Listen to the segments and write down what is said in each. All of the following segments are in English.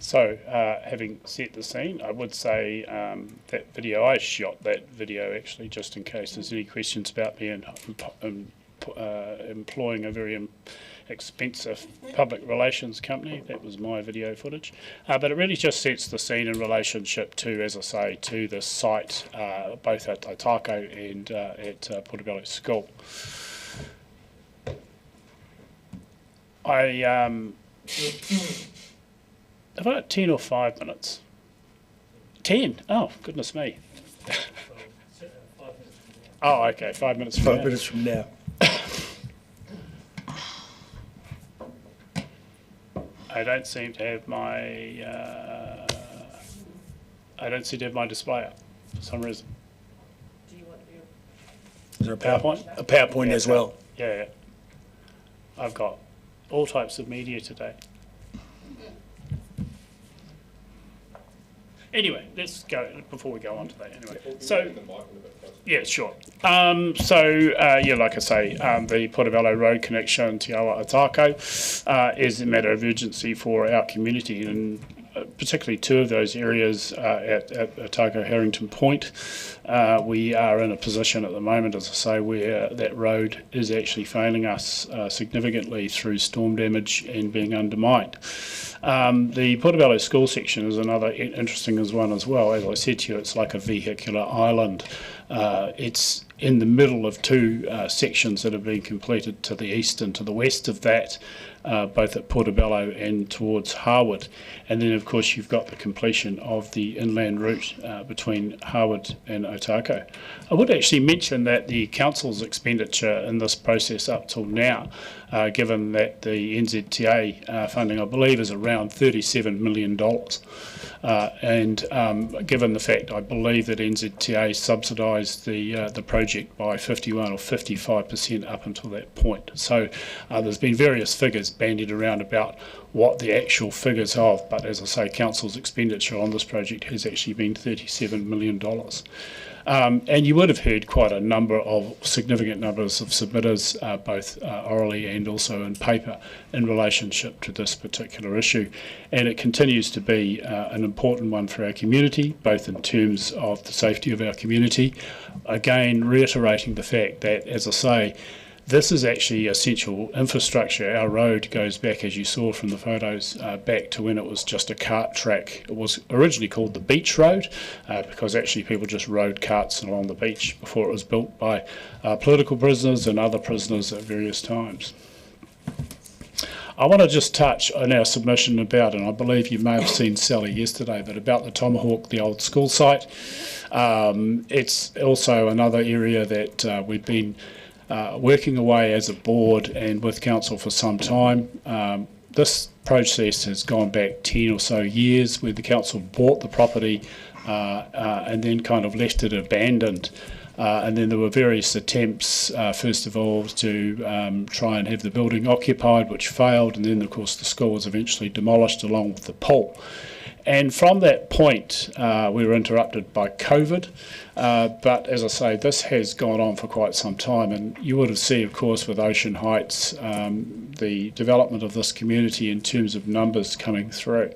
So, having set the scene, I would say that video, I shot that video actually just in case there's any questions about me employing a very expensive public relations company. That was my video footage. But it really just sets the scene in relationship to, as I say, to the site, both at Otago and at Portobello School. About 10 or 5 minutes. 10? Oh, goodness me. Oh, okay, 5 minutes from now. 5 minutes from now. I don't seem to have my display up for some reason. Do you want your... Is there a PowerPoint? A PowerPoint as well. Yeah. I've got all types of media today. Anyway, let's go, before we go on to that anyway. So, yeah, sure. Yeah, like I say, the Portobello Road connection to Otago is a matter of urgency for our community, and particularly two of those areas at Otago Harrington Point. We are in a position at the moment, as I say, where that road is actually failing us significantly through storm damage and being undermined. The Portobello School section is another interesting one as well. As I said to you, it's like a vehicular island. It's in the middle of two sections that have been completed to the east and to the west of that, both at Portobello and towards Harwood. And then, of course, you've got the completion of the inland route between Harwood and Otago. I would actually mention that the council's expenditure in this process up till now, given that the NZTA funding, I believe, is around $37 million. And given the fact, I believe that NZTA subsidised the project by 51 or 55% up until that point. So there's been various figures bandied around about what the actual figures of, but as I say, council's expenditure on this project has actually been $37 million. And you would have heard quite a number of significant numbers of submitters, both orally and also in paper, in relationship to this particular issue. And it continues to be an important one for our community, both in terms of the safety of our community. Again, reiterating the fact that, as I say, this is actually essential infrastructure. Our road goes back, as you saw from the photos, back to when it was just a cart track. It was originally called the beach road because actually people just rode carts along the beach before it was built by political prisoners and other prisoners at various times. I want to just touch on our submission about, and I believe you may have seen Sally yesterday, but about the Tomahawk, the old school site. It's also another area that we've been working away as a board and with council for some time. This process has gone back 10 or so years, where the council bought the property and then kind of left it abandoned. And then there were various attempts, first of all, to try and have the building occupied, which failed, and then of course the school was eventually demolished along with the pool. And from that point, we were interrupted by COVID. But as I say, this has gone on for quite some time. And you would have seen, of course, with Ocean Heights, the development of this community in terms of numbers coming through.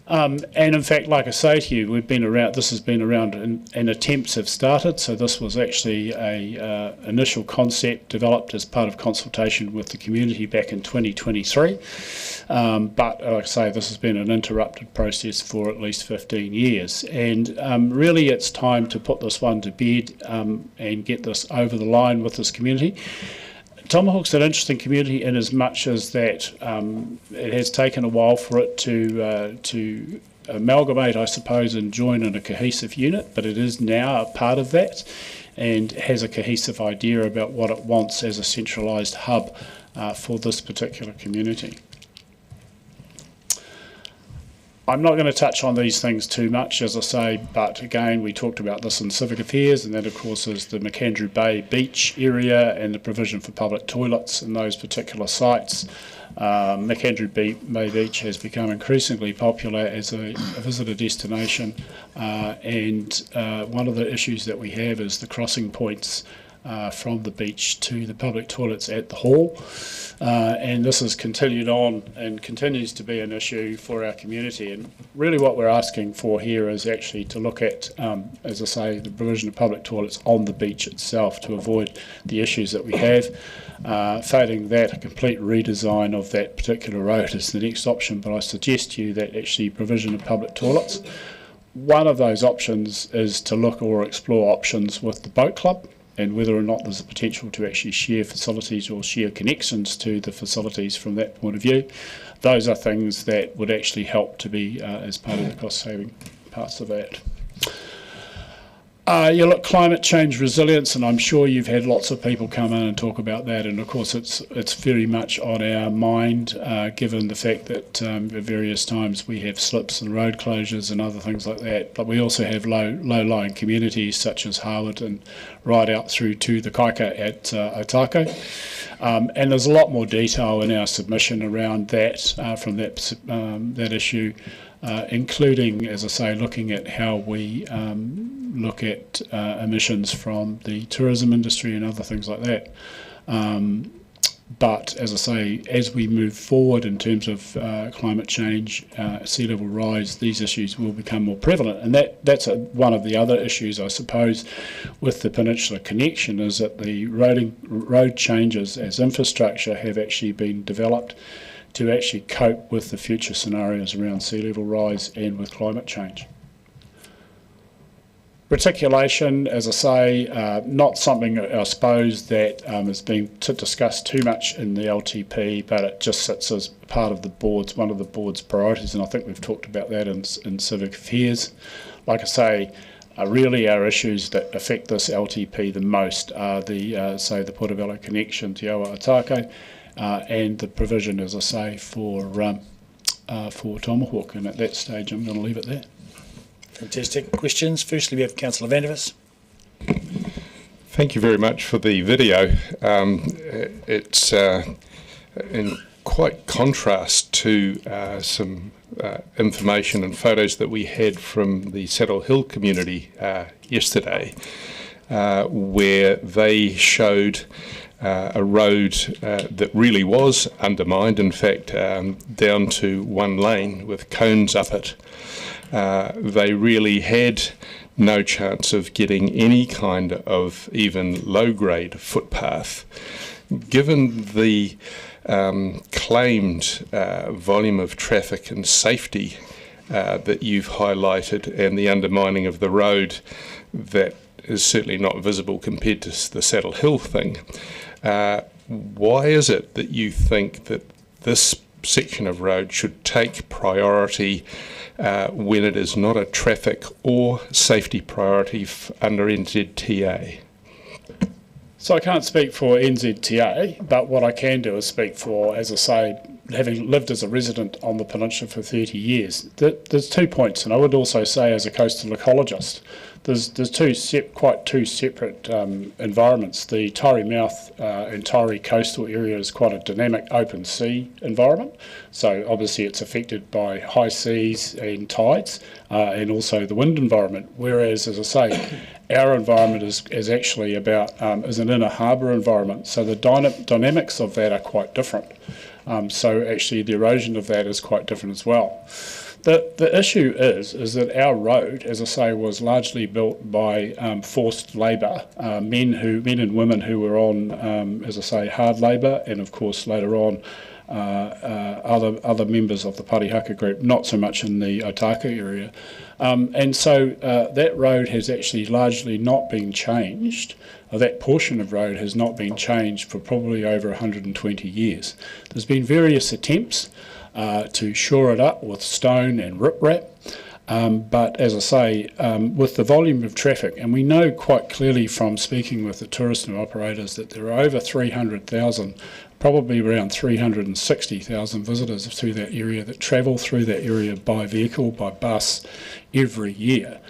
And in fact, like I say to you, we've been around. This has been around, and attempts have started. So this was actually a initial concept developed as part of consultation with the community back in 2023. But like I say, this has been an interrupted process for at least 15 years. And really, it's time to put this one to bed and get this over the line with this community. Tomahawk's an interesting community in as much as that it has taken a while for it to amalgamate, I suppose, and join in a cohesive unit, but it is now a part of that and has a cohesive idea about what it wants as a centralised hub for this particular community. I'm not going to touch on these things too much, as I say, but again, we talked about this in Civic Affairs, and that, of course, is the Macandrew Bay Beach area and the provision for public toilets in those particular sites. Macandrew Bay Beach has become increasingly popular as a visitor destination, and one of the issues that we have is the crossing points from the beach to the public toilets at the hall. And this has continued on and continues to be an issue for our community. And really what we're asking for here is actually to look at, as I say, the provision of public toilets on the beach itself to avoid the issues that we have. Failing that, a complete redesign of that particular road is the next option, but I suggest to you that actually provision of public toilets. One of those options is to look or explore options with the boat club, and whether or not there's a potential to actually share facilities or share connections to the facilities from that point of view. Those are things that would actually help to be as part of the cost saving parts of that. You look, climate change resilience, and I'm sure you've had lots of people come in and talk about that, and of course it's very much on our mind, given the fact that at various times we have slips and road closures and other things like that, but we also have low-lying communities such as Harwood and right out through to the Kaika at Otago. And there's a lot more detail in our submission around that from that issue, including, as I say, looking at how we look at emissions from the tourism industry and other things like that. But as I say, as we move forward in terms of climate change, sea level rise, these issues will become more prevalent. And that's one of the other issues, I suppose, with the Peninsula Connection, is that the road changes as infrastructure have actually been developed to actually cope with the future scenarios around sea level rise and with climate change. Reticulation, as I say, not something I suppose that has been discussed too much in the LTP, but it just sits as part of one of the board's priorities, and I think we've talked about that in civic affairs. Like I say, really our issues that affect this LTP the most are say the Portobello Connection to Otago, and the provision, as I say, for Tomahawk. And at that stage, I'm going to leave it there. Fantastic. Questions? Firstly, we have Councillor Vandervis. Thank you very much for the video. It's in quite contrast to some information and photos that we had from the Saddle Hill community yesterday, where they showed a road that really was undermined, in fact, down to one lane with cones up it. They really had no chance of getting any kind of even low-grade footpath. Given the claimed volume of traffic and safety that you've highlighted, and the undermining of the road that is certainly not visible compared to the Saddle Hill thing, why is it that you think that this section of road should take priority when it is not a traffic or safety priority under NZTA? So I can't speak for NZTA, but what I can do is speak for, as I say, having lived as a resident on the peninsula for 30 years. There's 2 points, and I would also say as a coastal ecologist, there's two separate environments. The Tairi Mouth and Tairi coastal area is quite a dynamic open sea environment. So obviously it's affected by high seas and tides, and also the wind environment. Whereas, as I say, our environment is actually about is an inner harbour environment. So the dynamics of that are quite different. So actually the erosion of that is quite different as well. The issue is that our road, as I say, was largely built by forced labour, men and women who were on, as I say, hard labour, and of course later on other members of the Parihaka group, not so much in the Otago area. And so that road has actually largely not been changed. That portion of road has not been changed for probably over 120 years. There's been various attempts to shore it up with stone and riprap. But as I say, with the volume of traffic, and we know quite clearly from speaking with the tourist and operators that there are over 300,000, probably around 360,000 visitors through that area that travel through that area by vehicle, by bus, every year.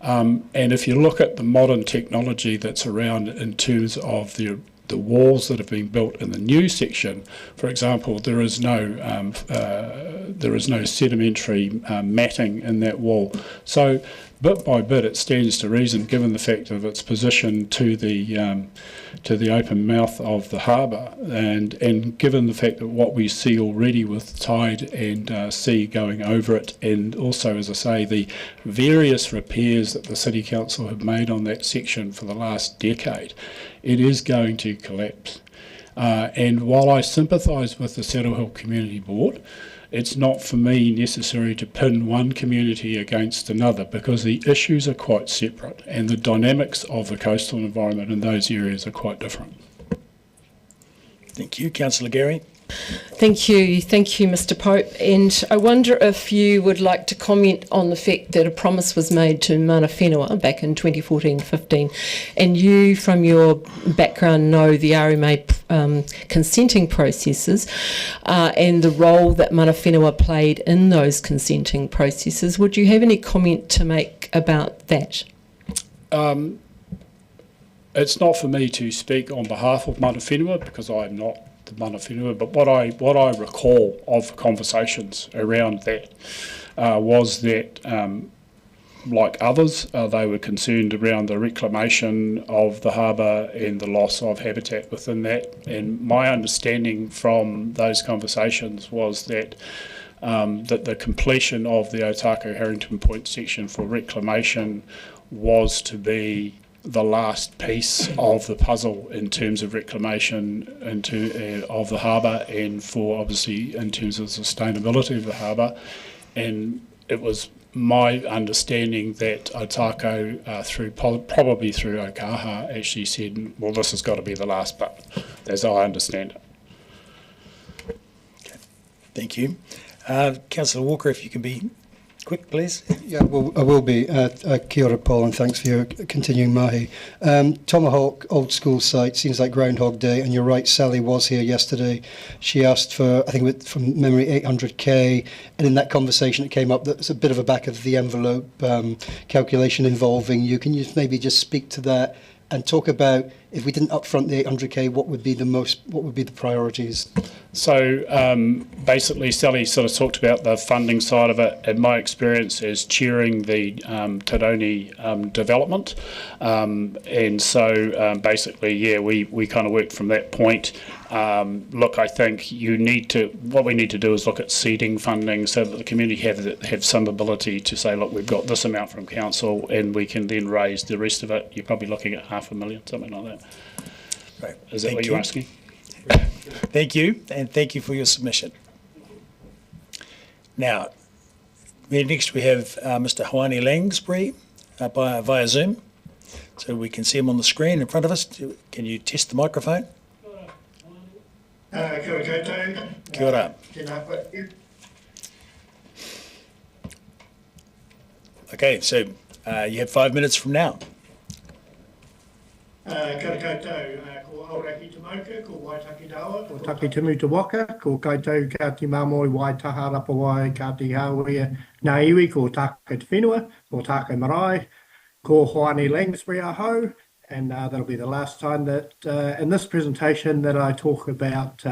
And if you look at the modern technology that's around in terms of the walls that have been built in the new section, for example, there is no sedimentary matting in that wall. So bit by bit, it stands to reason, given the fact of its position to the open mouth of the harbour, and given the fact that what we see already with tide and sea going over it, and also, as I say, the various repairs that the City Council have made on that section for the last decade, it is going to collapse. And while I sympathise with the Saddle Hill Community Board, it's not for me necessary to pin one community against another, because the issues are quite separate and the dynamics of the coastal environment in those areas are quite different. Thank you. Councillor Gary. Thank you, Mr. Pope. And I wonder if you would like to comment on the fact that a promise was made to Mana Whenua back in 2014-15, and you, from your background, know the RMA consenting processes and the role that Mana Whenua played in those consenting processes. Would you have any comment to make about that? It's not for me to speak on behalf of Mana Whenua, because I am not the Mana Whenua, but what I recall of conversations around that was that, like others, they were concerned around the reclamation of the harbour and the loss of habitat within that. And my understanding from those conversations was that that the completion of the Otago Harrington Point section for reclamation was to be the last piece of the puzzle in terms of reclamation of the harbour, and for obviously in terms of sustainability of the harbour. And it was my understanding that Otago, probably through Okaha, actually said, well, this has got to be the last bit, as I understand it. Okay. Thank you. Councillor Walker, if you can be quick, please. Yeah, well, I will be. Kia ora, Paul, and thanks for your continuing mahi. Tomahawk, old school site, seems like Groundhog Day, and you're right, Sally was here yesterday. She asked for, I think from memory, 800k, and in that conversation it came up that it's a bit of a back of the envelope calculation involving you. Can you maybe just speak to that and talk about, if we didn't upfront the 800k, what would be the priorities? So basically, Sally sort of talked about the funding side of it. In my experience, as chairing the Tadoni development, and so basically, yeah, we kind of worked from that point. Look, I think what we need to do is look at seeding funding so that the community have some ability to say, look, we've got this amount from council, and we can then raise the rest of it. You're probably looking at $500,000, something like that. Right. Is that what you're asking? Thank you, and thank you for your submission. Now, next we have Mr. Hawani Langsbury via Zoom, so we can see him on the screen in front of us. Can you test the microphone? Kia ora koutou. Kia ora. Tēnā koe. Okay, so you have 5 minutes from now. Kia ora koutou, ko Auraki Te Mauka, ko Waitaki Dawa, ko Taki Timu Te Waka, ko koutou ka te mamoi Waitaha Rapawai, ka te Hāwea Ngā Iwi, ko Tāka Te Whenua, ko Tāka Marae, ko Hawani Langsbury Aho, and that'll be the last time that in this presentation that I talk about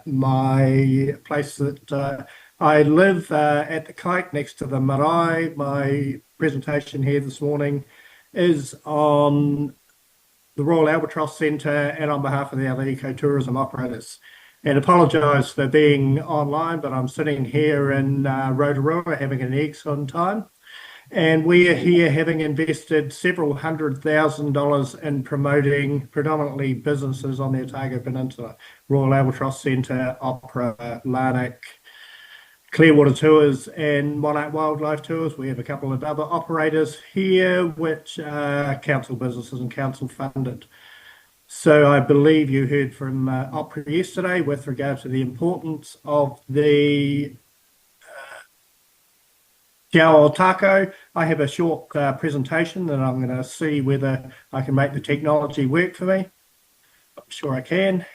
my place that I live at the Kite next to the marae. My presentation here this morning is on the Royal Albatross Centre and on behalf of the other ecotourism operators. And apologise for being online, but I'm sitting here in Rotorua having an excellent time. And we are here having invested several $100,000 in promoting predominantly businesses on the Otago Peninsula. Royal Albatross Centre, Opera, Larnac, Clearwater Tours and Monarch Wildlife Tours. We have a couple of other operators here which are council businesses and council funded. So I believe you heard from Opera yesterday with regard to the importance of the Te Ao Otago. I have a short presentation that I'm going to see whether I can make the technology work for me. I'm sure I can.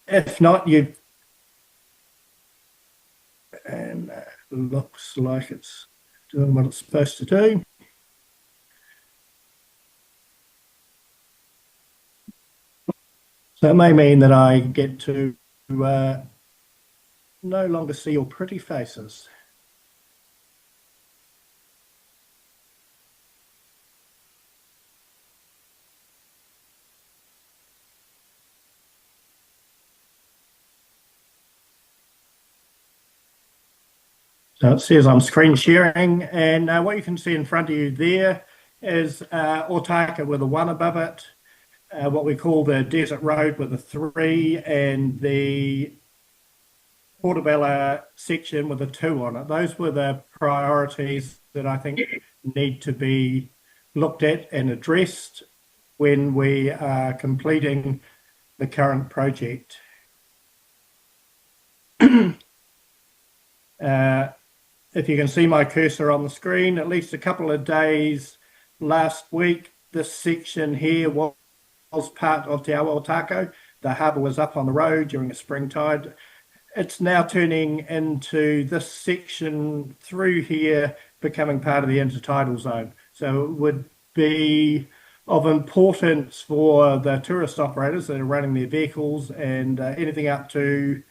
If not, and looks like it's doing what it's supposed to do. So it may mean that I get to no longer see your pretty faces. So it says I'm screen sharing, and what you can see in front of you there is Otaka with a 1 above it, what we call the Desert Road with a 3, and the Portobello section with a 2 on it. Those were the priorities that I think need to be looked at and addressed when we are completing the current project. If you can see my cursor on the screen, at least a couple of days last week, this section here was part of Te Awa Otako. The harbour was up on the road during a spring tide. It's now turning into this section through here becoming part of the intertidal zone. So it would be of importance for the tourist operators that are running their vehicles and anything up to,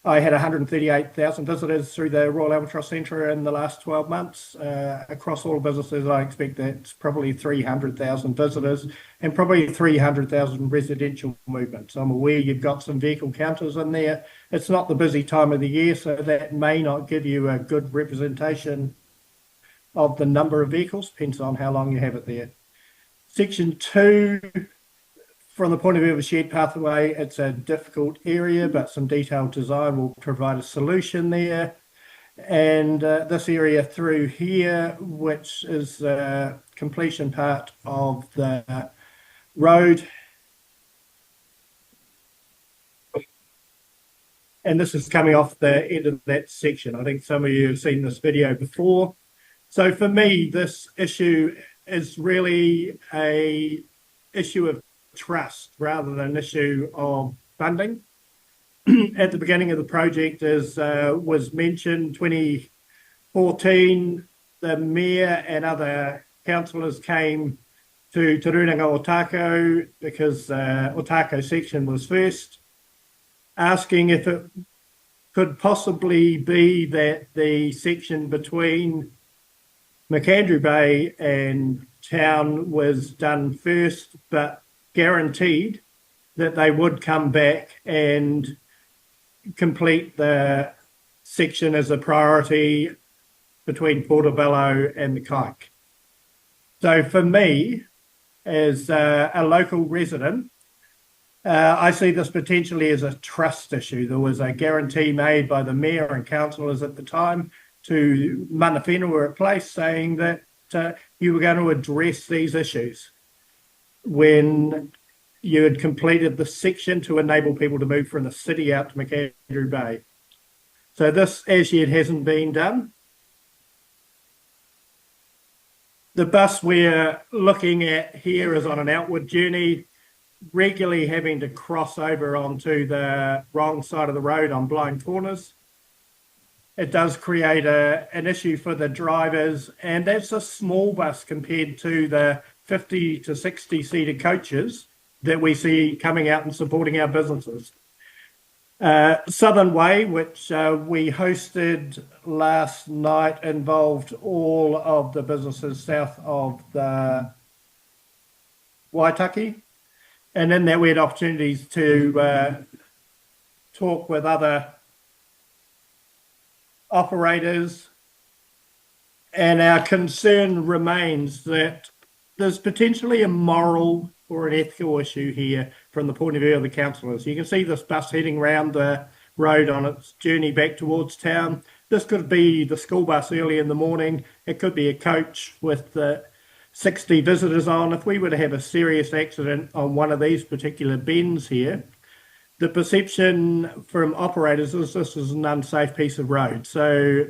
I had 138,000 visitors through the Royal Albatross Centre in the last 12 months. Across all businesses, I expect that's probably 300,000 visitors and probably 300,000 residential movements. I'm aware you've got some vehicle counters in there. It's not the busy time of the year, so that may not give you a good representation of the number of vehicles, depends on how long you have it there. Section 2, from the point of view of a shared pathway, it's a difficult area, but some detailed design will provide a solution there. And this area through here, which is the completion part of the road. And this is coming off the end of that section. I think some of you have seen this video before. So for me, this issue is really an issue of trust rather than an issue of funding. At the beginning of the project, as was mentioned, 2014, the mayor and other councillors came to Te Rūnanga Otako because Otako section was first, asking if it could possibly be that the section between Macandrew Bay and town was done first, but guaranteed that they would come back and complete the section as a priority between Portobello and the Kike. So for me, as a local resident, I see this potentially as a trust issue. There was a guarantee made by the mayor and councillors at the time to mana whenua at place saying that you were going to address these issues when you had completed the section to enable people to move from the city out to Macandrew Bay. So this as yet hasn't been done. The bus we're looking at here is on an outward journey, regularly having to cross over onto the wrong side of the road on blind corners. It does create an issue for the drivers, and that's a small bus compared to the 50 to 60 seater coaches that we see coming out and supporting our businesses. Southern Way, which we hosted last night, involved all of the businesses south of the Waitaki. And in that we had opportunities to talk with other operators, and our concern remains that there's potentially a moral or an ethical issue here from the point of view of the councillors. You can see this bus heading round the road on its journey back towards town. This could be the school bus early in the morning. It could be a coach with 60 visitors on. If we were to have a serious accident on one of these particular bends here, the perception from operators is this is an unsafe piece of road. So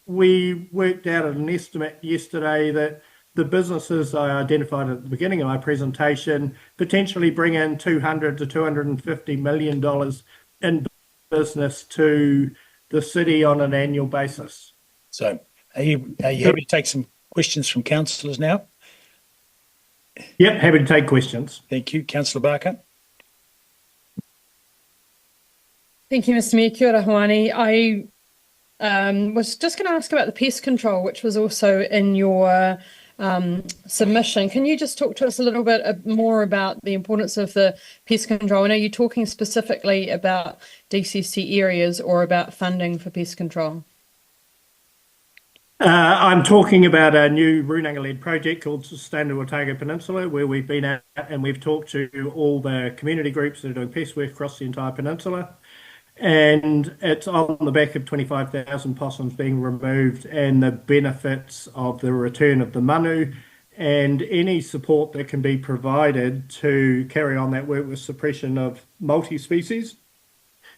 we worked out an estimate yesterday that the businesses I identified at the beginning of my presentation potentially bring in $200 to $250 million in business to the city on an annual basis. So are you happy to take some questions from councillors now? Yep, happy to take questions. Thank you. Councillor Barker. Thank you, Mr. Mayor. Kia ora, Hoani. I was just going to ask about the pest control, which was also in your submission. Can you just talk to us a little bit more about the importance of the pest control? And are you talking specifically about DCC areas or about funding for pest control? I'm talking about a new Runanga-led project called Sustainable Otago Peninsula, where we've been at and we've talked to all the community groups that are doing pest work across the entire peninsula. And it's on the back of 25,000 possums being removed and the benefits of the return of the manu and any support that can be provided to carry on that work with suppression of multi-species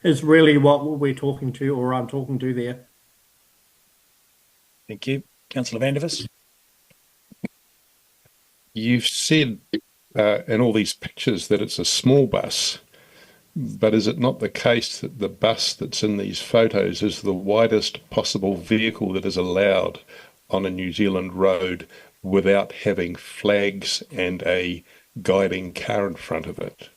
is really what we're talking to, or I'm talking to there. Thank you. Councillor Vandervis. You've said in all these pictures that it's a small bus, but is it not the case that the bus that's in these photos is the widest possible vehicle that is allowed on a New Zealand road without having flags and a guiding car in front of it?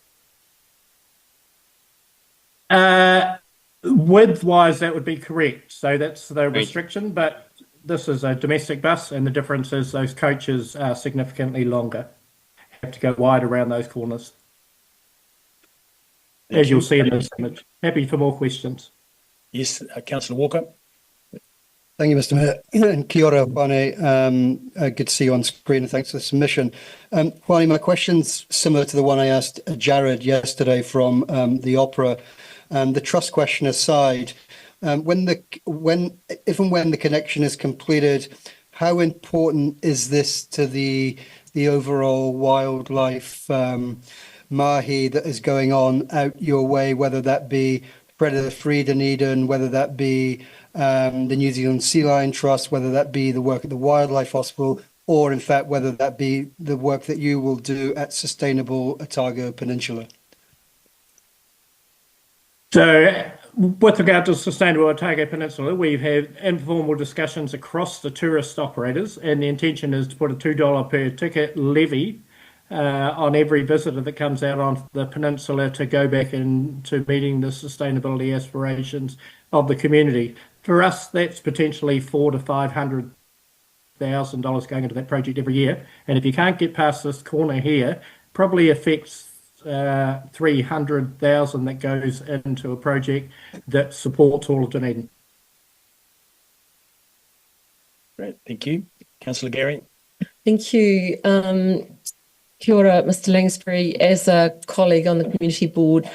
Width-wise, that would be correct. So that's the restriction, but this is a domestic bus, and the difference is those coaches are significantly longer. Have to go wide around those corners. As you'll see in this image. Happy for more questions. Yes, Councillor Walker. Thank you, Mr. Mayor. And kia ora, Juane. Good to see you on screen, and thanks for the submission. Juane, my question's similar to the one I asked Jared yesterday from the Opera. The trust question aside, if and when the connection is completed, how important is this to the overall wildlife mahi that is going on out your way, whether that be predator-free Dunedin, whether that be the New Zealand Sea Lion Trust, whether that be the work at the Wildlife Hospital, or in fact whether that be the work that you will do at Sustainable Otago Peninsula? So, with regard to Sustainable Otago Peninsula, we've had informal discussions across the tourist operators, and the intention is to put a $2 per ticket levy on every visitor that comes out on the peninsula to go back into meeting the sustainability aspirations of the community. For us, that's potentially $400,000 to $500,000 going into that project every year. And if you can't get past this corner here, probably affects 300,000 that goes into a project that supports all of Dunedin. Great, thank you. Councillor Gary. Thank you. Kia ora, Mr. Langsbury. As a colleague on the community board,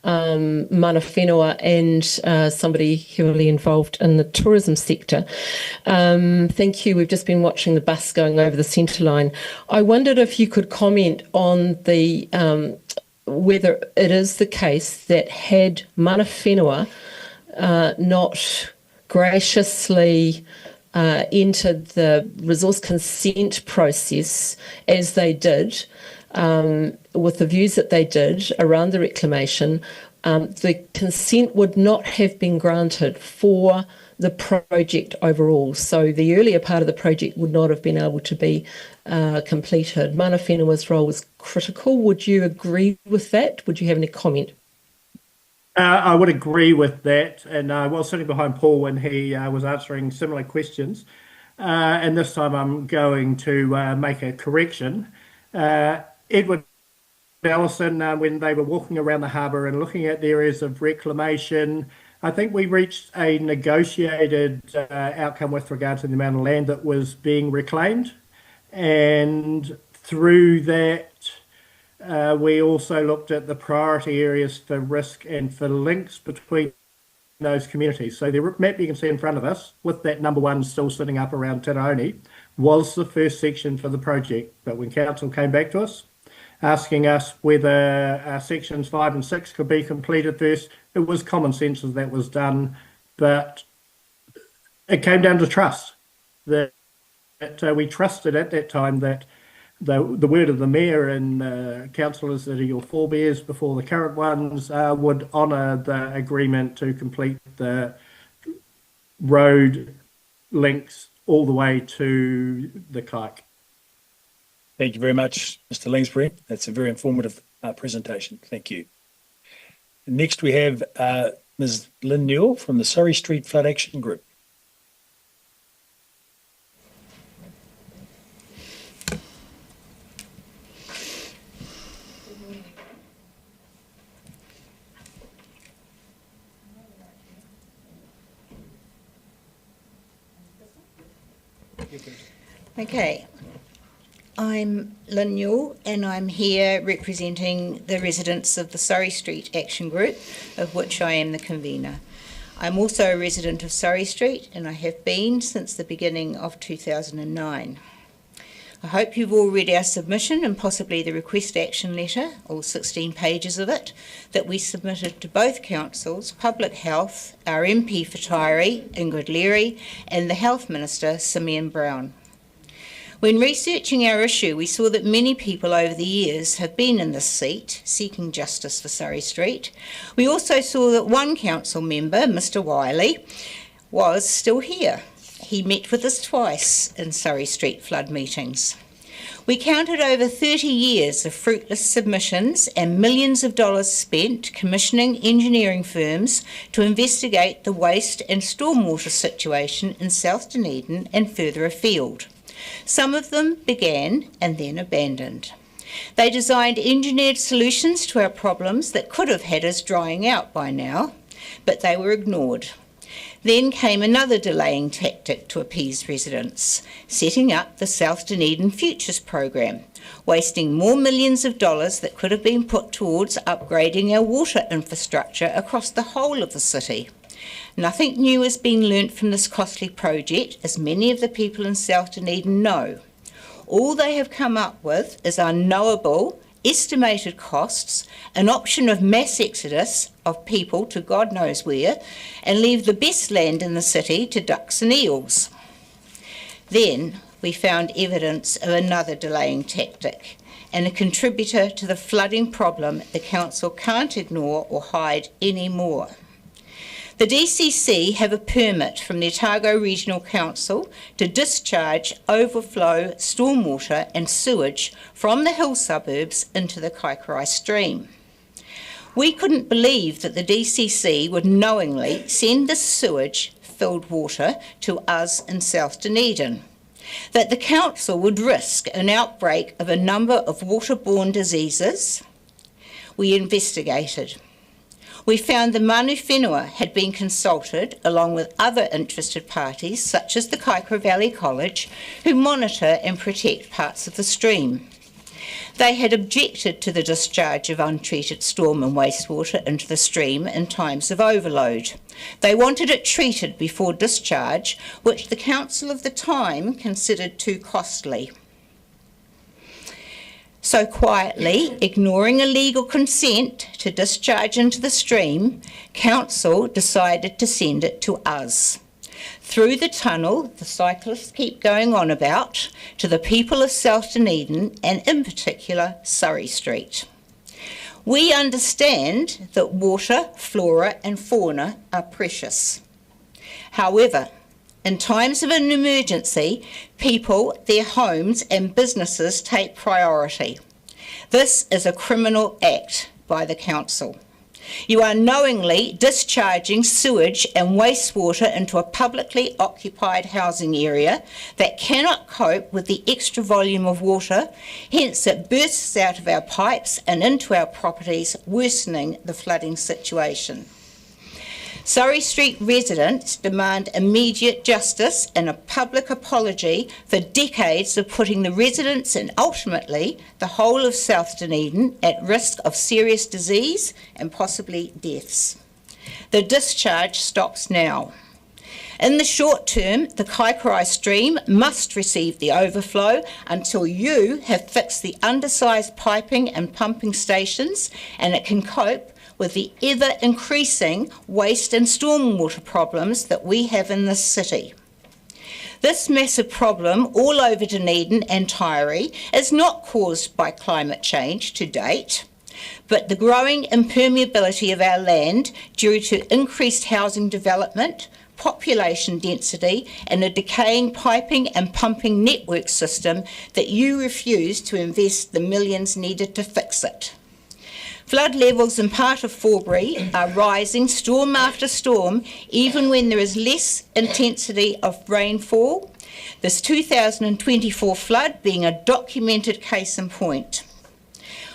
mana whenua, and somebody heavily involved in the tourism sector, thank you. We've just been watching the bus going over the centre line. I wondered if you could comment on the whether it is the case that had mana whenua not graciously entered the resource consent process as they did, with the views that they did around the reclamation, the consent would not have been granted for the project overall. So the earlier part of the project would not have been able to be completed. Mana whenua's role was critical. Would you agree with that? Would you have any comment? I would agree with that, and I was sitting behind Paul when he was answering similar questions, and this time I'm going to make a correction. Edward Ellison, when they were walking around the harbour and looking at the areas of reclamation, I think we reached a negotiated outcome with regard to the amount of land that was being reclaimed, and through that we also looked at the priority areas for risk and for links between those communities. So the map you can see in front of us, with that number one still sitting up around Tiraoni, was the first section for the project. But when council came back to us, asking us whether sections 5 and 6 could be completed first, it was common sense as that was done. But it came down to trust. That we trusted at that time that the word of the mayor and councillors that are your forebears before the current ones would honour the agreement to complete the road links all the way to the Kayak. Thank you very much, Mr. Langsbury. That's a very informative presentation. Thank you. Next we have Ms. Lynn Newell from the Surrey Street Flood Action Group. Okay. I'm Lynn Newell and I'm here representing the residents of the Surrey Street Action Group, of which I am the convener. I'm also a resident of Surrey Street and I have been since the beginning of 2009. I hope you've all read our submission and possibly the request action letter, all 16 pages of it, that we submitted to both councils, Public Health, our MP for Tyree, Ingrid Leary, and the Health Minister, Simeon Brown. When researching our issue, we saw that many people over the years have been in this seat, seeking justice for Surrey Street. We also saw that one council member, Mr Wiley, was still here. He met with us twice in Surrey Street flood meetings. We counted over 30 years of fruitless submissions and millions of dollars spent commissioning engineering firms to investigate the waste and stormwater situation in South Dunedin and further afield. Some of them began and then abandoned. They designed engineered solutions to our problems that could have had us drying out by now, but they were ignored. Then came another delaying tactic to appease residents, setting up the South Dunedin Futures program, wasting more millions of dollars that could have been put towards upgrading our water infrastructure across the whole of the city. Nothing new has been learnt from this costly project, as many of the people in South Dunedin know. All they have come up with is unknowable, estimated costs, an option of mass exodus of people to God knows where, and leave the best land in the city to ducks and eels. Then we found evidence of another delaying tactic, and a contributor to the flooding problem the council can't ignore or hide anymore. The DCC have a permit from the Otago Regional Council to discharge overflow stormwater and sewage from the hill suburbs into the Kaikorai stream. We couldn't believe that the DCC would knowingly send this sewage-filled water to us in South Dunedin, that the council would risk an outbreak of a number of waterborne diseases. We investigated. We found the manu whenua had been consulted along with other interested parties such as the Kaikorai Valley College, who monitor and protect parts of the stream. They had objected to the discharge of untreated storm and wastewater into the stream in times of overload. They wanted it treated before discharge, which the council of the time considered too costly. So quietly, ignoring a legal consent to discharge into the stream, council decided to send it to us. Through the tunnel the cyclists keep going on about, to the people of South Dunedin and in particular Surrey Street. We understand that water, flora and fauna are precious. However, in times of an emergency, people, their homes and businesses take priority. This is a criminal act by the council. You are knowingly discharging sewage and wastewater into a publicly occupied housing area that cannot cope with the extra volume of water, hence it bursts out of our pipes and into our properties, worsening the flooding situation. Surrey Street residents demand immediate justice and a public apology for decades of putting the residents and ultimately the whole of South Dunedin at risk of serious disease and possibly deaths. The discharge stops now. In the short term, the Kaikorai stream must receive the overflow until you have fixed the undersized piping and pumping stations and it can cope with the ever-increasing waste and stormwater problems that we have in this city. This massive problem all over Dunedin and Tyree is not caused by climate change to date, but the growing impermeability of our land due to increased housing development, population density and a decaying piping and pumping network system that you refuse to invest the millions needed to fix it. Flood levels in part of Forbury are rising storm after storm, even when there is less intensity of rainfall, this 2024 flood being a documented case in point.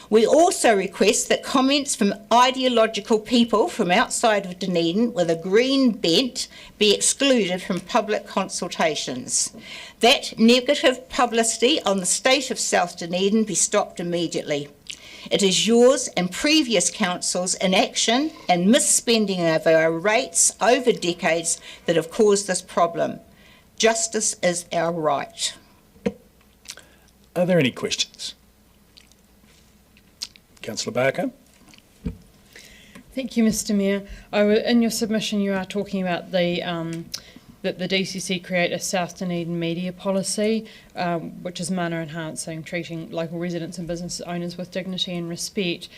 We also request that comments from ideological people from outside of Dunedin with a green bent be excluded from public consultations. That negative publicity on the state of South Dunedin be stopped immediately. It is yours and previous councils' inaction and misspending of our rates over decades that have caused this problem. Justice is our right. Are there any questions? Councillor Barker. Thank you, Mr. Mayor. In your submission, you are talking about that the DCC create a South Dunedin media policy, which is manner enhancing, treating local residents and business owners with dignity and respect.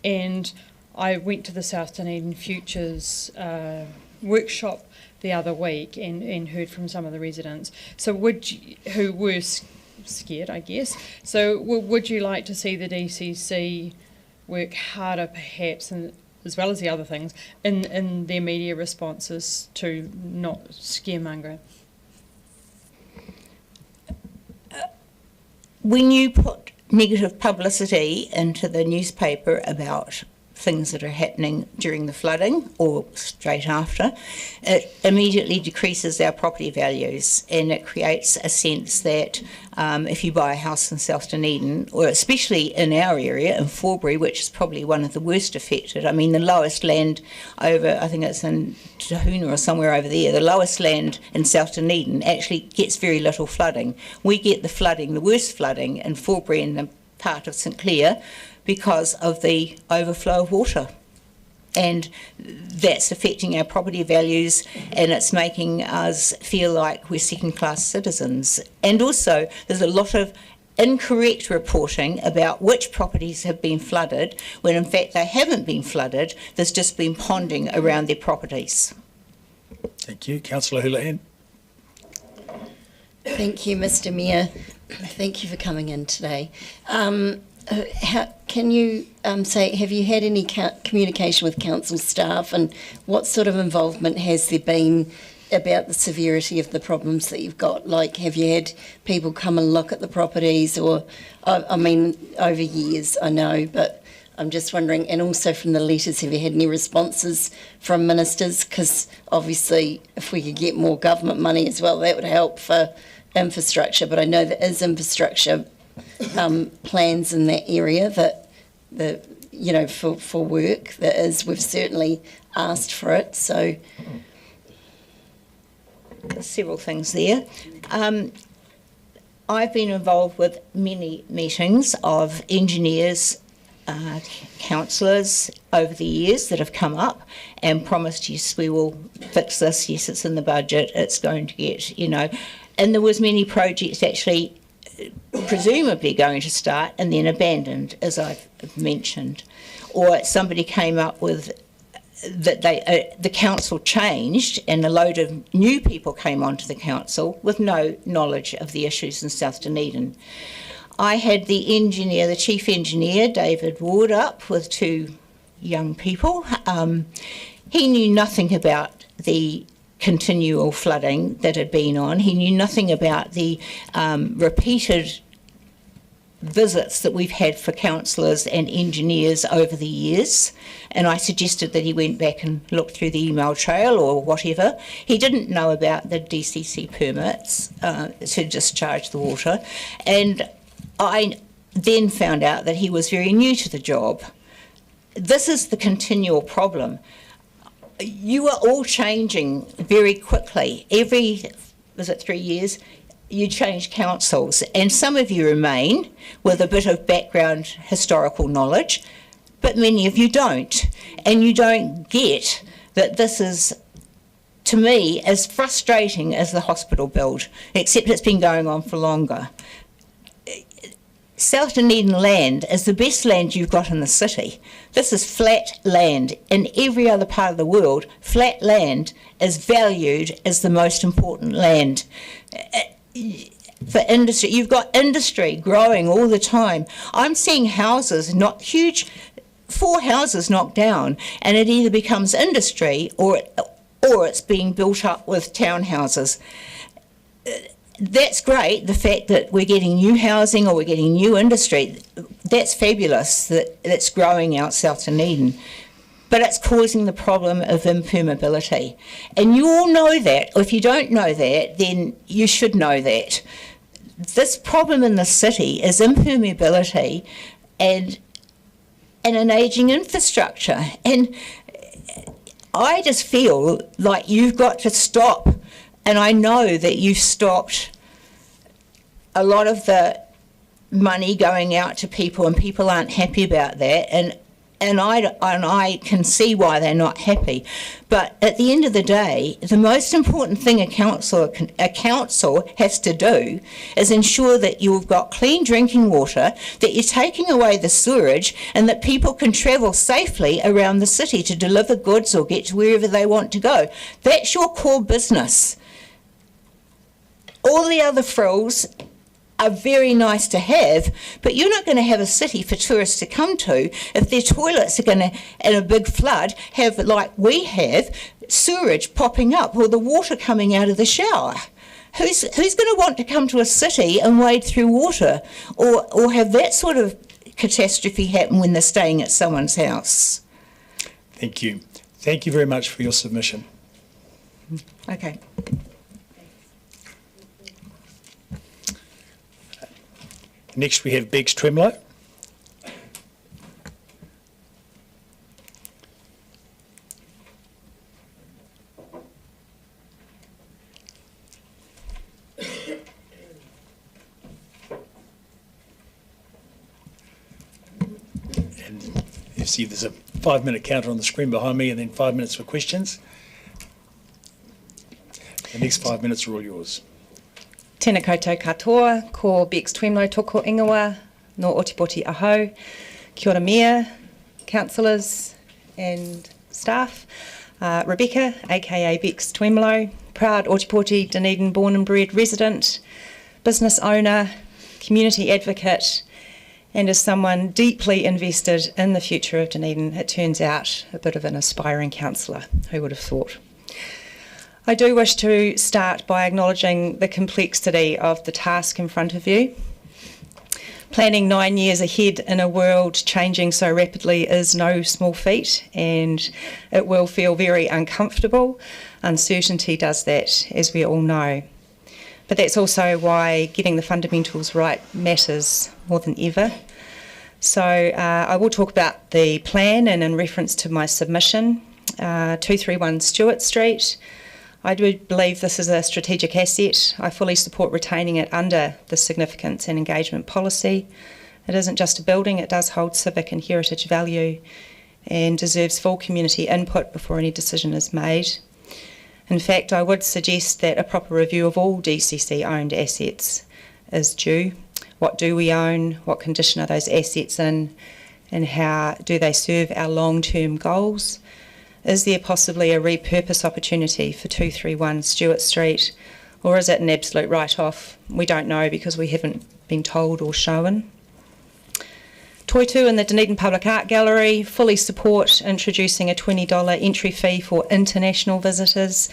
And I went to the South Dunedin Futures workshop the other week and heard from some of the residents. So who were scared, I guess. So would you like to see the DCC work harder, perhaps, as well as the other things, in their media responses to not scaremonger? When you put negative publicity into the newspaper about things that are happening during the flooding or straight after, it immediately decreases our property values, and it creates a sense that if you buy a house in South Dunedin, or especially in our area, in Forbury, which is probably one of the worst affected, I mean the lowest land over, I think it's in Tahuna or somewhere over there, the lowest land in South Dunedin actually gets very little flooding. We get the flooding, the worst flooding in Forbury and the part of St Clair, because of the overflow of water. And that's affecting our property values, and it's making us feel like we're second-class citizens. And also, there's a lot of incorrect reporting about which properties have been flooded, when in fact they haven't been flooded, there's just been ponding around their properties. Thank you. Councillor Houlihan. Thank you, Mr. Mayor. Thank you for coming in today. Can you say, have you had any communication with council staff, and what sort of involvement has there been about the severity of the problems that you've got? Like, have you had people come and look at the properties, or, I mean, over years, I know, but I'm just wondering, and also from the letters, have you had any responses from ministers? Because obviously, if we could get more government money as well, that would help for infrastructure, but I know there is infrastructure plans in that area that for work that is, we've certainly asked for it. So there's several things there. I've been involved with many meetings of engineers, councillors over the years that have come up and promised, yes, we will fix this, yes, it's in the budget, it's going to get, and there was many projects actually presumably going to start and then abandoned, as I've mentioned. Or somebody came up with that the council changed and a load of new people came onto the council with no knowledge of the issues in South Dunedin. I had the chief engineer, David Ward, up with two young people. He knew nothing about the continual flooding that had been on. He knew nothing about the repeated visits that we've had for councillors and engineers over the years, and I suggested that he went back and looked through the email trail or whatever. He didn't know about the DCC permits to discharge the water, and I then found out that he was very new to the job. This is the continual problem. You are all changing very quickly. Every 3 years, you change councils, and some of you remain with a bit of background historical knowledge, but many of you don't. And you don't get that this is, to me, as frustrating as the hospital build, except it's been going on for longer. South Dunedin land is the best land you've got in the city. This is flat land. In every other part of the world, flat land is valued as the most important land. For industry, you've got industry growing all the time. I'm seeing houses, not huge, 4 houses knocked down, and it either becomes industry or it's being built up with townhouses. That's great, the fact that we're getting new housing or we're getting new industry. that's fabulous that's growing out South Dunedin, but it's causing the problem of impermeability. And you all know that, or if you don't know that, then you should know that. This problem in the city is impermeability and an ageing infrastructure. And I just feel like you've got to stop, and I know that you've stopped a lot of the money going out to people, and people aren't happy about that, and I can see why they're not happy. But at the end of the day, the most important thing a council has to do is ensure that you've got clean drinking water, that you're taking away the sewerage, and that people can travel safely around the city to deliver goods or get to wherever they want to go. That's your core business. All the other frills are very nice to have, but you're not going to have a city for tourists to come to if their toilets are going to, in a big flood, have, like we have, sewerage popping up or the water coming out of the shower. Who's going to want to come to a city and wade through water or have that sort of catastrophe happen when they're staying at someone's house? Thank you. Thank you very much for your submission. Okay. Next we have Bex Tremlow. And you see there's a 5-minute counter on the screen behind me and then 5 minutes for questions. The next 5 minutes are all yours. Tēnā koutou katoa, ko Bex Twemlow toko ingoa, no Otipoti Aho, kia ora mea, councillors and staff. Rebecca, aka Bex Twemlow, proud Otipoti Dunedin born and bred resident, business owner, community advocate, and as someone deeply invested in the future of Dunedin, it turns out a bit of an aspiring councillor, who would have thought. I do wish to start by acknowledging the complexity of the task in front of you. Planning 9 years ahead in a world changing so rapidly is no small feat, and it will feel very uncomfortable. Uncertainty does that, as we all know. But that's also why getting the fundamentals right matters more than ever. So I will talk about the plan, and in reference to my submission, 231 Stewart Street. I do believe this is a strategic asset. I fully support retaining it under the significance and engagement policy. It isn't just a building, it does hold civic and heritage value and deserves full community input before any decision is made. In fact, I would suggest that a proper review of all DCC owned assets is due. What do we own? What condition are those assets in? And how do they serve our long-term goals? Is there possibly a repurpose opportunity for 231 Stewart Street, or is it an absolute write-off? We don't know because we haven't been told or shown. Toitu and the Dunedin Public Art Gallery fully support introducing a $20 entry fee for international visitors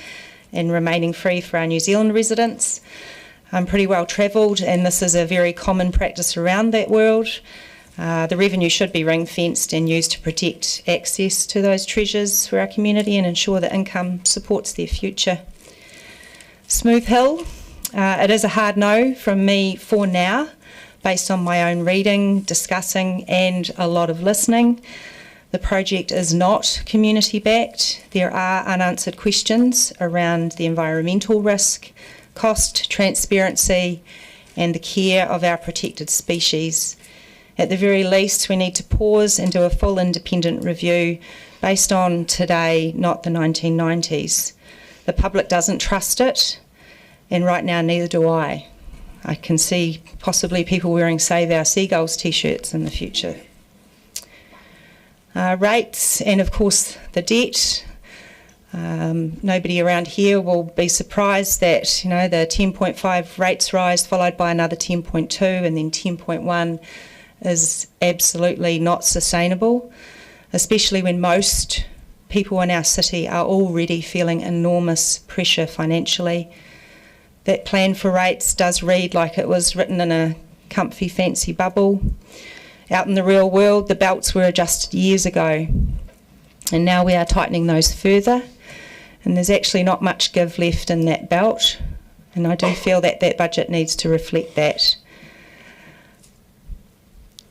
and remaining free for our New Zealand residents. I'm pretty well travelled, and this is a very common practice around that world. The revenue should be ring-fenced and used to protect access to those treasures for our community and ensure that income supports their future. Smooth Hill, it is a hard no from me for now, based on my own reading, discussing and a lot of listening. The project is not community-backed. There are unanswered questions around the environmental risk, cost, transparency and the care of our protected species. At the very least, we need to pause and do a full independent review based on today, not the 1990s. The public doesn't trust it, and right now neither do I. I can see possibly people wearing Save Our Seagulls t-shirts in the future. Rates and of course the debt. Nobody around here will be surprised that the 10.5 rates rise followed by another 10.2 and then 10.1 is absolutely not sustainable, especially when most people in our city are already feeling enormous pressure financially. That plan for rates does read like it was written in a comfy, fancy bubble. Out in the real world, the belts were adjusted years ago, and now we are tightening those further, and there's actually not much give left in that belt, and I do feel that that budget needs to reflect that.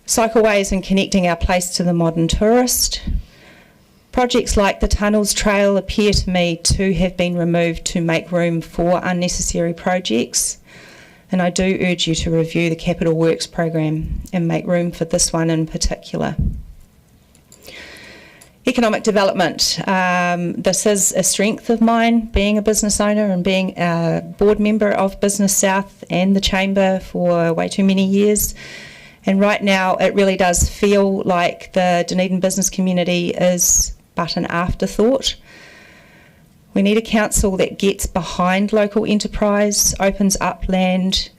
Cycleways and connecting our place to the modern tourist. Projects like the Tunnels Trail appear to me to have been removed to make room for unnecessary projects, and I do urge you to review the Capital Works program and make room for this one in particular. Economic development. This is a strength of mine, being a business owner and being a board member of Business South and the Chamber for way too many years. And right now it really does feel like the Dunedin business community is but an afterthought. We need a council that gets behind local enterprise, opens up land,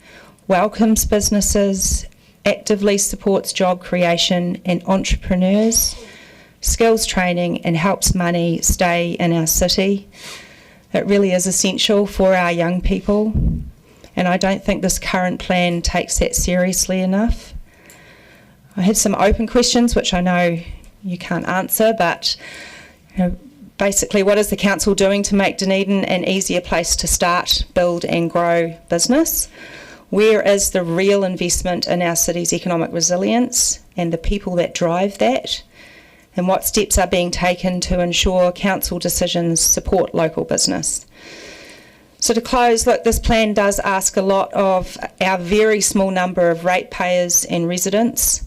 welcomes businesses, actively supports job creation and entrepreneurs, skills training, and helps money stay in our city. It really is essential for our young people, and I don't think this current plan takes that seriously enough. I have some open questions which I know you can't answer, but basically, what is the council doing to make Dunedin an easier place to start, build and grow business? Where is the real investment in our city's economic resilience and the people that drive that? And what steps are being taken to ensure council decisions support local business? So to close, look, this plan does ask a lot of our very small number of ratepayers and residents.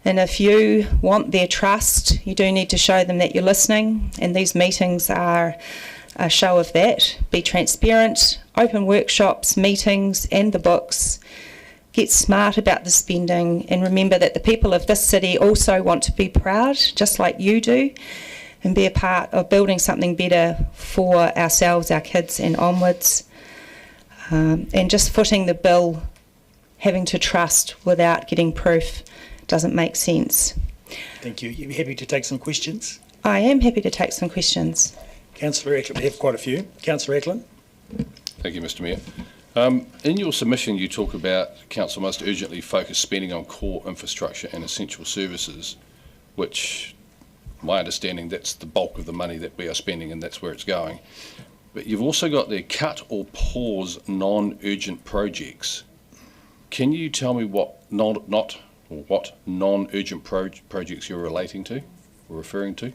And if you want their trust, you do need to show them that you're listening, and these meetings are a show of that. Be transparent, open workshops, meetings and the books. Get smart about the spending, and remember that the people of this city also want to be proud, just like you do, and be a part of building something better for ourselves, our kids and onwards. And just footing the bill, having to trust without getting proof, doesn't make sense. Thank you. You happy to take some questions? I am happy to take some questions. Councillor Ackland, we have quite a few. Councillor Ackland. Thank you, Mr Mayor. In your submission, you talk about council must urgently focus spending on core infrastructure and essential services, which, my understanding, that's the bulk of the money that we are spending, and that's where it's going. But you've also got there cut or pause non-urgent projects. Can you tell me what non-urgent projects you're relating to or referring to?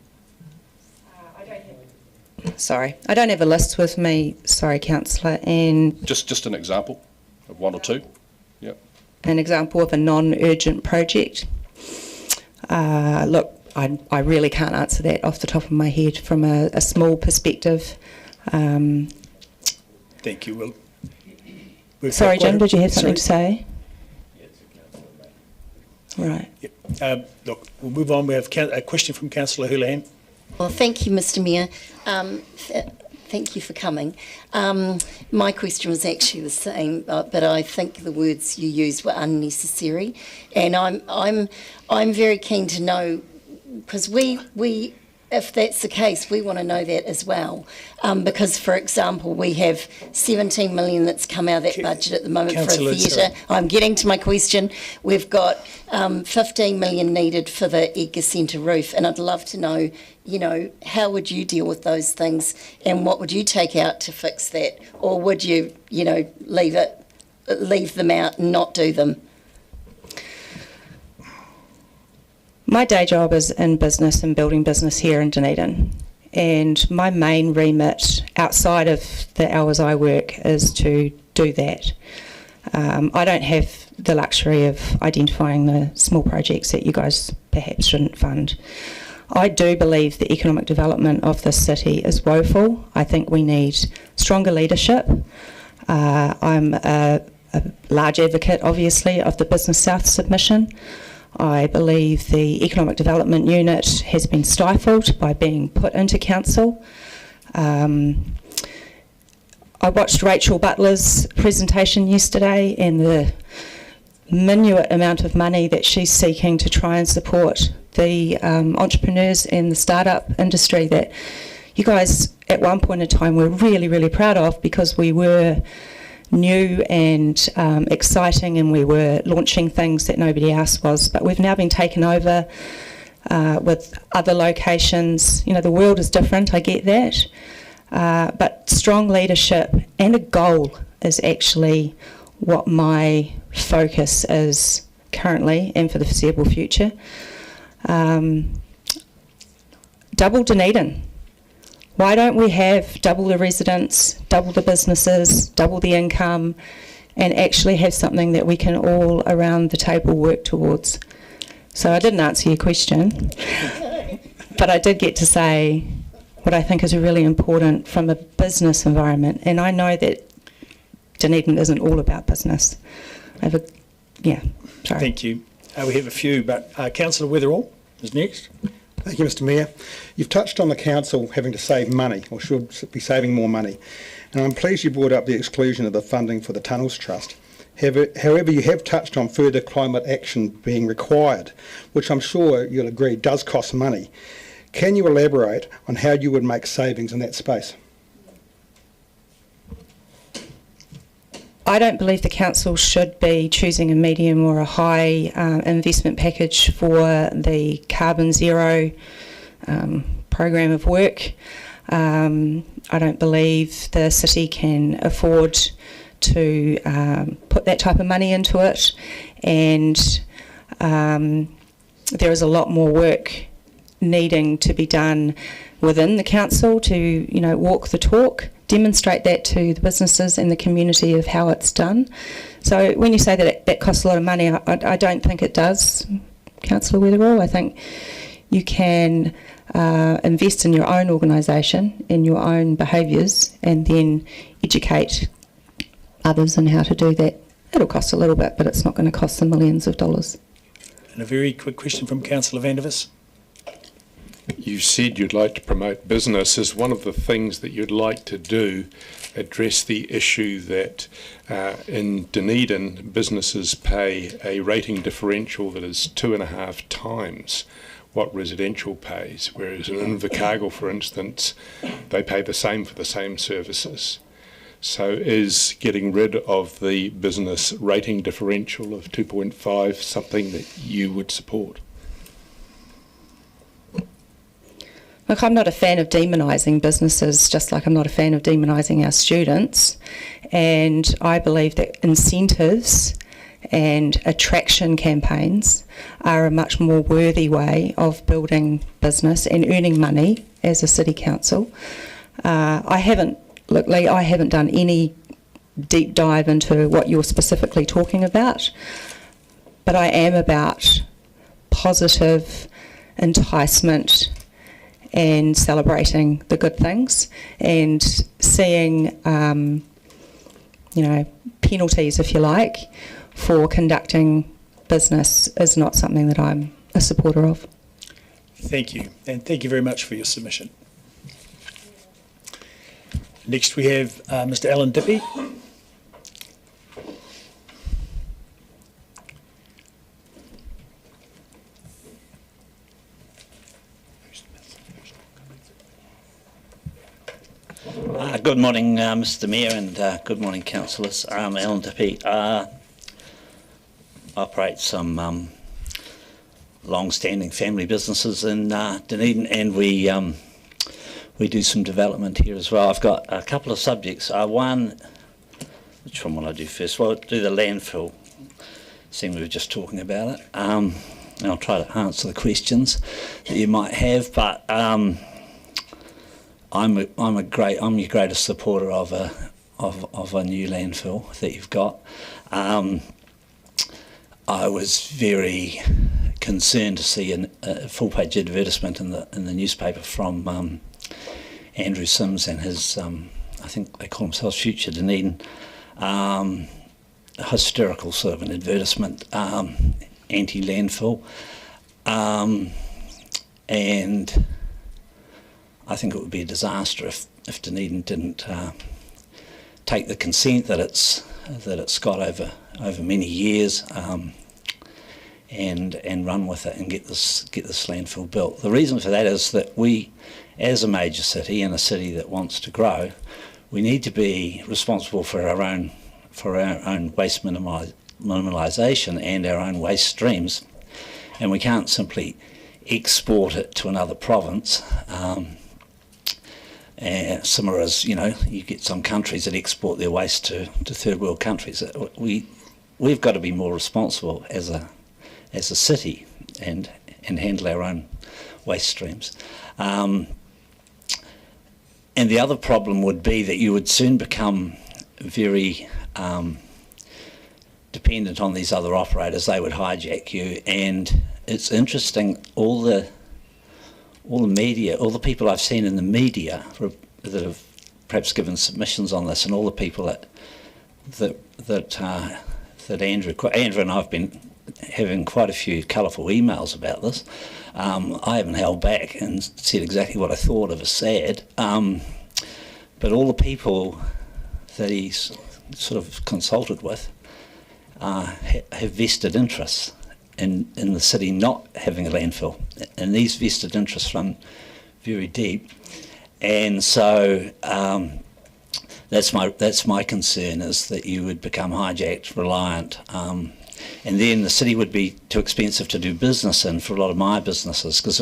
I don't have a list with me, sorry, Councillor, and... Just an example of one or two? Yep. An example of a non-urgent project? Look, I really can't answer that off the top of my head from a small perspective. Thank you. Sorry, Jim, did you have something to say? Right. Yep. Look, we'll move on. We have a question from Councillor Houlihan. Well, thank you, Mr Mayor. Thank you for coming. My question was actually the same, but I think the words you used were unnecessary, and I'm very keen to know, because we if that's the case, we want to know that as well. Because, for example, we have 17 million that's come out of that budget at the moment for a theatre. I'm getting to my question. We've got 15 million needed for the Edgar Centre roof, and I'd love to know, how would you deal with those things, and what would you take out to fix that? Or would you, leave them out and not do them? My day job is in business and building business here in Dunedin, and my main remit outside of the hours I work is to do that. I don't have the luxury of identifying the small projects that you guys perhaps shouldn't fund. I do believe the economic development of this city is woeful. I think we need stronger leadership. I'm a large advocate, obviously, of the Business South submission. I believe the Economic Development Unit has been stifled by being put into council. I watched Rachel Butler's presentation yesterday, and the minute amount of money that she's seeking to try and support the entrepreneurs in the startup industry that you guys at one point in time were really, really proud of, because we were new and exciting, and we were launching things that nobody else was. But we've now been taken over with other locations. You know, the world is different, I get that. But strong leadership and a goal is actually what my focus is currently and for the foreseeable future. Double Dunedin. Why don't we have double the residents, double the businesses, double the income, and actually have something that we can all around the table work towards? So I didn't answer your question, but I did get to say what I think is really important from a business environment. And I know that Dunedin isn't all about business. Sorry. Thank you. We have a few, but Councillor Weatherall is next. Thank you, Mr Mayor. You've touched on the council having to save money, or should be saving more money, and I'm pleased you brought up the exclusion of the funding for the Tunnels Trust. However, you have touched on further climate action being required, which I'm sure you'll agree does cost money. Can you elaborate on how you would make savings in that space? I don't believe the council should be choosing a medium or a high investment package for the carbon zero program of work. I don't believe the city can afford to put that type of money into it, and there is a lot more work needing to be done within the council to, you know, walk the talk, demonstrate that to the businesses and the community of how it's done. So when you say that that costs a lot of money, I don't think it does, Councillor Weatherall. I think you can invest in your own organisation, in your own behaviours, and then educate others in how to do that. It'll cost a little bit, but it's not going to cost them millions of dollars. And a very quick question from Councillor Vandervis. You said you'd like to promote business. Is one of the things that you'd like to do address the issue that in Dunedin businesses pay a rating differential that is 2.5 times what residential pays, whereas in Invercargill, for instance, they pay the same for the same services? So is getting rid of the business rating differential of 2.5 something that you would support? Look, I'm not a fan of demonising businesses, just like I'm not a fan of demonising our students. And I believe that incentives and attraction campaigns are a much more worthy way of building business and earning money as a city council. I haven't done any deep dive into what you're specifically talking about, but I am about positive enticement and celebrating the good things, and seeing, penalties, if you like, for conducting business is not something that I'm a supporter of. Thank you, and thank you very much for your submission. Next we have Mr Alan Dippy. Good morning, Mr Mayor, and good morning, councillors. I'm Alan Dippy. Operate some long-standing family businesses in Dunedin, and we do some development here as well. I've got a couple of subjects. One, which one will I do first? Well, I'll do the landfill, seeing we were just talking about it. And I'll try to answer the questions that you might have, but I'm your greatest supporter of a new landfill that you've got. I was very concerned to see a full-page advertisement in the newspaper from Andrew Sims and his, I think they call themselves Future Dunedin, hysterical sort of an advertisement, anti-landfill, and I think it would be a disaster if Dunedin didn't take the consent that it's got over many years, and run with it and get this landfill built. The reason for that is that we, as a major city and a city that wants to grow, we need to be responsible for our own for our own waste minimalisation and our own waste streams, and we can't simply export it to another province. Similar as, you get some countries that export their waste to third world countries. We've got to be more responsible as a city and handle our own waste streams. And the other problem would be that you would soon become very dependent on these other operators. They would hijack you, and it's interesting, all the media, all the people I've seen in the media that have perhaps given submissions on this, and all the people that Andrew and I've been having quite a few colourful emails about this. I haven't held back and said exactly what I thought of as sad, but all the people that he's sort of consulted with have vested interests in the city not having a landfill, and these vested interests run very deep, and so that's my concern, is that you would become hijacked, reliant, and then the city would be too expensive to do business in for a lot of my businesses, because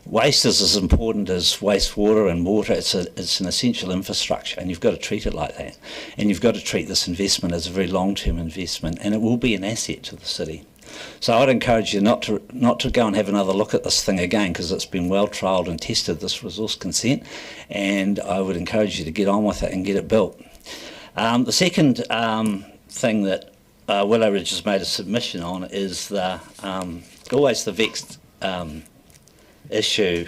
waste is as important as wastewater and water. It's an essential infrastructure, and you've got to treat it like that, and you've got to treat this investment as a very long-term investment, and it will be an asset to the city. So I'd encourage you not to go and have another look at this thing again, because it's been well trialled and tested, this resource consent, and I would encourage you to get on with it and get it built. The second thing that Willow Ridge has made a submission on is always the vexed issue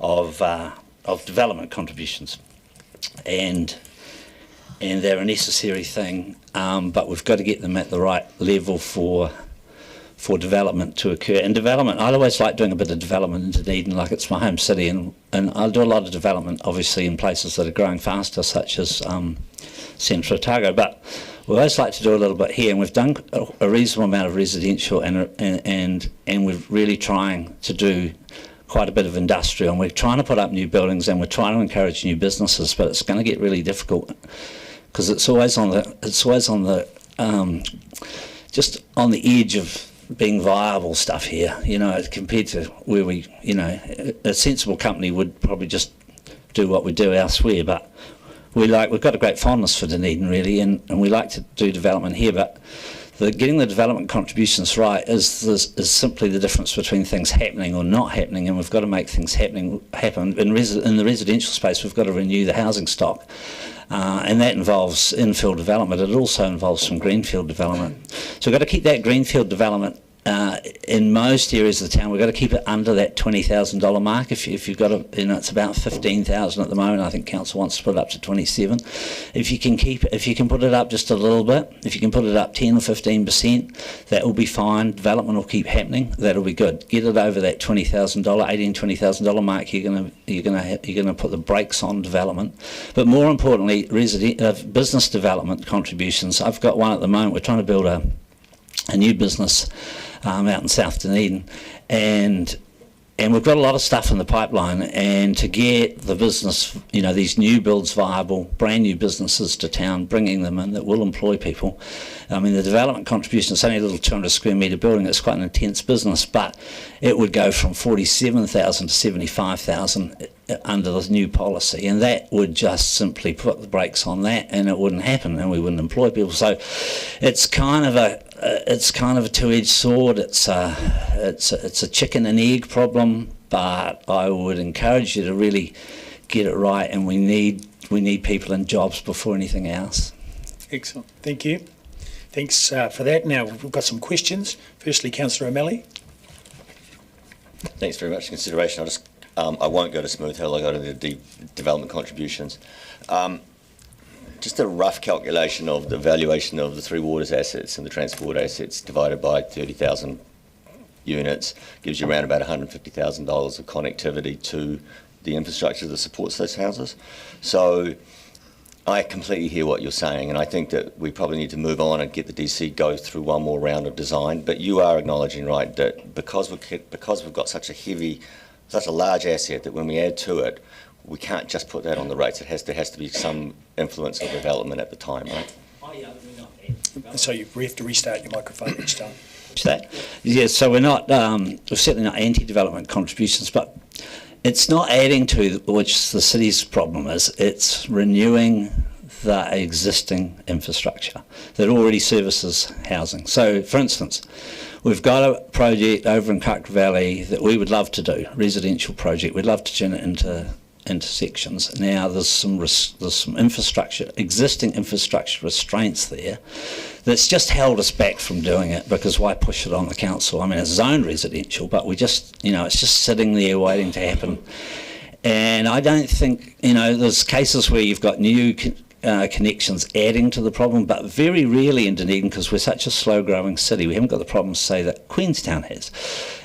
of development contributions, and they're a necessary thing, but we've got to get them at the right level for development to occur. And development, I always like doing a bit of development in Dunedin, like it's my home city, and I'll do a lot of development obviously in places that are growing faster, such as Central Otago, but we always like to do a little bit here, and we've done a reasonable amount of residential, and we're really trying to do quite a bit of industrial, and we're trying to put up new buildings, and we're trying to encourage new businesses, but it's going to get really difficult because it's always on the just on the edge of being viable stuff here, compared to where a sensible company would probably just do what we do elsewhere, but we've got a great fondness for Dunedin really, and we like to do development here, but getting the development contributions right is simply the difference between things happening or not happening, and we've got to make things happen. In the residential space, we've got to renew the housing stock, and that involves infill development. It also involves some greenfield development. So we've got to keep that greenfield development in most areas of the town. We've got to keep it under that $20,000 mark. If you've got it's about 15,000 at the moment. I think council wants to put it up to 27. If you can put it up just a little bit, if you can put it up 10 or 15%, that will be fine. Development will keep happening. That'll be good. Get it over that $20,000, $20,000 mark. You're gonna put the brakes on development. But more importantly, business development contributions. I've got one at the moment. We're trying to build a new business out in South Dunedin, and we've got a lot of stuff in the pipeline, and to get the business, these new builds viable, brand new businesses to town, bringing them in that will employ people. I mean, the development contribution is only a little 200 square metre building. It's quite an intense business, but it would go from 47,000 to 75,000 under the new policy, and that would just simply put the brakes on that, and it wouldn't happen, and we wouldn't employ people. So it's kind of a two-edged sword. It's a chicken and egg problem, but I would encourage you to really get it right, and we need people in jobs before anything else. Excellent, thank you. Thanks for that. Now we've got some questions. Firstly, Councillor O'Malley. Thanks very much for consideration. I won't go to Smooth Hill. I go to the development contributions. Just a rough calculation of the valuation of the Three Waters assets and the transport assets divided by 30,000 units gives you around about $150,000 of connectivity to the infrastructure that supports those houses. So I completely hear what you're saying, and I think that we probably need to move on and get the DC go through one more round of design. But you are acknowledging, right, that because we've got such a large asset, that when we add to it, we can't just put that on the rates. There has to be some influence of development at the time, right? I So you have to restart your microphone each time. That. Yeah, so we're certainly not anti-development contributions, but it's not adding to, which the city's problem is, it's renewing the existing infrastructure that already services housing. So, for instance, we've got a project over in Cuck Valley that we would love to do, residential project. We'd love to turn it into sections. Now there's some infrastructure, existing infrastructure restraints there that's just held us back from doing it, because why push it on the council? I mean, it's zoned residential, but we just, it's just sitting there waiting to happen. And I don't think, there's cases where you've got new connections adding to the problem, but very rarely in Dunedin, because we're such a slow-growing city, we haven't got the problems, say, that Queenstown has.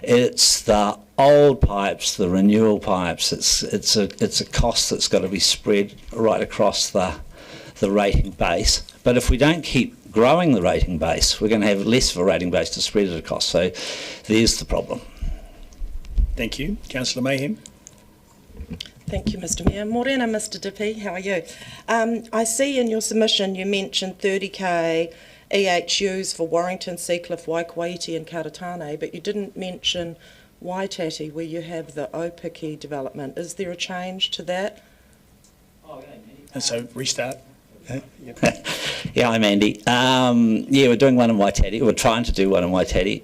It's the old pipes, the renewal pipes. It's a cost that's got to be spread right across the rating base. But if we don't keep growing the rating base, we're going to have less of a rating base to spread it across. So there's the problem. Thank you. Councillor Mayhem. Thank you, Mr Mayor. Morena, Mr Dippy, how are you? I see in your submission you mentioned 30k EHUs for Warrington, Seacliff, Waikouiti and Karatane, but you didn't mention Waitati, where you have the Opiki development. Is there a change to that? And so restart. Yeah, I'm Andy. We're doing one in Waitati. We're trying to do one in Waitati.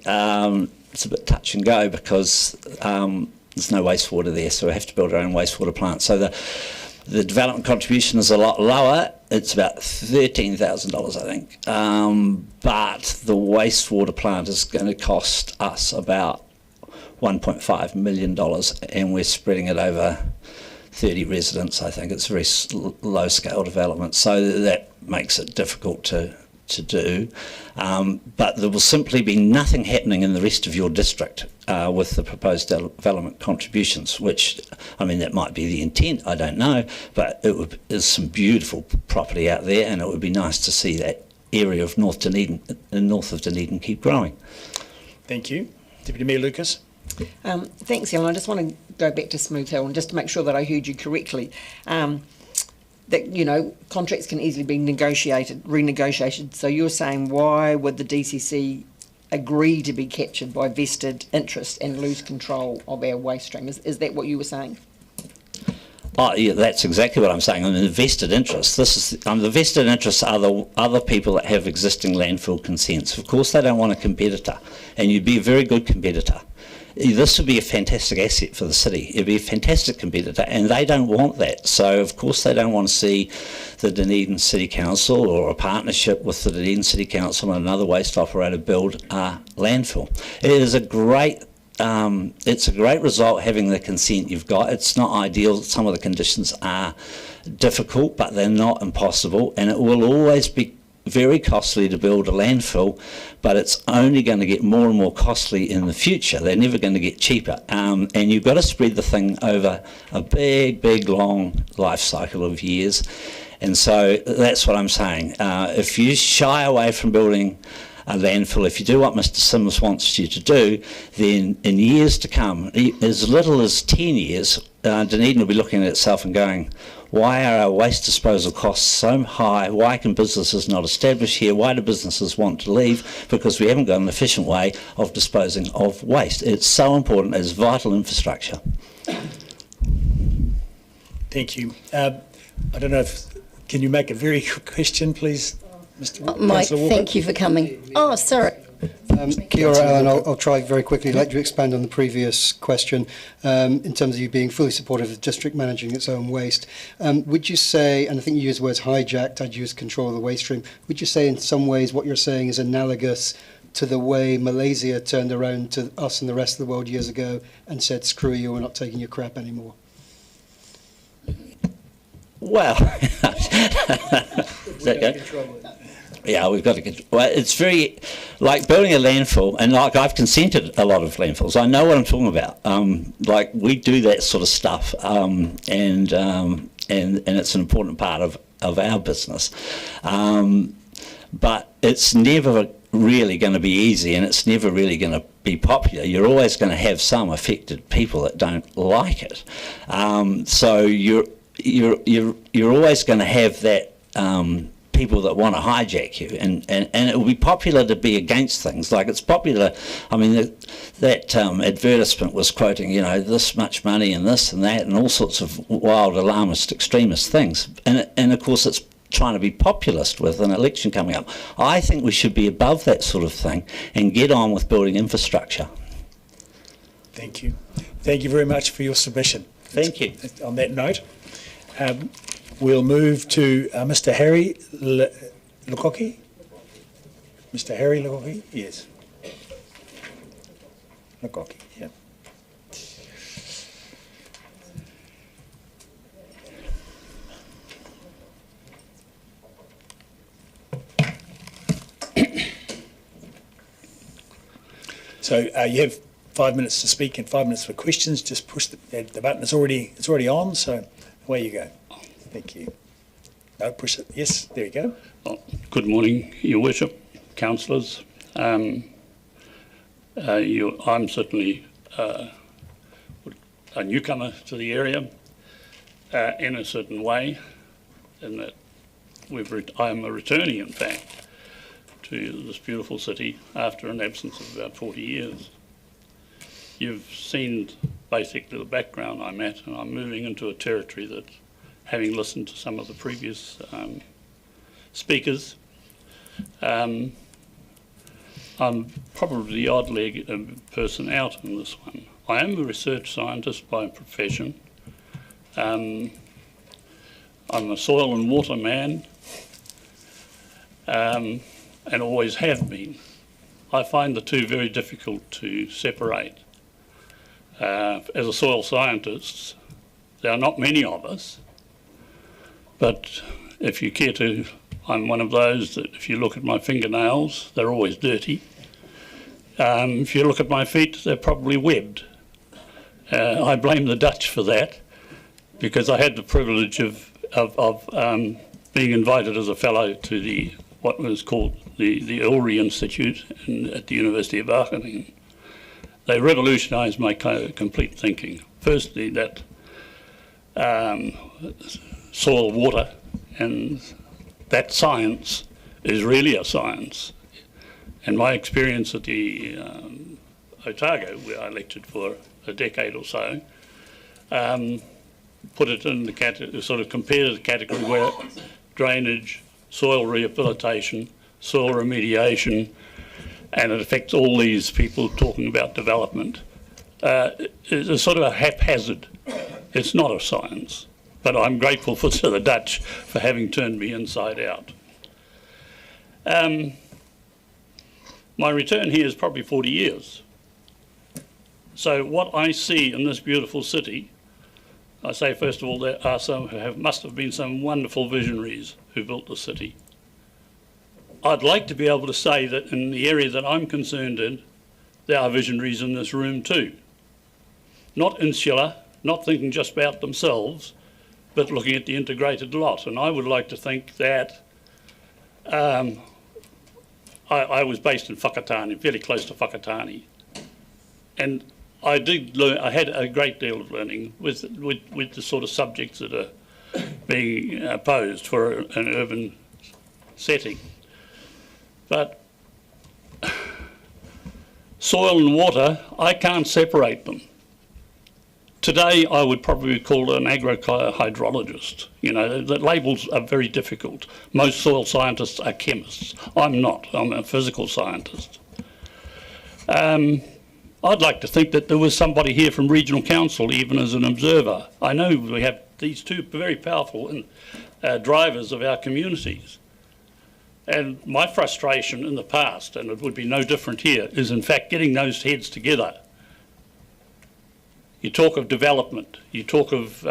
It's a bit touch and go because there's no wastewater there, so we have to build our own wastewater plant. So the development contribution is a lot lower. It's about $13,000, I think. But the wastewater plant is going to cost us about $1.5 million, and we're spreading it over 30 residents. I think it's a very low-scale development, so that makes it difficult to do. But there will simply be nothing happening in the rest of your district with the proposed development contributions, which, I mean, that might be the intent, I don't know, but there's some beautiful property out there, and it would be nice to see that area of north of Dunedin keep growing. Thank you. Deputy Mayor Lucas. Thanks, Ellen. I just want to go back to Smooth Hill and just to make sure that I heard you correctly. That, contracts can easily be renegotiated. So you're saying, why would the DCC agree to be captured by vested interest and lose control of our waste stream? Is that what you were saying? Oh, yeah, that's exactly what I'm saying. I mean, the vested interests. The vested interests are the other people that have existing landfill consents. Of course, they don't want a competitor, and you'd be a very good competitor. This would be a fantastic asset for the city. It'd be a fantastic competitor, and they don't want that. So, of course, they don't want to see the Dunedin City Council or a partnership with the Dunedin City Council and another waste operator build a landfill. It is a great it's a great result having the consent you've got. It's not ideal. Some of the conditions are difficult, but they're not impossible, and it will always be very costly to build a landfill, but it's only going to get more and more costly in the future. They're never going to get cheaper, and you've got to spread the thing over a big, long life cycle of years. And so that's what I'm saying. If you shy away from building a landfill, if you do what Mr Sims wants you to do, then in years to come, as little as 10 years, Dunedin will be looking at itself and going, why are our waste disposal costs so high? Why can businesses not establish here? Why do businesses want to leave? Because we haven't got an efficient way of disposing of waste. It's so important. It's vital infrastructure. Thank you. I don't know can you make a very quick question, please, Mr. Mike, thank you for coming. Oh, sorry. Kia ora, Alan. I'll try very quickly. I'd like to expand on the previous question in terms of you being fully supportive of the district managing its own waste. Would you say, and I think you used the words hijacked, I'd use control of the waste stream, would you say in some ways what you're saying is analogous to the way Malaysia turned around to us and the rest of the world years ago and said, screw you, we're not taking your crap anymore? Well, yeah, we've got to get. Well, it's very like building a landfill, and like I've consented a lot of landfills. I know what I'm talking about. Like we do that sort of stuff, and it's an important part of our business. But it's never really going to be easy, and it's never really going to be popular. You're always going to have some affected people that don't like it. So you're always going to have that people that want to hijack you, and it will be popular to be against things. Like, it's popular, I mean, that advertisement was quoting, you know, this much money and this and that and all sorts of wild alarmist extremist things, and of course it's trying to be populist with an election coming up. I think we should be above that sort of thing and get on with building infrastructure. Thank you. Thank you very much for your submission. Thank you. On that note, we'll move to Mr. Harry Lukoki. Mr. Harry Lukoki, yes. Lukoki, yeah. So you have 5 minutes to speak and 5 minutes for questions. Just push the button. It's already on. So away you go. Thank you. No, push it. Yes, there you go. Well, good morning, Your Worship, councillors. I'm certainly a newcomer to the area in a certain way, in that I am a returnee, in fact, to this beautiful city after an absence of about 40 years. You've seen basically the background I'm at, and I'm moving into a territory that, having listened to some of the previous speakers, I'm probably the odd-legged person out in this one. I am a research scientist by profession. I'm a soil and water man, and always have been. I find the two very difficult to separate. As a soil scientist, there are not many of us, but if you care to, I'm one of those that if you look at my fingernails, they're always dirty. If you look at my feet, they're probably webbed. I blame the Dutch for that, because I had the privilege of being invited as a fellow to what was called the Ulri Institute at the University of Wageningen. They revolutionised my complete thinking. Firstly, that soil, water, and that science is really a science. And my experience at the Otago, where I lectured for a decade or so, put it in the category, sort of compared the category where drainage, soil rehabilitation, soil remediation, and it affects all these people talking about development. It's sort of a haphazard. It's not a science, but I'm grateful to the Dutch for having turned me inside out. My return here is probably 40 years. So what I see in this beautiful city, I say first of all there are must have been some wonderful visionaries who built the city. I'd like to be able to say that in the area that I'm concerned in, there are visionaries in this room too. Not insular, not thinking just about themselves, but looking at the integrated lot. And I would like to think that I was based in Whakatane, fairly close to Whakatane. And I did learn, I had a great deal of learning with the sort of subjects that are being posed for an urban setting. But soil and water, I can't separate them. Today, I would probably be called an agrohydrologist. You know, the labels are very difficult. Most soil scientists are chemists. I'm not. I'm a physical scientist. I'd like to think that there was somebody here from Regional Council, even as an observer. I know we have these two very powerful drivers of our communities. And my frustration in the past, and it would be no different here, is in fact getting those heads together. You talk of development, you talk of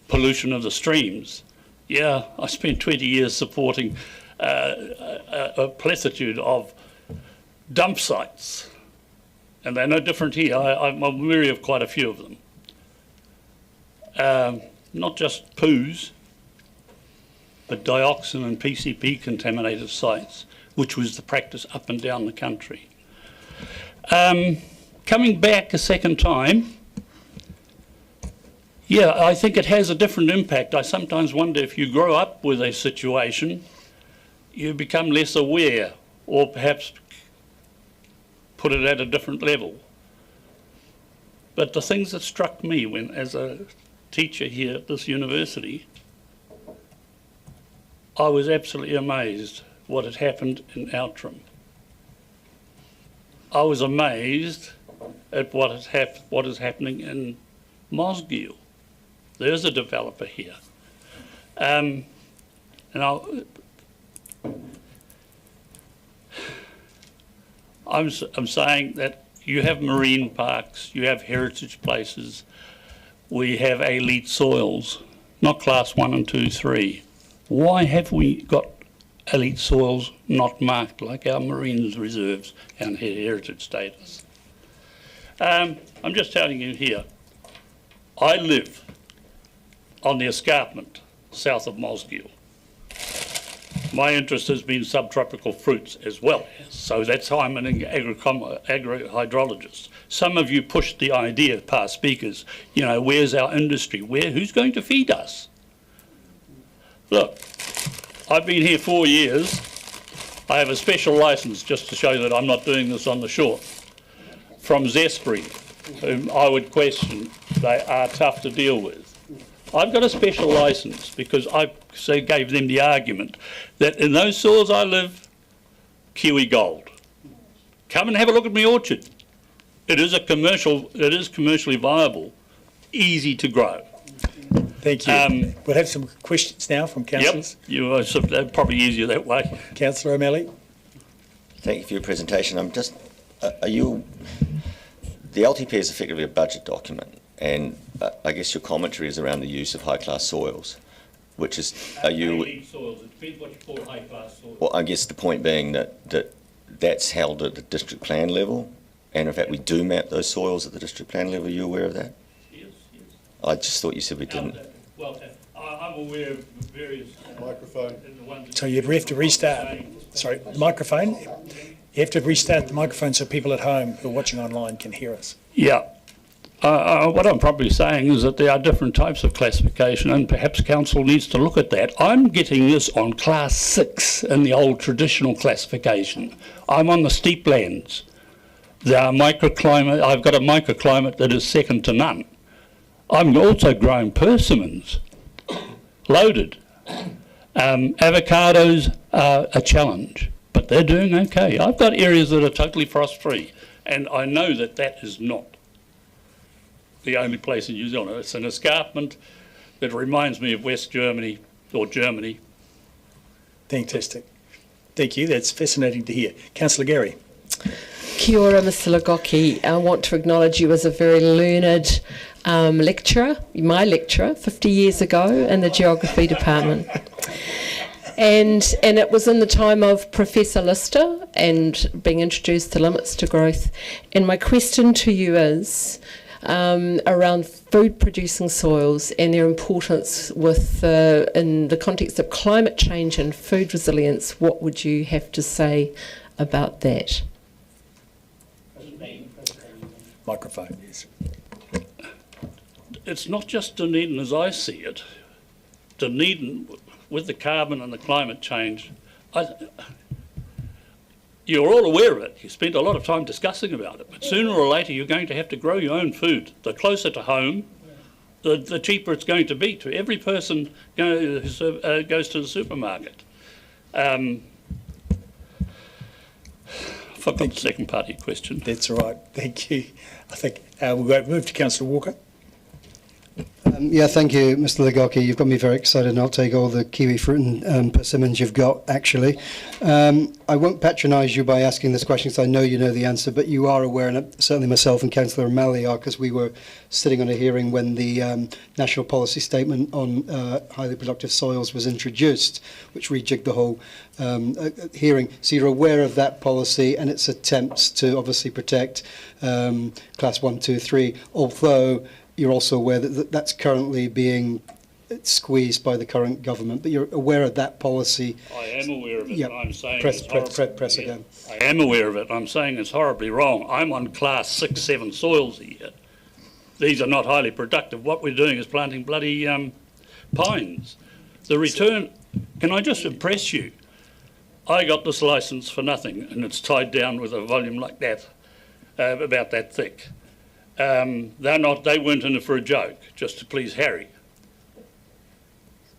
pollution of the streams. Yeah, I spent 20 years supporting a plethitude of dump sites, and they're no different here. I'm weary of quite a few of them. Not just poos, but dioxin and PCP contaminated sites, which was the practice up and down the country. Coming back a second time, Yeah, I think it has a different impact. I sometimes wonder if you grow up with a situation, you become less aware, or perhaps put it at a different level. But the things that struck me when, as a teacher here at this university, I was absolutely amazed what had happened in Outram. I was amazed at what is happening in Mosgiel. There's a developer here. And I'm saying that you have marine parks, you have heritage places, we have elite soils, not class 1 and 2, 3. Why have we got elite soils not marked like our marine reserves and heritage status? I'm just telling you here, I live on the escarpment south of Mosgiel. My interest has been subtropical fruits as well, so that's how I'm an agro-hydrologist. Some of you pushed the idea past speakers, you know, where's our industry? Who's going to feed us? Look, I've been here 4 years. I have a special license just to show that I'm not doing this on the shore. From Zespri, whom I would question, they are tough to deal with. I've got a special license because I gave them the argument that in those soils I live, Kiwi gold. Come and have a look at my orchard. It is commercially viable, easy to grow. Thank you. We'll have some questions now from councillors. Yep, they're probably easier that way. Councillor O'Malley. Thank you for your presentation. I'm just, the LTP is effectively a budget document, and I guess your commentary is around the use of high-class soils, which is, are you... Elite soils, it depends what you call high-class soils. Well, I guess the point being that's held at the district plan level, and in fact we do map those soils at the district plan level. Are you aware of that? Yes, yes. I just thought you said we didn't. Well, I'm aware of various... Microphone. So you have to restart. Sorry, the microphone. You have to restart the microphone so people at home who are watching online can hear us. Yeah. What I'm probably saying is that there are different types of classification, and perhaps council needs to look at that. I'm getting this on class 6 in the old traditional classification. I'm on the steep lands. There are microclimate. I've got a microclimate that is second to none. I'm also growing persimmons, loaded. Avocados are a challenge, but they're doing okay. I've got areas that are totally frost-free, and I know that that is not the only place in New Zealand. It's an escarpment that reminds me of West Germany or Germany. Fantastic. Thank you. That's fascinating to hear. Councillor Gary. Kia ora, Mr Lagoki. I want to acknowledge you as a very learned lecturer, my lecturer, 50 years ago in the geography department. And it was in the time of Professor Lister and being introduced to limits to growth. And my question to you is around food producing soils and their importance with in the context of climate change and food resilience. What would you have to say about that? Microphone, yes. It's not just Dunedin as I see it. Dunedin, with the carbon and the climate change, you're all aware of it. You spent a lot of time discussing about it, but sooner or later you're going to have to grow your own food. The closer to home, the cheaper it's going to be to every person who goes to the supermarket. Forgot the second part of your question. That's all right. Thank you. I think we'll move to Councillor Walker. Yeah, thank you, Mr Lagoki. You've got me very excited, and I'll take all the kiwi fruit and persimmons you've got, actually. I won't patronise you by asking this question, because I know you know the answer, but you are aware, and certainly myself and Councillor O'Malley are, because we were sitting on a hearing when the National Policy Statement on Highly Productive Soils was introduced, which rejigged the whole hearing. So you're aware of that policy and its attempts to obviously protect Class 1, 2, 3, although you're also aware that that's currently being squeezed by the current government, but you're aware of that policy. I am aware of it, Yep. and I'm saying press again. I am aware of it. I'm saying it's horribly wrong. I'm on class 6, 7 soils here. these are not highly productive. What we're doing is planting bloody pines. The return, can I just impress you? I got this licence for nothing, and it's tied down with a volume like that, about that thick. They weren't in it for a joke, just to please Harry.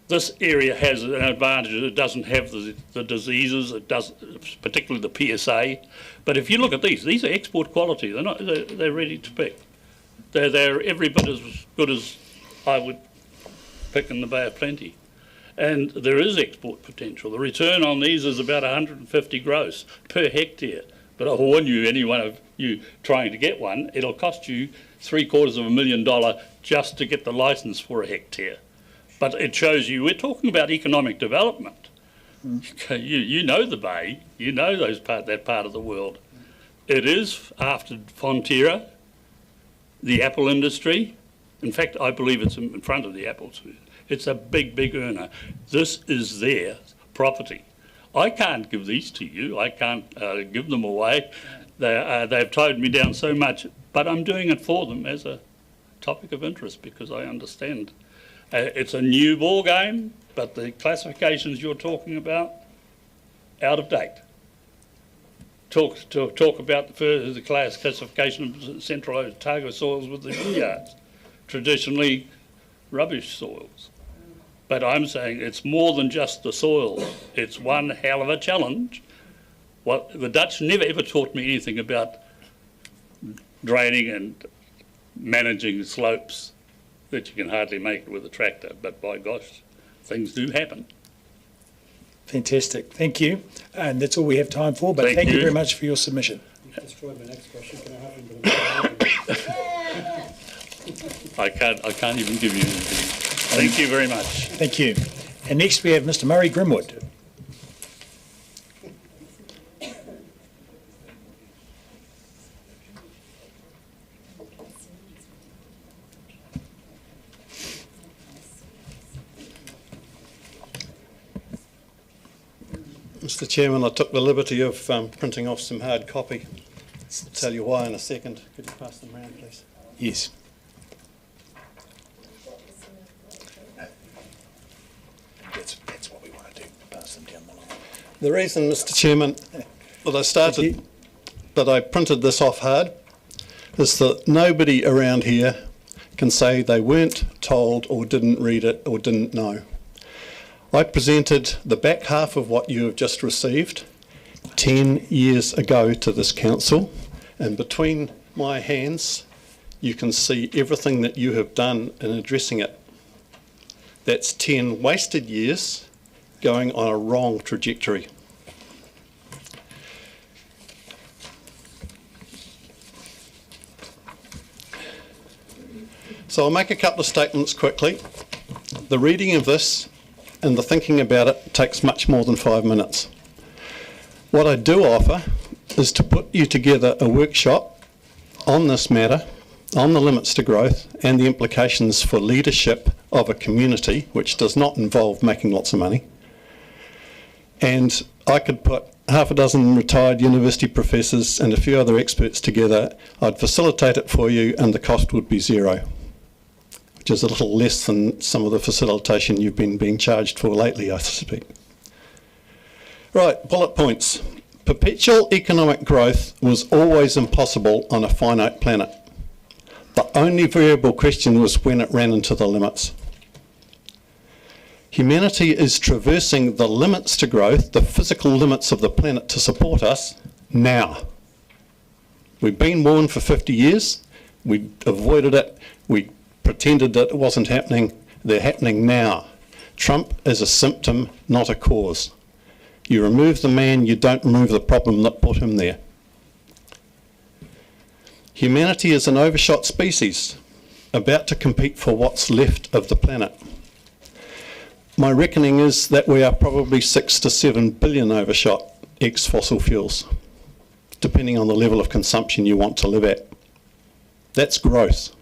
This area has an advantage. It doesn't have the diseases, it does, particularly the PSA. But if you look at these are export quality. They're ready to pick. They're every bit as good as I would pick in the Bay of Plenty. And there is export potential. The return on these is about 150 gross per hectare. But I warn you, any one of you trying to get one, it'll cost you $750,000 just to get the licence for a hectare. But it shows you, we're talking about economic development. You know the Bay, you know that part of the world. It is, after Fonterra, the apple industry. In fact, I believe it's in front of the apples. It's a big, big earner. This is their property. I can't give these to you. I can't give them away. They've tied me down so much, but I'm doing it for them as a topic of interest because I understand. It's a new ball game, but the classifications you're talking about, out of date. Talk about the classification of Central Otago soils with the vineyards, traditionally rubbish soils. But I'm saying it's more than just the soil. It's one hell of a challenge. The Dutch never ever taught me anything about draining and managing slopes that you can hardly make it with a tractor, but by gosh, things do happen. Fantastic, thank you. And that's all we have time for, but thank you very much for your submission. You've destroyed my next question. Can I have them? I can't even give you anything. Thank you very much. Thank you. And next we have Mr. Murray Grimwood. Mr. Chairman, I took the liberty of printing off some hard copy. I'll tell you why in a second. Could you pass them around, please? Yes. That's what we want to do, pass them down the line. The reason, Mr. Chairman, that I printed this off hard is that nobody around here can say they weren't told or didn't read it or didn't know. I presented the back half of what you have just received 10 years ago to this council, and between my hands you can see everything that you have done in addressing it. That's 10 wasted years going on a wrong trajectory. So I'll make a couple of statements quickly. The reading of this and the thinking about it takes much more than 5 minutes. What I do offer is to put you together a workshop on this matter, on the limits to growth and the implications for leadership of a community, which does not involve making lots of money. And I could put half a dozen retired university professors and a few other experts together. I'd facilitate it for you and the cost would be zero, which is a little less than some of the facilitation you've been being charged for lately, I suspect. Right, bullet points. Perpetual economic growth was always impossible on a finite planet. The only variable question was when it ran into the limits. Humanity is traversing the limits to growth, the physical limits of the planet to support us, now. We've been warned for 50 years, we avoided it, we pretended that it wasn't happening. They're happening now. Trump is a symptom, not a cause. You remove the man, you don't remove the problem that put him there. Humanity is an overshot species, about to compete for what's left of the planet. My reckoning is that we are probably 6 to 7 billion overshot ex-fossil fuels, depending on the level of consumption you want to live at. That's growth.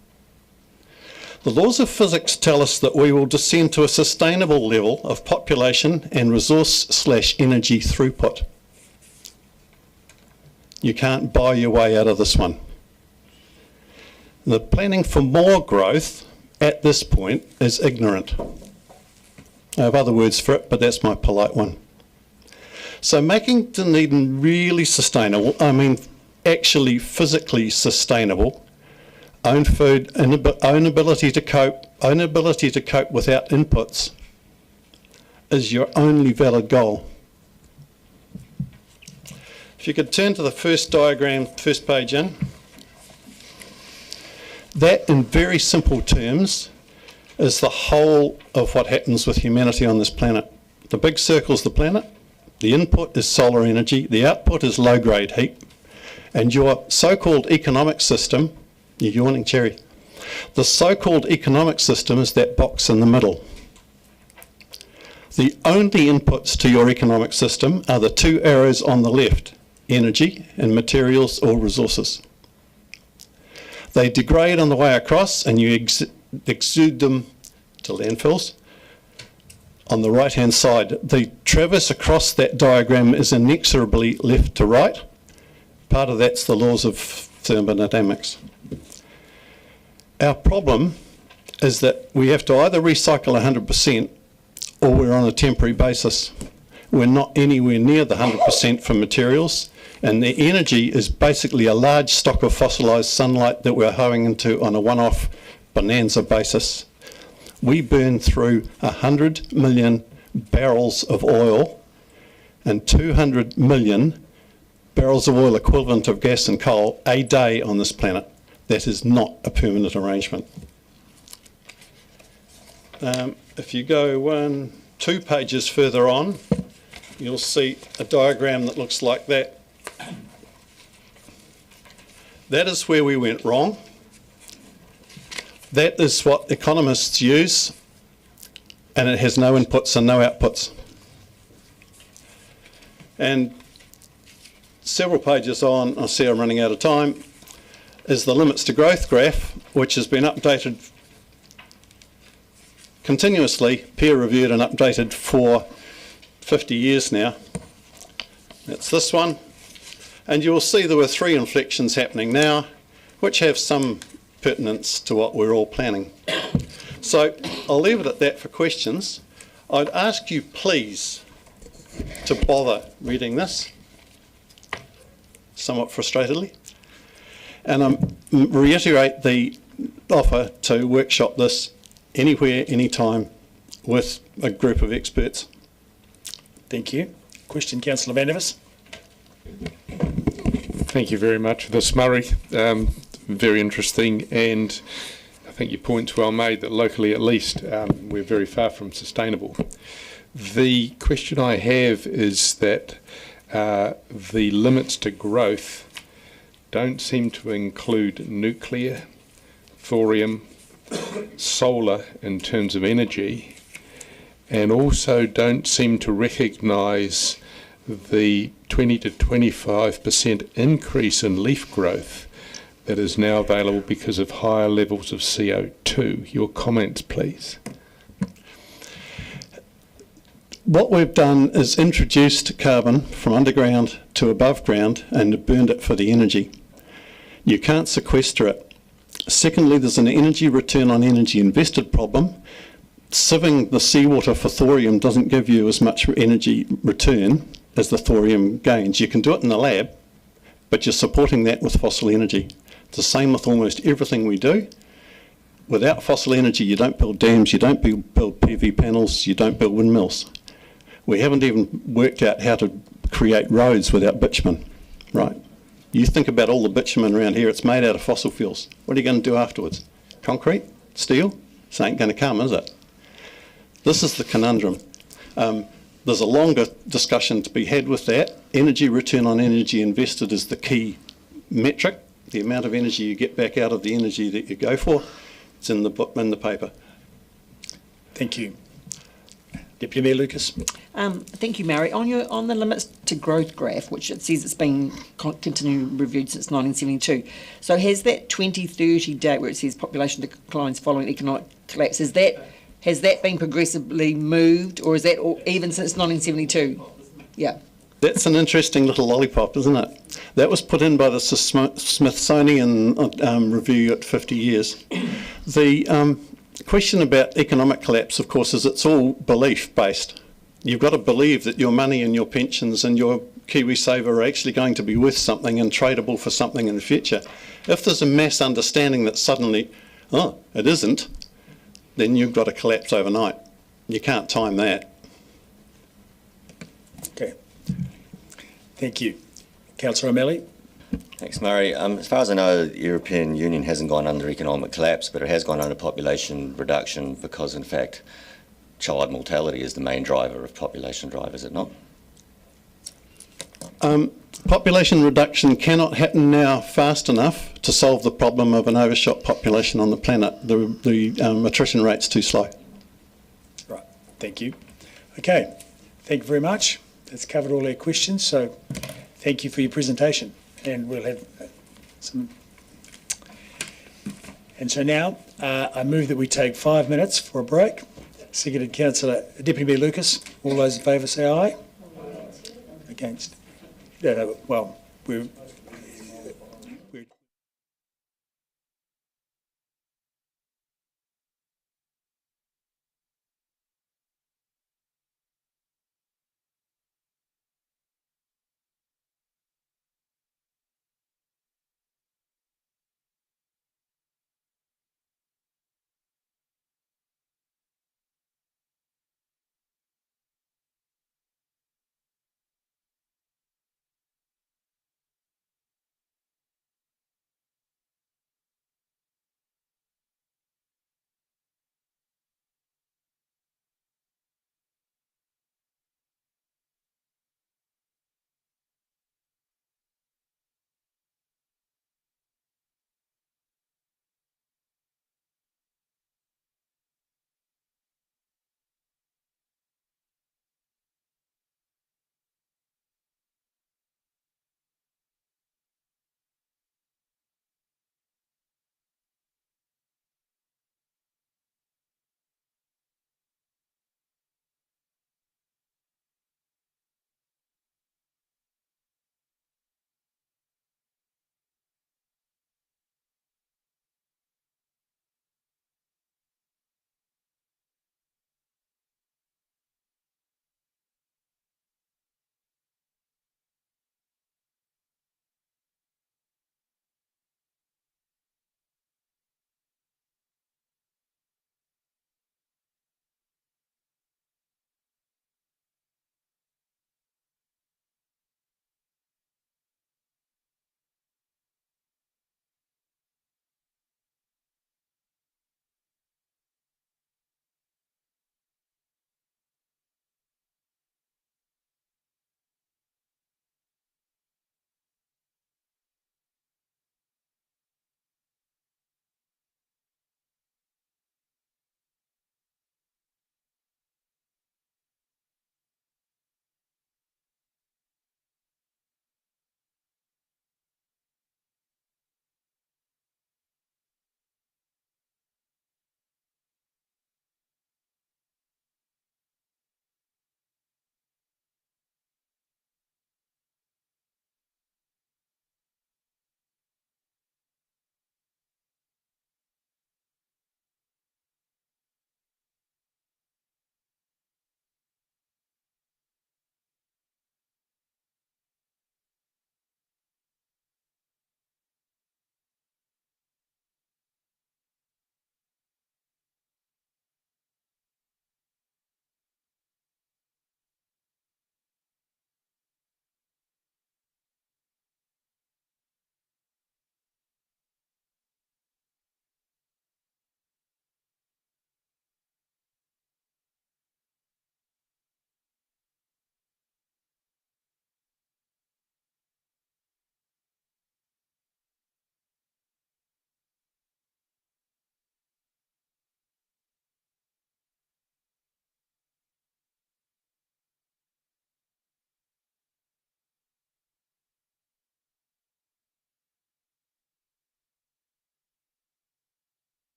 The laws of physics tell us that we will descend to a sustainable level of population and resource/energy throughput. You can't buy your way out of this one. The planning for more growth at this point is ignorant. I have other words for it, but that's my polite one. So making Dunedin really sustainable, I mean actually physically sustainable, own food, own ability to cope without inputs is your only valid goal. If you could turn to the first diagram, first page in. That, in very simple terms, is the whole of what happens with humanity on this planet. The big circle's the planet, the input is solar energy, the output is low-grade heat, and your so-called economic system, you're yawning, Cherry, the so-called economic system is that box in the middle. The only inputs to your economic system are the two arrows on the left, energy and materials or resources. They degrade on the way across and you exude them to landfills. On the right hand side, the traverse across that diagram is inexorably left to right. Part of that's the laws of thermodynamics. Our problem is that we have to either recycle 100% or we're on a temporary basis. We're not anywhere near the 100% for materials, and the energy is basically a large stock of fossilised sunlight that we're hoeing into on a one-off bonanza basis. We burn through 100 million barrels of oil and 200 million barrels of oil equivalent of gas and coal a day on this planet. That is not a permanent arrangement. If you go 2 pages further on, you'll see a diagram that looks like that. That is where we went wrong. That is what economists use, and it has no inputs and no outputs. And several pages on, I see I'm running out of time, is the limits to growth graph, which has been updated continuously, peer-reviewed and updated for 50 years now. That's this one. And you will see there were 3 inflections happening now, which have some pertinence to what we're all planning. So I'll leave it at that for questions. I'd ask you please to bother reading this, somewhat frustratedly, and reiterate the offer to workshop this anywhere, anytime, with a group of experts. Thank you. Question, Councillor Van Evers. Thank you very much for this, Murray. Very interesting, and I think your point's well made that locally at least we're very far from sustainable. The question I have is that the limits to growth don't seem to include nuclear, thorium, solar in terms of energy, and also don't seem to recognise the 20 to 25% increase in leaf growth that is now available because of higher levels of CO2. Your comments, please. What we've done is introduced carbon from underground to above ground and burned it for the energy. You can't sequester it. Secondly, there's an energy return on energy invested problem. Sieving the seawater for thorium doesn't give you as much energy return as the thorium gains. You can do it in the lab, but you're supporting that with fossil energy. It's the same with almost everything we do. Without fossil energy, you don't build dams, you don't build PV panels, you don't build windmills. We haven't even worked out how to create roads without bitumen, right? You think about all the bitumen around here, it's made out of fossil fuels. What are you going to do afterwards? Concrete? Steel? This ain't going to come, is it? This is the conundrum. There's a longer discussion to be had with that. Energy return on energy invested is the key metric. The amount of energy you get back out of the energy that you go for. It's in the book, in the paper. Thank you. Deputy Mayor Lucas. Thank you, Mary. On the limits to growth graph, which it says it's been continually reviewed since 1972. So has that 2030 date where it says population declines following economic collapse, has that been progressively moved, or is that even since 1972? Yeah. That's an interesting little lollipop, isn't it? That was put in by the Smithsonian review at 50 years. The question about economic collapse, of course, is it's all belief-based. You've got to believe that your money and your pensions and your KiwiSaver are actually going to be worth something and tradable for something in the future. If there's a mass understanding that suddenly, oh, it isn't, then you've got to collapse overnight. You can't time that. Okay. Thank you. Councillor O'Malley. Thanks, Murray. As far as I know, the European Union hasn't gone under economic collapse, but it has gone under population reduction because, in fact, child mortality is the main driver of population drive, is it not? Population reduction cannot happen now fast enough to solve the problem of an overshot population on the planet. The attrition rate's too slow. Right, thank you. Okay, thank you very much. That's covered all our questions, so thank you for your presentation. And we'll have some... And so now, I move that we take 5 minutes for a break. Seconded Councillor Deputy Mayor Lucas. All those in favour say aye. Against? No, well, we're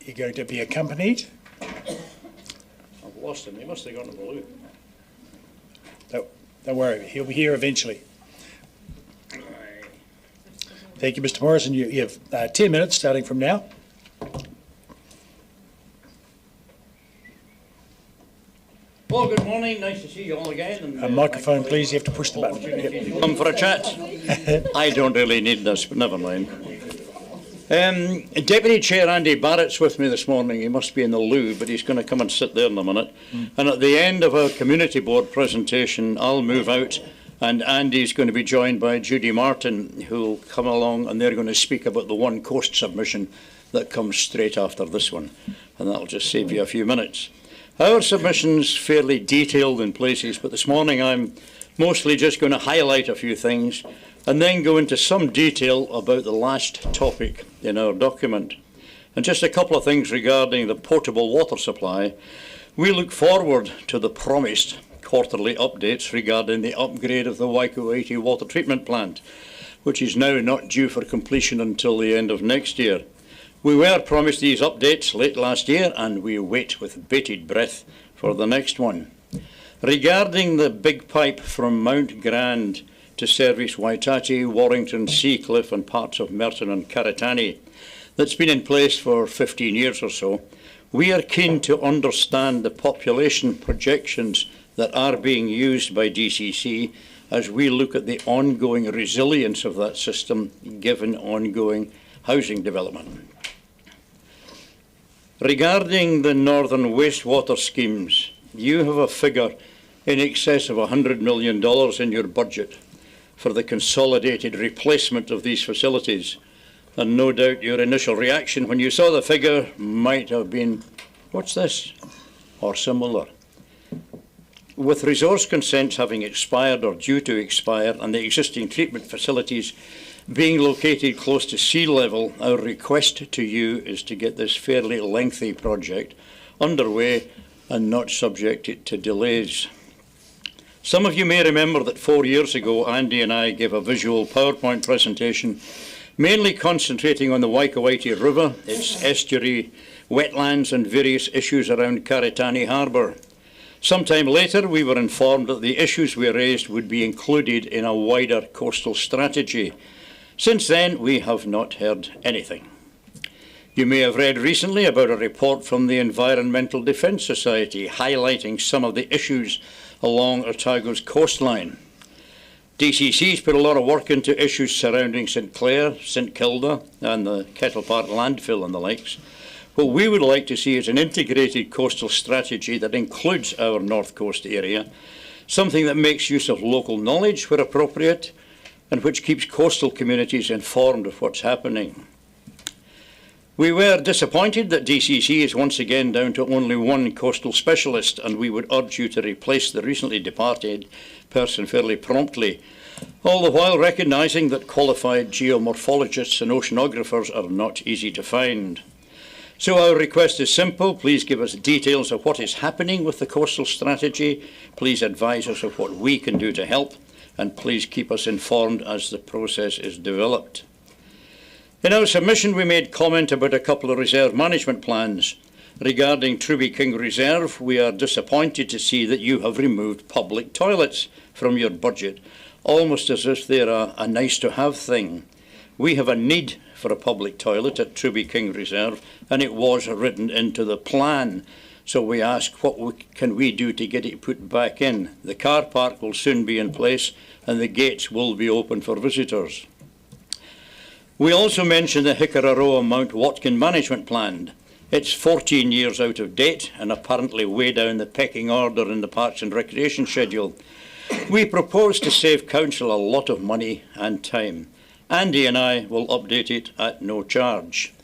you're going to be accompanied? I've lost him. He must have gone to the loo. Don't worry, he'll be here eventually. Thank you, Mr. Morrison. You have 10 minutes starting from now. Well, good morning. Nice to see you all again. And, A microphone, please. You have to push the button. Yep. Come for a chat. I don't really need this, but never mind. Deputy Chair Andy Barrett's with me this morning. He must be in the loo, but he's going to come and sit there in a minute. And at the end of our community board presentation, I'll move out, and Andy's going to be joined by Judy Martin, who'll come along, and they're going to speak about the One Coast submission that comes straight after this one. And that'll just save you a few minutes. Our submission's fairly detailed in places, but this morning I'm mostly just going to highlight a few things and then go into some detail about the last topic in our document. And just a couple of things regarding the potable water supply. We look forward to the promised quarterly updates regarding the upgrade of the Waikouaiti water treatment plant, which is now not due for completion until the end of next year. We were promised these updates late last year, and we wait with bated breath for the next one. Regarding the big pipe from Mount Grand to service Waitati, Warrington, Seacliff and parts of Merton and Karitani that's been in place for 15 years or so, we are keen to understand the population projections that are being used by DCC as we look at the ongoing resilience of that system given ongoing housing development. Regarding the northern wastewater schemes, you have a figure in excess of $100 million in your budget for the consolidated replacement of these facilities. And no doubt your initial reaction when you saw the figure might have been, what's this? Or similar. With resource consents having expired or due to expire and the existing treatment facilities being located close to sea level, our request to you is to get this fairly lengthy project underway and not subject to delays. Some of you may remember that 4 years ago, Andy and I gave a visual PowerPoint presentation, mainly concentrating on the Waikouaiti River, its estuary, wetlands and various issues around Karitani Harbour. Sometime later, we were informed that the issues we raised would be included in a wider coastal strategy. Since then, we have not heard anything. You may have read recently about a report from the Environmental Defence Society highlighting some of the issues along Otago's coastline. DCC's put a lot of work into issues surrounding St Clair, St Kilda and the Kettle Park landfill and the likes. What we would like to see is an integrated coastal strategy that includes our North Coast area, something that makes use of local knowledge where appropriate, and which keeps coastal communities informed of what's happening. We were disappointed that DCC is once again down to only one coastal specialist, and we would urge you to replace the recently departed person fairly promptly, all the while recognising that qualified geomorphologists and oceanographers are not easy to find. So our request is simple. Please give us details of what is happening with the coastal strategy. Please advise us of what we can do to help, and please keep us informed as the process is developed. In our submission, we made comment about a couple of reserve management plans. Regarding Truby King Reserve, we are disappointed to see that you have removed public toilets from your budget, almost as if they're a nice-to-have thing. We have a need for a public toilet at Truby King Reserve, and it was written into the plan. So we ask, what can we do to get it put back in? The car park will soon be in place, and the gates will be open for visitors. We also mentioned the Hikararoa Mount Watkin Management Plan. It's 14 years out of date and apparently way down the pecking order in the Parks and Recreation schedule. We propose to save Council a lot of money and time. Andy and I will update it at no charge.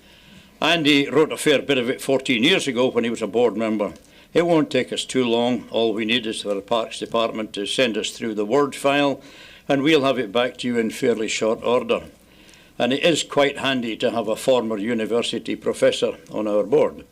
Andy wrote a fair bit of it 14 years ago when he was a board member. It won't take us too long. All we need is for the Parks Department to send us through the Word file, and we'll have it back to you in fairly short order. And it is quite handy to have a former university professor on our board.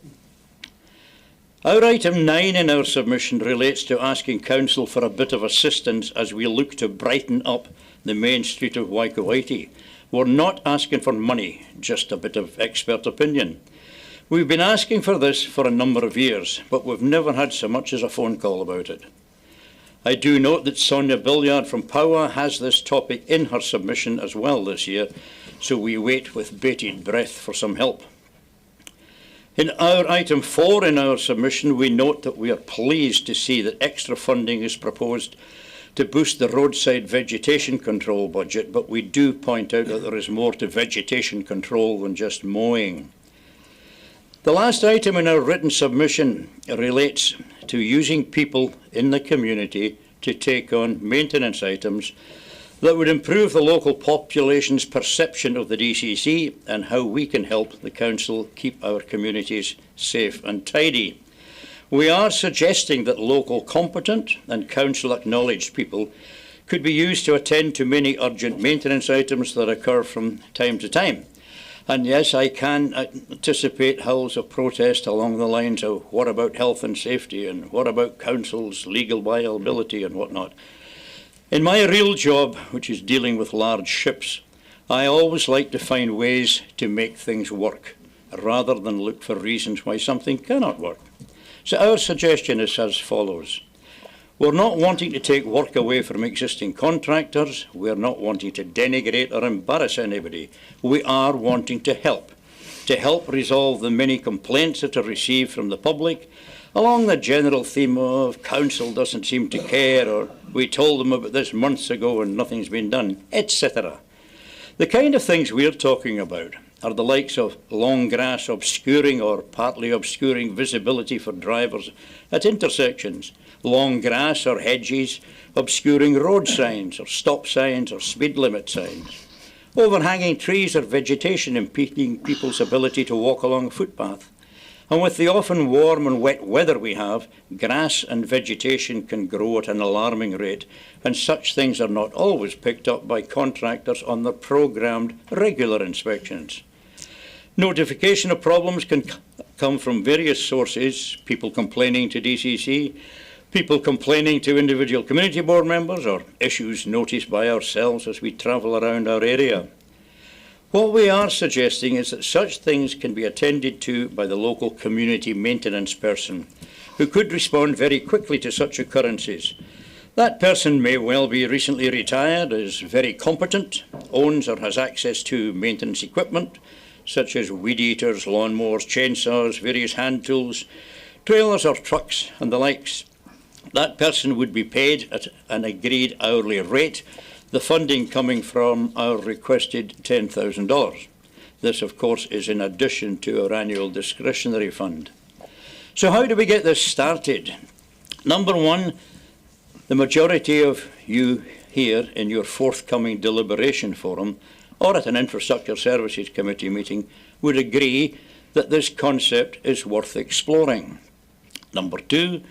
Our item 9 in our submission relates to asking Council for a bit of assistance as we look to brighten up the main street of Waikouaiti. We're not asking for money, just a bit of expert opinion. We've been asking for this for a number of years, but we've never had so much as a phone call about it. I do note that Sonia Billiard from Power has this topic in her submission as well this year, so we wait with bated breath for some help. In our item 4 in our submission, we note that we are pleased to see that extra funding is proposed to boost the roadside vegetation control budget, but we do point out that there is more to vegetation control than just mowing. The last item in our written submission relates to using people in the community to take on maintenance items that would improve the local population's perception of the DCC and how we can help the council keep our communities safe and tidy. We are suggesting that local competent and council acknowledged people could be used to attend to many urgent maintenance items that occur from time to time. And yes, I can anticipate howls of protest along the lines of what about health and safety and what about council's legal viability and whatnot. In my real job, which is dealing with large ships, I always like to find ways to make things work rather than look for reasons why something cannot work. So our suggestion is as follows. We're not wanting to take work away from existing contractors. We're not wanting to denigrate or embarrass anybody. We are wanting to help resolve the many complaints that are received from the public along the general theme of council doesn't seem to care, or we told them about this months ago and nothing's been done, etc. The kind of things we're talking about are the likes of long grass obscuring or partly obscuring visibility for drivers at intersections, long grass or hedges obscuring road signs or stop signs or speed limit signs, overhanging trees or vegetation impeding people's ability to walk along a footpath. And with the often warm and wet weather we have, grass and vegetation can grow at an alarming rate, and such things are not always picked up by contractors on their programmed regular inspections. Notification of problems can come from various sources, people complaining to DCC, people complaining to individual community board members, or issues noticed by ourselves as we travel around our area. What we are suggesting is that such things can be attended to by the local community maintenance person, who could respond very quickly to such occurrences. That person may well be recently retired, is very competent, owns or has access to maintenance equipment, such as weed eaters, lawnmowers, chainsaws, various hand tools, trailers or trucks and the likes. That person would be paid at an agreed hourly rate, the funding coming from our requested $10,000. This, of course, is in addition to our annual discretionary fund. So how do we get this started? Number one, the majority of you here in your forthcoming deliberation forum or at an Infrastructure Services Committee meeting would agree that this concept is worth exploring. Number two,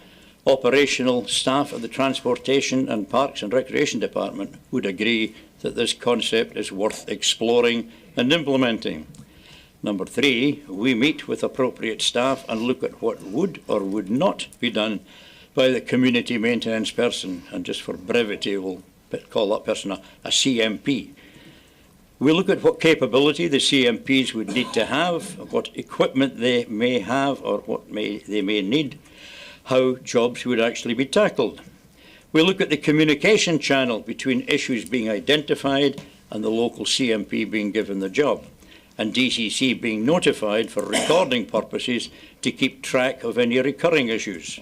operational staff at the Transportation and Parks and Recreation Department would agree that this concept is worth exploring and implementing. Number three, we meet with appropriate staff and look at what would or would not be done by the community maintenance person, and just for brevity we'll call that person a CMP. We look at what capability the CMPs would need to have, what equipment they may have or what they may need, how jobs would actually be tackled. We look at the communication channel between issues being identified and the local CMP being given the job, and DCC being notified for recording purposes to keep track of any recurring issues.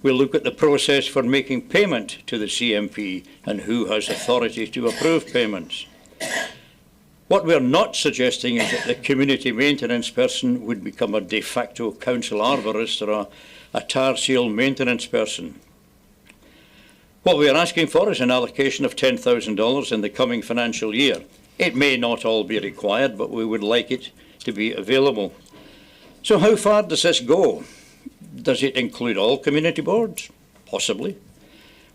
We look at the process for making payment to the CMP and who has authority to approve payments. What we're not suggesting is that the community maintenance person would become a de facto council arborist or a tar seal maintenance person. What we are asking for is an allocation of $10,000 in the coming financial year. It may not all be required, but we would like it to be available. So how far does this go? Does it include all community boards? Possibly.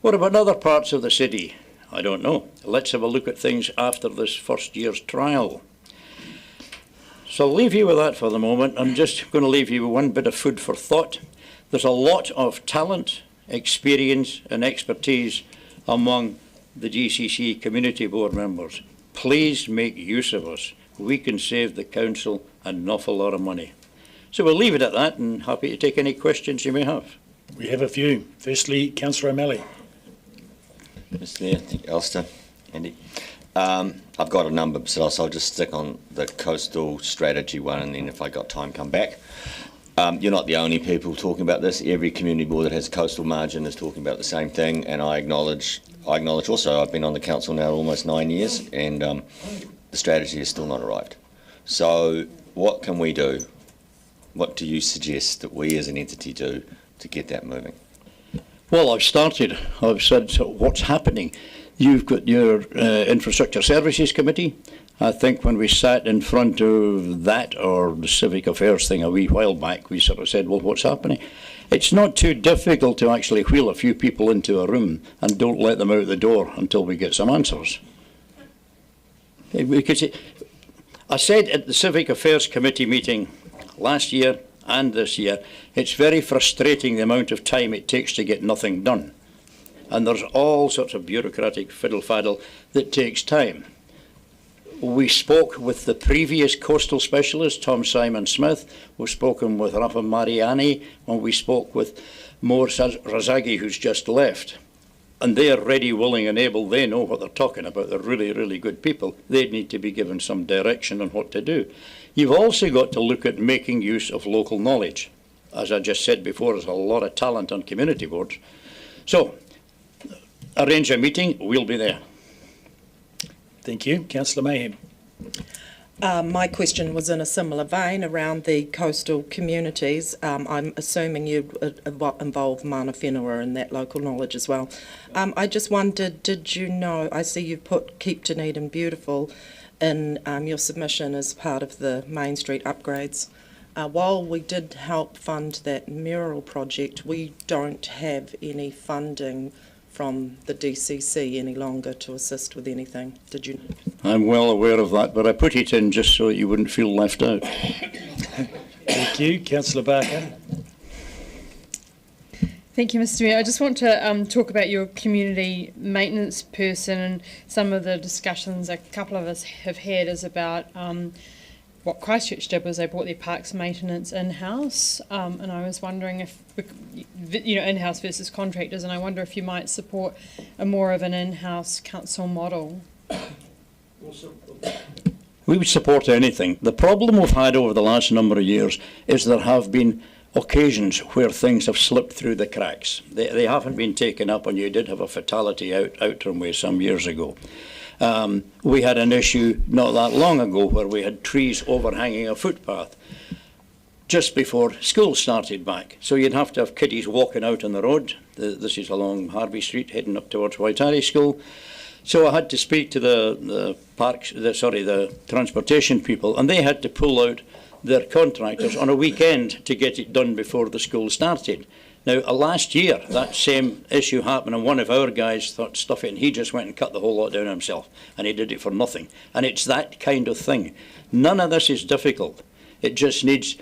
What about other parts of the city? I don't know. Let's have a look at things after this first year's trial. So I'll leave you with that for the moment. I'm just going to leave you with one bit of food for thought. There's a lot of talent, experience and expertise among the DCC community board members. Please make use of us. We can save the council an awful lot of money. So we'll leave it at that and happy to take any questions you may have. We have a few. Firstly, Councillor O'Malley. Mr. Mayor, thank you, Alistair, Andy. I've got a number, so I'll just stick on the coastal strategy one, and then if I got time, come back. You're not the only people talking about this. Every community board that has a coastal margin is talking about the same thing, and I acknowledge also I've been on the council now almost 9 years, and the strategy has still not arrived. So what can we do? What do you suggest that we as an entity do to get that moving? Well, I've started. I've said, so what's happening? You've got your Infrastructure Services Committee. I think when we sat in front of that or the Civic Affairs thing a wee while back, we sort of said, well, what's happening? It's not too difficult to actually wheel a few people into a room and don't let them out the door until we get some answers. Because I said at the Civic Affairs Committee meeting last year and this year, it's very frustrating the amount of time it takes to get nothing done. And there's all sorts of bureaucratic fiddle-faddle that takes time. We spoke with the previous coastal specialist, Tom Simon Smith. We've spoken with Rafa Mariani, and we spoke with Moore Razagi, who's just left. And they're ready, willing and able. They know what they're talking about. They're really, really good people. They need to be given some direction on what to do. You've also got to look at making use of local knowledge. As I just said before, there's a lot of talent on community boards. So, arrange a meeting, we'll be there. Thank you. Councillor Mayhem. My question was in a similar vein around the coastal communities. I'm assuming you involve mana whenua in that local knowledge as well. I just wondered, did you know, I see you've put Keep Dunedin Beautiful in your submission as part of the Main Street upgrades. While we did help fund that mural project, we don't have any funding from the DCC any longer to assist with anything. Did you? I'm well aware of that, but I put it in just so that you wouldn't feel left out. Thank you. Councillor Barker. Thank you, Mr. Mayor. I just want to talk about your community maintenance person, and some of the discussions a couple of us have had is about what Christchurch did was they brought their parks maintenance in-house, and I was wondering if, in-house versus contractors, and I wonder if you might support a more of an in-house council model. We would support anything. The problem we've had over the last number of years is there have been occasions where things have slipped through the cracks. They haven't been taken up, and you did have a fatality out Tramway some years ago. We had an issue not that long ago where we had trees overhanging a footpath just before school started back. So you'd have to have kiddies walking out on the road. This is along Harvey Street heading up towards Waitari School. So I had to speak to the transportation people, and they had to pull out their contractors on a weekend to get it done before the school started. Now, last year, that same issue happened, and one of our guys thought stuff it, and he just went and cut the whole lot down himself, and he did it for nothing. And it's that kind of thing. None of this is difficult. It just needs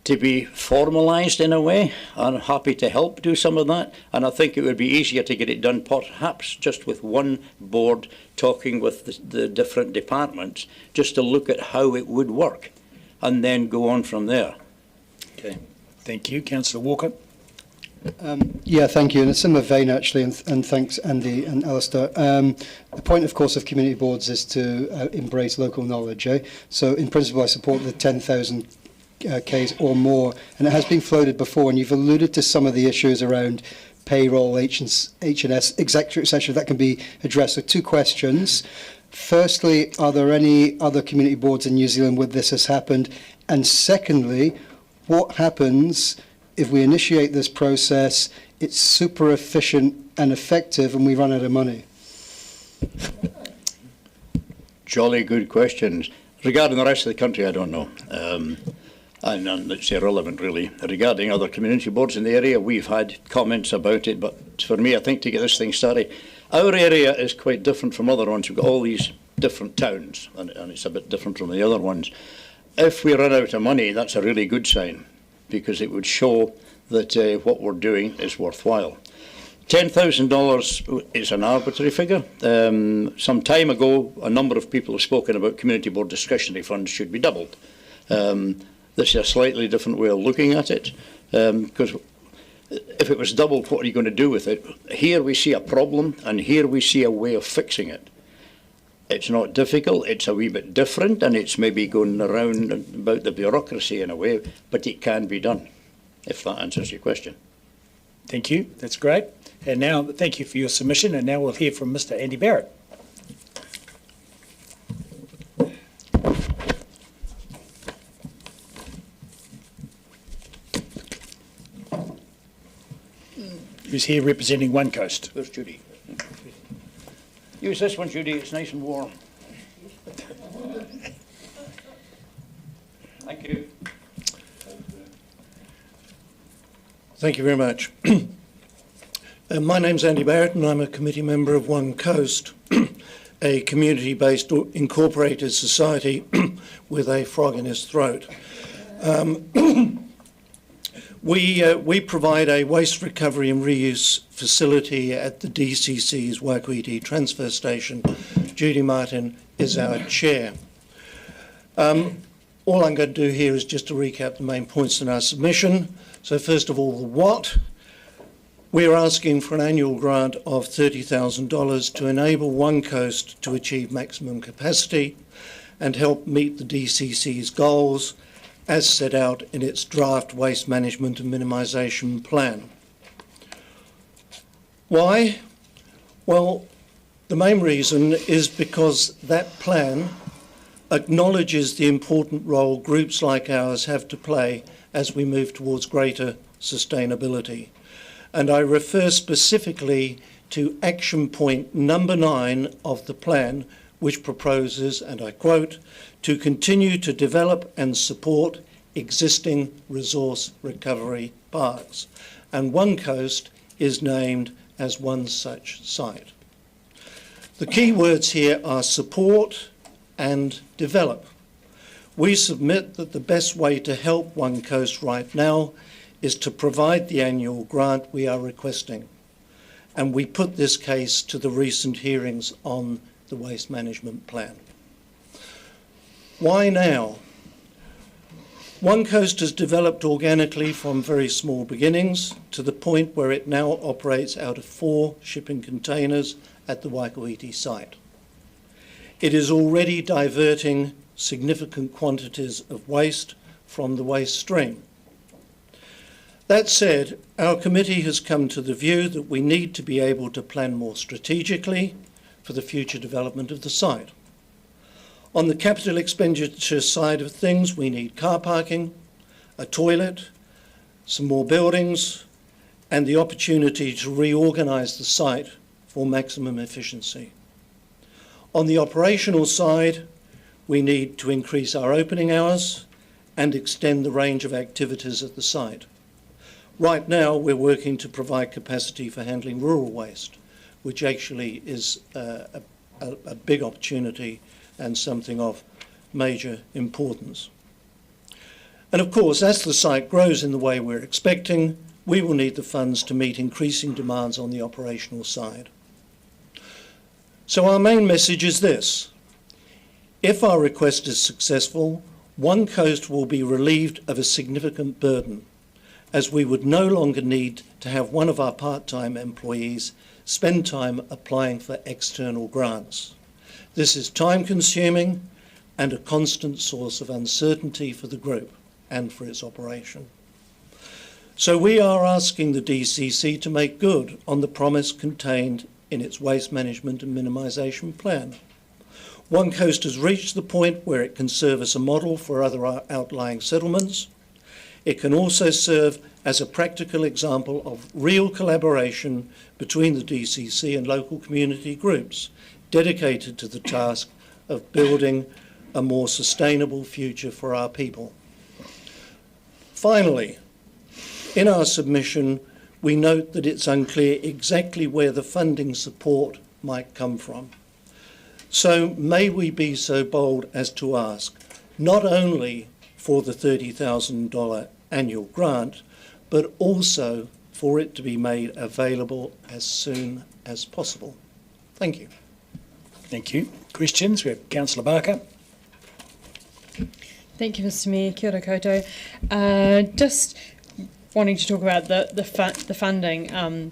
to be formalised in a way. I'm happy to help do some of that, and I think it would be easier to get it done perhaps just with one board talking with the different departments, just to look at how it would work, and then go on from there. Okay, thank you. Councillor Walker. Yeah, thank you. In a similar vein, actually, and thanks, Andy and Alistair. The point, of course, of community boards is to embrace local knowledge. So, in principle, I support the 10,000 Ks or more, and it has been floated before, and you've alluded to some of the issues around payroll, H&S, etc., that can be addressed. So, two questions. Firstly, are there any other community boards in New Zealand where this has happened? And secondly, what happens if we initiate this process, it's super efficient and effective, and we run out of money? Jolly good questions. Regarding the rest of the country, I don't know. And it's irrelevant, really. Regarding other community boards in the area, we've had comments about it, but for me, I think to get this thing started, our area is quite different from other ones. We've got all these different towns, and it's a bit different from the other ones. If we run out of money, that's a really good sign, because it would show that what we're doing is worthwhile. $10,000 is an arbitrary figure. Some time ago, a number of people have spoken about community board discretionary funds should be doubled. This is a slightly different way of looking at it, because if it was doubled, what are you going to do with it? Here we see a problem, and here we see a way of fixing it. It's not difficult, it's a wee bit different, and it's maybe going around about the bureaucracy in a way, but it can be done, if that answers your question. Thank you. That's great. And now, thank you for your submission. And now we'll hear from Mr. Andy Barrett. Who's here representing One Coast? There's Judy. Use this one, Judy. It's nice and warm. Thank you. Thank you very much. My name's Andy Barrett and I'm a committee member of One Coast, a community-based incorporated society with a frog in his throat. We provide a waste recovery and reuse facility at the DCC's Waikuiti transfer station. Judy Martin is our chair. All I'm going to do here is just to recap the main points in our submission. So first of all, the what. We're asking for an annual grant of $30,000 to enable One Coast to achieve maximum capacity and help meet the DCC's goals as set out in its draft waste management and minimisation plan. Why? Well, the main reason is because that plan acknowledges the important role groups like ours have to play as we move towards greater sustainability. And I refer specifically to action point number 9 of the plan, which proposes, and I quote, to continue to develop and support existing resource recovery parks. And One Coast is named as one such site. The key words here are support and develop. We submit that the best way to help One Coast right now is to provide the annual grant we are requesting. And we put this case to the recent hearings on the waste management plan. Why now? One Coast has developed organically from very small beginnings to the point where it now operates out of 4 shipping containers at the Waikuiti site. It is already diverting significant quantities of waste from the waste stream. That said, our committee has come to the view that we need to be able to plan more strategically for the future development of the site. On the capital expenditure side of things, we need car parking, a toilet, some more buildings, and the opportunity to reorganise the site for maximum efficiency. On the operational side, we need to increase our opening hours and extend the range of activities at the site. Right now, we're working to provide capacity for handling rural waste, which actually is a big opportunity and something of major importance. And of course, as the site grows in the way we're expecting, we will need the funds to meet increasing demands on the operational side. So our main message is this. If our request is successful, One Coast will be relieved of a significant burden, as we would no longer need to have one of our part-time employees spend time applying for external grants. This is time-consuming and a constant source of uncertainty for the group and for its operation. So we are asking the DCC to make good on the promise contained in its waste management and minimisation plan. One Coast has reached the point where it can serve as a model for other outlying settlements. It can also serve as a practical example of real collaboration between the DCC and local community groups dedicated to the task of building a more sustainable future for our people. Finally, in our submission, we note that it's unclear exactly where the funding support might come from. So may we be so bold as to ask, not only for the $30,000 annual grant, but also for it to be made available as soon as possible. Thank you. Thank you. Questions? We have Councillor Barker. Thank you, Mr Mayor. Kia ora koutou. Just wanting to talk about the funding.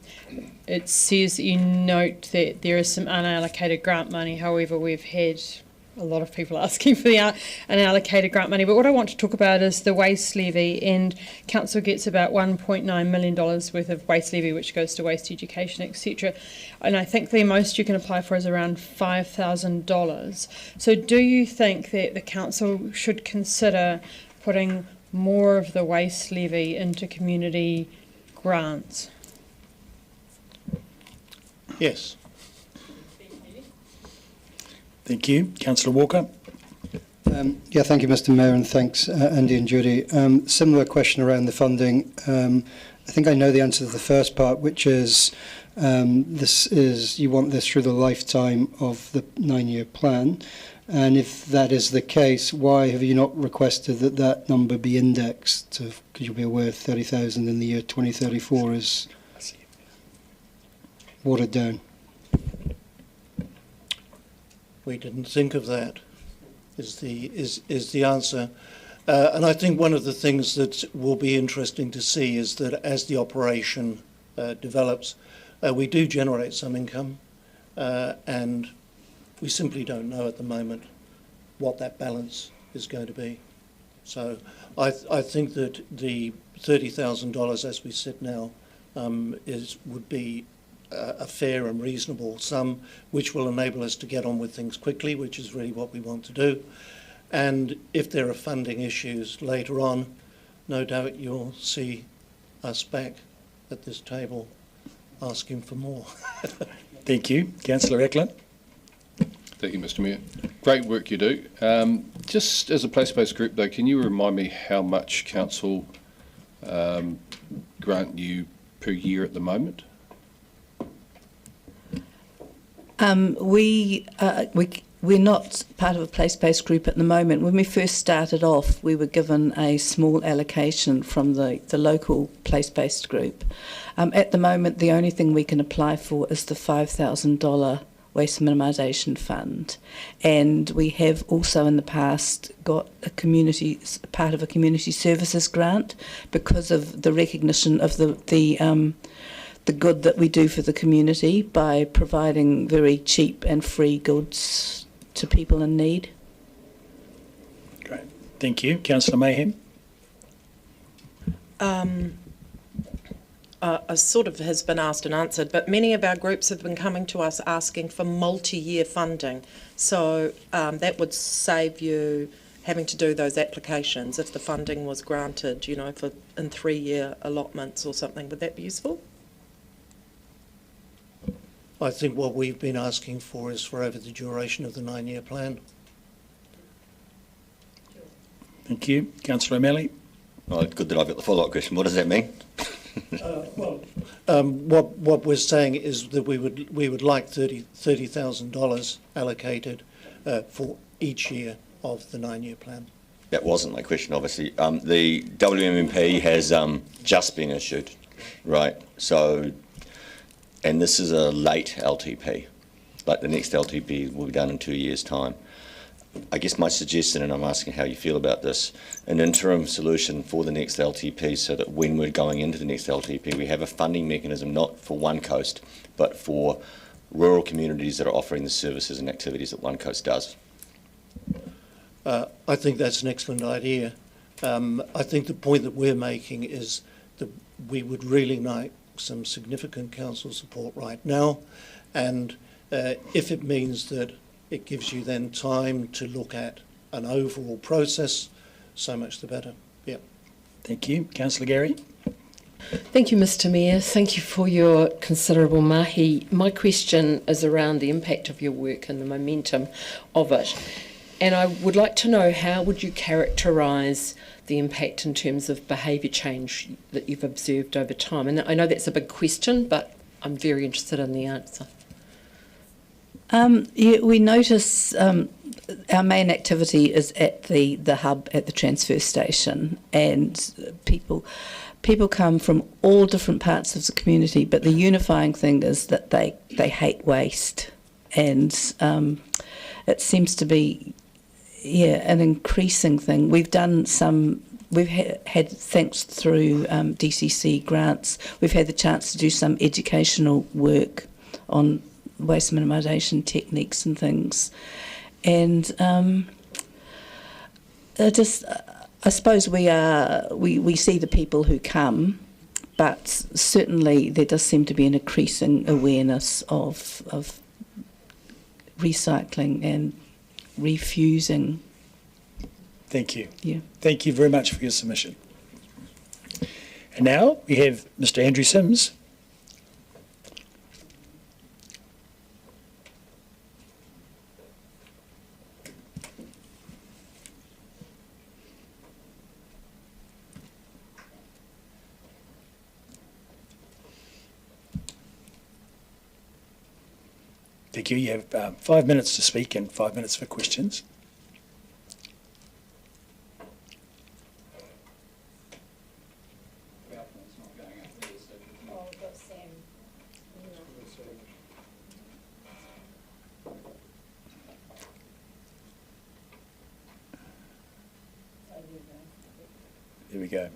It says that you note that there is some unallocated grant money. However, we've had a lot of people asking for the unallocated grant money. But what I want to talk about is the waste levy, and council gets about $1.9 million worth of waste levy, which goes to waste education, etc. And I think the most you can apply for is around $5,000. So do you think that the council should consider putting more of the waste levy into community grants? Yes. Thank you. Councillor Walker. Yeah, thank you, Mr Mayor, and thanks, Andy and Judy. Similar question around the funding. I think I know the answer to the first part, which is you want this through the lifetime of the 9-year plan. And if that is the case, why have you not requested that that number be indexed to, because you'll be aware 30,000 in the year 2034 is watered down? We didn't think of that, is the answer. And I think one of the things that will be interesting to see is that as the operation develops, we do generate some income, and we simply don't know at the moment what that balance is going to be. So I think that the $30,000 as we sit now would be a fair and reasonable sum, which will enable us to get on with things quickly, which is really what we want to do. And if there are funding issues later on, no doubt you'll see us back at this table asking for more. Thank you. Councillor Eklund. Thank you, Mr Mayor. Great work you do. Just as a place-based group, though, can you remind me how much council grant you per year at the moment? We're not part of a place-based group at the moment. When we first started off, we were given a small allocation from the local place-based group. At the moment, the only thing we can apply for is the $5,000 Waste Minimisation Fund. And we have also in the past got part of a community services grant because of the recognition of the good that we do for the community by providing very cheap and free goods to people in need. Great. Thank you. Councillor Mayhem. Sort of has been asked and answered, but many of our groups have been coming to us asking for multi-year funding. So that would save you having to do those applications if the funding was granted, in 3-year allotments or something. Would that be useful? I think what we've been asking for is for over the duration of the 9-year plan. Thank you. Councillor O'Malley. Oh, good that I've got the follow-up question. What does that mean? What we're saying is that we would like $30,000 allocated for each year of the 9-year plan. That wasn't my question, obviously. The WMMP has just been issued, right? So, and this is a late LTP. Like the next LTP will be done in 2 years' time. I guess my suggestion, and I'm asking how you feel about this, an interim solution for the next LTP so that when we're going into the next LTP, we have a funding mechanism not for One Coast, but for rural communities that are offering the services and activities that One Coast does. I think that's an excellent idea. I think the point that we're making is that we would really like some significant council support right now, and if it means that it gives you then time to look at an overall process, so much the better. Yeah. Thank you. Councillor Gary. Thank you, Mr Mayor. Thank you for your considerable mahi. My question is around the impact of your work and the momentum of it. And I would like to know, how would you characterise the impact in terms of behaviour change that you've observed over time? And I know that's a big question, but I'm very interested in the answer. Yeah, we notice our main activity is at the hub at the transfer station, and people come from all different parts of the community, but the unifying thing is that they hate waste, and it seems to be an increasing thing. We've done some. We've had thanks through DCC grants. We've had the chance to do some educational work on waste minimisation techniques and things, and I suppose we see the people who come, but certainly there does seem to be an increasing awareness of recycling and refusing. Thank you. Yeah. Thank you very much for your submission. And now we have Mr. Andrew Sims. Thank you. You have 5 minutes to speak and 5 minutes for questions. There we go.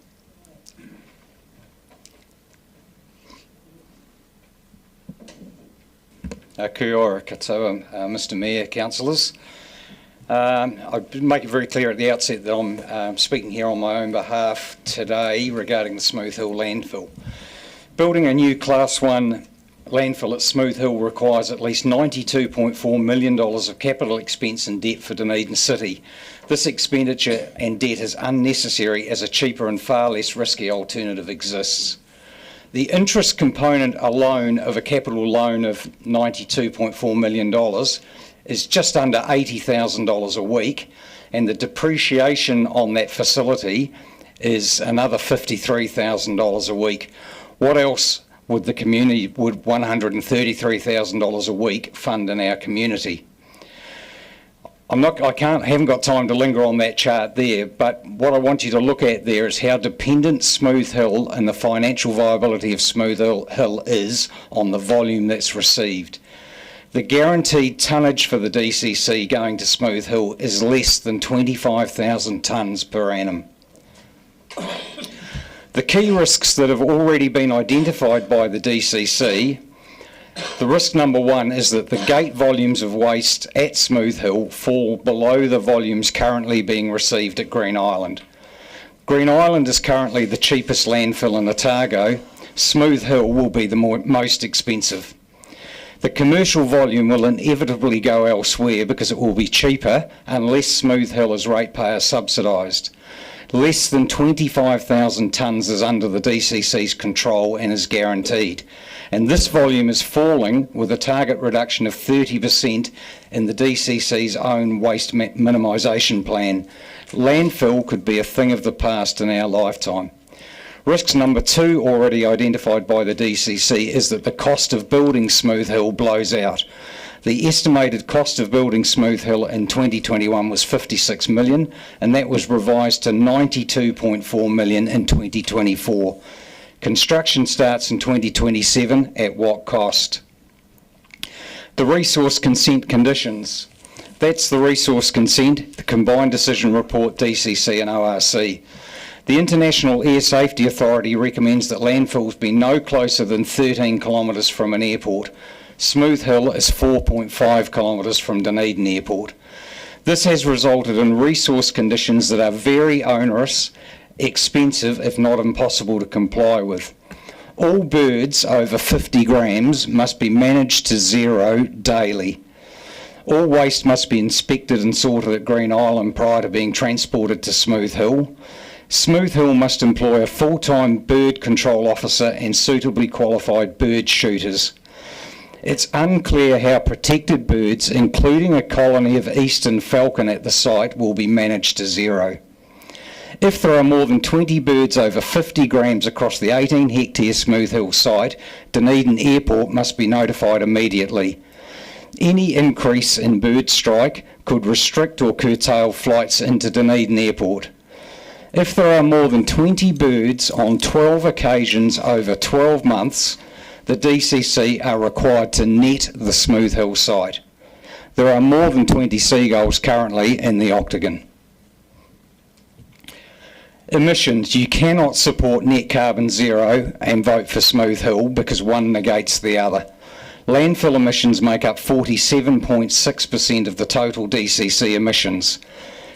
Kia ora katoa, Mr Mayor, councillors. I'd make it very clear at the outset that I'm speaking here on my own behalf today regarding the Smooth Hill landfill. Building a new Class 1 landfill at Smooth Hill requires at least $92.4 million of capital expense and debt for Dunedin City. This expenditure and debt is unnecessary as a cheaper and far less risky alternative exists. The interest component alone of a capital loan of $92.4 million is just under $80,000 a week, and the depreciation on that facility is another $53,000 a week. What else would the community, would $133,000 a week fund in our community? haven't got time to linger on that chart there, but what I want you to look at there is how dependent Smooth Hill and the financial viability of Smooth Hill is on the volume that's received. The guaranteed tonnage for the DCC going to Smooth Hill is less than 25,000 tonnes per annum. The key risks that have already been identified by the DCC, the risk number one is that the gate volumes of waste at Smooth Hill fall below the volumes currently being received at Green Island. Green Island is currently the cheapest landfill in Otago. Smooth Hill will be the most expensive. The commercial volume will inevitably go elsewhere because it will be cheaper unless Smooth Hill is ratepayer subsidised. Less than 25,000 tonnes is under the DCC's control and is guaranteed. And this volume is falling with a target reduction of 30% in the DCC's own waste minimisation plan. Landfill could be a thing of the past in our lifetime. Risks number two, already identified by the DCC, is that the cost of building Smooth Hill blows out. The estimated cost of building Smooth Hill in 2021 was $56 million, and that was revised to $92.4 million in 2024. Construction starts in 2027 at what cost? The resource consent conditions. That's the resource consent, the combined decision report, DCC and ORC. The International Air Safety Authority recommends that landfills be no closer than 13 kilometres from an airport. Smooth Hill is 4.5 kilometres from Dunedin Airport. This has resulted in resource conditions that are very onerous, expensive, if not impossible to comply with. All birds over 50 grams must be managed to zero daily. All waste must be inspected and sorted at Green Island prior to being transported to Smooth Hill. Smooth Hill must employ a full-time bird control officer and suitably qualified bird shooters. It's unclear how protected birds, including a colony of eastern falcon at the site, will be managed to zero. If there are more than 20 birds over 50 grams across the 18-hectare Smooth Hill site, Dunedin Airport must be notified immediately. Any increase in bird strike could restrict or curtail flights into Dunedin Airport. If there are more than 20 birds on 12 occasions over 12 months, the DCC are required to net the Smooth Hill site. There are more than 20 seagulls currently in the octagon. Emissions. You cannot support net carbon zero and vote for Smooth Hill because one negates the other. Landfill emissions make up 47.6% of the total DCC emissions.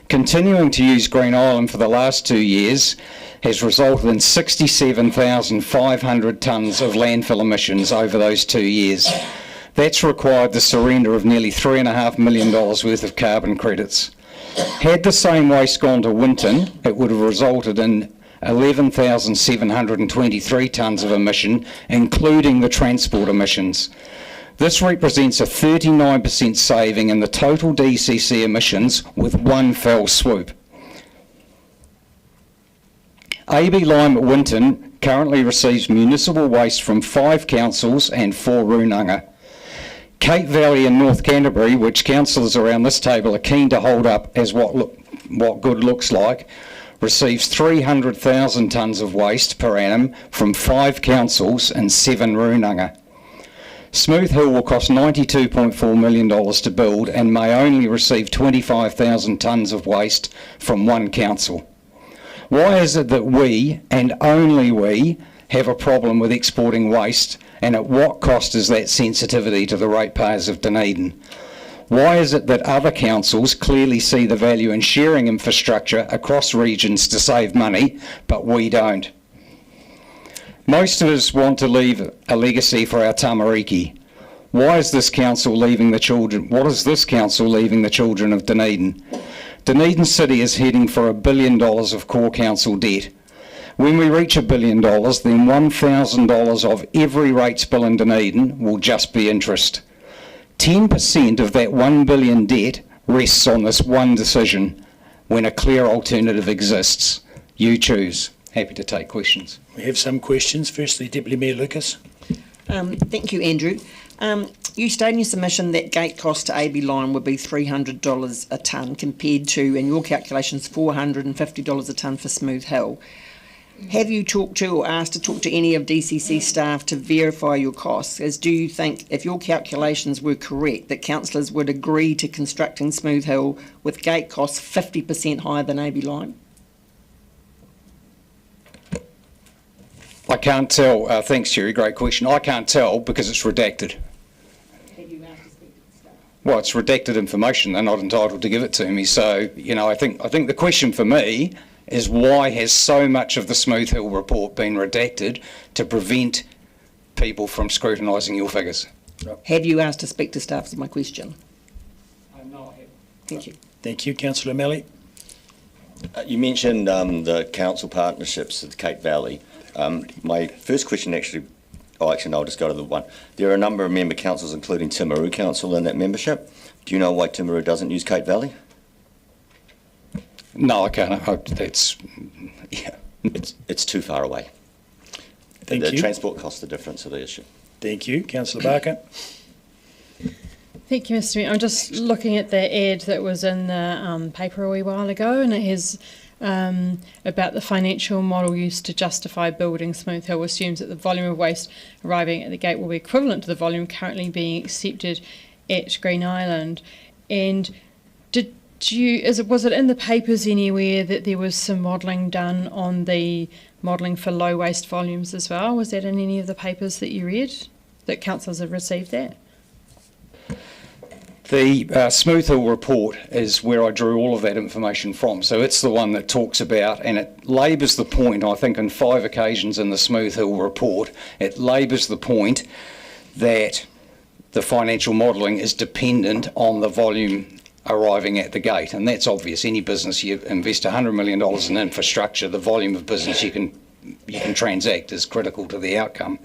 Continuing to use Green Island for the last 2 years has resulted in 67,500 tonnes of landfill emissions over those 2 years. That's required the surrender of nearly $3.5 million worth of carbon credits. Had the same waste gone to Winton, it would have resulted in 11,723 tonnes of emission, including the transport emissions. This represents a 39% saving in the total DCC emissions with one fell swoop. AB Lime at Winton currently receives municipal waste from 5 councils and 4 Runanga. Cape Valley in North Canterbury, which councillors around this table are keen to hold up as what good looks like, receives 300,000 tonnes of waste per annum from 5 councils and 7 Runanga. Smooth Hill will cost $92.4 million to build and may only receive 25,000 tonnes of waste from 1 council. Why is it that we, and only we, have a problem with exporting waste, and at what cost is that sensitivity to the ratepayers of Dunedin? Why is it that other councils clearly see the value in sharing infrastructure across regions to save money, but we don't? Most of us want to leave a legacy for our tamariki. Why is this council leaving the children? What is this council leaving the children of Dunedin? Dunedin City is heading for $1 billion of core council debt. When we reach $1 billion, then $1,000 of every rates bill in Dunedin will just be interest. 10% of that $1 billion debt rests on this one decision. When a clear alternative exists, you choose. Happy to take questions. We have some questions. Firstly, Deputy Mayor Lucas. Thank you, Andrew. You state in your submission that gate cost to AB Line would be $300 a tonne compared to, in your calculations, $450 a tonne for Smooth Hill. Have you talked to or asked to talk to any of DCC staff to verify your costs? As do you think, if your calculations were correct, that councillors would agree to constructing Smooth Hill with gate costs 50% higher than AB Line? I can't tell. Thanks, Jerry. Great question. I can't tell because it's redacted. Have you asked to speak to the staff? Well, it's redacted information. They're not entitled to give it to me. So, you know, I think the question for me is why has so much of the Smooth Hill report been redacted to prevent people from scrutinising your figures? Have you asked to speak to staff is my question. No, I haven't. Thank you. Thank you. Councillor O'Malley. You mentioned the council partnerships at Cape Valley. My first question actually, no, I'll just go to the one. There are a number of member councils, including Timaru Council, in that membership. Do you know why Timaru doesn't use Cape Valley? No, I can't. That's, yeah. It's too far away. Thank the you. Transport costs the difference of the issue. Thank you. Councillor Barker. Thank you, Mr. Mayor. I'm just looking at the ad that was in the paper a wee while ago, and it has about the financial model used to justify building Smooth Hill assumes that the volume of waste arriving at the gate will be equivalent to the volume currently being accepted at Green Island. And was it in the papers anywhere that there was some modelling done on the modelling for low waste volumes as well? Was that in any of the papers that you read, that councillors have received that? The Smooth Hill report is where I drew all of that information from. So it's the one that talks about, and it labours the point, I think on 5 occasions in the Smooth Hill report, it labours the point that the financial modelling is dependent on the volume arriving at the gate. And that's obvious. Any business, you invest $100 million in infrastructure, the volume of business you can transact is critical to the outcome.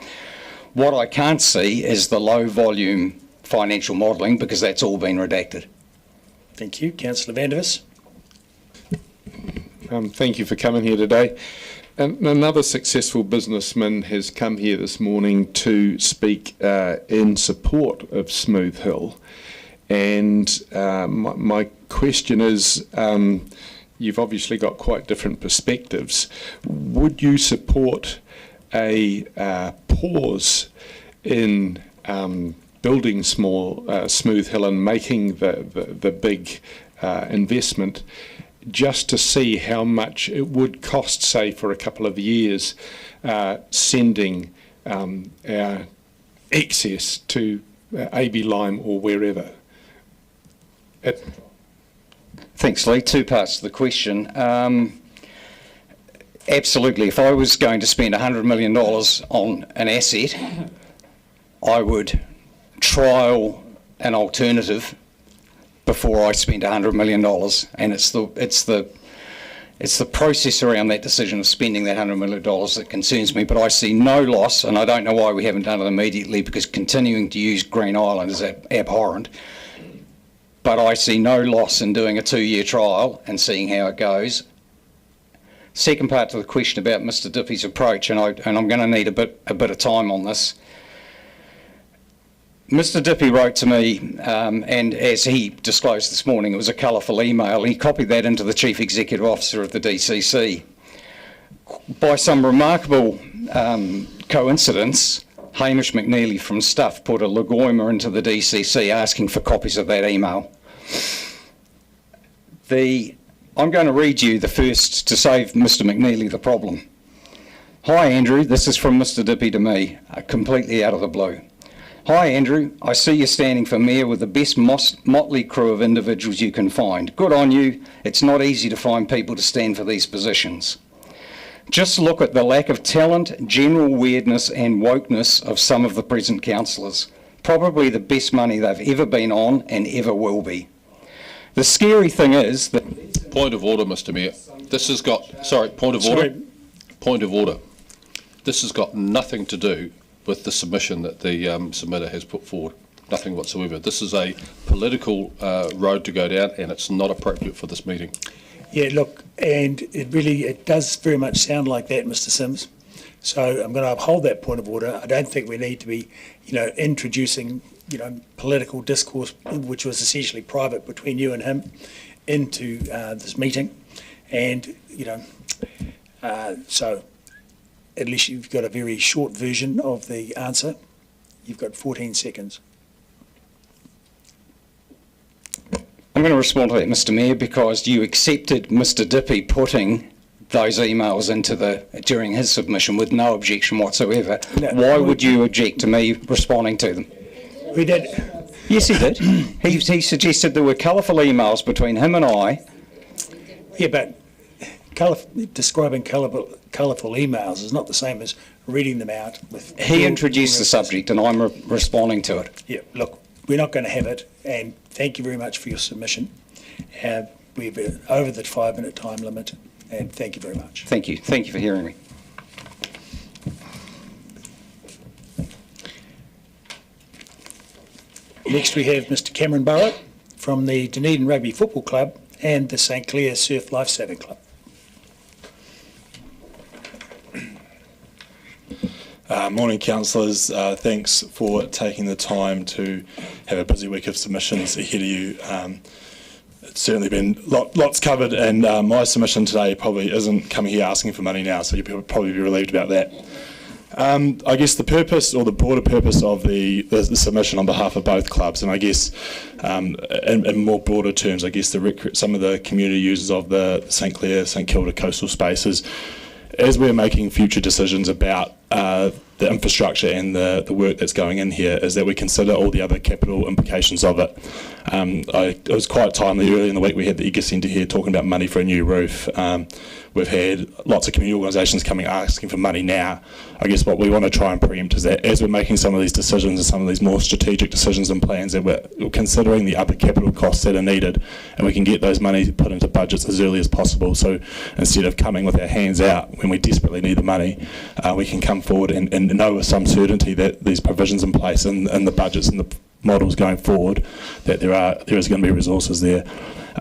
What I can't see is the low volume financial modelling because that's all been redacted. Thank you. Councillor Vandervis. Thank you for coming here today. Another successful businessman has come here this morning to speak in support of Smooth Hill. And my question is, you've obviously got quite different perspectives. Would you support a pause in building Smooth Hill and making the big investment, just to see how much it would cost, say, for a couple of years, sending our excess to AB Lime or wherever. Thanks, Lee. Two parts to the question. Absolutely. If I was going to spend $100 million on an asset, I would trial an alternative before I spend $100 million, and it's the process around that decision of spending that $100 million that concerns me. But I see no loss, and I don't know why we haven't done it immediately, because continuing to use Green Island is abhorrent. But I see no loss in doing a 2-year trial and seeing how it goes. Second part to the question about Mr. Dippy's approach, and I'm going to need a bit of time on this. Mr. Dippy wrote to me, and as he disclosed this morning, it was a colourful email. He copied that into the Chief Executive Officer of the DCC. By some remarkable coincidence, Hamish McNeely from Stuff put a legoima into the DCC asking for copies of that email. I'm going to read you the first to save Mr. McNeely the problem. Hi Andrew, this is from Mr. Dippy to me, completely out of the blue. Hi Andrew, I see you're standing for Mayor with the best motley crew of individuals you can find. Good on you. It's not easy to find people to stand for these positions. Just look at the lack of talent, general weirdness and wokeness of some of the present councillors. Probably the best money they've ever been on and ever will be. The scary thing is that... Point of order, Mr Mayor. This has got... Sorry, point of order. Point of order. This has got nothing to do with the submission that the submitter has put forward. Nothing whatsoever. This is a political road to go down, and it's not appropriate for this meeting. Yeah, look, and it does very much sound like that, Mr Sims. So I'm going to uphold that point of order. I don't think we need to be, introducing, political discourse, which was essentially private between you and him, into this meeting. And, so unless you've got a very short version of the answer, you've got 14 seconds. I'm going to respond to that, Mr Mayor, because you accepted Mr Dippy putting those emails into during his submission with no objection whatsoever. No, why would you object to me responding to them? We did. Yes, he did. He suggested there were colourful emails between him and I. Yeah, but describing colourful emails is not the same as reading them out. He introduced the subject and I'm responding to it. Yeah, look, we're not going to have it, and thank you very much for your submission. We've been over the 5-minute time limit, and thank you very much. Thank you. Thank you for hearing me. Next we have Mr Cameron Burrow from the Dunedin Rugby Football Club and the St Clair Surf Lifesaving Club. Morning councillors, thanks for taking the time to have a busy week of submissions ahead of you. It's certainly been lots covered, and my submission today probably isn't coming here asking for money now, so you'll probably be relieved about that. I guess the purpose, or the broader purpose of the submission on behalf of both clubs, and I guess in more broader terms, I guess some of the community users of the St Clair, St Kilda coastal spaces, as we're making future decisions about the infrastructure and the work that's going in here, is that we consider all the other capital implications of it. It was quite timely early in the week. We had the Eager Centre here talking about money for a new roof. We've had lots of community organisations coming asking for money now. I guess what we want to try and preempt is that as we're making some of these decisions and some of these more strategic decisions and plans, that we're considering the other capital costs that are needed, and we can get those money put into budgets as early as possible. So instead of coming with our hands out when we desperately need the money, we can come forward and know with some certainty that these provisions in place and the budgets and the models going forward, that there is going to be resources there.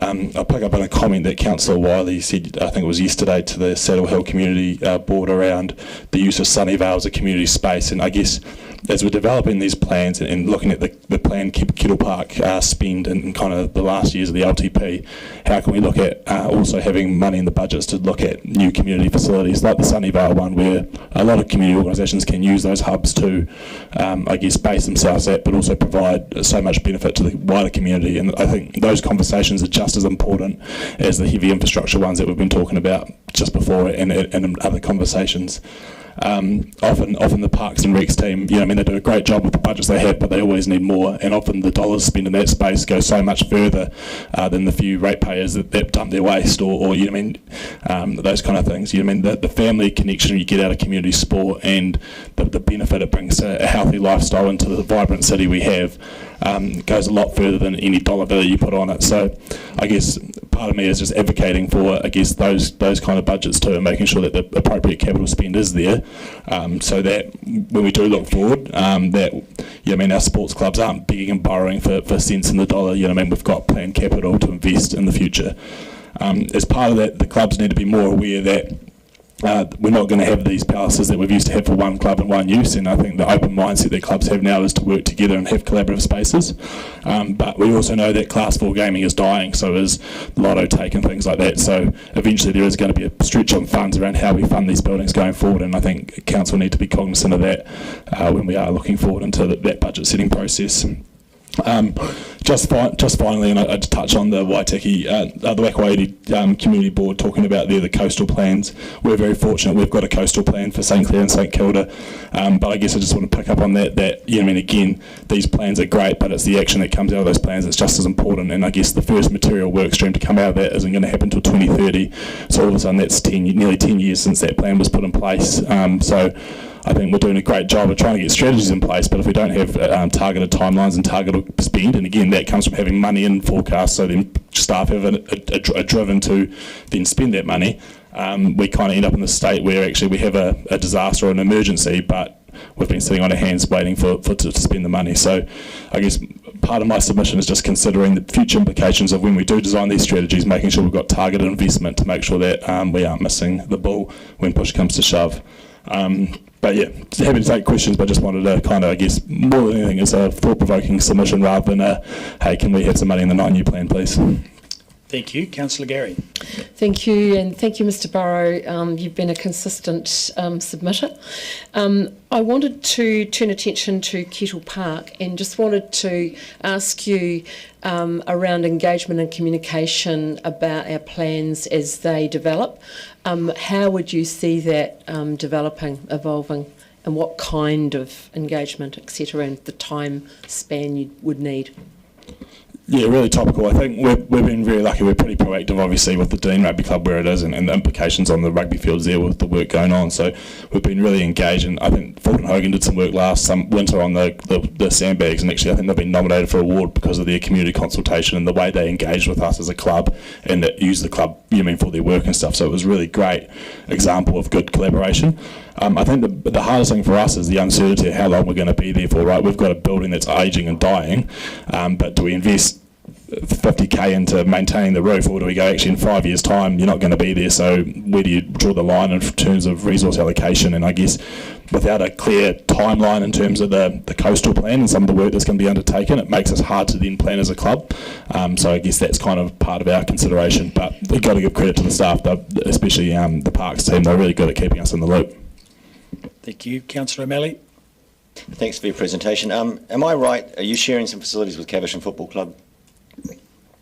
I'll pick up on a comment that Councillor Wiley said, I think it was yesterday, to the Saddle Hill Community Board around the use of Sunnyvale as a community space, and I guess as we're developing these plans and looking at the planned Kettle Park spend in kind of the last years of the LTP, how can we look at also having money in the budgets to look at new community facilities like the Sunnyvale one, where a lot of community organisations can use those hubs to, I guess, base themselves at, but also provide so much benefit to the wider community. And I think those conversations are just as important as the heavy infrastructure ones that we've been talking about just before and in other conversations. Often the Parks and Recs team, they do a great job with the budgets they have, but they always need more, and often the dollars spent in that space go so much further than the few ratepayers that dump their waste or those kind of things. The family connection you get out of community sport and the benefit it brings to a healthy lifestyle into the vibrant city we have goes a lot further than any dollar value you put on it. So I guess part of me is just advocating for, I guess, those kind of budgets too, and making sure that the appropriate capital spend is there, so that when we do look forward, that our sports clubs aren't begging and borrowing for cents in the dollar. We've got planned capital to invest in the future. As part of that, the clubs need to be more aware that we're not going to have these palaces that we've used to have for one club and one use, and I think the open mindset that clubs have now is to work together and have collaborative spaces. But we also know that Class 4 gaming is dying, so is lotto take and things like that. So eventually there is going to be a stretch on funds around how we fund these buildings going forward, and I think council need to be cognisant of that when we are looking forward into that budget setting process. Just finally, and I'd touch on the Waitaki, the Wakaiti Community Board talking about the coastal plans. We're very fortunate we've got a coastal plan for St Clair and St Kilda, but I guess I just want to pick up on that again, these plans are great, but it's the action that comes out of those plans that's just as important, and I guess the first material work stream to come out of that isn't going to happen until 2030, so all of a sudden that's nearly 10 years since that plan was put in place. So I think we're doing a great job of trying to get strategies in place, but if we don't have targeted timelines and targeted spend, and again that comes from having money in forecast, so then staff have a driven to then spend that money, we kind of end up in the state where actually we have a disaster or an emergency, but we've been sitting on our hands waiting to spend the money. So I guess part of my submission is just considering the future implications of when we do design these strategies, making sure we've got targeted investment to make sure that we aren't missing the ball when push comes to shove. But yeah, happy to take questions, but just wanted to kind of, I guess, more than anything, it's a thought-provoking submission rather than hey, can we have some money in the 9-year plan, please? Thank you. Councillor Gary. Thank you, and thank you, Mr Burrow. You've been a consistent submitter. I wanted to turn attention to Kettle Park and just wanted to ask you around engagement and communication about our plans as they develop. How would you see that developing, evolving, and what kind of engagement, etc., and the time span you would need? Yeah, really topical. I think we've been very lucky. We're pretty proactive, obviously, with the Dean Rugby Club where it is, and the implications on the rugby fields there with the work going on. So we've been really engaged, and I think Fulton Hogan did some work last winter on the sandbags, and actually I think they've been nominated for an award because of their community consultation and the way they engaged with us as a club and that used the club for their work and stuff. So it was a really great example of good collaboration. I think the hardest thing for us is the uncertainty of how long we're going to be there for, right? We've got a building that's ageing and dying, but do we invest 50k into maintaining the roof, or do we go, actually in 5 years' time, you're not going to be there, so where do you draw the line in terms of resource allocation? And I guess without a clear timeline in terms of the coastal plan and some of the work that's going to be undertaken, it makes us hard to then plan as a club. So I guess that's kind of part of our consideration, but we've got to give credit to the staff, especially the Parks team. They're really good at keeping us in the loop. Thank you. Councillor O'Malley. Thanks for your presentation. Am I right, are you sharing some facilities with Caversham Football Club?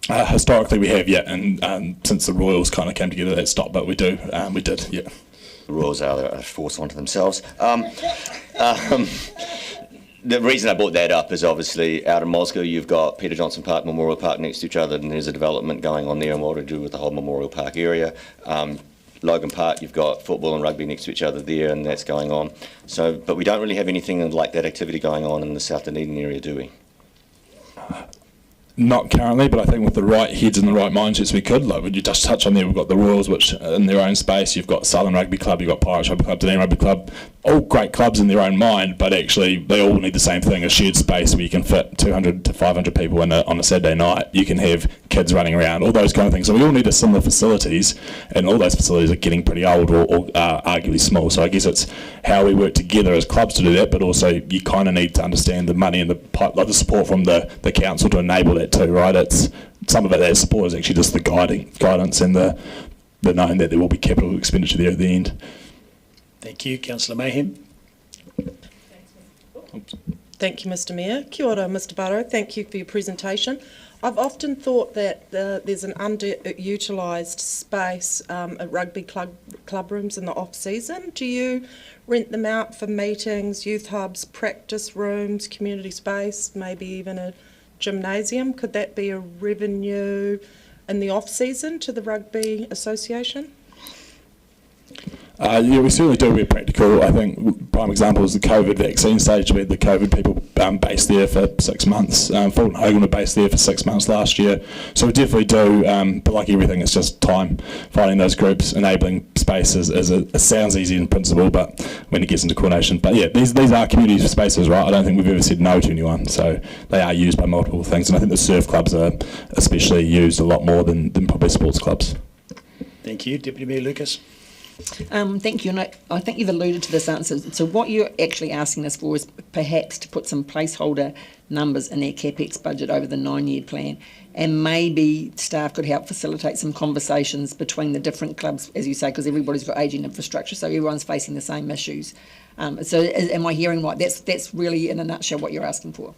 Historically we have, yeah, and since the Royals kind of came together that stopped, but we did, yeah. The Royals are a force unto themselves. The reason I brought that up is obviously out in Moscow you've got Peter Johnson Park, Memorial Park next to each other, and there's a development going on there and what to do with the whole Memorial Park area. Logan Park, you've got football and rugby next to each other there, and that's going on. So, but we don't really have anything like that activity going on in the South Dunedin area, do we? Not currently, but I think with the right heads and the right mindsets we could. Like, would you just touch on there, we've got the Royals, which in their own space, you've got Southern Rugby Club, you've got Pirates Rugby Club, Dunedin Rugby Club, all great clubs in their own mind, but actually they all need the same thing, a shared space where you can fit 200 to 500 people on a Saturday night. You can have kids running around, all those kind of things. So we all need a similar facilities, and all those facilities are getting pretty old or arguably small. So I guess it's how we work together as clubs to do that, but also you kind of need to understand the money and the support from the council to enable that too, right? It's some of it, that support is actually just the guidance and the knowing that there will be capital expenditure there at the end. Thank you. Councillor Mayhem. Thank you, Mr Mayor. Kia ora, Mr Barrow. Thank you for your presentation. I've often thought that there's an underutilised space at rugby club rooms in the off-season. Do you rent them out for meetings, youth hubs, practice rooms, community space, maybe even a gymnasium? Could that be a revenue in the off-season to the Rugby Association? Yeah, we certainly do. We're practical. I think prime example is the COVID vaccine stage. We had the COVID people based there for 6 months. Fulton Hogan were based there for 6 months last year. So we definitely do, but like everything, it's just time. Finding those groups, enabling spaces, it sounds easy in principle, but when it gets into coordination. But yeah, these are community spaces, right? I don't think we've ever said no to anyone. So they are used by multiple things. And I think the surf clubs are especially used a lot more than probably sports clubs. Thank you. Deputy Mayor Lucas. Thank you. And I think you've alluded to this answer. So what you're actually asking us for is perhaps to put some placeholder numbers in our CapEx budget over the 9-year plan, and maybe staff could help facilitate some conversations between the different clubs, as you say, because everybody's got ageing infrastructure, so everyone's facing the same issues. So am I hearing right? That's really, in a nutshell, what you're asking for?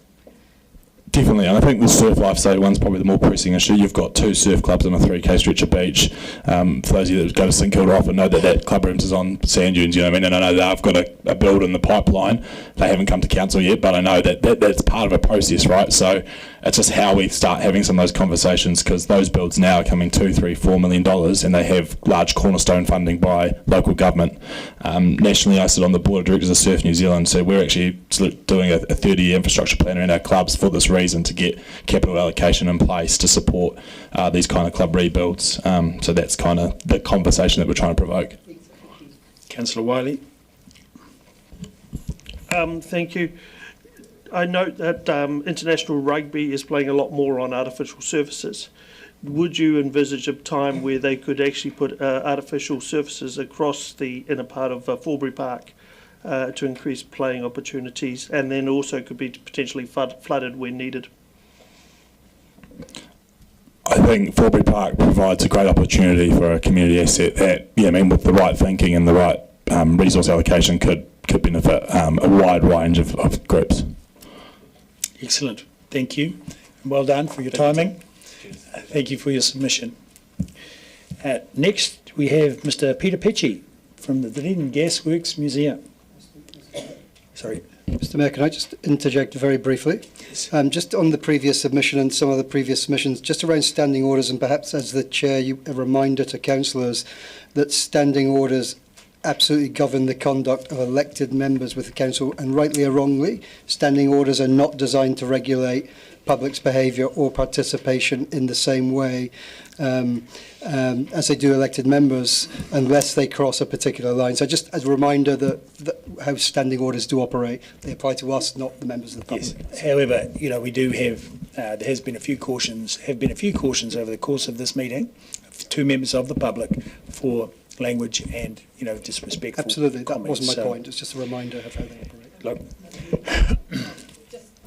Definitely, and I think the surf lifestyle one's probably the more pressing issue. You've got 2 surf clubs on a 3k stretch of beach. For those of you that go to St Kilda often know that club rooms is on sand dunes, you know what I mean? And I know that I've got a build in the pipeline. They haven't come to council yet, but I know that's part of a process, right? So it's just how we start having some of those conversations, because those builds now are coming $2, $3, $4 million, and they have large cornerstone funding by local government. Nationally, I sit on the board of directors of Surf New Zealand, so we're actually doing a 30-year infrastructure plan around our clubs for this reason, to get capital allocation in place to support these kind of club rebuilds. So that's kind of the conversation that we're trying to provoke. Councillor Wiley. Thank you. I note that international rugby is playing a lot more on artificial surfaces. Would you envisage a time where they could actually put artificial surfaces across the inner part of Forbury Park to increase playing opportunities, and then also could be potentially flooded when needed? I think Forbury Park provides a great opportunity for a community asset that, with the right thinking and the right resource allocation could benefit a wide range of groups. Excellent. Thank you. Well done for your timing. Thank you for your submission. Next, we have Mr. Peter Pitchie from the Dunedin Gasworks Museum. Sorry. Mr Mayor, can I just interject very briefly? Yes. Just on the previous submission and some of the previous submissions, just around standing orders, and perhaps as the Chair, a reminder to councillors that standing orders absolutely govern the conduct of elected members with the council, and rightly or wrongly, standing orders are not designed to regulate public's behaviour or participation in the same way as they do elected members, unless they cross a particular line. So just as a reminder that how standing orders do operate, they apply to us, not the members of the public. Yes. However, we do have, there have been a few cautions over the course of this meeting, 2 members of the public for language and, disrespectful Absolutely, comments. That wasn't my point. It's just a reminder of how they operate. Look.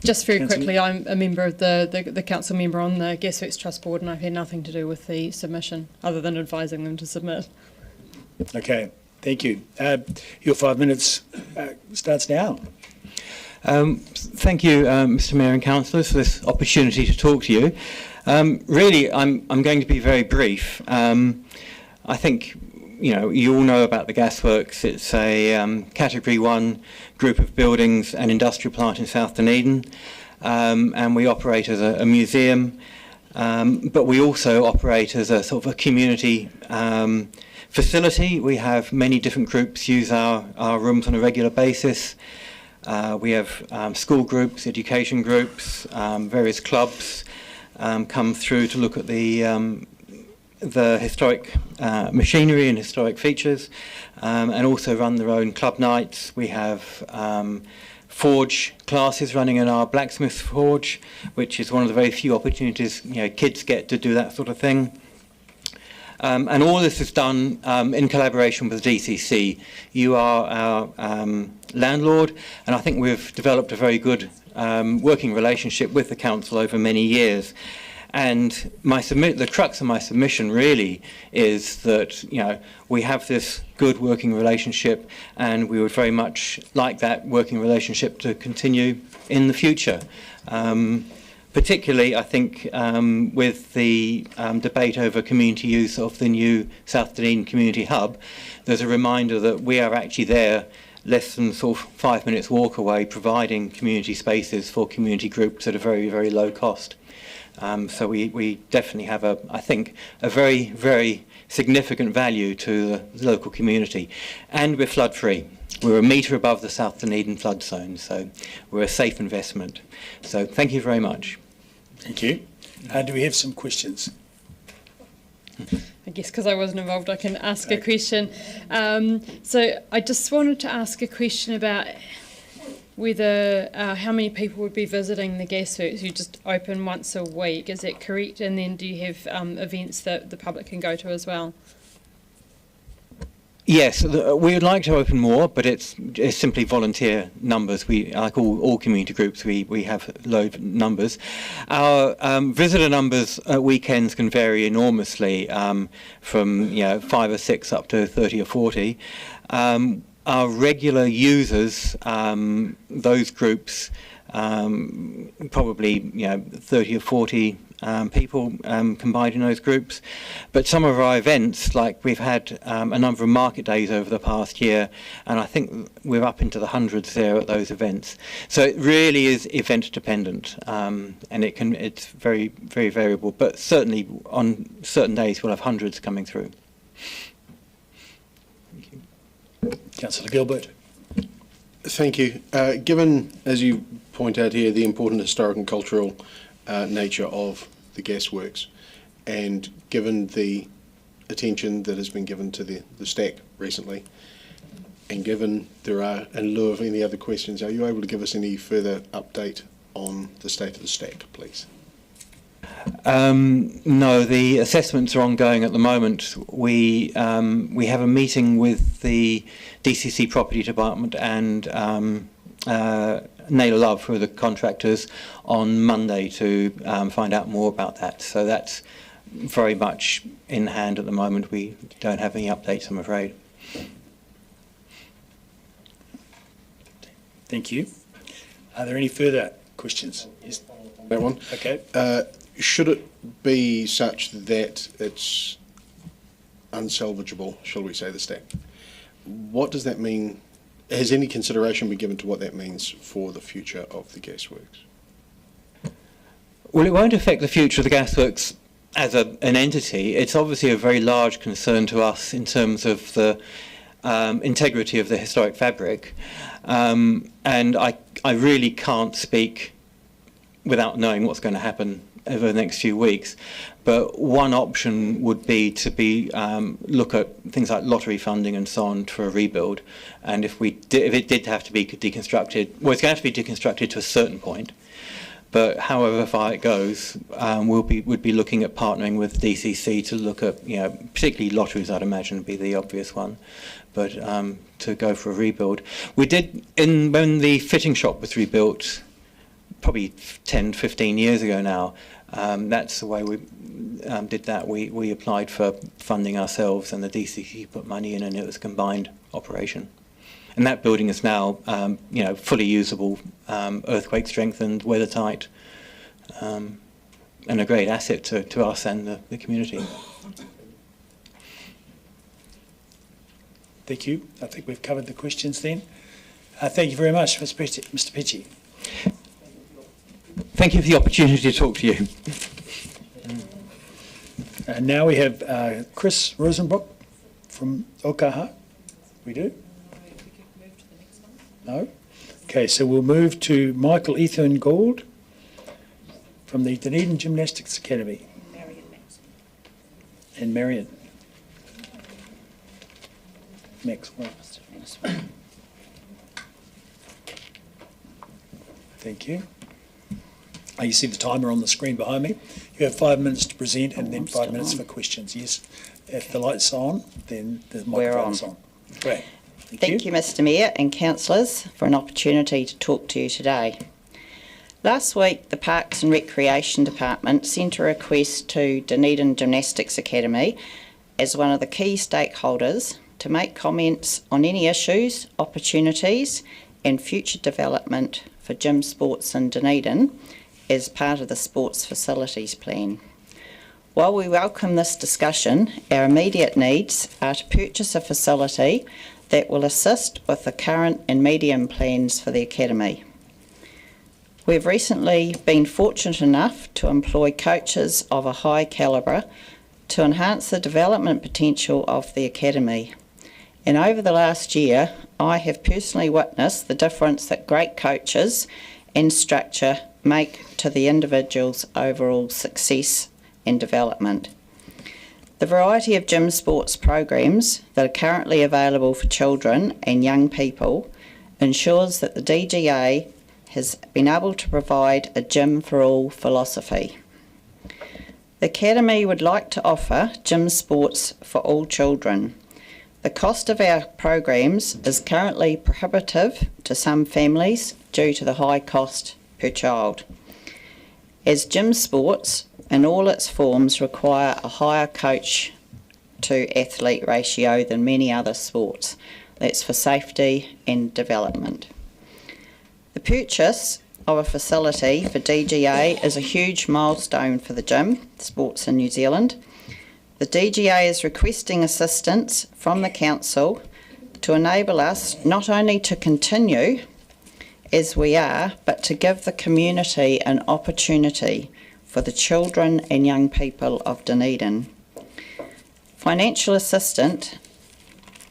Just very quickly, I'm a member of the council member on the Gasworks Trust Board, and I've had nothing to do with the submission other than advising them to submit. Okay, thank you. Your 5 minutes starts now. Thank you, Mr Mayor and councillors, for this opportunity to talk to you. Really, I'm going to be very brief. I think you all know about the Gasworks. It's a Category 1 group of buildings and industrial plant in South Dunedin, and we operate as a museum, but we also operate as a sort of a community facility. We have many different groups use our rooms on a regular basis. We have school groups, education groups, various clubs come through to look at the the historic machinery and historic features, and also run their own club nights. We have forge classes running in our blacksmith forge, which is one of the very few opportunities kids get to do that sort of thing. And all this is done in collaboration with DCC. You are our landlord, and I think we've developed a very good working relationship with the council over many years. And the crux of my submission really is that we have this good working relationship, and we would very much like that working relationship to continue in the future. Particularly, I think, with the debate over community use of the new South Dunedin Community Hub, there's a reminder that we are actually there less than sort of 5 minutes walk away, providing community spaces for community groups at a very, very low cost. So we definitely have, I think, a very, very significant value to the local community. And we're flood free. We're a metre above the South Dunedin flood zone, so we're a safe investment. So thank you very much. Thank you. Do we have some questions? I guess because I wasn't involved, I can ask a question. So I just wanted to ask a question about whether how many people would be visiting the Gasworks. You just open once a week, is that correct? And then do you have events that the public can go to as well? Yes, we would like to open more, but it's simply volunteer numbers. We, like all community groups, we have low numbers. Our visitor numbers at weekends can vary enormously, from 5 or 6 up to 30 or 40. Our regular users, those groups, probably 30 or 40 people combined in those groups. But some of our events, like we've had a number of market days over the past year, and I think we're up into the hundreds there at those events. So it really is event dependent, and it's very, very variable. But certainly on certain days we'll have hundreds coming through. Councillor Gilbert. Thank you. Given, as you point out here, the important historic and cultural nature of the Gasworks, and given the attention that has been given to the stack recently, and given there are, in lieu of any other questions, are you able to give us any further update on the state of the stack, please? No, the assessments are ongoing at the moment. We have a meeting with the DCC Property Department and Naylor Love, who are the contractors, on Monday to find out more about that. So that's very much in hand at the moment. We don't have any updates, I'm afraid. Thank you. Are there any further questions? Yes. That one? Okay. Should it be such that it's unsalvageable, shall we say, the stack? What does that mean? Has any consideration been given to what that means for the future of the Gasworks? Well, it won't affect the future of the Gasworks as an entity. It's obviously a very large concern to us in terms of the integrity of the historic fabric. And I really can't speak without knowing what's going to happen over the next few weeks. But one option would be to look at things like lottery funding and so on for a rebuild. And if it did have to be deconstructed, well, it's going to have to be deconstructed to a certain point. But however far it goes, we'd be looking at partnering with DCC to look at, particularly lotteries, I'd imagine would be the obvious one, but to go for a rebuild. We did, when the fitting shop was rebuilt, probably 10, 15 years ago now, that's the way we did that. We applied for funding ourselves, and the DCC put money in, and it was a combined operation. And that building is now, fully usable, earthquake strengthened, weather tight, and a great asset to us and the community. Thank you. I think we've covered the questions then. Thank you very much, Mr. Petty. Thank you for the opportunity to talk to you. And now we have Chris Rosenbrock from Okaha. We do? No? Okay, so we'll move to Michael Ethan Gould from the Dunedin Gymnastics Academy. And Marion. Maxwell. Thank you. You see the timer on the screen behind me. You have 5 minutes to present and then 5 minutes for questions. Yes. If the light's on, then the microphone's on. Great. Thank you, Mr. Mayor and councillors, for an opportunity to talk to you today. Last week, the Parks and Recreation Department sent a request to Dunedin Gymnastics Academy as one of the key stakeholders to make comments on any issues, opportunities and future development for gym sports in Dunedin as part of the Sports Facilities Plan. While we welcome this discussion, our immediate needs are to purchase a facility that will assist with the current and medium plans for the Academy. We've recently been fortunate enough to employ coaches of a high calibre to enhance the development potential of the Academy. And over the last year, I have personally witnessed the difference that great coaches and structure make to the individual's overall success and development. The variety of gym sports programs that are currently available for children and young people ensures that the DGA has been able to provide a gym for all philosophy. The Academy would like to offer gym sports for all children. The cost of our programs is currently prohibitive to some families due to the high cost per child. As gym sports in all its forms require a higher coach to athlete ratio than many other sports. That's for safety and development. The purchase of a facility for DGA is a huge milestone for the gym sports in New Zealand. The DGA is requesting assistance from the council to enable us not only to continue as we are, but to give the community an opportunity for the children and young people of Dunedin. Financial assistance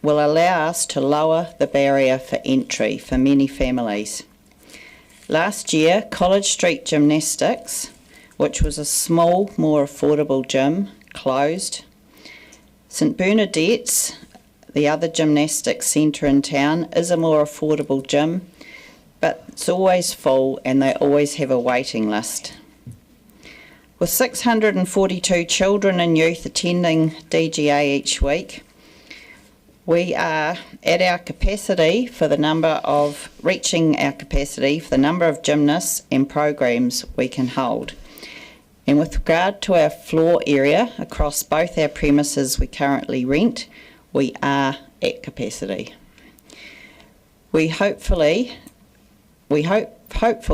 will allow us to lower the barrier for entry for many families. Last year, College Street Gymnastics, which was a small, more affordable gym, closed. St Bernadette's, the other gymnastics centre in town, is a more affordable gym, but it's always full and they always have a waiting list. With 642 children and youth attending DGA each week, we are at our capacity for the number of, reaching our capacity for the number of gymnasts and programs we can hold. And with regard to our floor area across both our premises we currently rent, we are at capacity. Hopeful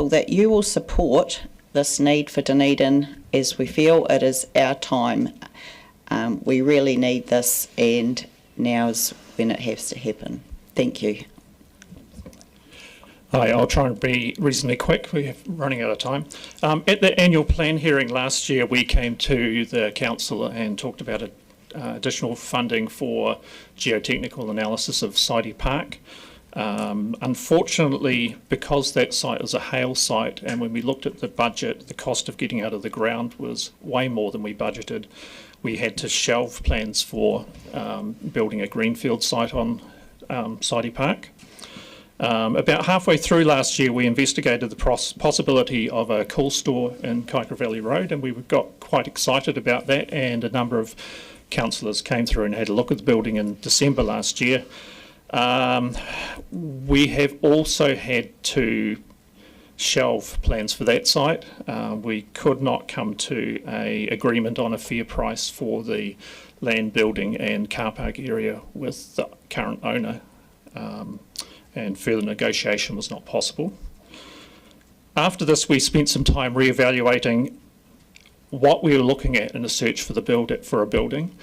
that you will support this need for Dunedin as we feel it is our time. We really need this and now is when it has to happen. Thank you. Hi, I'll try and be reasonably quick. We're running out of time. At the annual plan hearing last year, we came to the council and talked about additional funding for geotechnical analysis of Sidey Park. Unfortunately, because that site is a hail site, and when we looked at the budget, the cost of getting out of the ground was way more than we budgeted. We had to shelve plans for building a greenfield site on Sidey Park. About halfway through last year, we investigated the possibility of a cool store in Kaikoura Valley Road, and we got quite excited about that, and a number of councillors came through and had a look at the building in December last year. We have also had to shelve plans for that site. We could not come to an agreement on a fair price for the land, building and car park area with the current owner, and further negotiation was not possible. After this, we spent some time re-evaluating what we were looking at in a search for a building,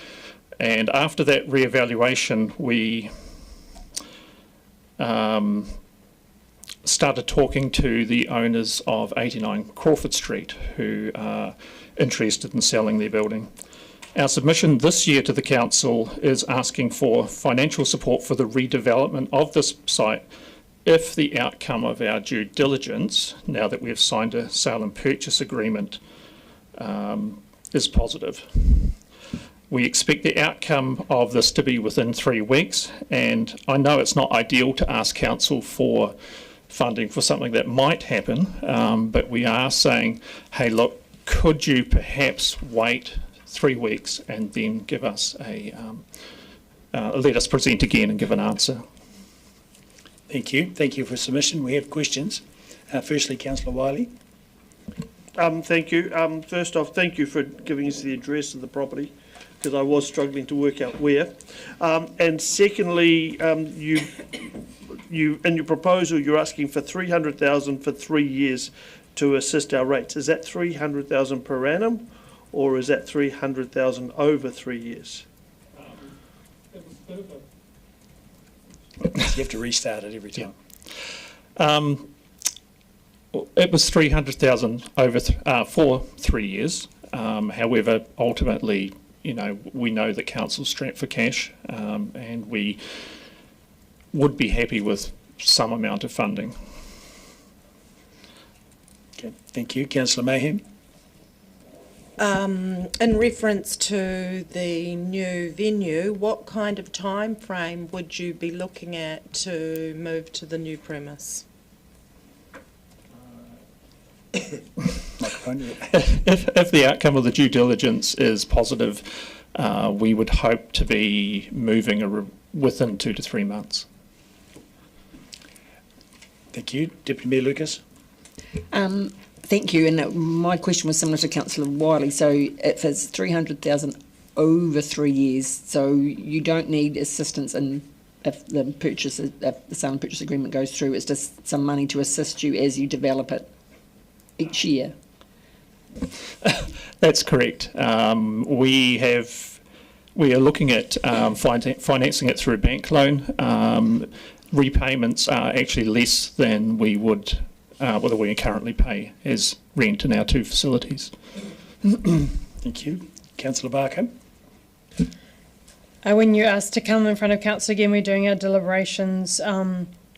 and after that re-evaluation, we started talking to the owners of 89 Crawford Street, who are interested in selling their building. Our submission this year to the council is asking for financial support for the redevelopment of this site if the outcome of our due diligence, now that we have signed a sale and purchase agreement, is positive. We expect the outcome of this to be within 3 weeks, and I know it's not ideal to ask council for funding for something that might happen, but we are saying, hey, look, could you perhaps wait 3 weeks and then give us let us present again and give an answer. Thank you. Thank you for submission. We have questions. Firstly, Councillor Wiley. Thank you. First off, thank you for giving us the address of the property, because I was struggling to work out where. And secondly, you in your proposal, you're asking for $300,000 for 3 years to assist our rates. Is that $300,000 per annum, or is that $300,000 over 3 years? You have to restart it every time. It was $300,000 over for 3 years. However, ultimately, we know that council's strapped for cash, and we would be happy with some amount of funding. Okay, thank you. Councillor Mayhem. In reference to the new venue, what kind of time frame would you be looking at to move to the new premise? If the outcome of the due diligence is positive, we would hope to be moving within 2 to 3 months. Thank you. Deputy Mayor Lucas. Thank you. And my question was similar to Councillor Wiley. So if it's 300,000 over 3 years, so you don't need assistance in if the sale and purchase agreement goes through. It's just some money to assist you as you develop it each year. That's correct. We are looking at financing it through a bank loan. Repayments are actually less than we would what we currently pay as rent in our 2 facilities. Thank you. Councillor Barker. When you asked to come in front of council again, we're doing our deliberations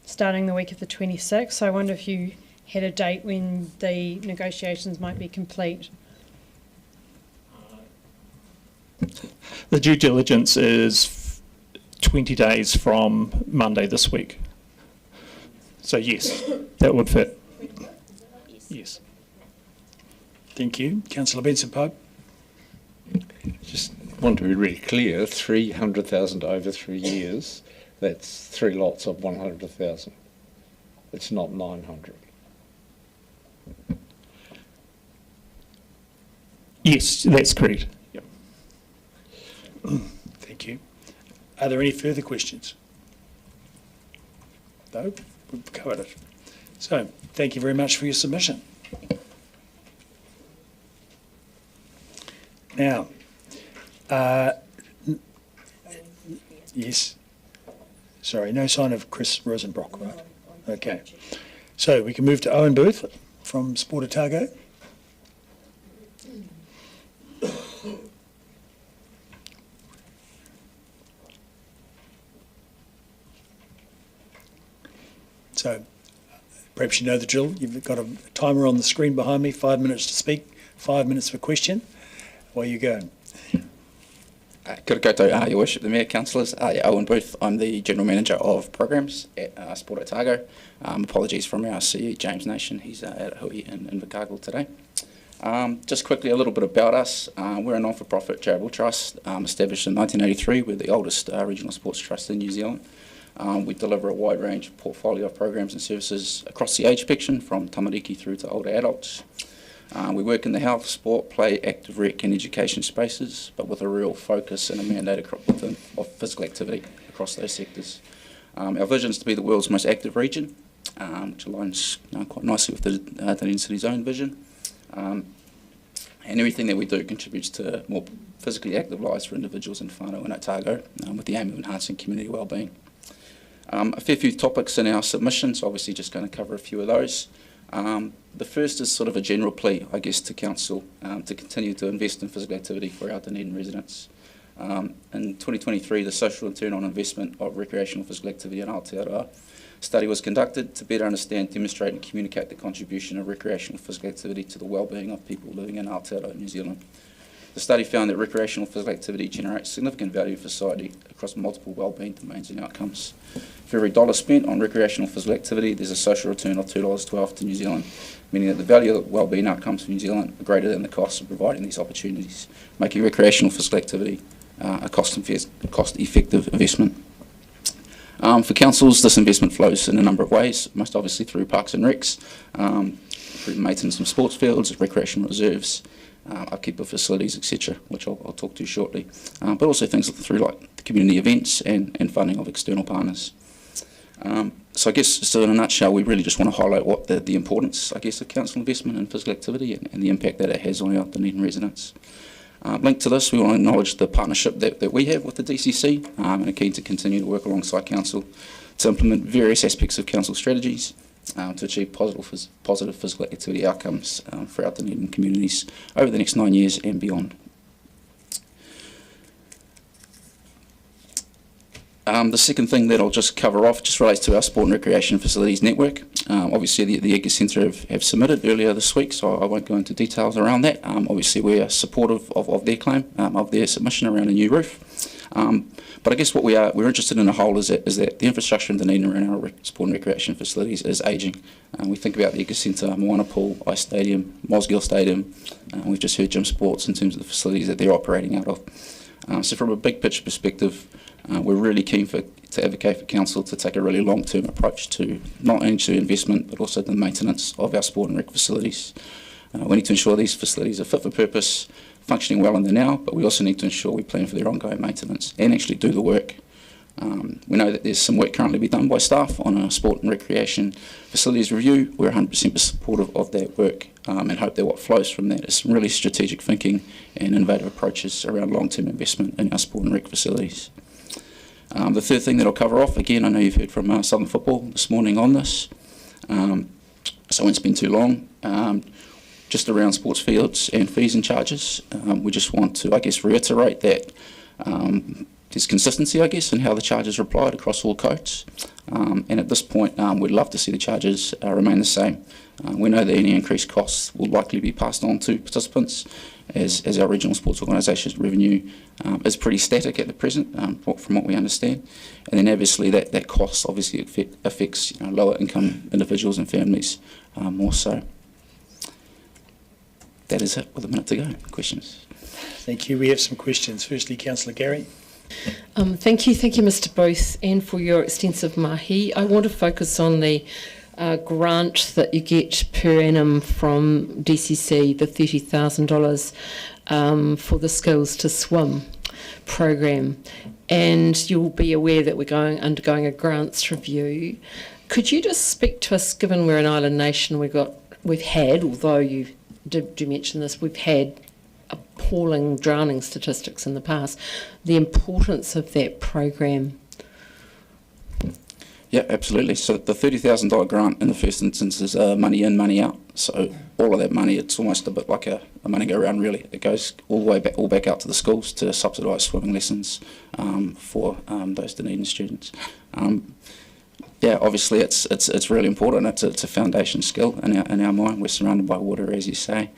starting the week of the 26th. So I wonder if you had a date when the negotiations might be complete. The due diligence is 20 days from Monday this week. So yes, that would fit. Yes. Thank you. Councillor Benson-Pope. Just want to be really clear, 300,000 over 3 years, that's 3 lots of 100,000. It's not 900. Yes, that's correct. Yep. Thank you. Are there any further questions? No? We've covered it. So, thank you very much for your submission. Now, yes. Sorry, no sign of Chris Rosenbrock, right? Okay. So we can move to Owen Booth from Sport Otago. So perhaps you know the drill. You've got a timer on the screen behind me, 5 minutes to speak, 5 minutes for question. Away you go. Kia ora koutou, Your Worship, the Mayor, Councillors. Owen Booth, I'm the General Manager of Programs at Sport Otago. Apologies from our CEO, James Nation. He's at Hui in Invercargill today. Just quickly, a little bit about us. We're a non-for-profit charitable trust established in 1983. We're the oldest regional sports trust in New Zealand. We deliver a wide range of portfolio of programs and services across the age spectrum, from tamariki through to older adults. We work in the health, sport, play, active rec and education spaces, but with a real focus and a mandate of physical activity across those sectors. Our vision is to be the world's most active region, which aligns quite nicely with the Dunedin City's own vision. And everything that we do contributes to more physically active lives for individuals in whānau and Otago, with the aim of enhancing community wellbeing. A fair few topics in our submission, so obviously just going to cover a few of those. The first is sort of a general plea, I guess, to Council to continue to invest in physical activity for our Dunedin residents. In 2023, the social return on investment of recreational physical activity in Aotearoa study was conducted to better understand, demonstrate and communicate the contribution of recreational physical activity to the wellbeing of people living in Aotearoa, New Zealand. The study found that recreational physical activity generates significant value for society across multiple wellbeing domains and outcomes. For every dollar spent on recreational physical activity, there's a social return of $2.12 to New Zealand, meaning that the value of the wellbeing outcomes for New Zealand are greater than the costs of providing these opportunities, making recreational physical activity a cost-effective investment. For councils, this investment flows in a number of ways, most obviously through parks and recs, through maintenance of sports fields, recreational reserves, upkeep of facilities, etc., which I'll talk to shortly, but also things through like the community events and funding of external partners. So I guess, so in a nutshell, we really just want to highlight what the importance, I guess, of council investment in physical activity and the impact that it has on our Dunedin residents. Linked to this, we want to acknowledge the partnership that we have with the DCC and are keen to continue to work alongside council to implement various aspects of council strategies to achieve positive physical activity outcomes for our Dunedin communities over the next 9 years and beyond. The second thing that I'll just cover off just relates to our sport and recreation facilities network. Obviously, the Edgar Centre have submitted earlier this week, so I won't go into details around that. Obviously, we are supportive of their claim, of their submission around a new roof. But I guess what we're interested in a whole is that the infrastructure in Dunedin around our sport and recreation facilities is ageing. We think about the Edgar Centre, Moana Pool, Ice Stadium, Mosgiel Stadium. We've just heard Gym Sports in terms of the facilities that they're operating out of. So from a big picture perspective, we're really keen to advocate for council to take a really long-term approach to not only to investment but also the maintenance of our sport and rec facilities. We need to ensure these facilities are fit for purpose, functioning well in the now, but we also need to ensure we plan for their ongoing maintenance and actually do the work. We know that there's some work currently being done by staff on a sport and recreation facilities review. We're 100% supportive of that work and hope that what flows from that is some really strategic thinking and innovative approaches around long-term investment in our sport and rec facilities. The third thing that I'll cover off, again, I know you've heard from Southern Football this morning on this, so I won't spend too long. Just around sports fields and fees and charges, we just want to, I guess, reiterate that there's consistency, I guess, in how the charges are applied across all codes. And at this point, we'd love to see the charges remain the same. We know that any increased costs will likely be passed on to participants as our regional sports organisations' revenue is pretty static at the present, from what we understand. And then obviously that cost obviously affects lower income individuals and families more so. That is it with a minute to go. Questions? Thank you. We have some questions. Firstly, Councillor Gary. Thank you, Mr. Booth, and for your extensive mahi. I want to focus on the grant that you get per annum from DCC, the $30,000 for the Skills to Swim program. And you'll be aware that we're undergoing a grants review. Could you just speak to us, given we're an island nation, we've had, although you did mention this, we've had appalling drowning statistics in the past, the importance of that program? Yeah, absolutely. So the $30,000 grant in the first instance is money in, money out. So all of that money, it's almost a bit like a money go round really. It goes all the way back out to the schools to subsidise swimming lessons for those Dunedin students. Yeah, obviously it's really important. It's a foundation skill in our mind. We're surrounded by water, as you say.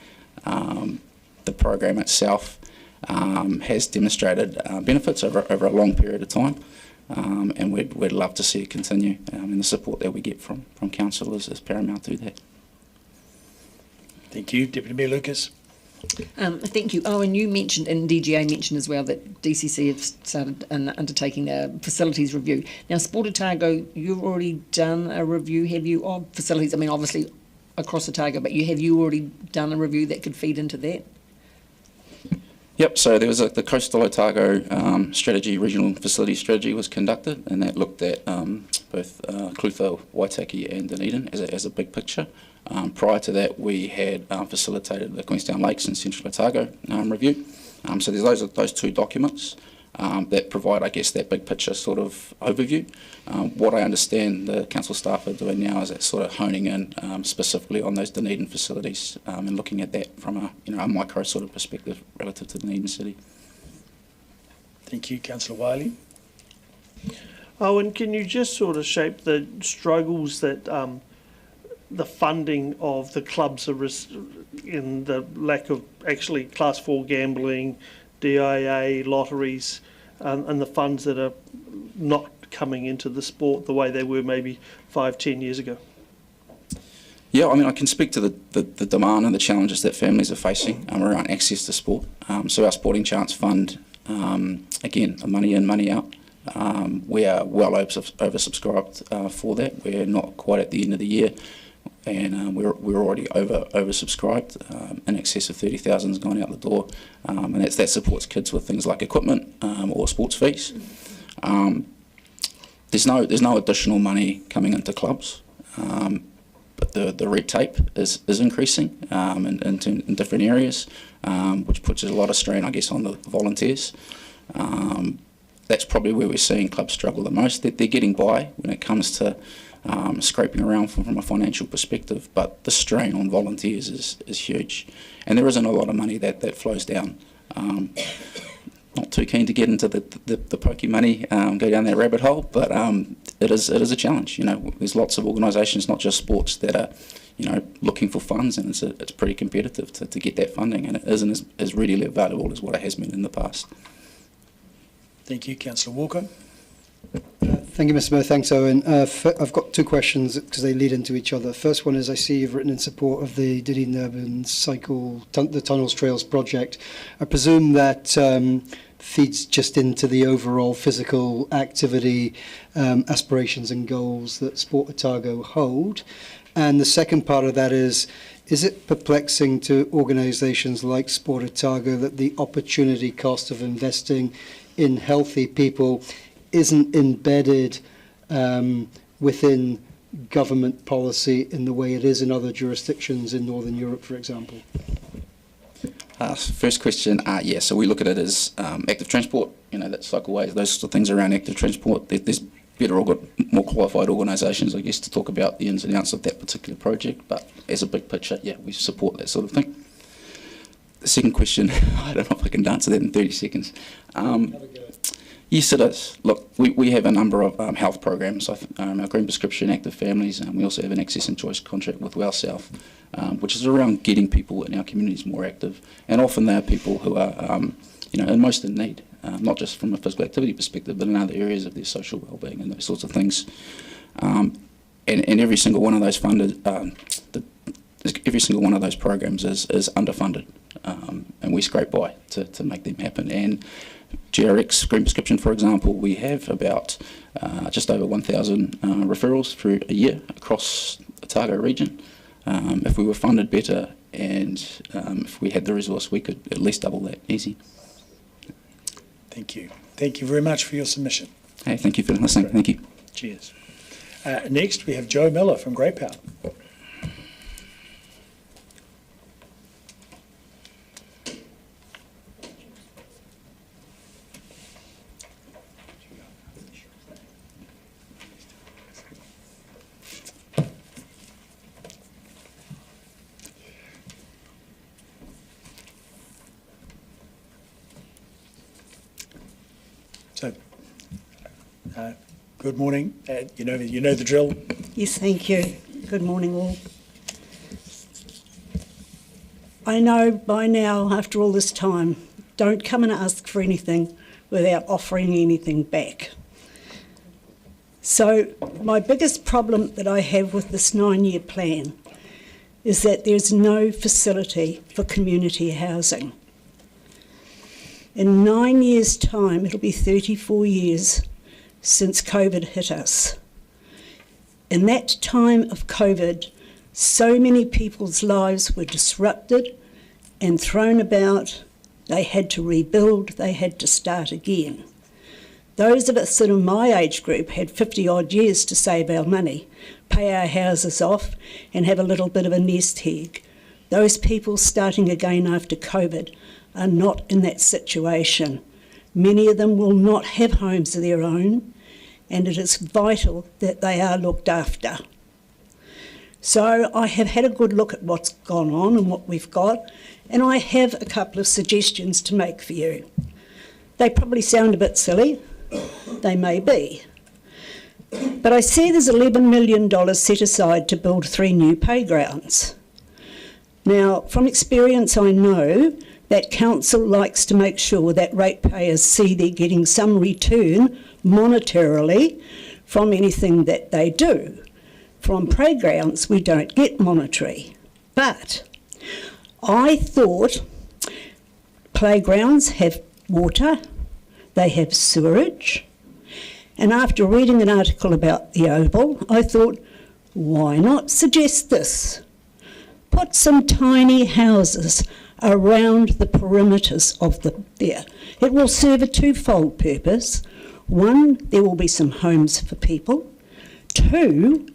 The program itself has demonstrated benefits over a long period of time. And we'd love to see it continue, and the support that we get from council is paramount to that. Thank you. Deputy Mayor Lucas. Thank you. Oh, and you mentioned, and DGA mentioned as well, that DCC have started undertaking a facilities review. Now, Sport Otago, you've already done a review, have you, of facilities? I mean, obviously across Otago, but have you already done a review that could feed into that? Yep, so there was the Coastal Otago regional facility strategy was conducted, and that looked at both Clutha, Waitaki and Dunedin as a big picture. Prior to that, we had facilitated the Queenstown Lakes and Central Otago review. So there's those two documents that provide, I guess, that big picture sort of overview. What I understand the council staff are doing now is that sort of honing in specifically on those Dunedin facilities and looking at that from a micro sort of perspective relative to Dunedin City. Thank you, Councillor Wiley. Oh, and can you just sort of shape the struggles that the funding of the clubs in the lack of actually Class 4 gambling, DIA, lotteries, and the funds that are not coming into the sport the way they were maybe 5-10 years ago? Yeah, I mean, I can speak to the demand and the challenges that families are facing around access to sport. So our Sporting Chance Fund, again, money in, money out. We are well oversubscribed for that. We're not quite at the end of the year, and we're already oversubscribed. In excess of 30,000 has gone out the door, and that supports kids with things like equipment or sports fees. There's no additional money coming into clubs, but the red tape is increasing in different areas, which puts a lot of strain, I guess, on the volunteers. That's probably where we're seeing clubs struggle the most. They're getting by when it comes to scraping around from a financial perspective, but the strain on volunteers is huge. And there isn't a lot of money that flows down. Not too keen to get into the pokey money, go down that rabbit hole, but it is a challenge. You know, there's lots of organisations, not just sports, that are, you know, looking for funds, and it's pretty competitive to get that funding, and it isn't as readily available as what it has been in the past. Thank you. Councillor Walker. Thank you, Mr Mayor. Thanks, Owen. I've got two questions because they lead into each other. First one is, I see you've written in support of the Dunedin Urban the Tunnels Trails project. I presume that feeds just into the overall physical activity aspirations and goals that Sport Otago hold. And the second part of that is it perplexing to organisations like Sport Otago that the opportunity cost of investing in healthy people isn't embedded within government policy in the way it is in other jurisdictions in Northern Europe, for example? First question, yeah, so we look at it as active transport, you know, that cycleways, those sorts of things around active transport. There's better or more qualified organisations, I guess, to talk about the ins and outs of that particular project, but as a big picture, yeah, we support that sort of thing. The second question, I don't know if I can answer that in 30 seconds. Yes, it is. Look, we have a number of health programs, our Green Prescription, Active Families, and we also have an Access and Choice contract with Well South, which is around getting people in our communities more active. And often they are people who are, you know, most in need, not just from a physical activity perspective, but in other areas of their social wellbeing and those sorts of things. And every single one of those every single one of those programs is underfunded, and we scrape by to make them happen. And GRX, Green Prescription, for example, we have about just over 1,000 referrals through a year across the Otago region. If we were funded better and if we had the resource, we could at least double that, easy. Thank you. Thank you very much for your submission. Hey, thank you for listening. Great. Thank you. Cheers. Next, we have Joe Miller from Grey Power. So, good morning. You know the drill. Yes, thank you. Good morning, all. I know by now, after all this time, don't come and ask for anything without offering anything back. So my biggest problem that I have with this 9-year plan is that there's no facility for community housing. In 9 years' time, it'll be 34 years since COVID hit us. In that time of COVID, so many people's lives were disrupted and thrown about. They had to rebuild, they had to start again. Those of us that are my age group had 50 odd years to save our money, pay our houses off and have a little bit of a nest egg. Those people starting again after COVID are not in that situation. Many of them will not have homes of their own, and it is vital that they are looked after. So I have had a good look at what's gone on and what we've got, and I have a couple of suggestions to make for you. They probably sound a bit silly, they may be. But I see there's $11 million set aside to build 3 new playgrounds. Now, from experience, I know that council likes to make sure that ratepayers see they're getting some return monetarily from anything that they do. From playgrounds, we don't get monetary. But I thought playgrounds have water, they have sewerage, and after reading an article about the Oval, I thought, why not suggest this? Put some tiny houses around the perimeters of there. It will serve a twofold purpose. One, there will be some homes for people. Two,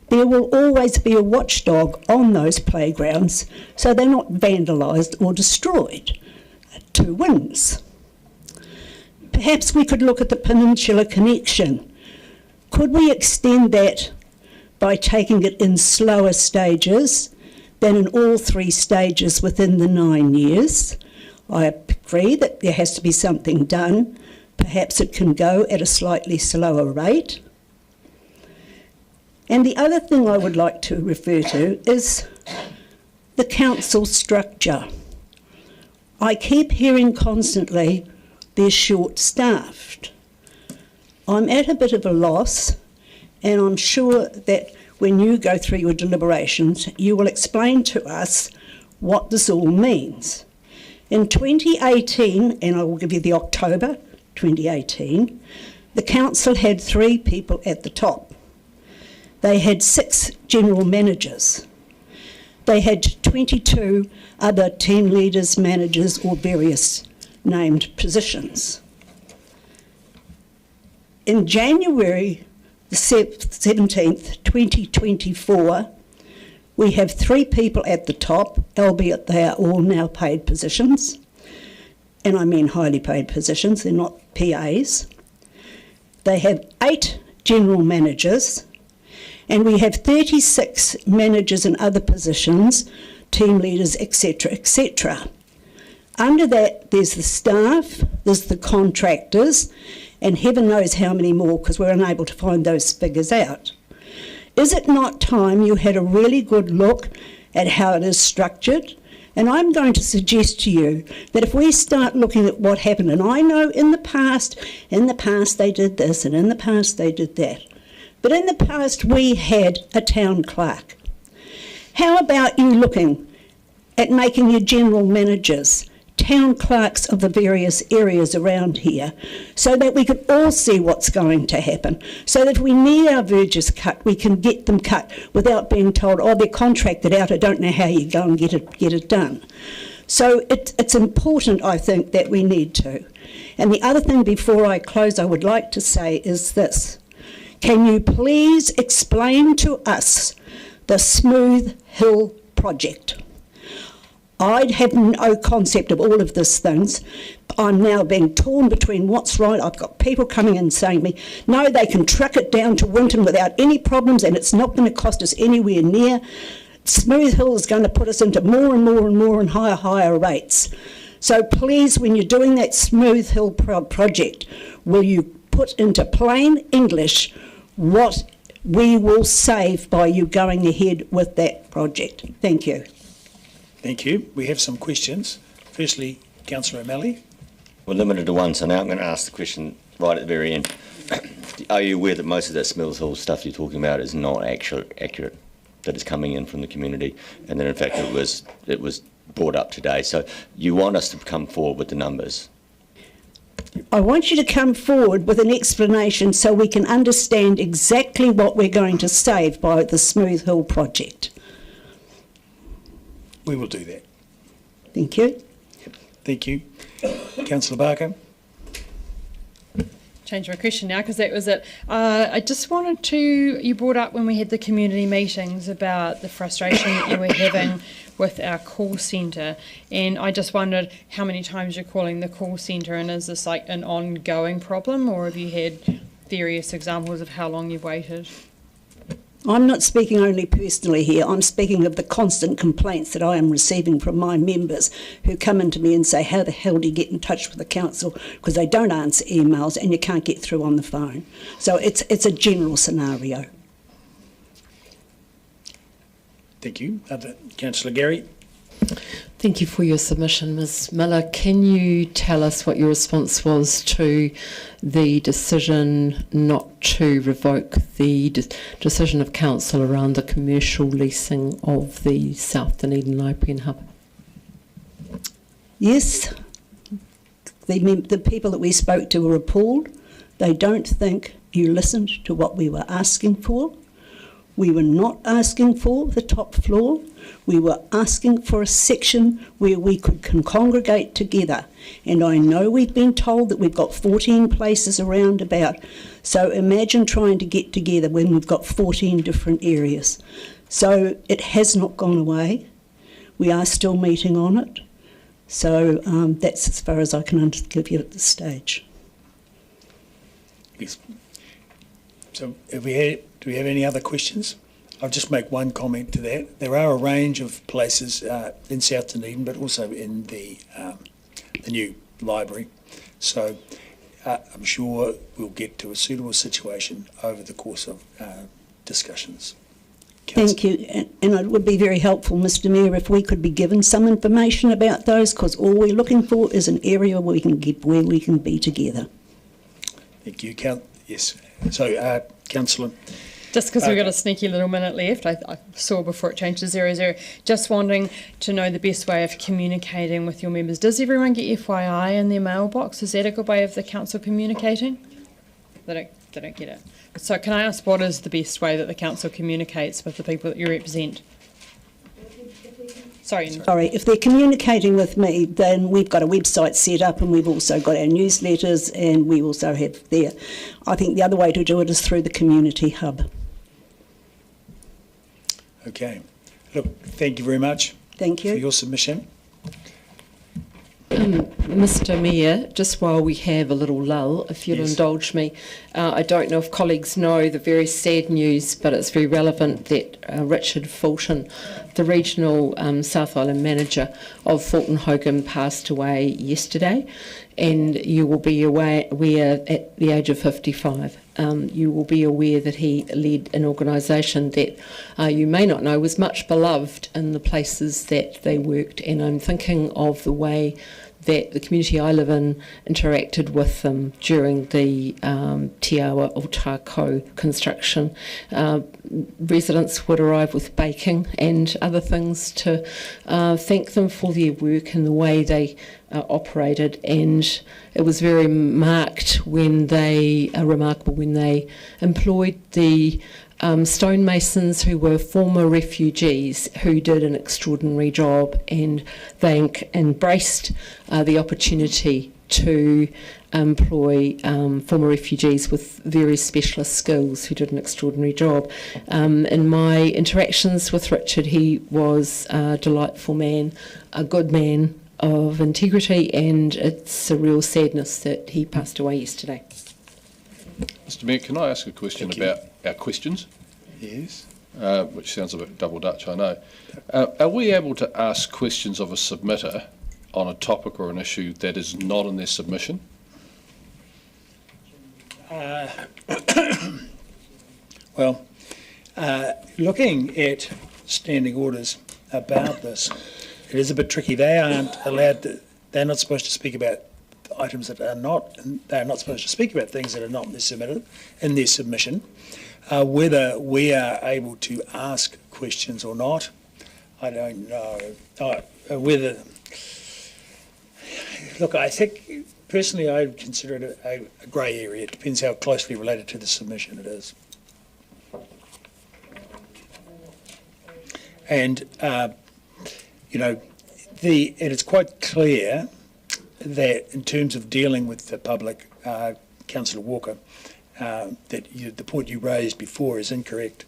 there will always be a watchdog on those playgrounds so they're not vandalised or destroyed. 2 wins. Perhaps we could look at the Peninsula Connection. Could we extend that by taking it in slower stages than in all 3 stages within the 9 years? I agree that there has to be something done. Perhaps it can go at a slightly slower rate. And the other thing I would like to refer to is the council structure. I keep hearing constantly they're short-staffed. I'm at a bit of a loss, and I'm sure that when you go through your deliberations, you will explain to us what this all means. In 2018, and I will give you the October 2018, the council had 3 people at the top. They had 6 general managers. They had 22 other team leaders, managers, or various named positions. In January the 17th, 2024, we have 3 people at the top, albeit they are all now paid positions, and I mean highly paid positions, they're not PAs. They have 8 general managers, and we have 36 managers in other positions, team leaders, etc., etc. Under that, there's the staff, there's the contractors, and heaven knows how many more, because we're unable to find those figures out. Is it not time you had a really good look at how it is structured? And I'm going to suggest to you that if we start looking at what happened, and I know in the past they did this, and in the past they did that, but in the past we had a town clerk. How about you looking at making your general managers town clerks of the various areas around here, so that we can all see what's going to happen, so that if we need our verges cut, we can get them cut without being told, oh, they're contracted out, I don't know how you go and get it done. So it's important, I think, that we need to. And the other thing before I close I would like to say is this. Can you please explain to us the Smooth Hill project? I have no concept of all of these things. I'm now being torn between what's right. I've got people coming in saying to me, no, they can truck it down to Winton without any problems and it's not going to cost us anywhere near. Smooth Hill is going to put us into more and more and more and higher rates. So please, when you're doing that Smooth Hill project, will you put into plain English what we will save by you going ahead with that project? Thank you. Thank you. We have some questions. Firstly, Councillor O'Malley. We're limited to one, so now I'm going to ask the question right at the very end. Are you aware that most of that Smooth Hill stuff you're talking about is not accurate, that is coming in from the community, and that in fact it was brought up today? So you want us to come forward with the numbers? I want you to come forward with an explanation so we can understand exactly what we're going to save by the Smooth Hill project. We will do that. Thank you. Thank you. Councillor Barker. Change my question now because that was it. I just wanted to, you brought up when we had the community meetings about the frustration that you were having with our call centre, and I just wondered how many times you're calling the call centre, and is this like an ongoing problem, or have you had various examples of how long you've waited? I'm not speaking only personally here, I'm speaking of the constant complaints that I am receiving from my members who come into me and say, how the hell do you get in touch with the council? Because they don't answer emails and you can't get through on the phone. So it's a general scenario. Thank you. Councillor Gary. Thank you for your submission, Ms Miller. Can you tell us what your response was to the decision not to revoke the decision of council around the commercial leasing of the South Dunedin Library and Hub? Yes, the people that we spoke to were appalled. They don't think you listened to what we were asking for. We were not asking for the top floor. We were asking for a section where we can congregate together. And I know we've been told that we've got 14 places around about. So imagine trying to get together when we've got 14 different areas. So it has not gone away. We are still meeting on it. So that's as far as I can give you at this stage. Yes. So do we have any other questions? I'll just make one comment to that. There are a range of places in South Dunedin, but also in the new library. So I'm sure we'll get to a suitable situation over the course of discussions. Thank you, and it would be very helpful, Mr Mayor, if we could be given some information about those, because all we're looking for is an area where we can be together. Thank you, yes. So, Councillor. Just because we've got a sneaky little minute left, I saw before it changed to 0-0, just wanting to know the best way of communicating with your members. Does everyone get FYI in their mailbox? Is that a good way of the council communicating? They don't get it. So can I ask, what is the best way that the council communicates with the people that you represent? Sorry, if they're communicating with me, then we've got a website set up and we've also got our newsletters, and we also have there. I think the other way to do it is through the community hub. Okay. Look, thank you very much. Thank you for your submission. Mr Mayor, just while we have a little lull, if you'll indulge me, I don't know if colleagues know the very sad news, but it's very relevant that Richard Fulton, the regional South Island manager of Fulton Hogan, passed away yesterday, and you will be aware at the age of 55. You will be aware that he led an organisation that you may not know was much beloved in the places that they worked, and I'm thinking of the way that the community I live in interacted with them during the Te Awa o Tākou construction. Residents would arrive with baking and other things to thank them for their work and the way they operated, and it was very remarkable when they employed the stonemasons who were former refugees who did an extraordinary job, and they embraced the opportunity to employ former refugees with very specialist skills who did an extraordinary job. In my interactions with Richard, he was a delightful man, a good man of integrity, and it's a real sadness that he passed away yesterday. Mr Mayor, can I ask a question about our questions? Yes. Which sounds a bit double Dutch, I know. Are we able to ask questions of a submitter on a topic or an issue that is not in their submission? Well, looking at standing orders about this, it is a bit tricky. They aren't allowed to, they're not supposed to speak about items that are not, and they're not supposed to speak about things that are not in their submission. Whether we are able to ask questions or not, I don't know. Look, I think, personally, I would consider it a grey area. It depends how closely related to the submission it is. And, and it's quite clear that in terms of dealing with the public, Councillor Walker, that the point you raised before is incorrect.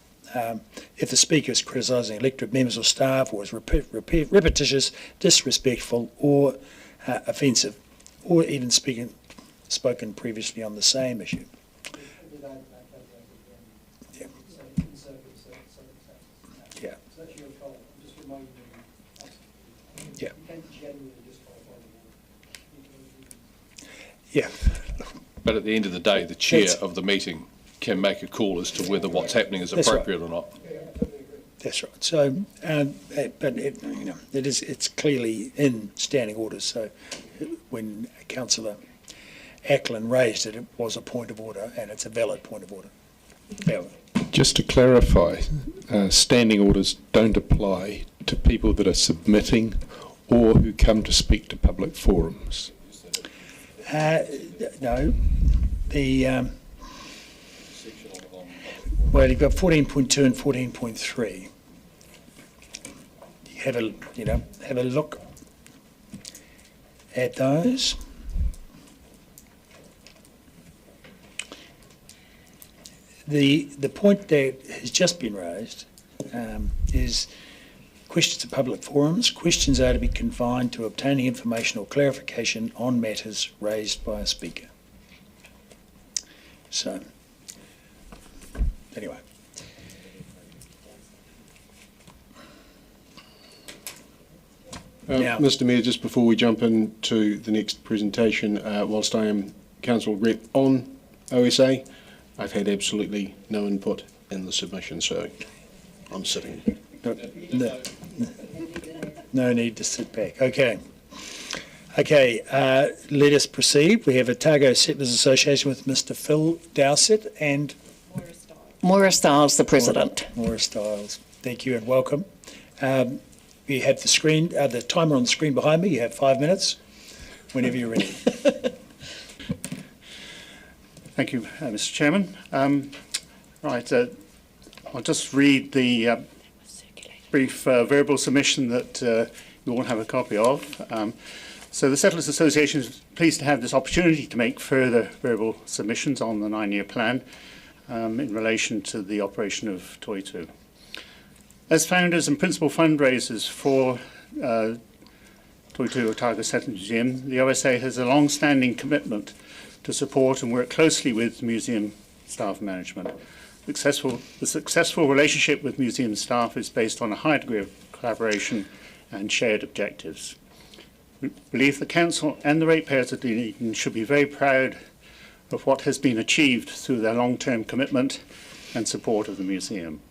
If the speaker is criticising elected members or staff, or is repetitious, disrespectful, or offensive, or even spoken previously on the same issue. Yeah. Yeah. But at the end of the day, the chair That's- of the meeting can make a call as to whether what's happening is That's right. appropriate or not. That's right. So, but it's clearly in standing orders. So, when Councillor Ackland raised it, it was a point of order, and it's a valid point of order. Valid. Just to clarify, standing orders don't apply to people that are submitting or who come to speak to public forums. No, well, you've got 14.2 and 14.3. Have a look at those. The point that has just been raised is questions of public forums. Questions are to be confined to obtaining information or clarification on matters raised by a speaker. So, anyway. Now- Mr Mayor, just before we jump into the next presentation, whilst I am council rep on OSA, I've had absolutely no input in the submission, so I'm sitting. No need to sit back. Okay. Okay, let us proceed. We have Otago Settlers Association with Mr Phil Dowsett and Moira Stiles, the president. Moira Stiles. Thank you and welcome. You have the screen, the timer on the screen behind me. You have 5 minutes whenever you're ready. Thank you, Mr Chairman. Right, I'll just read the brief verbal submission that you all have a copy of. So the Settlers Association is pleased to have this opportunity to make further verbal submissions on the 9-year plan in relation to the operation of Toitu. As founders and principal fundraisers for Toitu Otago Settlers Museum, the OSA has a long-standing commitment to support and work closely with museum staff management. The successful relationship with museum staff is based on a high degree of collaboration and shared objectives. We believe the Council and the ratepayers of Dunedin should be very proud of what has been achieved through their long-term commitment and support of the museum.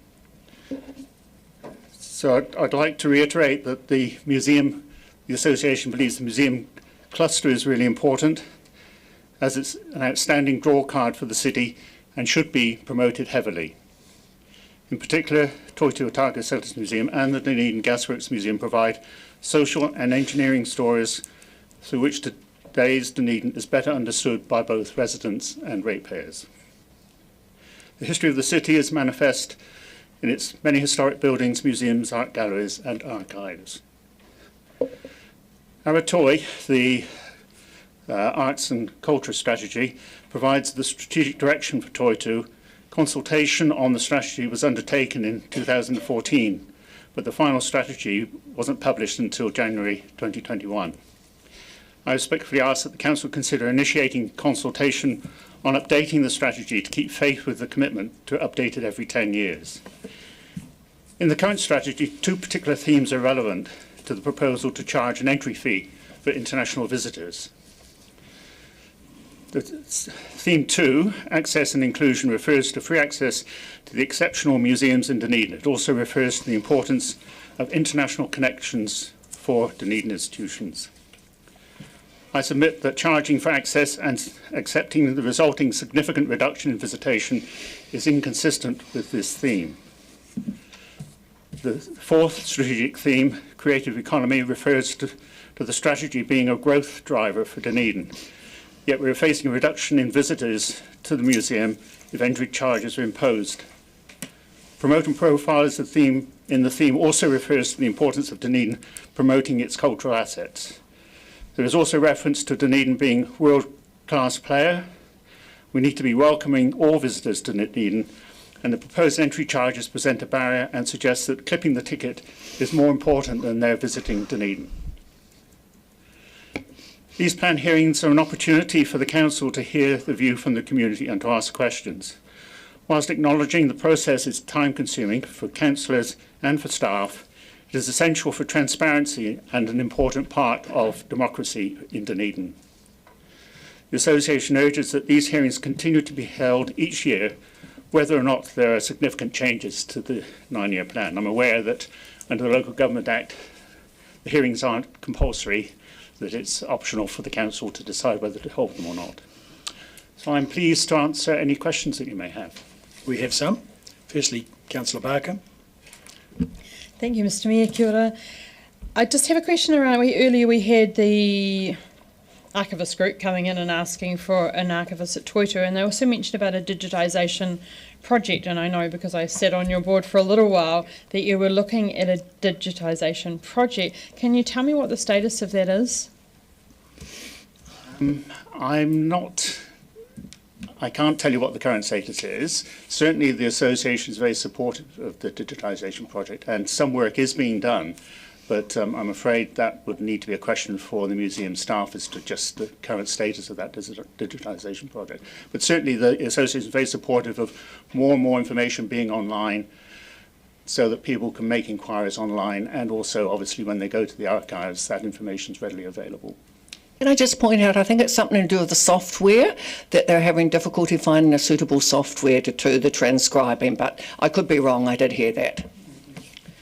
So I'd like to reiterate that the Association believes the museum cluster is really important, as it's an outstanding draw card for the city and should be promoted heavily. In particular, Toitu Otago Settlers Museum and the Dunedin Gasworks Museum provide social and engineering stories through which today's Dunedin is better understood by both residents and ratepayers. The history of the city is manifest in its many historic buildings, museums, art galleries and archives. Aratoi, the Arts and Culture Strategy, provides the strategic direction for Toitu. Consultation on the strategy was undertaken in 2014, but the final strategy wasn't published until January 2021. I respectfully ask that the Council consider initiating consultation on updating the strategy to keep faith with the commitment to update it every 10 years. In the current strategy, 2 particular themes are relevant to the proposal to charge an entry fee for international visitors. Theme 2, Access and Inclusion, refers to free access to the exceptional museums in Dunedin. It also refers to the importance of international connections for Dunedin institutions. I submit that charging for access and accepting the resulting significant reduction in visitation is inconsistent with this theme. The 4th strategic theme, Creative Economy, refers to the strategy being a growth driver for Dunedin. Yet we are facing a reduction in visitors to the museum if entry charges are imposed. Promote and profile is in the theme also refers to the importance of Dunedin promoting its cultural assets. There is also reference to Dunedin being a world-class player. We need to be welcoming all visitors to Dunedin, and the proposed entry charges present a barrier and suggest that clipping the ticket is more important than their visiting Dunedin. These planned hearings are an opportunity for the Council to hear the view from the community and to ask questions. Whilst acknowledging the process is time-consuming for councillors and for staff, It is essential for transparency and an important part of democracy in Dunedin. The Association urges that these hearings continue to be held each year, whether or not there are significant changes to the 9-year plan. I'm aware that under the Local Government Act, the hearings aren't compulsory, that it's optional for the Council to decide whether to hold them or not. So I'm pleased to answer any questions that you may have. We have some. Firstly, Councillor Barker. Thank you, Mr. Mayor. Kia ora. I just have a question around, earlier we had the archivist group coming in and asking for an archivist at Toitu, and they also mentioned about a digitisation project, and I know because I sat on your board for a little while that you were looking at a digitisation project. Can you tell me what the status of that is? I can't tell you what the current status is. Certainly the association is very supportive of the digitisation project, and some work is being done, but I'm afraid that would need to be a question for the museum staff as to just the current status of that digitisation project. But certainly the association is very supportive of more and more information being online so that people can make inquiries online, and also obviously when they go to the archives that information is readily available. Can I just point out, I think it's something to do with the software, that they're having difficulty finding a suitable software to do the transcribing, but I could be wrong, I did hear that.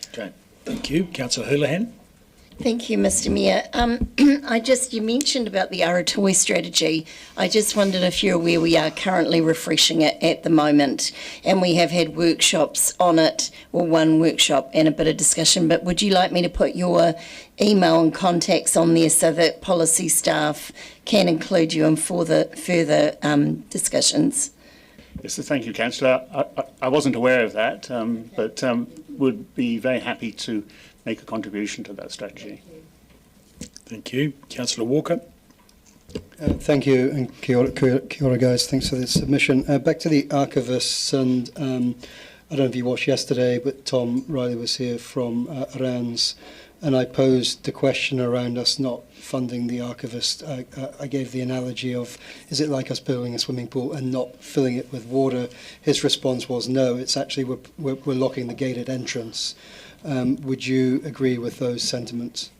Okay, thank you. Councillor Houlihan. Thank you, Mr. Mayor. You mentioned about the Aratoi strategy. I just wondered if you're aware we are currently refreshing it at the moment, and we have had workshops on it, or one workshop and a bit of discussion, but would you like me to put your email and contacts on there so that policy staff can include you in further discussions? Yes, so thank you, Councillor. I wasn't aware of that, but would be very happy to make a contribution to that strategy. Thank you. Councillor Walker. Thank you, and kia ora, guys. Thanks for the submission. Back to the archivists, and I don't know if you watched yesterday, but Tom Riley was here from Arans, and I posed the question around us not funding the archivist. I gave the analogy of, is it like us building a swimming pool and not filling it with water? His response was, no, it's actually we're locking the gated entrance. Would you agree with those sentiments?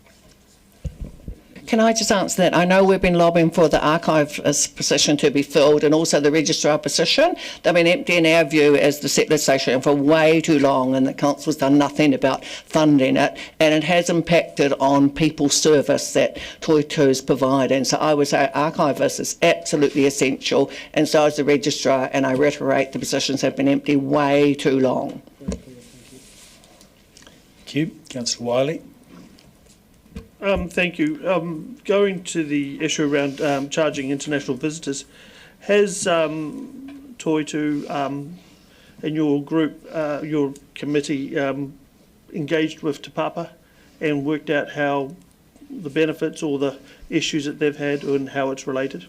Can I just answer that? I know we've been lobbying for the archivist position to be filled and also the registrar position. They've been empty in our view as the settler station for way too long, and the council's done nothing about funding it, and it has impacted on people's service that Toitu's provide. And so I would say archivist is absolutely essential, and so is the registrar, and I reiterate the positions have been empty way too long. Thank you. Councillor Wiley. Thank you. Going to the issue around charging international visitors, has Toitu and your group, your committee, engaged with Te Papa and worked out how the benefits or the issues that they've had and how it's related?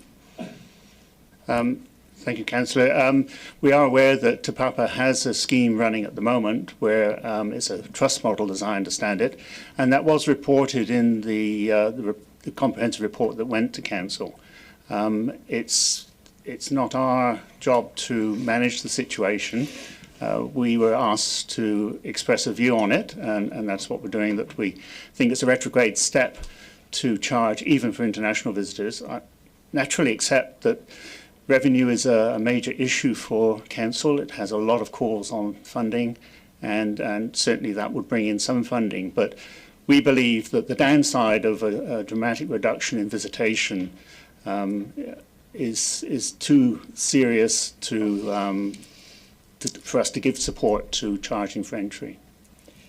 Thank you, Councillor. We are aware that Te Papa has a scheme running at the moment where it's a trust model, as I understand it, and that was reported in the comprehensive report that went to Council. It's not our job to manage the situation. We were asked to express a view on it, and that's what we're doing, that we think it's a retrograde step to charge even for international visitors. I naturally accept that revenue is a major issue for Council. It has a lot of calls on funding, and certainly that would bring in some funding. But we believe that the downside of a dramatic reduction in visitation is too serious for us to give support to charging for entry.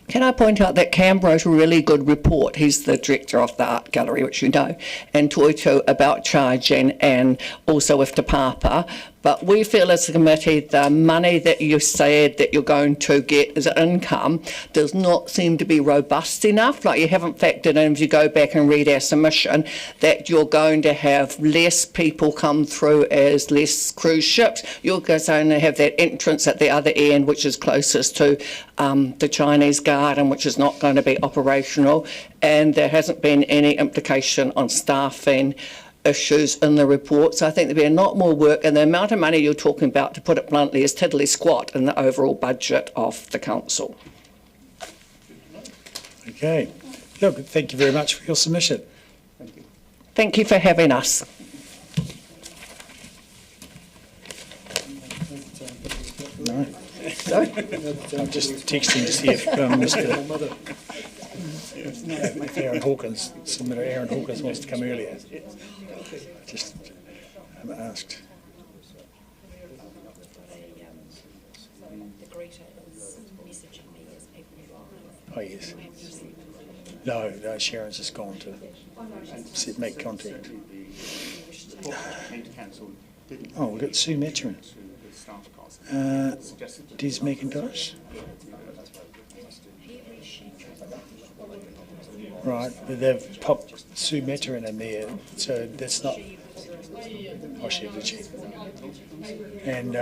Can I point out that Cam wrote a really good report, he's the director of the art gallery, which you know, and Toitu about charging, and also with Te Papa. But we feel as a committee the money that you said that you're going to get as income does not seem to be robust enough. Like you haven't factored in, if you go back and read our submission, that you're going to have less people come through as less cruise ships. You're going to have that entrance at the other end, which is closest to the Chinese garden, which is not going to be operational. And there hasn't been any implication on staffing issues in the report. So I think there'll be a lot more work, and the amount of money you're talking about, to put it bluntly, is tiddly squat in the overall budget of the council. Okay. Look, thank you very much for your submission. Thank you for having us. No. I'm just texting to see if if Aaron Hawkins, submitter Aaron Hawkins wants to come earlier. Just haven't asked. Oh, yes. No, Sharon's just gone to make contact. Oh, we've got Sue Maturin. Des McIntosh. Right, but they've popped Sue Maturin in there, so that's not. Oh, she did she? And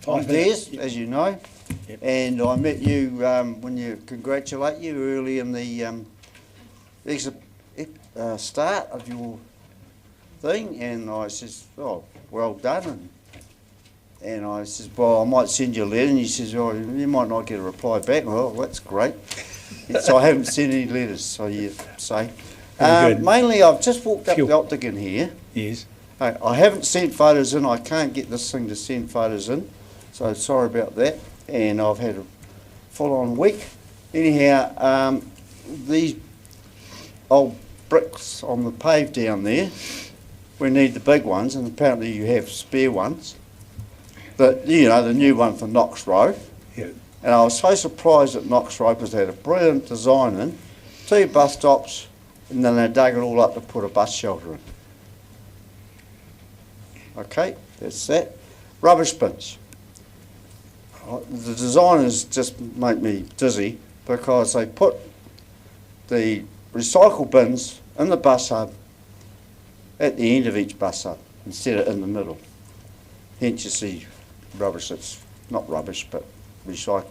5 I'm minutes. Des, as you know, and I met you when you congratulate you early in the start of your thing, and I says, "Oh, well done." And I says, "Well, I might send you a letter," and he says, "Oh, you might not get a reply back." Well, that's great. So I haven't sent any letters, so you say. Mainly, I've just walked up the octagon here. Yes. I haven't sent photos in. I can't get this thing to send photos in, so sorry about that. And I've had a full-on week. Anyhow, these old bricks on the pave down there, we need the big ones, and apparently you have spare ones. The new one for Knox Road. Yeah. And I was so surprised at Knox Road because they had a brilliant design in, 2 bus stops, and then they dug it all up to put a bus shelter in. Okay, that's that. Rubbish bins. The designers just make me dizzy because they put the recycle bins in the bus hub at the end of each bus hub instead of in the middle. Hence you see rubbish that's not rubbish but recyclable.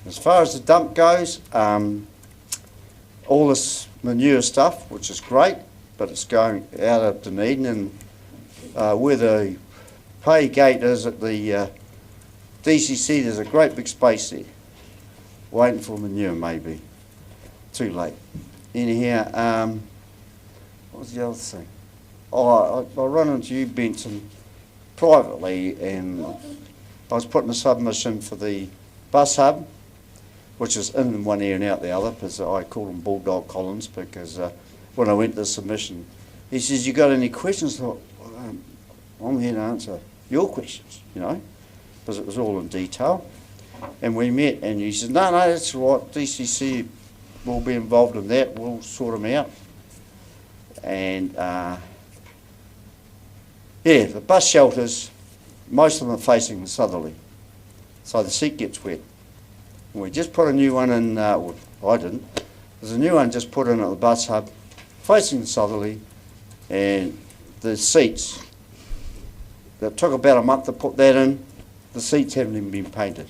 As far as the dump goes, all this manure stuff, which is great, but it's going out of Dunedin, and where the pay gate is at the DCC, there's a great big space there, waiting for manure maybe. Too late. Anyhow, what was the other thing? Oh, I run into you, Benson, privately, and I was putting a submission for the bus hub, which is in one ear and out the other, because I call them bulldog columns, because when I went to the submission, he says, "You got any questions?" I thought, well, I'm here to answer your questions, because it was all in detail. And we met, and he said, no, that's all right, DCC will be involved in that, we'll sort them out. And the bus shelters, most of them are facing the southerly, so the seat gets wet. And we just put a new one in, well, I didn't, there's a new one just put in at the bus hub, facing the southerly, and the seats, that took about a month to put that in, the seats haven't even been painted.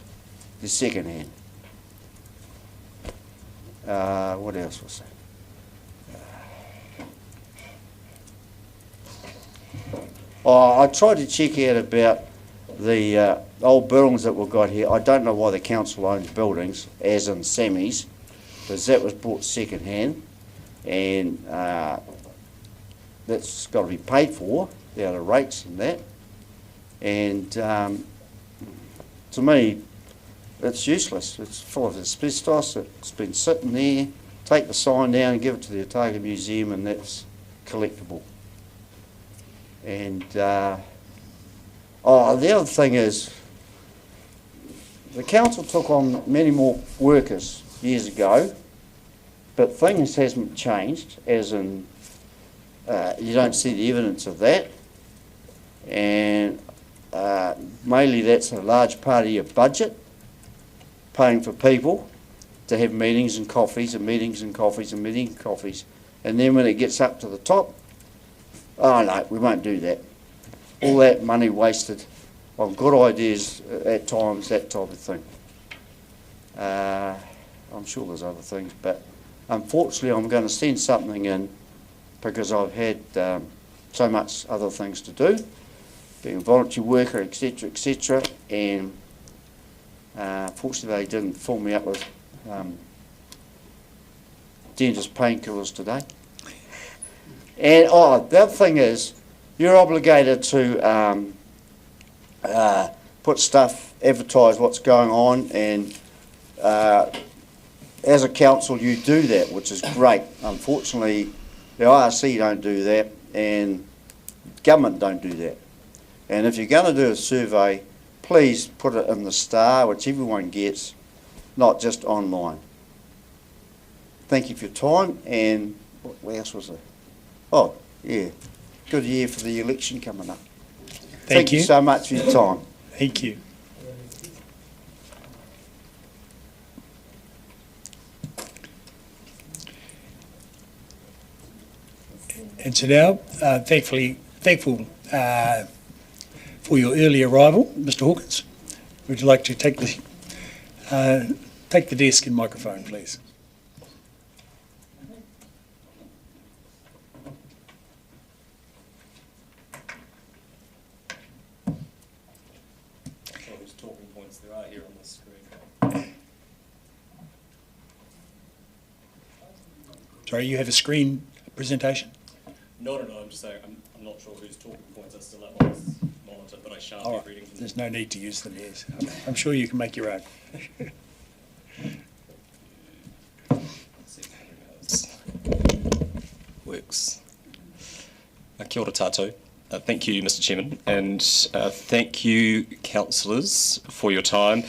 They're second hand. What else was there? I tried to check out about the old buildings that we've got here. I don't know why the council owns buildings, as in Sammy's, because that was bought second hand, and that's got to be paid for, out of rates and that. And to me, it's useless. It's full of asbestos. It's been sitting there. Take the sign down and give it to the Otago Museum, and that's collectible. And the other thing is, the council took on many more workers years ago, but things hasn't changed, as in you don't see the evidence of that. And mainly that's a large part of your budget, paying for people to have meetings and coffees and meetings and coffees and meetings and coffees. And then when it gets up to the top, oh no, we won't do that. All that money wasted on good ideas at times, that type of thing. I'm sure there's other things, but unfortunately I'm going to send something in because I've had so much other things to do, being a voluntary worker, etc., and fortunately they didn't fill me up with dentist painkillers today. And the other thing is, you're obligated to put stuff, advertise what's going on, and as a council you do that, which is great. Unfortunately, the IRC don't do that, and government don't do that. And if you're going to do a survey, please put it in the Star, which everyone gets, not just online. Thank you for your time, and what else was it? Oh, yeah, good year for the election coming up. Thank you so much for your time. Thank you. And so now, thankful for your early arrival, Mr. Hawkins. Would you like to take the desk and microphone, please? Whose talking points there are here on the screen? Sorry, you have a screen presentation? No, I'm just saying I'm not sure whose talking points are still up on this monitor, but I shan't be reading from There's no need to use them, yes. I'm sure you can make your own. Works. Kia ora tātou. Thank you, Mr. Chairman, and thank you, councillors, for your time.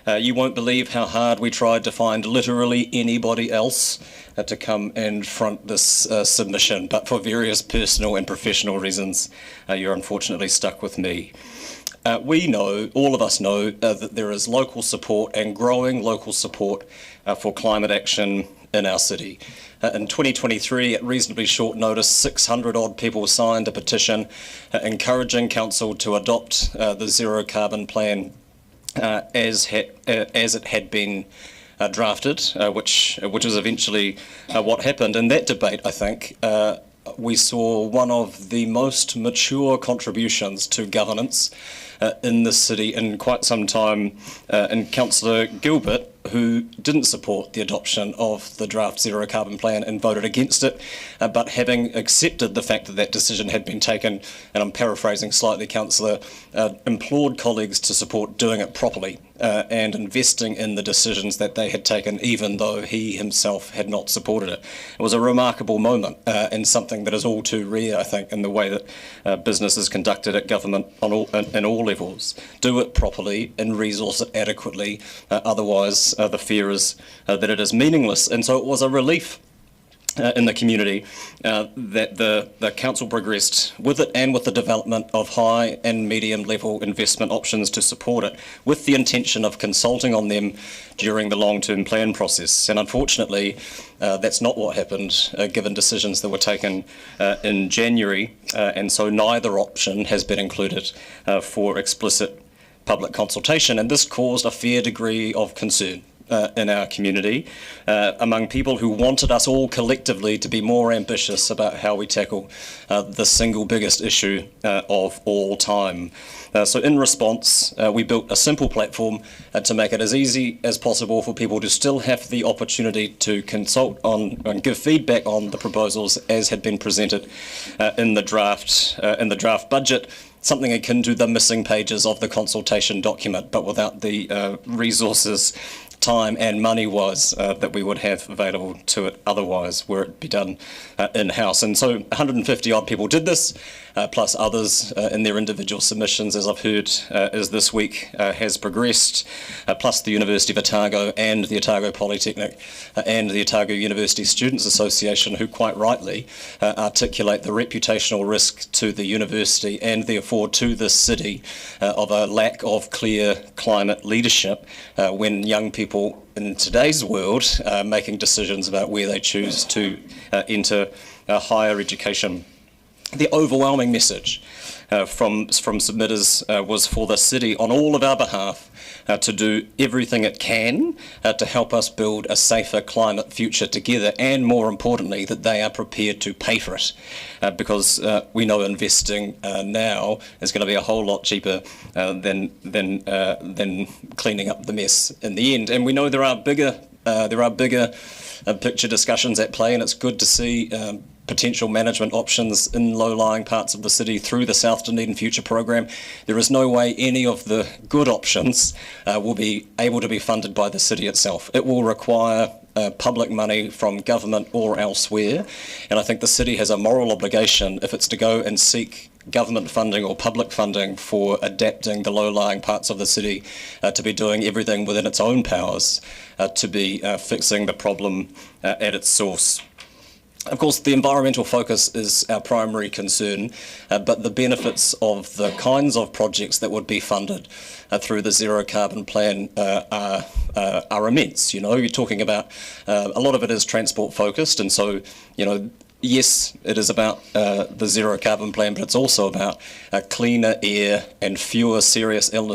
You won't believe how hard we tried to find literally anybody else to come and front this submission, but for various personal and professional reasons, you're unfortunately stuck with me. We know, all of us know, that there is local support and growing local support for climate action in our city. In 2023, at reasonably short notice, 600 odd people signed a petition encouraging council to adopt the zero carbon plan as it had been drafted, which was eventually what happened. In that debate, I think, we saw one of the most mature contributions to governance in the city in quite some time, in Councillor Gilbert, who didn't support the adoption of the draft zero carbon plan and voted against it, but having accepted the fact that that decision had been taken, and I'm paraphrasing slightly, Councillor, implored colleagues to support doing it properly and investing in the decisions that they had taken, even though he himself had not supported it. It was a remarkable moment and something that is all too rare, I think, in the way that business is conducted at government in all levels. Do it properly and resource it adequately, otherwise the fear is that it is meaningless. And so it was a relief in the community that the council progressed with it and with the development of high and medium level investment options to support it, with the intention of consulting on them during the long-term plan process. And unfortunately, that's not what happened, given decisions that were taken in January, and so neither option has been included for explicit public consultation, and this caused a fair degree of concern in our community among people who wanted us all collectively to be more ambitious about how we tackle the single biggest issue of all time. So in response, we built a simple platform to make it as easy as possible for people to still have the opportunity to consult on and give feedback on the proposals as had been presented in the draft budget, something akin to the missing pages of the consultation document, but without the resources, time and money-wise that we would have available to it otherwise, were it be done in-house. And so 150 odd people did this, plus others in their individual submissions, as I've heard, as this week has progressed, plus the University of Otago and the Otago Polytechnic and the Otago University Students Association, who quite rightly articulate the reputational risk to the university and therefore to the city of a lack of clear climate leadership when young people in today's world making decisions about where they choose to enter higher education. The overwhelming message from submitters was for the city on all of our behalf to do everything it can to help us build a safer climate future together, and more importantly that they are prepared to pay for it, because we know investing now is going to be a whole lot cheaper than cleaning up the mess in the end. And we know there are bigger picture discussions at play, and it's good to see potential management options in low-lying parts of the city through the South Dunedin Future Programme. There is no way any of the good options will be able to be funded by the city itself. It will require public money from government or elsewhere, and I think the city has a moral obligation, if it's to go and seek government funding or public funding for adapting the low-lying parts of the city, to be doing everything within its own powers to be fixing the problem at its source. Of course, the environmental focus is our primary concern, but the benefits of the kinds of projects that would be funded through the zero carbon plan are immense. You know, you're talking about a lot of it is transport focused, and so, you know, yes, it is about the zero carbon plan, but it's also about cleaner air and fewer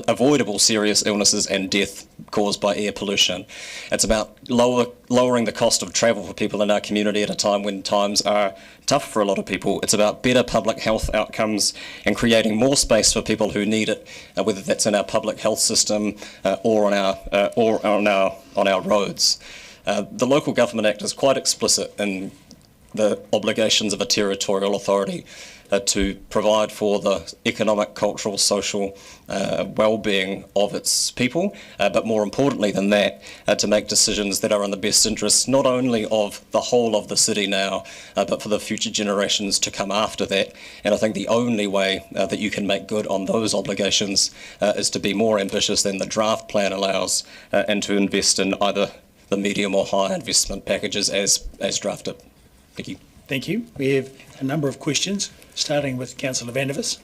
avoidable serious illnesses and death caused by air pollution. It's about lowering the cost of travel for people in our community at a time when times are tough for a lot of people. It's about better public health outcomes and creating more space for people who need it, whether that's in our public health system or on our roads. The Local Government Act is quite explicit in the obligations of a territorial authority to provide for the economic, cultural, social well-being of its people, but more importantly than that, to make decisions that are in the best interests not only of the whole of the city now, but for the future generations to come after that. And I think the only way that you can make good on those obligations is to be more ambitious than the draft plan allows, and to invest in either the medium or high investment packages as drafted. Thank you. Thank you. We have a number of questions, starting with Councillor Vandevers.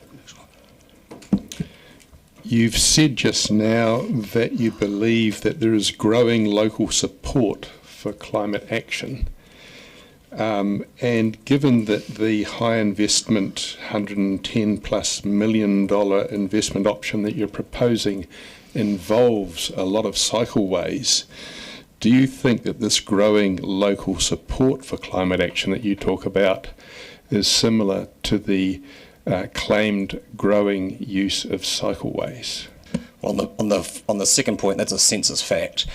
You've said just now that you believe that there is growing local support for climate action. And given that the high investment, $110+ million investment option that you're proposing involves a lot of cycleways, do you think that this growing local support for climate action that you talk about is similar to the claimed growing use of cycleways? Well, on the second point, that's a census fact,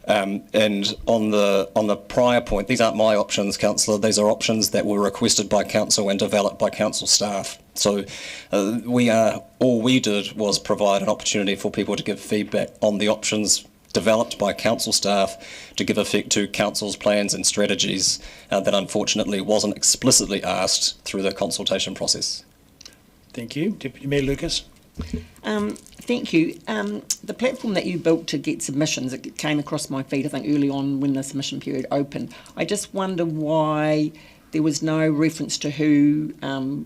and on the prior point, these aren't my options, Councillor. These are options that were requested by council and developed by council staff. So all we did was provide an opportunity for people to give feedback on the options developed by council staff to give effect to council's plans and strategies that unfortunately wasn't explicitly asked through the consultation process. Thank you. Deputy Mayor Lucas. Thank you. The platform that you built to get submissions, it came across my feed, I think, early on when the submission period opened. I just wonder why there was no reference to who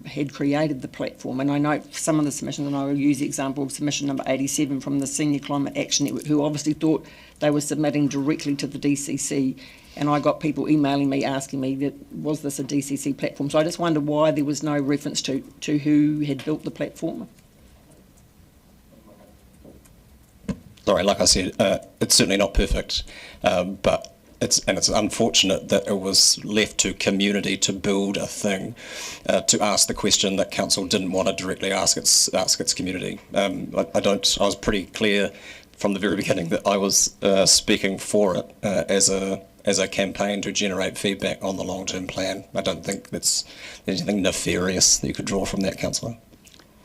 had created the platform. And I know some of the submissions, and I will use the example of submission number 87 from the Senior Climate Action Network, who obviously thought they were submitting directly to the DCC. And I got people emailing me asking me, was this a DCC platform? So I just wonder why there was no reference to who had built the platform. Sorry, like I said, it's certainly not perfect, but it's unfortunate that it was left to community to build a thing, to ask the question that council didn't want to directly ask its community. I was pretty clear from the very beginning that I was speaking for it as a campaign to generate feedback on the long-term plan. I don't think there's anything nefarious that you could draw from that, councillor.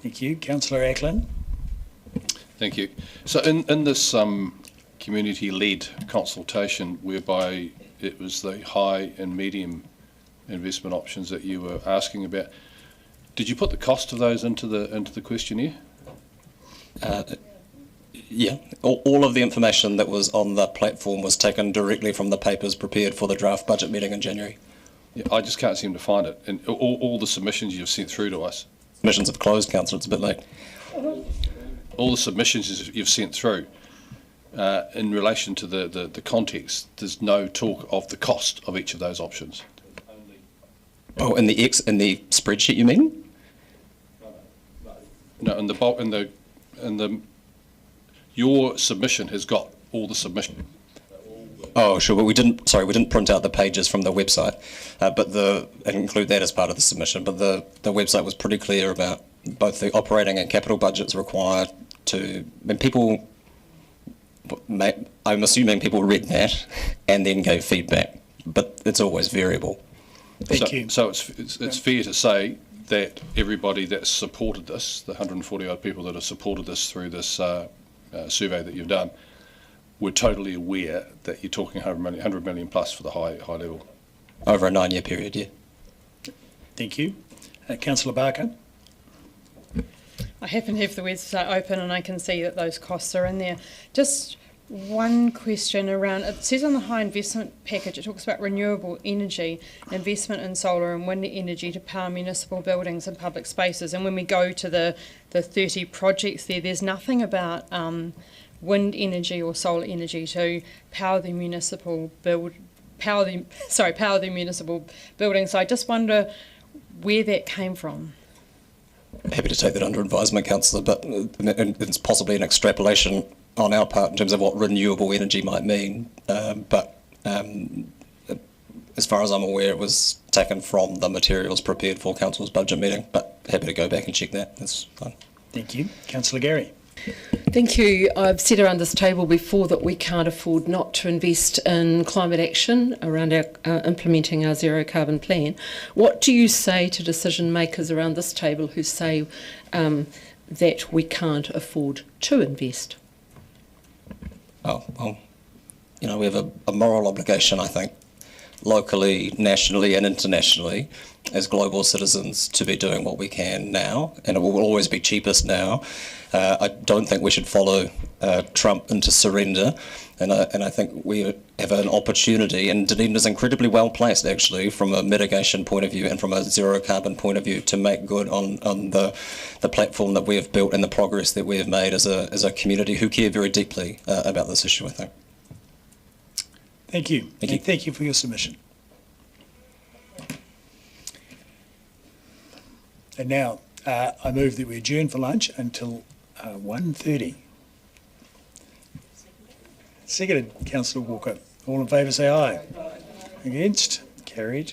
Thank you. Councillor Acklin. Thank you. So in this community-led consultation whereby it was the high and medium investment options that you were asking about, did you put the cost of those into the questionnaire? Yeah, all of the information that was on the platform was taken directly from the papers prepared for the draft budget meeting in January. Yeah, I just can't seem to find it. And all the submissions you've sent through to us. Submissions have closed, councillor, it's a bit late. All the submissions you've sent through, in relation to the context, there's no talk of the cost of each of those options. Oh, in the spreadsheet, you mean? No, your submission has got all the submission. Oh, sure, but we didn't print out the pages from the website, and include that as part of the submission. But the website was pretty clear about both the operating and capital budgets required to. And people, I'm assuming people read that and then gave feedback, but it's always variable. Thank you. So it's fair to say that everybody that's supported this, the 140 odd people that have supported this through this survey that you've done, we're totally aware that you're talking 100 million plus for the high level. Over a 9-year period, yeah. Thank you. Councillor Barker. I happen to have the website open and I can see that those costs are in there. Just one question around, it says on the high investment package, it talks about renewable energy, investment in solar and wind energy to power municipal buildings and public spaces. And when we go to the 30 projects there's nothing about wind energy or solar energy to power the municipal power the municipal buildings. So I just wonder where that came from. Happy to take that under advisement, Councillor, but it's possibly an extrapolation on our part in terms of what renewable energy might mean. As far as I'm aware, it was taken from the materials prepared for Council's budget meeting, but happy to go back and check that. That's fine. Thank you. Councillor Gary. Thank you. I've said around this table before that we can't afford not to invest in climate action around our implementing our zero carbon plan. What do you say to decision makers around this table who say that we can't afford to invest? Oh, well, we have a moral obligation, I think, locally, nationally and internationally as global citizens to be doing what we can now, and it will always be cheapest now. I don't think we should follow Trump into surrender, and I think we have an opportunity, and Dunedin is incredibly well placed actually from a mitigation point of view and from a zero carbon point of view to make good on the platform that we have built and the progress that we have made as a community who care very deeply about this issue, I think. Thank you. Thank you for your submission. And now I move that we adjourn for lunch until 1:30. Seconded, Councillor Walker. All in favour say aye. Against? Carried.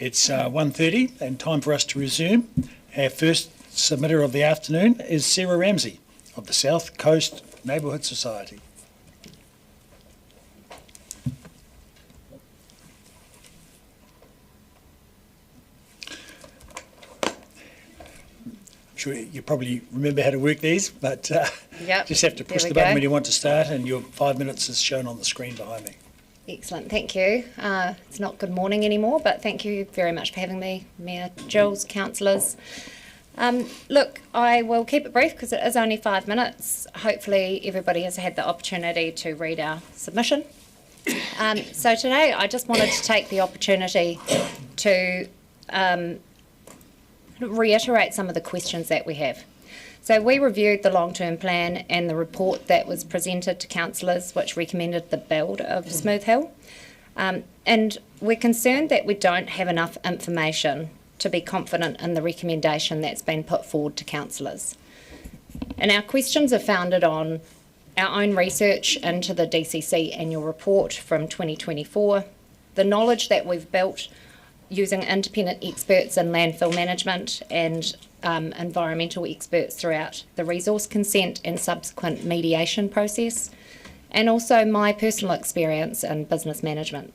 It's 1:30 and time for us to resume. Our first submitter of the afternoon is Sarah Ramsey of the South Coast Neighbourhood Society. Sure, you probably remember how to work these, but Yep, just have to push there the we button go. when you want to start, and your 5 minutes is shown on the screen behind me. Excellent, thank you. It's not good morning anymore, but thank you very much for having me, Mayor Jules, councillors. Look, I will keep it brief because it is only 5 minutes. Hopefully everybody has had the opportunity to read our submission. So today I just wanted to take the opportunity to reiterate some of the questions that we have. So we reviewed the long-term plan and the report that was presented to councillors which recommended the build of Smooth Hill. And we're concerned that we don't have enough information to be confident in the recommendation that's been put forward to councillors. And our questions are founded on our own research into the DCC annual report from 2024, the knowledge that we've built using independent experts in landfill management and environmental experts throughout the resource consent and subsequent mediation process, and also my personal experience in business management.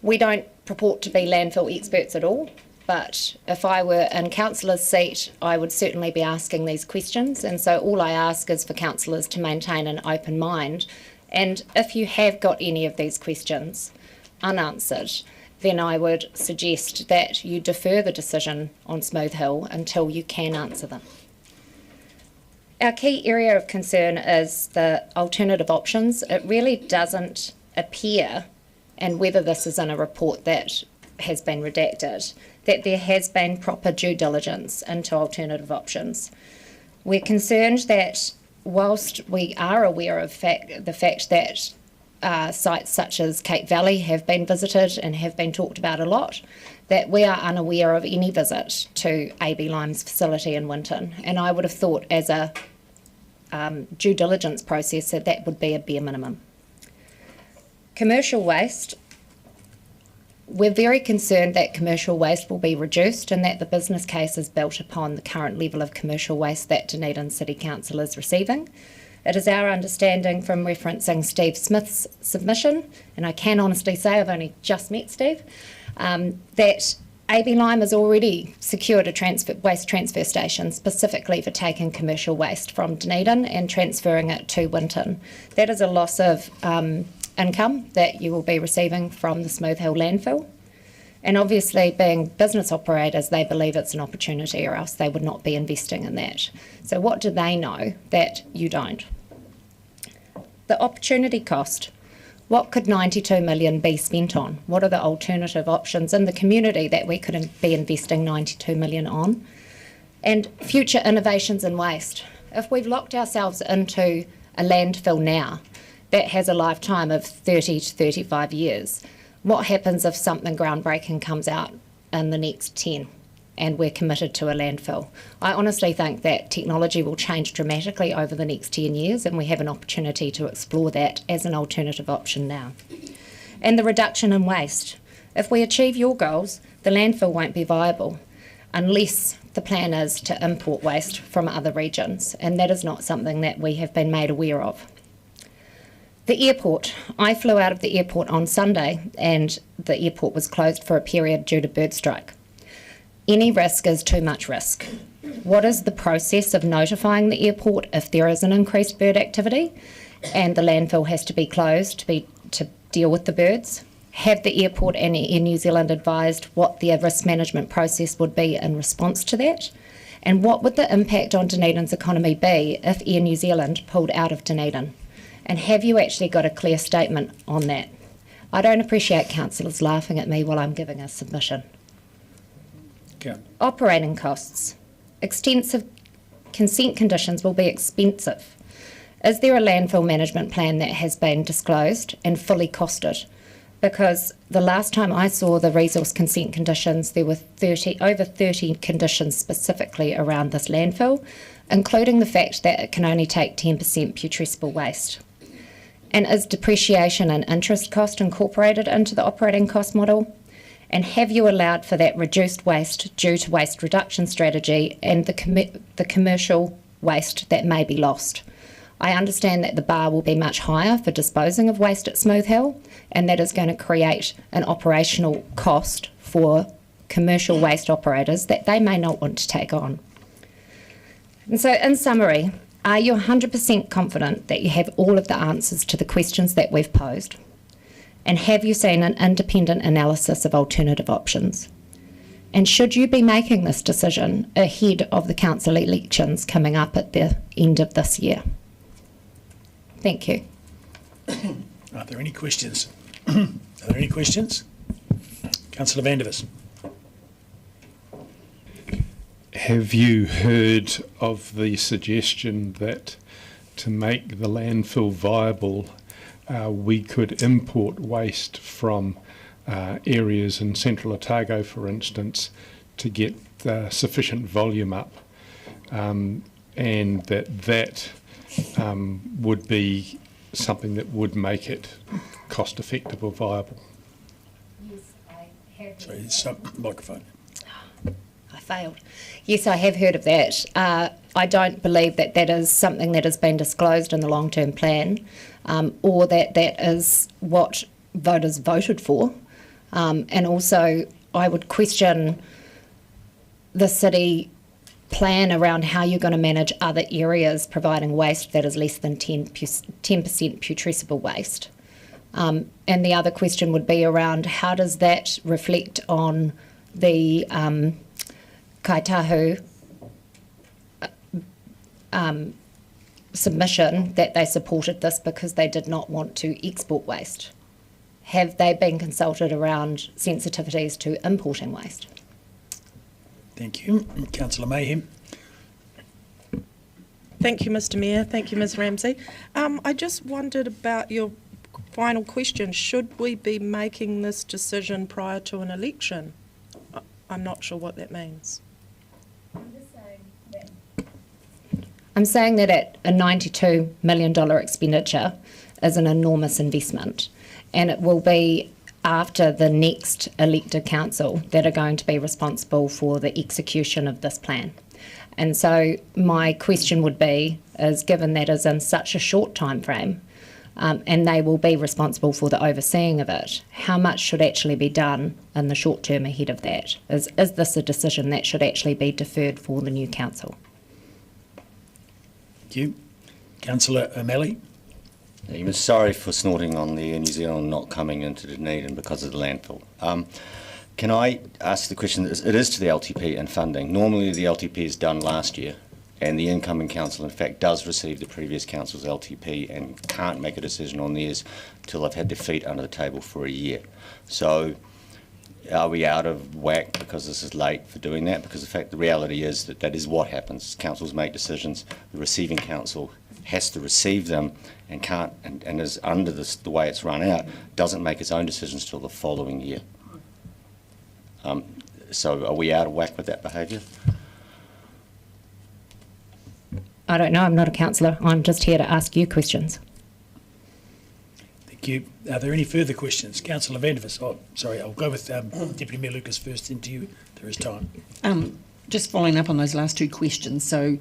We don't purport to be landfill experts at all, but if I were in councillor's seat, I would certainly be asking these questions, and so all I ask is for councillors to maintain an open mind, and if you have got any of these questions unanswered, then I would suggest that you defer the decision on Smooth Hill until you can answer them. Our key area of concern is the alternative options. It really doesn't appear, and whether this is in a report that has been redacted, that there has been proper due diligence into alternative options. We're concerned that whilst we are aware of the fact that sites such as Cape Valley have been visited and have been talked about a lot, that we are unaware of any visit to AB Lime's facility in Winton. And I would have thought as a due diligence process that that would be a bare minimum. Commercial waste, we're very concerned that commercial waste will be reduced and that the business case is built upon the current level of commercial waste that Dunedin City Council is receiving. It is our understanding from referencing Steve Smith's submission, and I can honestly say I've only just met Steve, that AB Lime has already secured a waste transfer station specifically for taking commercial waste from Dunedin and transferring it to Winton. That is a loss of income that you will be receiving from the Smooth Hill landfill. And obviously, being business operators, they believe it's an opportunity or else they would not be investing in that. So what do they know that you don't? The opportunity cost. What could 92 million be spent on? What are the alternative options in the community that we could be investing 92 million on? And future innovations in waste. If we've locked ourselves into a landfill now that has a lifetime of 30 to 35 years, what happens if something groundbreaking comes out in the next 10 and we're committed to a landfill? I honestly think that technology will change dramatically over the next 10 years and we have an opportunity to explore that as an alternative option now. And the reduction in waste. If we achieve your goals, the landfill won't be viable unless the plan is to import waste from other regions, and that is not something that we have been made aware of. The airport. I flew out of the airport on Sunday and the airport was closed for a period due to bird strike. Any risk is too much risk. What is the process of notifying the airport if there is an increased bird activity and the landfill has to be closed to deal with the birds? Have the airport and Air New Zealand advised what their risk management process would be in response to that? And what would the impact on Dunedin's economy be if Air New Zealand pulled out of Dunedin? And have you actually got a clear statement on that? I don't appreciate councillors laughing at me while I'm giving a submission. Okay. Operating costs. Extensive consent conditions will be expensive. Is there a landfill management plan that has been disclosed and fully costed? Because the last time I saw the resource consent conditions, there were over 30 conditions specifically around this landfill, including the fact that it can only take 10% putrescible waste. And is depreciation and interest cost incorporated into the operating cost model? And have you allowed for that reduced waste due to waste reduction strategy and the commercial waste that may be lost? I understand that the bar will be much higher for disposing of waste at Smooth Hill, and that is going to create an operational cost for commercial waste operators that they may not want to take on. And so, in summary, are you 100% confident that you have all of the answers to the questions that we've posed? And have you seen an independent analysis of alternative options? And should you be making this decision ahead of the council elections coming up at the end of this year? Thank you. Are there any questions? Are there any questions? Councillor Vandevers. Have you heard of the suggestion that to make the landfill viable, we could import waste from areas in central Otago, for instance, to get sufficient volume up, and that would be something that would make it cost effective or viable? Yes, I have. Sorry, some microphone. I failed. Yes, I have heard of that. I don't believe that that is something that has been disclosed in the long-term plan, or that that is what voters voted for. And also, I would question the city plan around how you're going to manage other areas providing waste that is less than 10% putrescible waste. And the other question would be around how does that reflect on the Kaitahu submission that they supported this because they did not want to export waste. Have they been consulted around sensitivities to importing waste? Thank you. Councillor Mayhem. Thank you, Mr Mayor. Thank you, Ms Ramsey. I just wondered about your final question. Should we be making this decision prior to an election? I'm not sure what that means. I'm saying that at a $92 million expenditure is an enormous investment, and it will be after the next elected council that are going to be responsible for the execution of this plan. And so my question would be, is given that is in such a short time frame, and they will be responsible for the overseeing of it, how much should actually be done in the short term ahead of that? Is this a decision that should actually be deferred for the new council? Thank you. Councillor O'Malley. I'm sorry for snorting on the New Zealand not coming into Dunedin because of the landfill. Can I ask the question, it is to the LTP and funding. Normally the LTP is done last year, and the incoming council in fact does receive the previous council's LTP and can't make a decision on theirs till they've had their feet under the table for a year. So are we out of whack because this is late for doing that? Because the reality is that that is what happens. Councils make decisions, the receiving council has to receive them and can't, and is under the way it's run out, doesn't make its own decisions till the following year. So are we out of whack with that behaviour? I don't know, I'm not a councillor. I'm just here to ask you questions. Thank you. Are there any further questions? Councillor Vandevers. Oh, sorry, I'll go with Deputy Mayor Lucas first, into you. There is time. Just following up on those last two questions. So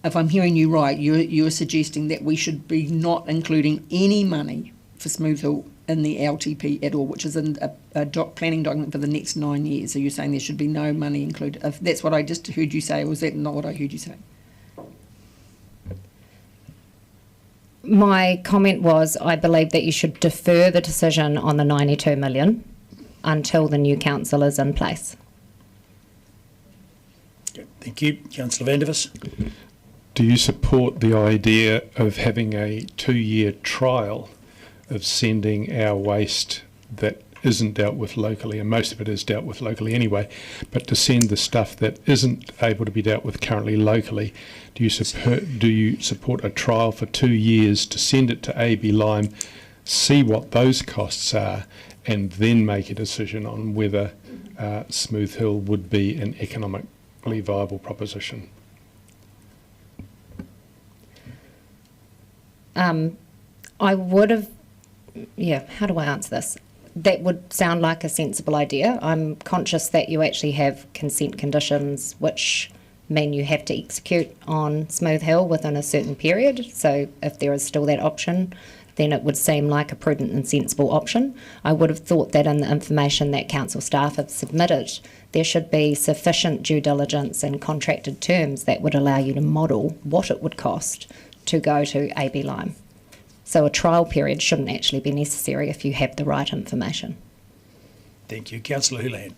if I'm hearing you right, you're suggesting that we should be not including any money for Smooth Hill in the LTP at all, which is in a planning document for the next 9 years. So you're saying there should be no money included. If that's what I just heard you say, or was that not what I heard you say? My comment was I believe that you should defer the decision on the 92 million until the new council is in place. Okay, thank you. Councillor Vandevers. Do you support the idea of having a 2-year trial of sending our waste that isn't dealt with locally, and most of it is dealt with locally anyway, but to send the stuff that isn't able to be dealt with currently locally? Do you support a trial for 2 years to send it to AB Lime, see what those costs are, and then make a decision on whether Smooth Hill would be an economically viable proposition? I would have, how do I answer this? that would sound like a sensible idea. I'm conscious that you actually have consent conditions which mean you have to execute on Smooth Hill within a certain period. So if there is still that option, then it would seem like a prudent and sensible option. I would have thought that in the information that council staff have submitted, there should be sufficient due diligence and contracted terms that would allow you to model what it would cost to go to AB Lime. So a trial period shouldn't actually be necessary if you have the right information. Thank you. Councillor Houlihan.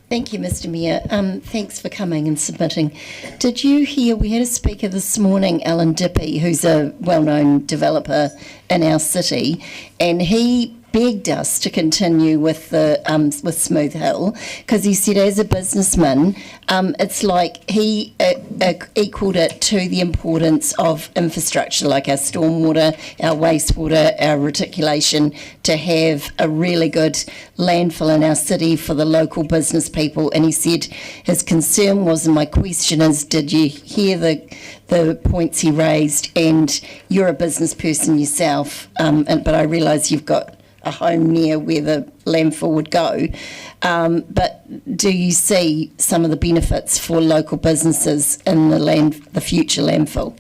Thank you, Mr Mayor. Thanks for coming and submitting. Did you hear, we had a speaker this morning, Alan Dippy, who's a well-known developer in our city, and he begged us to continue with the with Smooth Hill because he said as a businessman it's like he equaled it to the importance of infrastructure like our stormwater, our wastewater, our reticulation, to have a really good landfill in our city for the local business people. And he said his concern was, and my question is, did you hear the points he raised? And you're a business person yourself, but I realise you've got a home near where the landfill would go. But do you see some of the benefits for local businesses in the future landfill?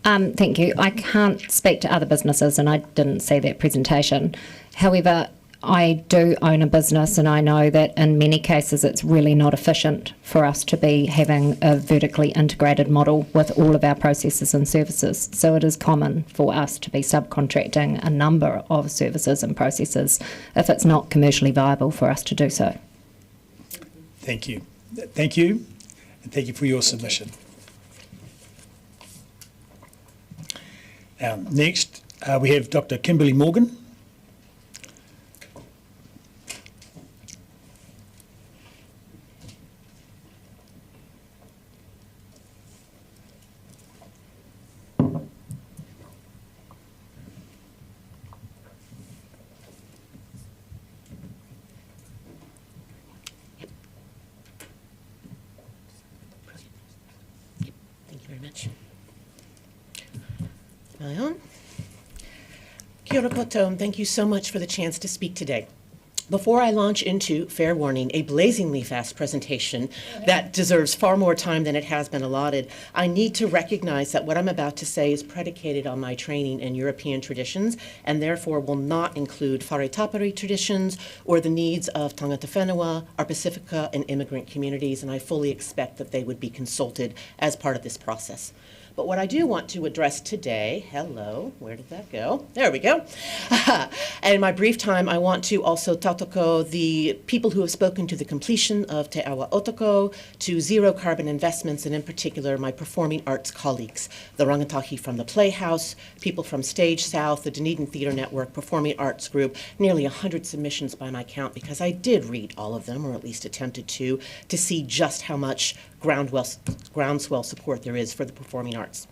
Thank you. I can't speak to other businesses and I didn't see that presentation. However, I do own a business and I know that in many cases it's really not efficient for us to be having a vertically integrated model with all of our processes and services. So it is common for us to be subcontracting a number of services and processes if it's not commercially viable for us to do so. Thank you. Thank you, and thank you for your submission. Next, we have Dr. Kimberly Morgan. Am I on? Kia ora koutou, and thank you so much for the chance to speak today. Before I launch into, fair warning, a blazingly fast presentation that deserves far more time than it has been allotted, I need to recognize that what I'm about to say is predicated on my training in European traditions and therefore will not include whare tapari traditions or the needs of tangata whenua, our Pacifica, and immigrant communities, and I fully expect that they would be consulted as part of this process. But what I do want to address today, hello, where did that go? There we go. And in my brief time, I want to also tautoko the people who have spoken to the completion of Te Awa Otoko, to zero carbon investments, and in particular, my performing arts colleagues, the rangatahi from the Playhouse, people from Stage South, the Dunedin Theatre Network, Performing Arts Group, nearly 100 submissions by my count, because I did read all of them, or at least attempted to see just how much groundswell support there is for the performing arts.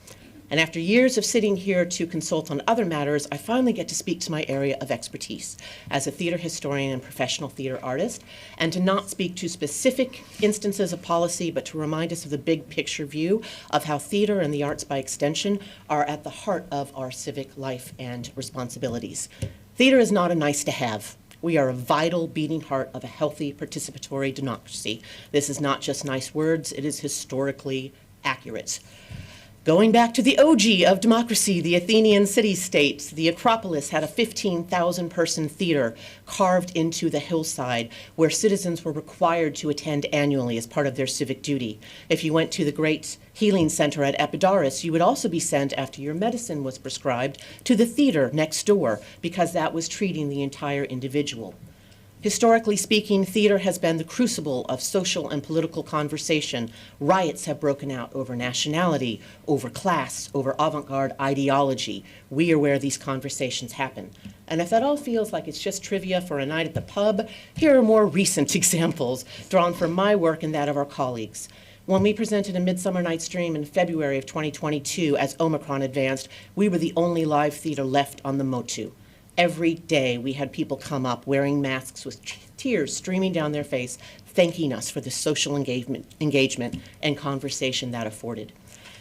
And after years of sitting here to consult on other matters, I finally get to speak to my area of expertise as a theatre historian and professional theatre artist, and to not speak to specific instances of policy, but to remind us of the big picture view of how theatre and the arts by extension are at the heart of our civic life and responsibilities. Theatre is not a nice to have. We are a vital beating heart of a healthy participatory democracy. This is not just nice words, it is historically accurate. Going back to the OG of democracy, the Athenian city-states, the Acropolis had a 15,000-person theater carved into the hillside where citizens were required to attend annually as part of their civic duty. If you went to the great healing center at Epidaurus, you would also be sent, after your medicine was prescribed, to the theater next door because that was treating the entire individual. Historically speaking, theater has been the crucible of social and political conversation. Riots have broken out over nationality, over class, over avant-garde ideology. We are where these conversations happen. And if that all feels like it's just trivia for a night at the pub, here are more recent examples drawn from my work and that of our colleagues. When we presented a Midsummer Night's Dream in February of 2022 as Omicron advanced, we were the only live theater left on the Motu. Every day we had people come up wearing masks with tears streaming down their face, thanking us for the social engagement and conversation that afforded.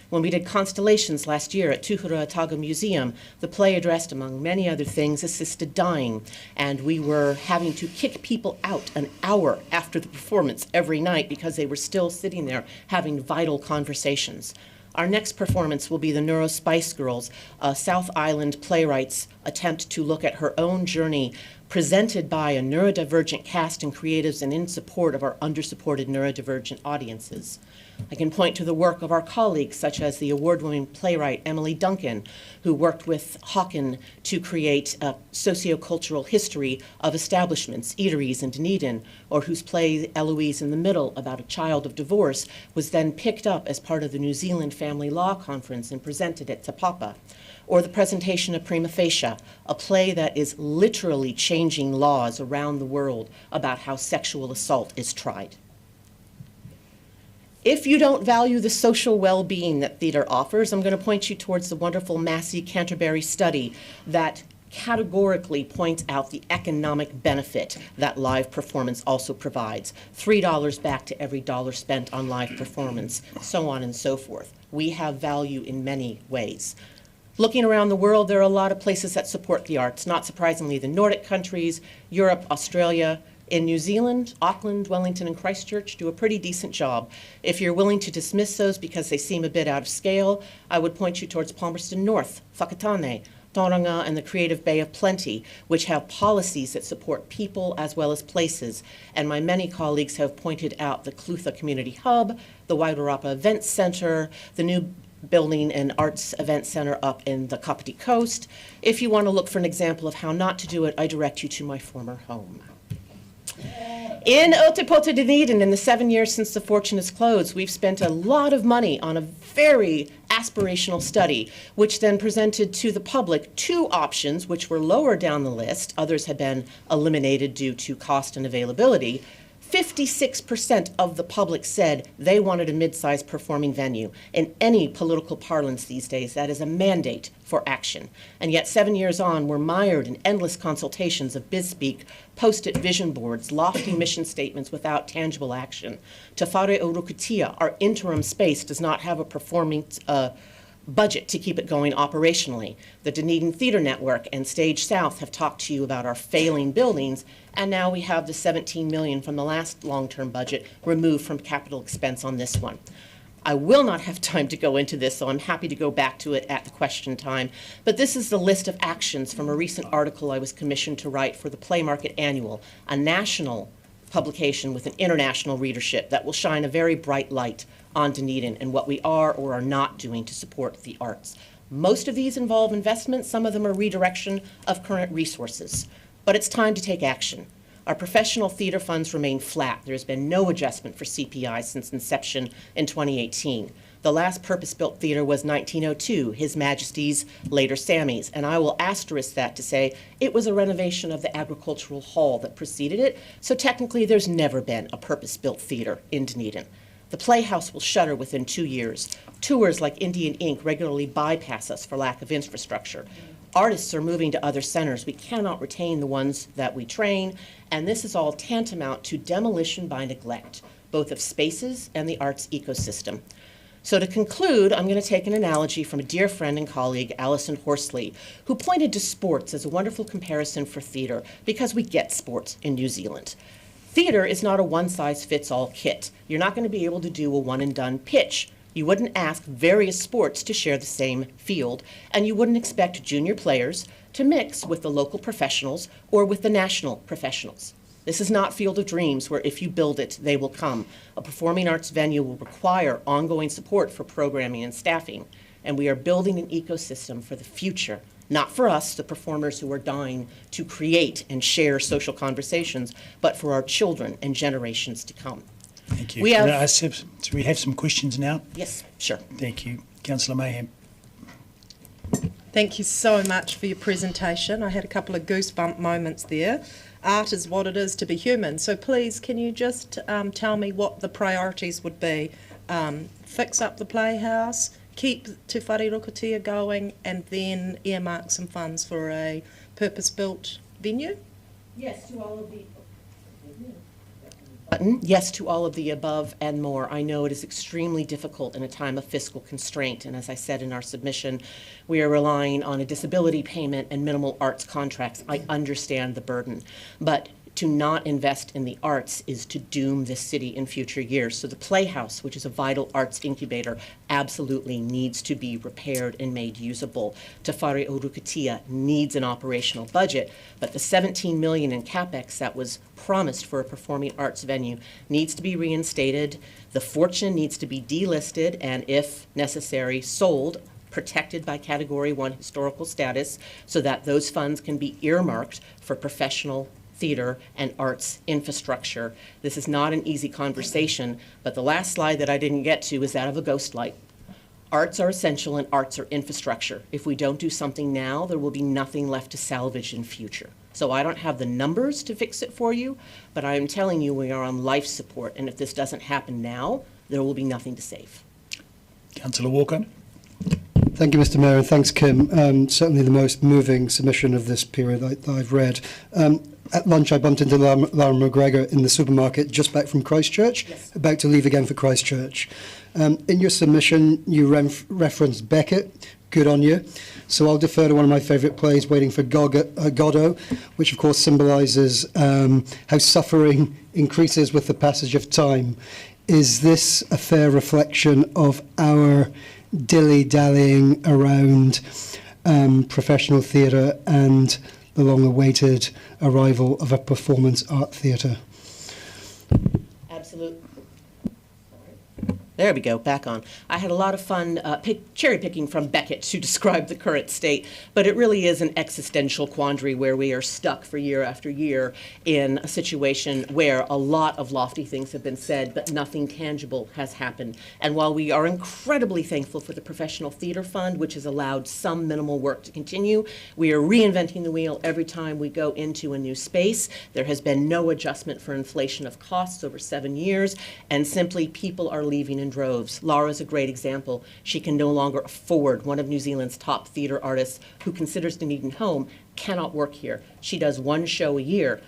When we did Constellations last year at Tuhura Otago Museum, the play addressed, among many other things, assisted dying. And we were having to kick people out an hour after the performance every night because they were still sitting there having vital conversations. Our next performance will be the Neuro Spice Girls, a South Island playwright's attempt to look at her own journey presented by a neurodivergent cast and creatives and in support of our undersupported neurodivergent audiences. I can point to the work of our colleagues, such as the award-winning playwright Emily Duncan, who worked with Hawken to create a sociocultural history of establishments, eateries in Dunedin, or whose play Eloise in the Middle, about a child of divorce, was then picked up as part of the New Zealand Family Law Conference and presented at Te Papa. Or the presentation of Prima Facie, a play that is literally changing laws around the world about how sexual assault is tried. If you don't value the social well-being that theatre offers, I'm going to point you towards the wonderful Massey Canterbury study that categorically points out the economic benefit that live performance also provides. $3 back to every dollar spent on live performance, so on and so forth. We have value in many ways. Looking around the world, there are a lot of places that support the arts. Not surprisingly, the Nordic countries, Europe, Australia. In New Zealand, Auckland, Wellington, and Christchurch do a pretty decent job. If you're willing to dismiss those because they seem a bit out of scale, I would point you towards Palmerston North, Whakatane, Tauranga, and the Creative Bay of Plenty, which have policies that support people as well as places. And my many colleagues have pointed out the Clutha Community Hub, the Wairarapa Events Centre, the new Building and Arts Event Centre up in the Kapiti Coast. If you want to look for an example of how not to do it, I direct you to my former home. In Otepota, Dunedin, in the 7 years since the Fortune has closed, we've spent a lot of money on a very aspirational study, which then presented to the public two options, which were lower down the list. Others had been eliminated due to cost and availability. 56% of the public said they wanted a mid-sized performing venue. In any political parlance these days, that is a mandate for action. And yet 7 years on, we're mired in endless consultations of BizSpeak, post-it vision boards, lofty mission statements without tangible action. Te Whare o Rukutia, our interim space, does not have a performing budget to keep it going operationally. The Dunedin Theatre Network and Stage South have talked to you about our failing buildings, and now we have the $17 million from the last long-term budget removed from capital expense on this one. I will not have time to go into this, so I'm happy to go back to it at the question time. But this is the list of actions from a recent article I was commissioned to write for the Play Market Annual, a national publication with an international readership that will shine a very bright light on Dunedin and what we are or are not doing to support the arts. Most of these involve investment. Some of them are redirection of current resources. But it's time to take action. Our professional theatre funds remain flat. There's been no adjustment for CPI since inception in 2018. The last purpose-built theatre was 1902, His Majesty's, later Sammy's, and I will asterisk that to say it was a renovation of the agricultural hall that preceded it, so technically there's never been a purpose-built theatre in Dunedin. The Playhouse will shutter within 2 years. Tours like Indian Ink regularly bypass us for lack of infrastructure. Artists are moving to other centers. We cannot retain the ones that we train, and this is all tantamount to demolition by neglect, both of spaces and the arts ecosystem. So to conclude, I'm going to take an analogy from a dear friend and colleague, Alison Horsley, who pointed to sports as a wonderful comparison for theatre because we get sports in New Zealand. Theatre is not a one-size-fits-all kit. You're not going to be able to do a one-and-done pitch. You wouldn't ask various sports to share the same field, and you wouldn't expect junior players to mix with the local professionals or with the national professionals. This is not Field of Dreams, where if you build it, they will come. A performing arts venue will require ongoing support for programming and staffing, and we are building an ecosystem for the future, not for us, the performers who are dying to create and share social conversations, but for our children and generations to come. Thank you. Do we have some questions now? Yes, sure. Thank you. Councillor Mayhem. Thank you so much for your presentation. I had a couple of goosebump moments there. Art is what it is to be human. So please, can you just tell me what the priorities would be? Fix up the Playhouse, keep Te Whare Rukutia going, and then earmark some funds for a purpose-built venue? Yes, to all of the... button, yes to all of the above and more. I know it is extremely difficult in a time of fiscal constraint, and as I said in our submission, we are relying on a disability payment and minimal arts contracts. I understand the burden, but to not invest in the arts is to doom this city in future years. So the Playhouse, which is a vital arts incubator, absolutely needs to be repaired and made usable. Te Whare o Rukatia needs an operational budget, but the 17 million in capex that was promised for a performing arts venue needs to be reinstated. The Fortune needs to be delisted and, if necessary, sold, protected by Category 1 historical status, so that those funds can be earmarked for professional theater and arts infrastructure. This is not an easy conversation, but the last slide that I didn't get to is that of a ghost light. Arts are essential and arts are infrastructure. If we don't do something now, there will be nothing left to salvage in future. So I don't have the numbers to fix it for you, but I am telling you we are on life support, and if this doesn't happen now, there will be nothing to save. Councillor Walker. Thank you, Mr. Mayor, and thanks, Kim. Certainly the most moving submission of this period that I've read. At lunch, I bumped into Lara McGregor in the supermarket just back from Christchurch, about to leave again for Christchurch. In your submission, you referenced Beckett. Good on you. So I'll defer to one of my favourite plays, Waiting for Godot, which of course symbolises how suffering increases with the passage of time. Is this a fair reflection of our dilly-dallying around professional theatre and the long-awaited arrival of a performance art theatre? Absolutely. There we go, back on. I had a lot of fun cherry picking from Beckett to describe the current state, but it really is an existential quandary where we are stuck for year after year in a situation where a lot of lofty things have been said, but nothing tangible has happened. And while we are incredibly thankful for the Professional Theatre Fund, which has allowed some minimal work to continue, we are reinventing the wheel every time we go into a new space. There has been no adjustment for inflation of costs over 7 years, and simply people are leaving in droves. Lara's a great example. She can no longer afford, one of New Zealand's top theatre artists who considers Dunedin home cannot work here. She does one show a year.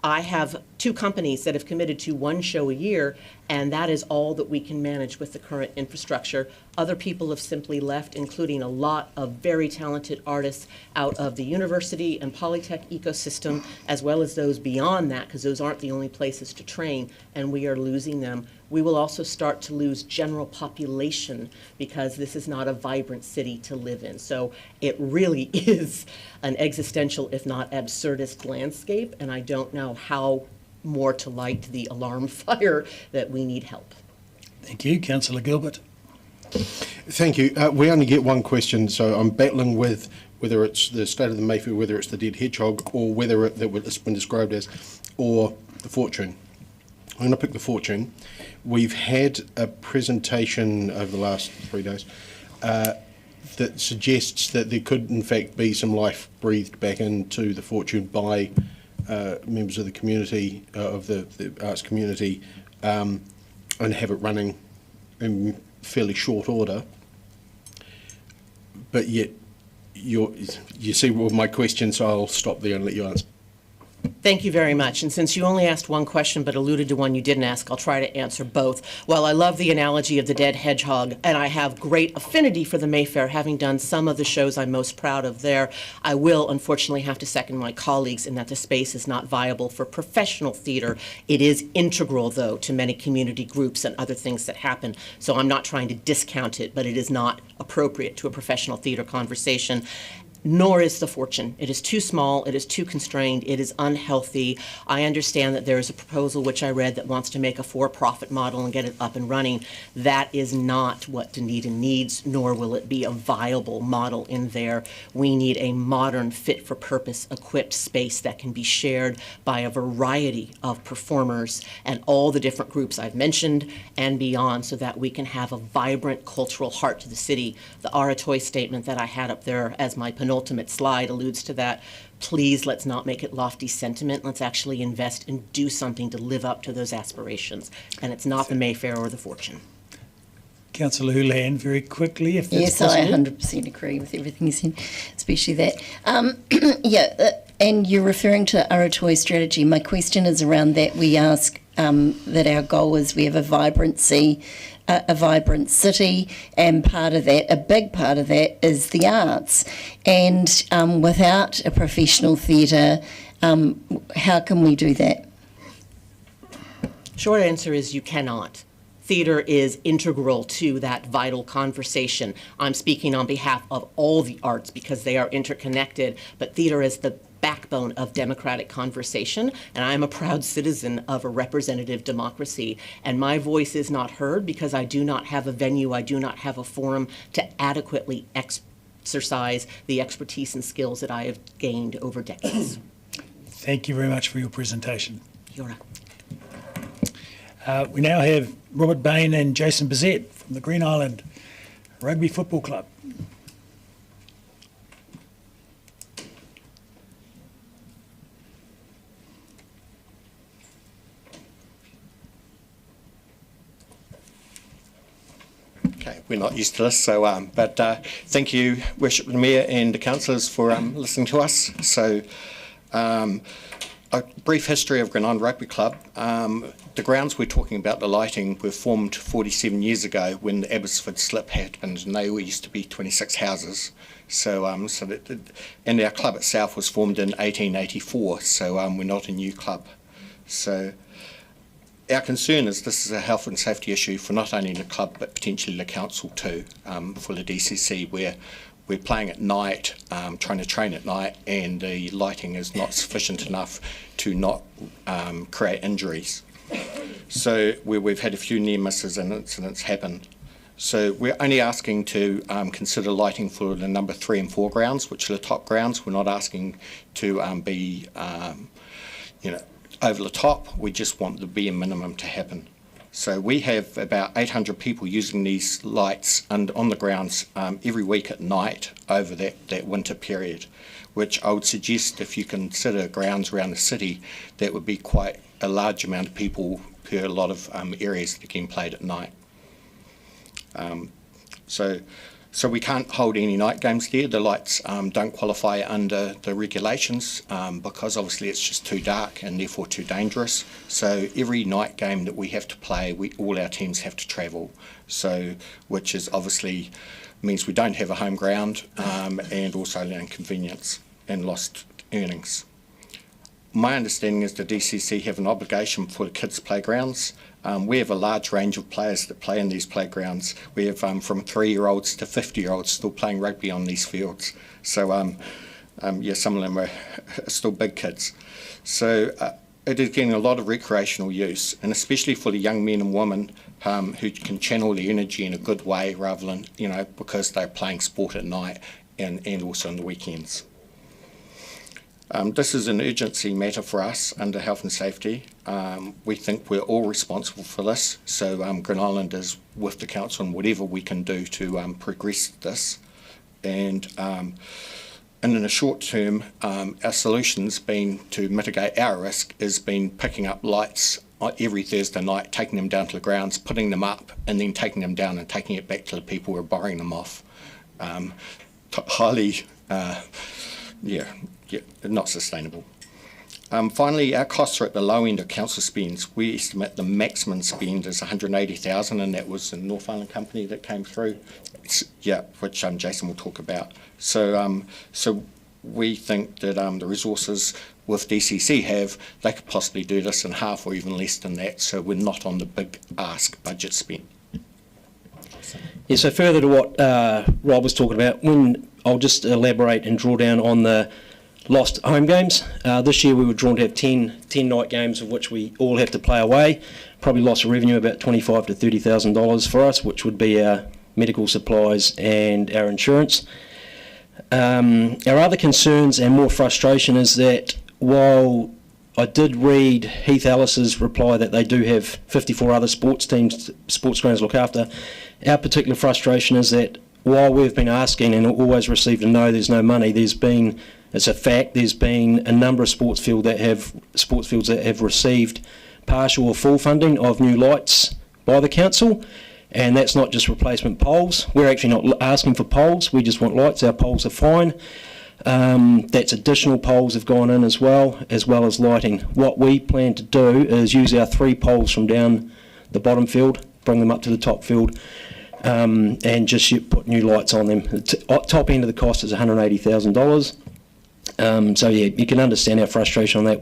I have 2 companies that have committed to 1 show a year, and that is all that we can manage with the current infrastructure. Other people have simply left, including a lot of very talented artists out of the university and Polytech ecosystem, as well as those beyond that, because those aren't the only places to train, and we are losing them. We will also start to lose general population because this is not a vibrant city to live in. So it really is an existential, if not absurdist landscape, and I don't know how more to light the alarm fire that we need help. Thank you. Councillor Gilbert. Thank you. We only get one question, so I'm battling with whether it's the state of the Mayfair, whether it's the dead hedgehog, or whether it's been described as, or the fortune. I'm going to pick the fortune. We've had a presentation over the last 3 days that suggests that there could in fact be some life breathed back into the fortune by members of the community, of the arts community, and have it running in fairly short order. But yet, you see my question, so I'll stop there and let you answer. Thank you very much. And since you only asked one question but alluded to one you didn't ask, I'll try to answer both. While I love the analogy of the dead hedgehog, and I have great affinity for the Mayfair, having done some of the shows I'm most proud of there, I will unfortunately have to second my colleagues in that the space is not viable for professional theater. It is integral, though, to many community groups and other things that happen. So I'm not trying to discount it, but it is not appropriate to a professional theater conversation. Nor is the fortune. It is too small, it is too constrained, it is unhealthy. I understand that there is a proposal which I read that wants to make a for-profit model and get it up and running. That is not what Dunedin needs, nor will it be a viable model in there. We need a modern, fit-for-purpose, equipped space that can be shared by a variety of performers and all the different groups I've mentioned and beyond, so that we can have a vibrant cultural heart to the city. The Aratoy statement that I had up there as my penultimate slide alludes to that. Please, let's not make it lofty sentiment. Let's actually invest and do something to live up to those aspirations. And it's not the Mayfair or the Fortune. Councillor Houlihan, very quickly, if that's yes, possible. I 100% agree with everything you said, especially that. And you're referring to Aratoy strategy. My question is around that. We ask that our goal is we have a vibrant city, and part of that, a big part of that, is the arts. And without a professional theatre, how can we do that? Short answer is you cannot. Theatre is integral to that vital conversation. I'm speaking on behalf of all the arts because they are interconnected, but theatre is the backbone of democratic conversation, and I'm a proud citizen of a representative democracy, and my voice is not heard because I do not have a venue, I do not have a forum to adequately exercise the expertise and skills that I have gained over decades. Thank you very much for your presentation. Kia ora. We now have Robert Bain and Jason Bizet from the Green Island Rugby Football Club. Okay, we're not used to this, so but thank you, Worship the Mayor and the councillors for listening to us. So, a brief history of Green Island Rugby Club. The grounds we're talking about, the lighting, were formed 47 years ago when the Abbotsford slip happened, and they used to be 26 houses. So, and our club itself was formed in 1884. So we're not a new club. So. Our concern is this is a health and safety issue for not only the club but potentially the council too, for the DCC, where we're playing at night, trying to train at night, and the lighting is not sufficient enough to not create injuries. So we've had a few near misses and incidents happen. So we're only asking to consider lighting for the number 3 and 4 grounds, which are the top grounds. We're not asking to be, over the top. We just want the bare minimum to happen. So we have about 800 people using these lights on the grounds every week at night over that winter period, which I would suggest if you consider grounds around the city, that would be quite a large amount of people per a lot of areas that are getting played at night. So we can't hold any night games there. The lights don't qualify under the regulations because obviously it's just too dark and therefore too dangerous. So every night game that we have to play, all our teams have to travel. So which is obviously means we don't have a home ground and also an inconvenience and lost earnings. My understanding is the DCC have an obligation for the kids' playgrounds. We have a large range of players that play in these playgrounds. We have from 3-year-olds to 50-year-olds still playing rugby on these fields. So, some of them are still big kids. So it is getting a lot of recreational use, and especially for the young men and women who can channel their energy in a good way rather than, because they're playing sport at night and also on the weekends. This is an urgency matter for us under health and safety. We think we're all responsible for this, so Green Island is with the council on whatever we can do to progress this. And in the short term, our solution's been to mitigate our risk has been picking up lights every Thursday night, taking them down to the grounds, putting them up, and then taking them down and taking it back to the people who are borrowing them off. Highly, not sustainable. Finally, our costs are at the low end of council spends. We estimate the maximum spend is $180,000, and that was the North Island company that came through. Which Jason will talk about. So we think that the resources with DCC they could possibly do this in half or even less than that. So we're not on the big ask budget spend. Yeah, so further to what Rob was talking about, I'll just elaborate and draw down on the lost home games. This year we were drawn to have 10 night games, of which we all have to play away. Probably lost a revenue about $25,000 to $30,000 for us, which would be our medical supplies and our insurance. Our other concerns and more frustration is that while I did read Heath Ellis's reply that they do have 54 other sports grounds to look after, our particular frustration is that while we've been asking and always received a no, there's no money, it's a fact, there's been a number of sports fields that have received partial or full funding of new lights by the council, and that's not just replacement poles. We're actually not asking for poles, we just want lights. Our poles are fine. That's additional poles have gone in as well as lighting. What we plan to do is use our 3 poles from down the bottom field, bring them up to the top field, and just put new lights on them. The top end of the cost is $180,000. So yeah, you can understand our frustration on that.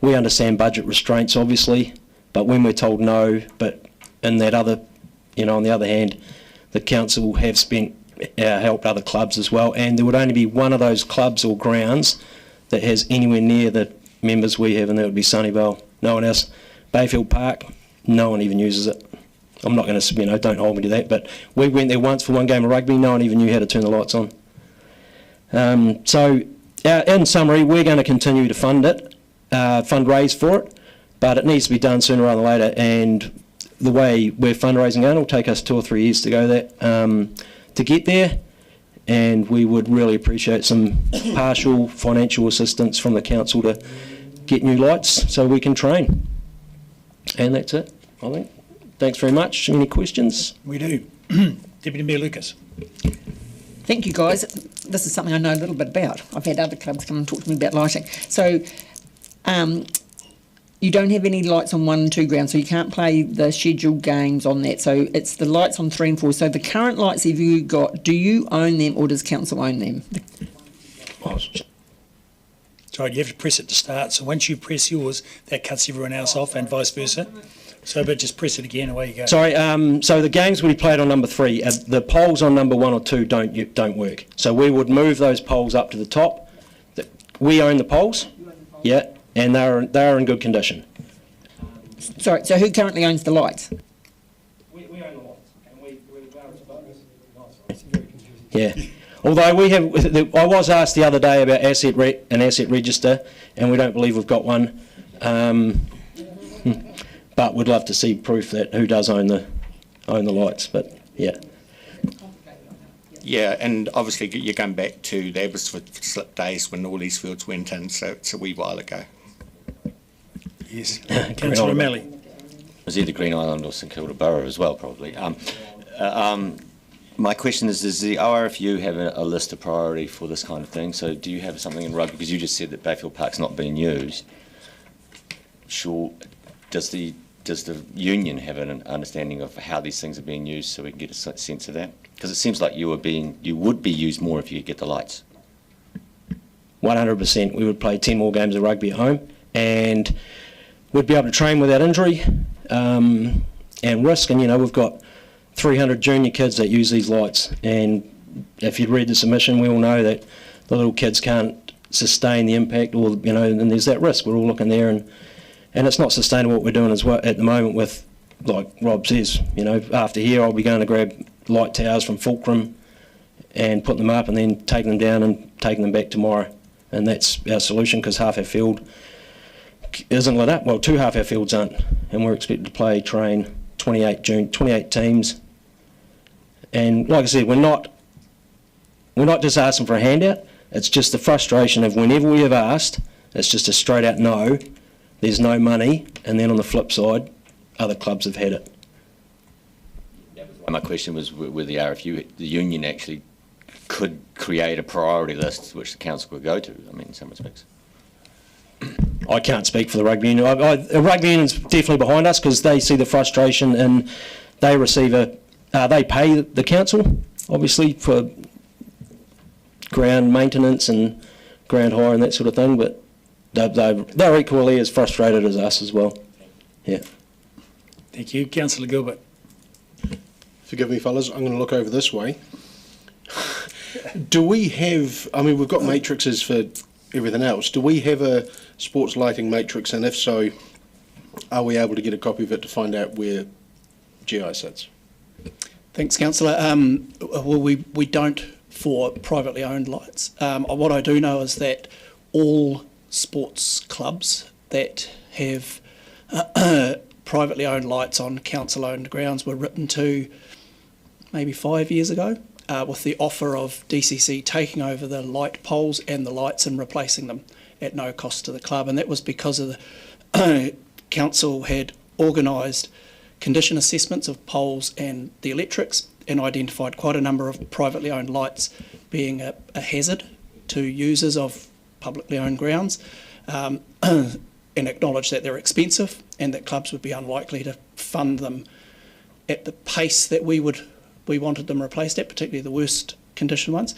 We understand budget restraints, obviously, but when we're told no, but in that other, on the other hand, the council have helped other clubs as well, and there would only be one of those clubs or grounds that has anywhere near the members we have, and that would be Sunnyvale. No one else. Bayfield Park, no one even uses it. I'm not going to, don't hold me to that, but we went there once for one game of rugby, no one even knew how to turn the lights on. So in summary, we're going to continue to fundraise for it, but it needs to be done sooner rather than later, and the way we're fundraising it will take us 2 or 3 years to go to get there, and we would really appreciate some partial financial assistance from the council to get new lights so we can train. And that's it, I think. Thanks very much. Any questions? We do. Deputy Mayor Lucas. Thank you, guys. This is something I know a little bit about. I've had other clubs come and talk to me about lighting. So you don't have any lights on 1 and 2 grounds, so you can't play the scheduled games on that. So it's the lights on 3 and 4. So the current lights have you got, do you own them or does council own them? Sorry, you have to press it to start. So once you press yours, that cuts everyone else off and vice versa. So but just press it again, away you go. Sorry, so the games we played on number 3, the poles on number 1 or 2 don't work. So we would move those poles up to the top. We own the poles, yeah, and they're in good condition. Sorry, so who currently owns the lights? We own the lights, and yeah. Although we have, I was asked the other day about an asset register, and we don't believe we've got one. But we'd love to see proof that who does own the lights. But yeah. Yeah, and obviously you're going back to the Aberystwyth slip days when all these fields went in, so it's a wee while ago. Yes. Councillor O'Malley. It was either Green Island or St Kilda Borough as well, probably. My question is, does the ORFU have a list of priority for this kind of thing? So do you have something in rugby? Because you just said that Bayfield Park's not being used. Sure. Does the union have an understanding of how these things are being used so we can get a sense of that? Because it seems like you would be used more if you could get the lights. 100%. We would play 10 more games of rugby at home, and we'd be able to train without injury and risk. And we've got 300 junior kids that use these lights, and if you'd read the submission, we all know that the little kids can't sustain the impact, or and there's that risk. We're all looking there, and it's not sustainable what we're doing as well at the moment with, like Rob says, after here I'll be going to grab light towers from Fulcrum and put them up and then taking them down and taking them back tomorrow. And that's our solution, because half our field isn't lit up. Well, 2 half our fields aren't, and we're expected to train 28 teams. And like I said, we're not just asking for a handout. It's just the frustration of whenever we have asked, it's just a straight out no. There's no money, and then on the flip side, other clubs have had it. My question was whether the RFU, the union, actually could create a priority list which the council could go to, in some respects. I can't speak for the rugby union. The rugby union's definitely behind us, because they see the frustration, and they receive they pay the council, obviously, for ground maintenance and ground hire and that sort of thing, but they're equally as frustrated as us as well. Yeah. Thank you. Councillor Gilbert. Forgive me, fellas, I'm going to look over this way. Do we have, we've got matrices for everything else. Do we have a sports lighting matrix, and if so, are we able to get a copy of it to find out where GI sits? Thanks, Councillor. Well, we don't for privately owned lights. What I do know is that all sports clubs that have privately owned lights on council-owned grounds were written to maybe 5 years ago with the offer of DCC taking over the light poles and the lights and replacing them at no cost to the club. And that was because of the council had organised condition assessments of poles and the electrics and identified quite a number of privately owned lights being a hazard to users of publicly owned grounds, and acknowledged that they're expensive and that clubs would be unlikely to fund them at the pace that we wanted them replaced at, particularly the worst condition ones.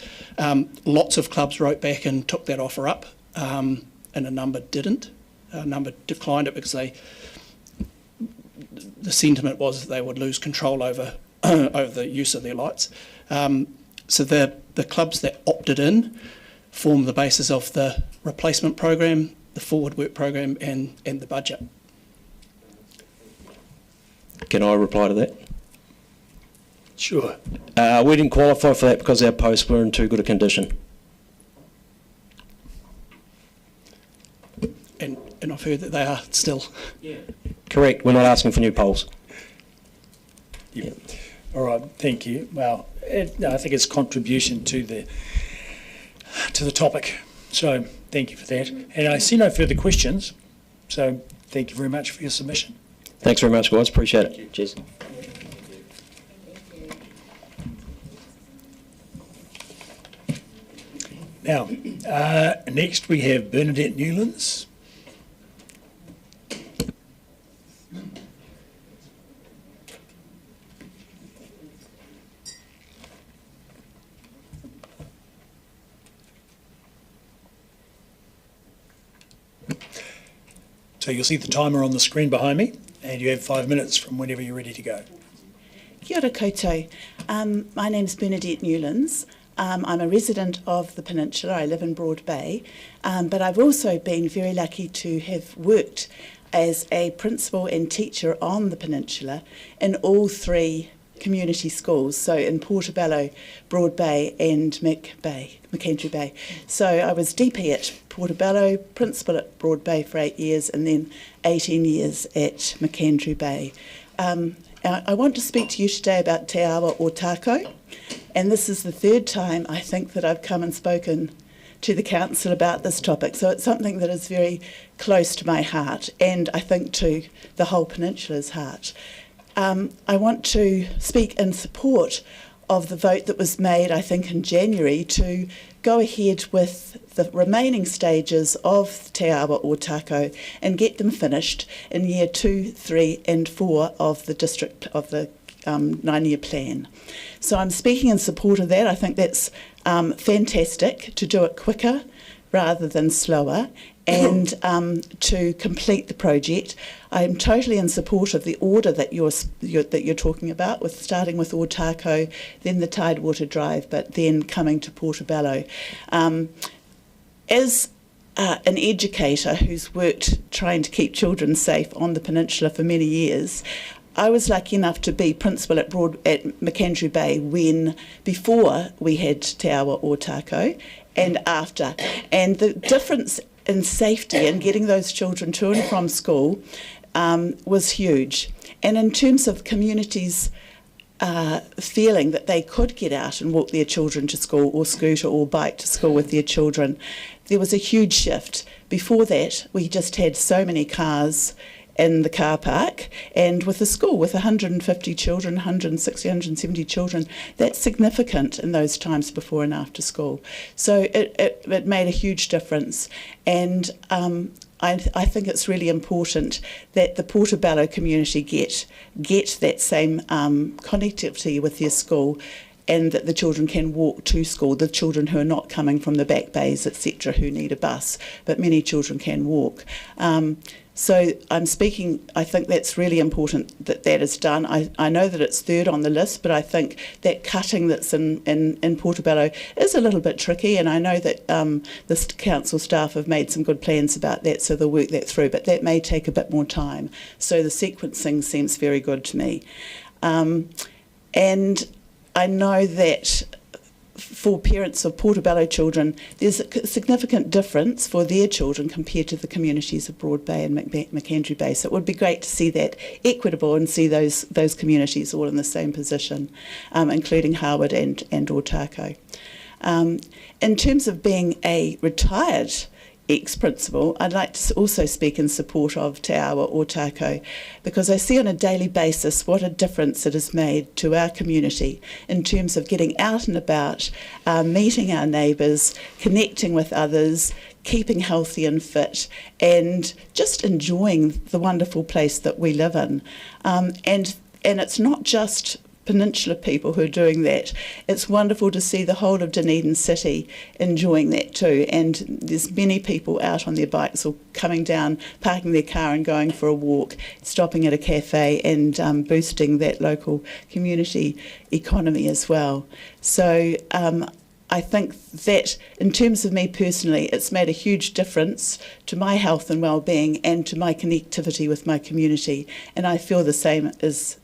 Lots of clubs wrote back and took that offer up, and a number didn't. A number declined it because the sentiment was that they would lose control over over the use of their lights. So the clubs that opted in form the basis of the replacement program, the forward work program, and the budget. Can I reply to that? Sure. We didn't qualify for that because our posts were in too good a condition. And I've heard that they are still. Yeah. Correct. We're not asking for new poles. Yeah. All right. Thank you. Well, I think it's contribution to the topic. So thank you for that. And I see no further questions. So thank you very much for your submission. Thanks very much, guys. Appreciate it. Cheers. Now, next we have Bernadette Newlands. So you'll see the timer on the screen behind me, and you have 5 minutes from whenever you're ready to go. Kia ora koutou. My name's Bernadette Newlands. I'm a resident of the Peninsula. I live in Broad Bay, but I've also been very lucky to have worked as a principal and teacher on the Peninsula in all three community schools, so in Portobello, Broad Bay and Macandrew Bay. So I was DP at Portobello, principal at Broad Bay for 8 years, and then 18 years at Macandrew Bay. I want to speak to you today about Te Awa o Tākou, and this is the third time I think that I've come and spoken to the council about this topic, so it's something that is very close to my heart, and I think to the whole peninsula's heart. I want to speak in support of the vote that was made, I think, in January to go ahead with the remaining stages of Te Awa o Tākou and get them finished in year 2, 3 and 4 of the district of the 9-year plan. So I'm speaking in support of that. I think that's fantastic to do it quicker rather than slower, and to complete the project. I'm totally in support of the order that you're talking about, with starting with Ōtākou, then the Tidewater Drive, but then coming to Portobello. As an educator who's worked trying to keep children safe on the peninsula for many years, I was lucky enough to be principal at Macandrew Bay before we had Te Awa o Tākou and after. And the difference in safety and getting those children to and from school was huge. And in terms of communities feeling that they could get out and walk their children to school, or scooter or bike to school with their children, there was a huge shift. Before that, we just had so many cars in the car park, and with a school with 150 children, 160, 170 children, that's significant in those times before and after school. So it made a huge difference, and I think it's really important that the Portobello community get that same connectivity with their school, and that the children can walk to school, the children who are not coming from the back bays, etc., who need a bus, but many children can walk. So I'm speaking, I think that's really important that is done. I know that it's third on the list, but I think that cutting that's in Portobello is a little bit tricky, and I know that the council staff have made some good plans about that, so they'll work that through, but that may take a bit more time. So the sequencing seems very good to me. And I know that for parents of Portobello children, there's a significant difference for their children compared to the communities of Broad Bay and Macandrew Bay. So it would be great to see that equitable and see those communities all in the same position, including Harwood and Ōtākou. In terms of being a retired ex-principal, I'd like to also speak in support of Te Awa o Tākou, because I see on a daily basis what a difference it has made to our community in terms of getting out and about, meeting our neighbours, connecting with others, keeping healthy and fit, and just enjoying the wonderful place that we live in. And it's not just Peninsula people who are doing that. It's wonderful to see the whole of Dunedin City enjoying that too. And there's many people out on their bikes or coming down, parking their car and going for a walk, stopping at a cafe and boosting that local community economy as well. So I think that in terms of me personally, it's made a huge difference to my health and well-being and to my connectivity with my community. And I feel the same is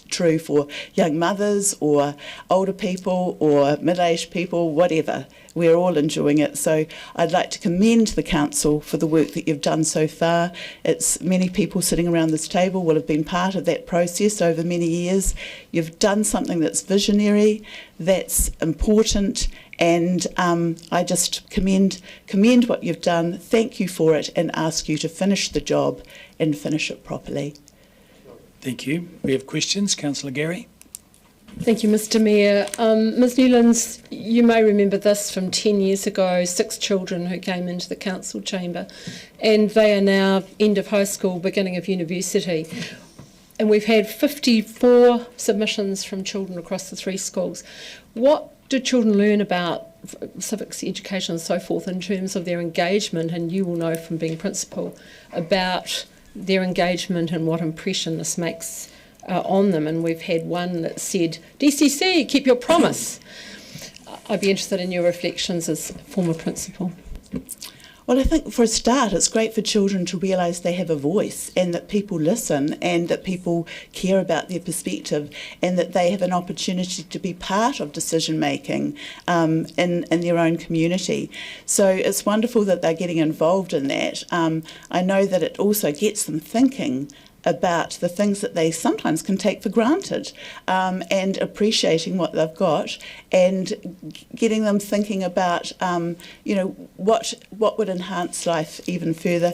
true for young mothers or older people or middle-aged people, whatever. We're all enjoying it. So I'd like to commend the council for the work that you've done so far. It's many people sitting around this table will have been part of that process over many years. You've done something that's visionary, that's important, and I just commend what you've done, thank you for it, and ask you to finish the job and finish it properly. Thank you. We have questions. Councillor Gary. Thank you, Mr Mayor. Ms Newlands, you may remember this from 10 years ago, 6 children who came into the council chamber, and they are now end of high school, beginning of university. And we've had 54 submissions from children across the 3 schools. What do children learn about civics education and so forth in terms of their engagement, and you will know from being principal, about their engagement and what impression this makes on them? And we've had one that said, DCC, keep your promise. I'd be interested in your reflections as former principal. Well, I think for a start, it's great for children to realise they have a voice and that people listen and that people care about their perspective and that they have an opportunity to be part of decision making in their own community. So it's wonderful that they're getting involved in that. I know that it also gets them thinking about the things that they sometimes can take for granted, and appreciating what they've got and getting them thinking about, what would enhance life even further.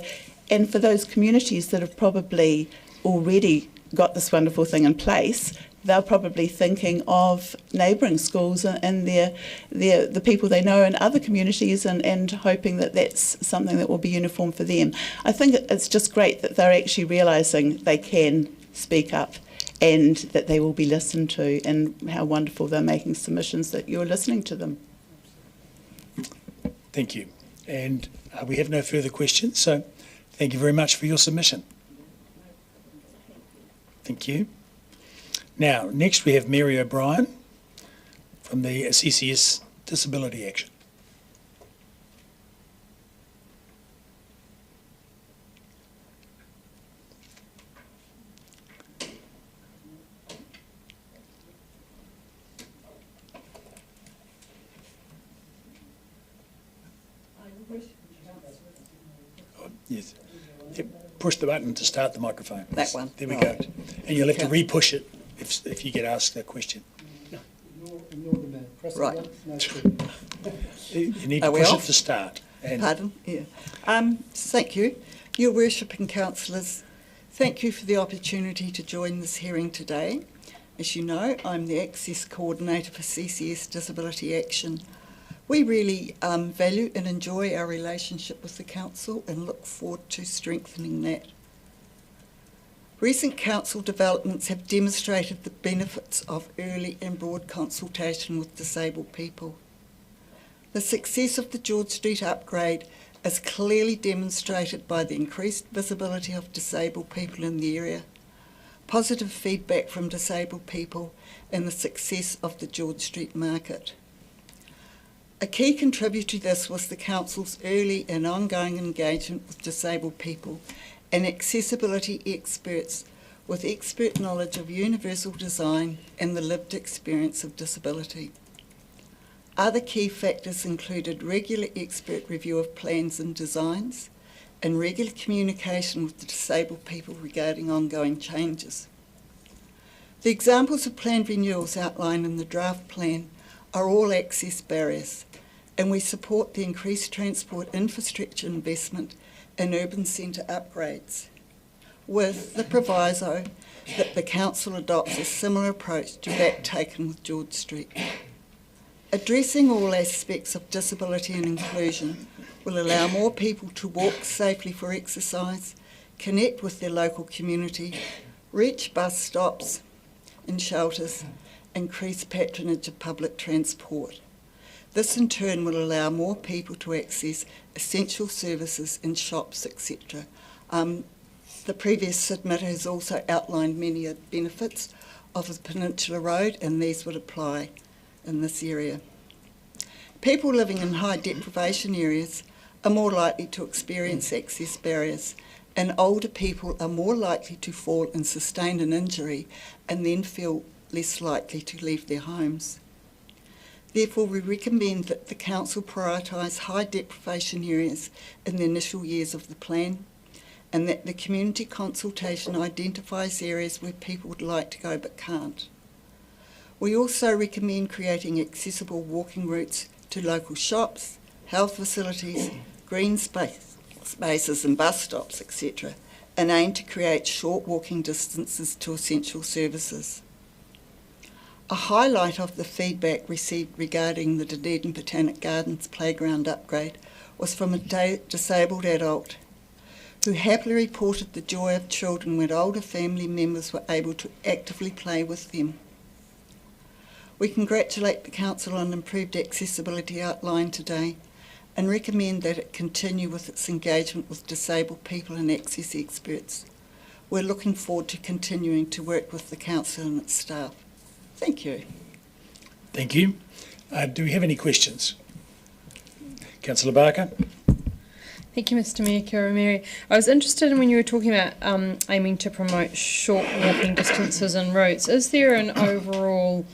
And for those communities that have probably already got this wonderful thing in place, they're probably thinking of neighbouring schools and the people they know in other communities and hoping that that's something that will be uniform for them. I think it's just great that they're actually realising they can speak up and that they will be listened to, and how wonderful they're making submissions that you're listening to them. Thank you. And we have no further questions, so thank you very much for your submission. Thank you. Now, next we have Mary O'Brien from the CCS Disability Action. Oh, yes. Yep. Push the button to start the microphone. That one. There we go. And you'll have to re-push it if you get asked that question. Right. You need to push it to start. Pardon? Yeah. Thank you. Your worship and councillors, thank you for the opportunity to join this hearing today. As you know, I'm the Access Coordinator for CCS Disability Action. We really value and enjoy our relationship with the council and look forward to strengthening that. Recent council developments have demonstrated the benefits of early and broad consultation with disabled people. The success of the George Street upgrade is clearly demonstrated by the increased visibility of disabled people in the area, positive feedback from disabled people, and the success of the George Street market. A key contributor to this was the council's early and ongoing engagement with disabled people and accessibility experts with expert knowledge of universal design and the lived experience of disability. Other key factors included regular expert review of plans and designs and regular communication with the disabled people regarding ongoing changes. The examples of plan renewals outlined in the draft plan are all access barriers, and we support the increased transport infrastructure investment in urban centre upgrades, with the proviso that the Council adopts a similar approach to that taken with George Street. Addressing all aspects of disability and inclusion will allow more people to walk safely for exercise, connect with their local community, reach bus stops and shelters, increase patronage of public transport. This in turn will allow more people to access essential services in shops, etc. The previous submitter has also outlined many benefits of the Peninsula Road, and these would apply in this area. People living in high deprivation areas are more likely to experience access barriers, and older people are more likely to fall and sustain an injury and then feel less likely to leave their homes. Therefore, we recommend that the Council prioritise high deprivation areas in the initial years of the plan, and that the community consultation identifies areas where people would like to go but can't. We also recommend creating accessible walking routes to local shops, health facilities, green spaces and bus stops, etc., and aim to create short walking distances to essential services. A highlight of the feedback received regarding the Dunedin Botanic Gardens playground upgrade was from a disabled adult who happily reported the joy of children when older family members were able to actively play with them. We congratulate the Council on improved accessibility outlined today and recommend that it continue with its engagement with disabled people and access experts. We're looking forward to continuing to work with the Council and its staff. Thank you. Thank you. Do we have any questions? Councillor Barker? Thank you, Mr Mayor. Kia ora, Mary. I was interested in when you were talking about aiming to promote short walking distances and routes. Is there an overall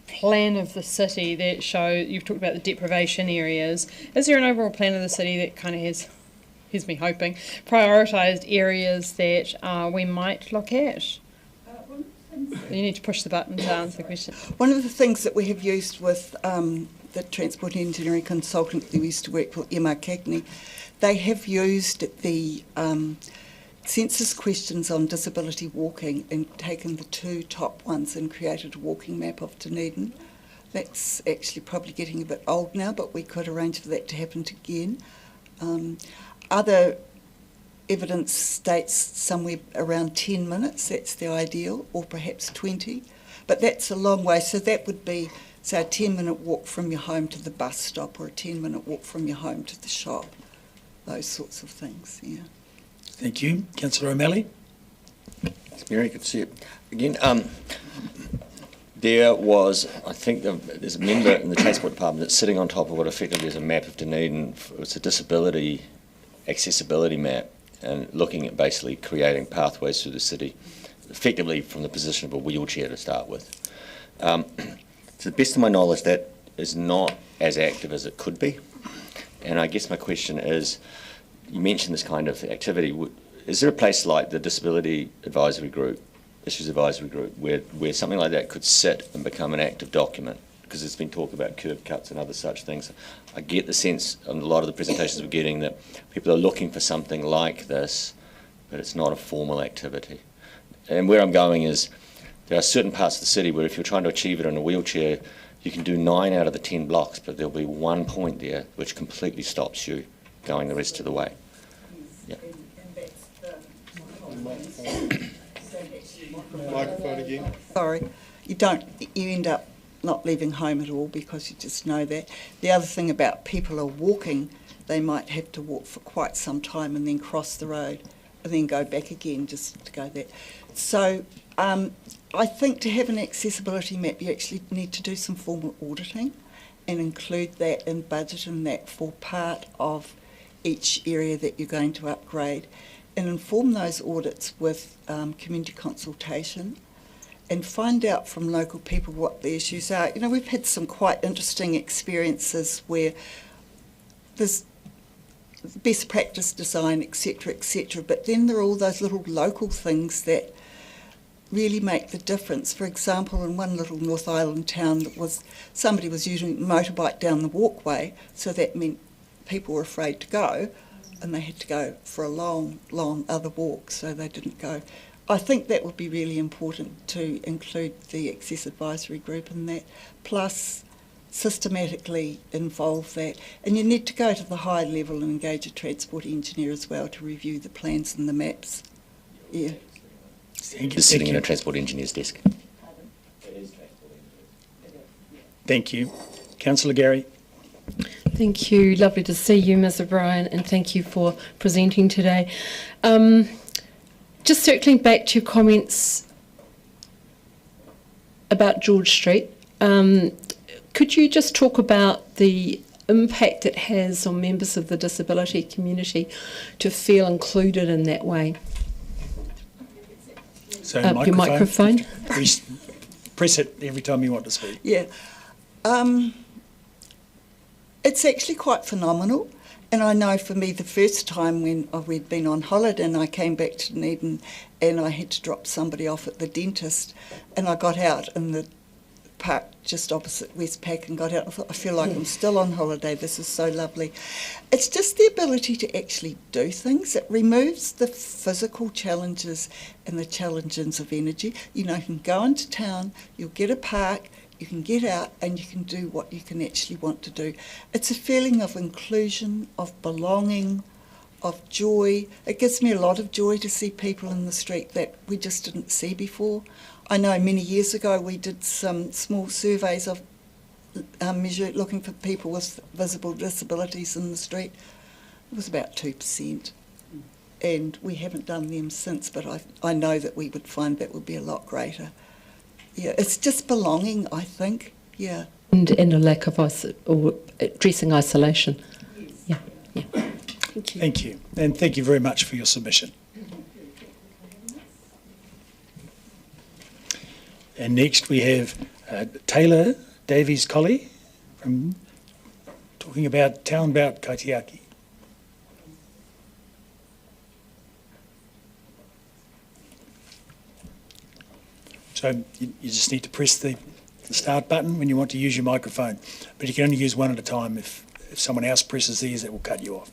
plan of the city that you've talked about the deprivation areas, is there an overall plan of the city that kind of has, here's me hoping, prioritised areas that we might look at? You need to push the button to answer the question. One of the things that we have used with the transport engineering consultant that we used to work for, Emma Cagney, they have used the census questions on disability walking and taken the two top ones and created a walking map of Dunedin. That's actually probably getting a bit old now, but we could arrange for that to happen again. Other evidence states somewhere around 10 minutes, that's the ideal, or perhaps 20, but that's a long way. So that would be, say, a 10-minute walk from your home to the bus stop or a 10-minute walk from your home to the shop, those sorts of things, yeah. Thank you. Councillor O'Malley? It's Mary, good to see you. Again, there was, I think there's a member in the Transport Department that's sitting on top of what effectively is a map of Dunedin. It's a disability accessibility map and looking at basically creating pathways through the city, effectively from the position of a wheelchair to start with. To the best of my knowledge, that is not as active as it could be. And I guess my question is, you mentioned this kind of activity. Is there a place like the Disability Advisory Group, Issues Advisory Group, where something like that could sit and become an active document? Because there's been talk about curb cuts and other such things. I get the sense on a lot of the presentations we're getting that people are looking for something like this, but it's not a formal activity. And where I'm going is, there are certain parts of the city where if you're trying to achieve it in a wheelchair, you can do 9 out of the 10 blocks, but there'll be one point there which completely stops you going the rest of the way. Yeah. Microphone again. Sorry, you end up not leaving home at all because you just know that. The other thing about people are walking, they might have to walk for quite some time and then cross the road and then go back again just to go there. So I think to have an accessibility map, you actually need to do some formal auditing and include that and budget in that for part of each area that you're going to upgrade, and inform those audits with community consultation and find out from local people what the issues are. You know, we've had some quite interesting experiences where there's best practice design, etc., but then there are all those little local things that really make the difference. For example, in one little North Island town, somebody was using a motorbike down the walkway, so that meant people were afraid to go, and they had to go for a long, long other walk, so they didn't go. I think that would be really important to include the Access Advisory Group in that, plus systematically involve that. And you need to go to the high level and engage a transport engineer as well to review the plans and the maps. Yeah. Just sitting in a transport engineer's desk. Thank you. Councillor Gary. Thank you. Lovely to see you, Ms. O'Brien, and thank you for presenting today. Just circling back to your comments about George Street, could you just talk about the impact it has on members of the disability community to feel included in that way? So your microphone. Press it every time you want to speak. Yeah. It's actually quite phenomenal. And I know for me, the first time when we'd been on holiday and I came back to Dunedin and I had to drop somebody off at the dentist, and I got out in the park just opposite Westpac and got out, I thought, I feel like I'm still on holiday, this is so lovely. It's just the ability to actually do things. It removes the physical challenges and the challenges of energy. You know, you can go into town, you'll get a park, you can get out and you can do what you can actually want to do. It's a feeling of inclusion, of belonging, of joy. It gives me a lot of joy to see people in the street that we just didn't see before. I know many years ago we did some small surveys of looking for people with visible disabilities in the street. It was about 2%. And we haven't done them since, but I know that we would find that would be a lot greater. Yeah, it's just belonging, I think. Yeah. And a lack of or addressing isolation. Yeah. Thank you. Thank you. And thank you very much for your submission. And next we have Taylor Davies-Colley from talking about Town Belt Kaitiaki. So you just need to press the start button when you want to use your microphone, but you can only use one at a time. If someone else presses theirs, it will cut you off.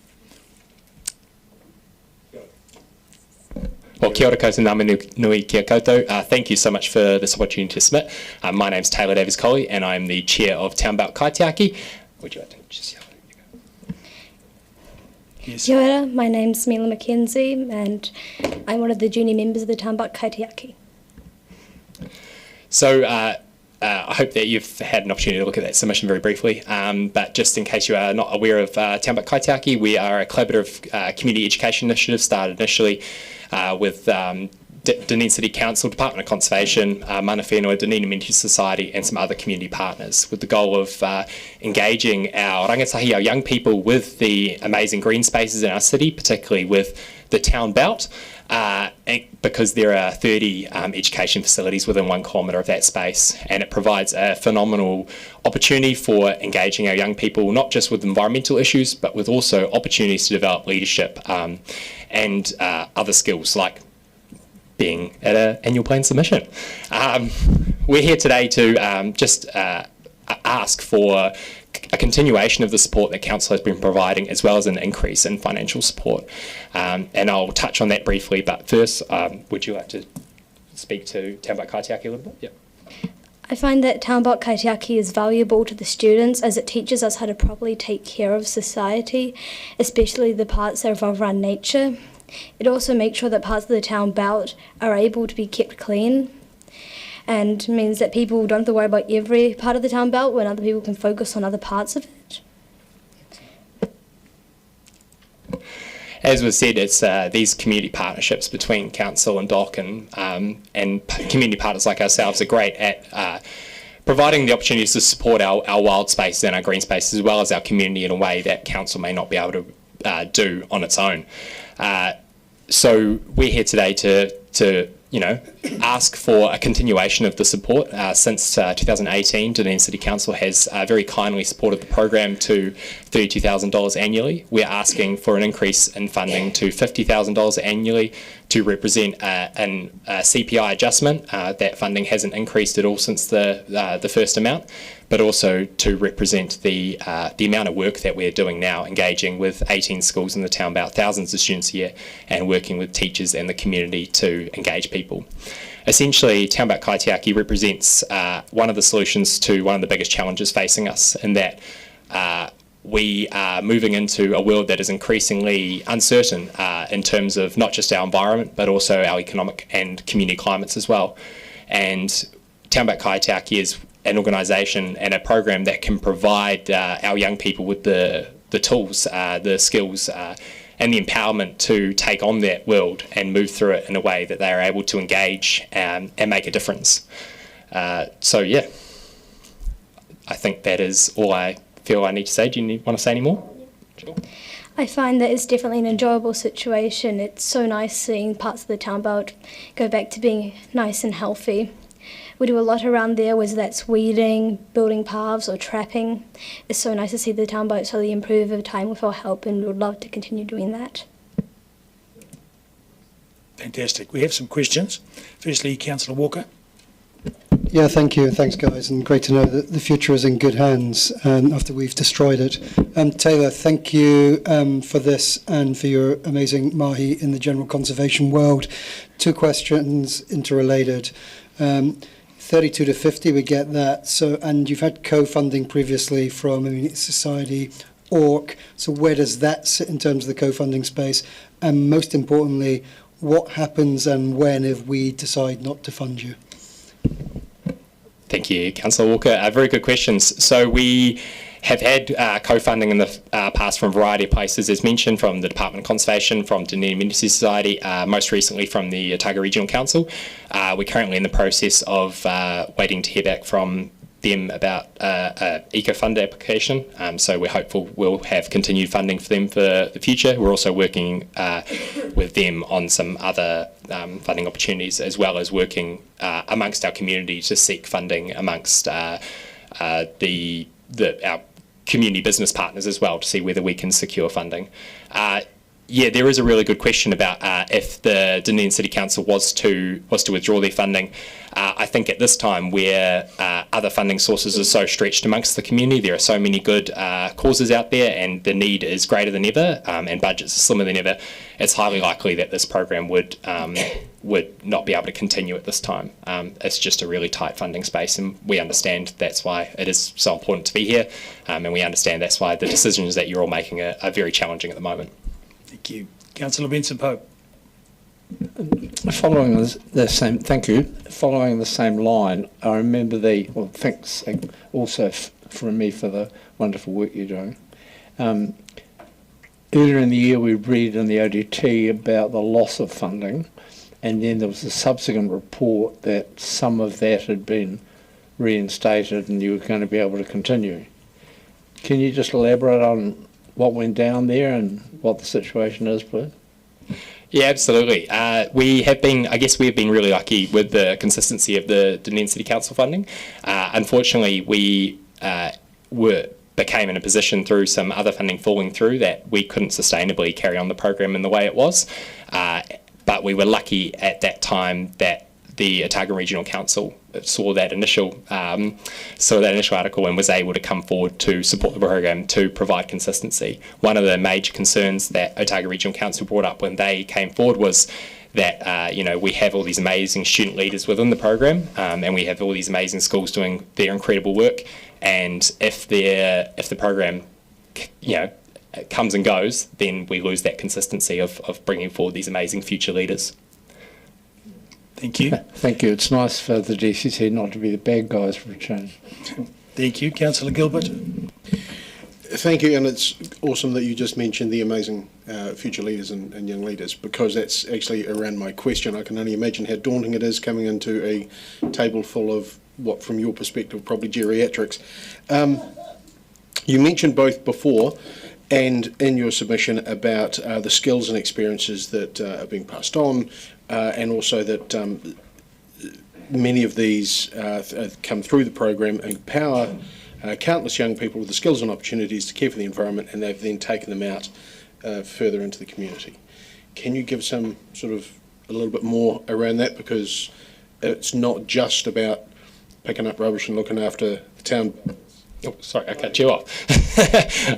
Well, kia ora koutou ngā nui kia koutou. Thank you so much for this opportunity to submit. My name's Taylor Davies-Colley and I'm the chair of Town Belt Kaitiaki. Would you like to just yell? Yes. Kia ora, my name's Mila Mackenzie and I'm one of the junior members of the Town Belt Kaitiaki. So I hope that you've had an opportunity to look at that submission very briefly, but just in case you are not aware of Town Belt Kaitiaki, we are a collaborative community education initiative started initially with Dunedin City Council, Department of Conservation, Mana Whenua, Dunedin Mental Society and some other community partners with the goal of engaging our rangatahi, our young people with the amazing green spaces in our city, particularly with the Town Belt. Because there are 30 education facilities within 1 kilometre of that space, and it provides a phenomenal opportunity for engaging our young people, not just with environmental issues, but with also opportunities to develop leadership and other skills like being at an annual plan submission. We're here today to just ask for a continuation of the support that Council has been providing, as well as an increase in financial support. And I'll touch on that briefly, but first, would you like to speak to Town Belt Kaitiaki a little bit? Yep. I find that Town Belt Kaitiaki is valuable to the students as it teaches us how to properly take care of society, especially the parts that revolve around nature. It also makes sure that parts of the Town Belt are able to be kept clean, and means that people don't have to worry about every part of the Town Belt when other people can focus on other parts of it. As was said, it's these community partnerships between Council and DOC and community partners like ourselves are great at providing the opportunities to support our wild spaces and our green spaces, as well as our community in a way that Council may not be able to do on its own. So we're here today to ask for a continuation of the support. Since 2018, Dunedin City Council has very kindly supported the program to $32,000 annually. We're asking for an increase in funding to $50,000 annually to represent a CPI adjustment. That funding hasn't increased at all since the first amount, but also to represent the amount of work that we're doing now, engaging with 18 schools in the town, about thousands of students a year, and working with teachers and the community to engage people. Essentially, Townback Kaitiaki represents one of the solutions to one of the biggest challenges facing us, in that we are moving into a world that is increasingly uncertain in terms of not just our environment, but also our economic and community climates as well. And Townback Kaitiaki is an organisation and a program that can provide our young people with the tools, the skills, and the empowerment to take on that world and move through it in a way that they are able to engage and make a difference. So yeah, I think that is all I feel I need to say. Do you want to say any more? Sure. I find that it's definitely an enjoyable situation. It's so nice seeing parts of the town belt go back to being nice and healthy. We do a lot around there, whether that's weeding, building paths or trapping. It's so nice to see the town boat slowly improve over time with our help, and we would love to continue doing that. Fantastic. We have some questions. Firstly, Councillor Walker. Yeah, thank you. Thanks, guys. And great to know that the future is in good hands after we've destroyed it. Taylor, thank you for this and for your amazing mahi in the general conservation world. Two questions interrelated. 32 to 50, we get that. So, and you've had co-funding previously from Immunity Society, ORC. So where does that sit in terms of the co-funding space? And most importantly, what happens and when if we decide not to fund you? Thank you, Councillor Walker. Very good questions. So we have had co-funding in the past from a variety of places, as mentioned, from the Department of Conservation, from Dunedin Community Society, most recently from the Otago Regional Council. We're currently in the process of waiting to hear back from them about eco-fund application, so we're hopeful we'll have continued funding for them for the future. We're also working with them on some other funding opportunities, as well as working amongst our community to seek funding amongst our community business partners as well, to see whether we can secure funding. Yeah, there is a really good question about if the Dunedin City Council was to withdraw their funding. I think at this time, where other funding sources are so stretched amongst the community, there are so many good causes out there, and the need is greater than ever, and budgets are slimmer than ever. It's highly likely that this program would not be able to continue at this time. It's just a really tight funding space, and we understand that's why it is so important to be here, and we understand that's why the decisions that you're all making are very challenging at the moment. Thank you. Councillor Benson Pope. Following the same, thank you. Following the same line, I remember thanks also from me for the wonderful work you're doing. Earlier in the year, we read in the ODT about the loss of funding, and then there was a subsequent report that some of that had been reinstated and you were going to be able to continue. Can you just elaborate on what went down there and what the situation is, please? Yeah, absolutely. We have been really lucky with the consistency of the Dunedin City Council funding. Unfortunately, we became in a position through some other funding falling through that we couldn't sustainably carry on the program in the way it was. But we were lucky at that time that the Otago Regional Council saw that initial article and was able to come forward to support the program to provide consistency. One of the major concerns that Otago Regional Council brought up when they came forward was that we have all these amazing student leaders within the program, and we have all these amazing schools doing their incredible work. And if the program, comes and goes, then we lose that consistency of bringing forward these amazing future leaders. Thank you. Thank you. It's nice for the DCC not to be the bad guys for a change. Thank you. Councillor Gilbert. Thank you, and it's awesome that you just mentioned the amazing future leaders and young leaders, because that's actually around my question. I can only imagine how daunting it is coming into a table full of what, from your perspective, probably geriatrics. You mentioned both before and in your submission about the skills and experiences that are being passed on, and also that many of these come through the program, empower countless young people with the skills and opportunities to care for the environment, and they've then taken them out further into the community. Can you give some sort of a little bit more around that? Because it's not just about picking up rubbish and looking after the town. Oh, sorry, I cut you off.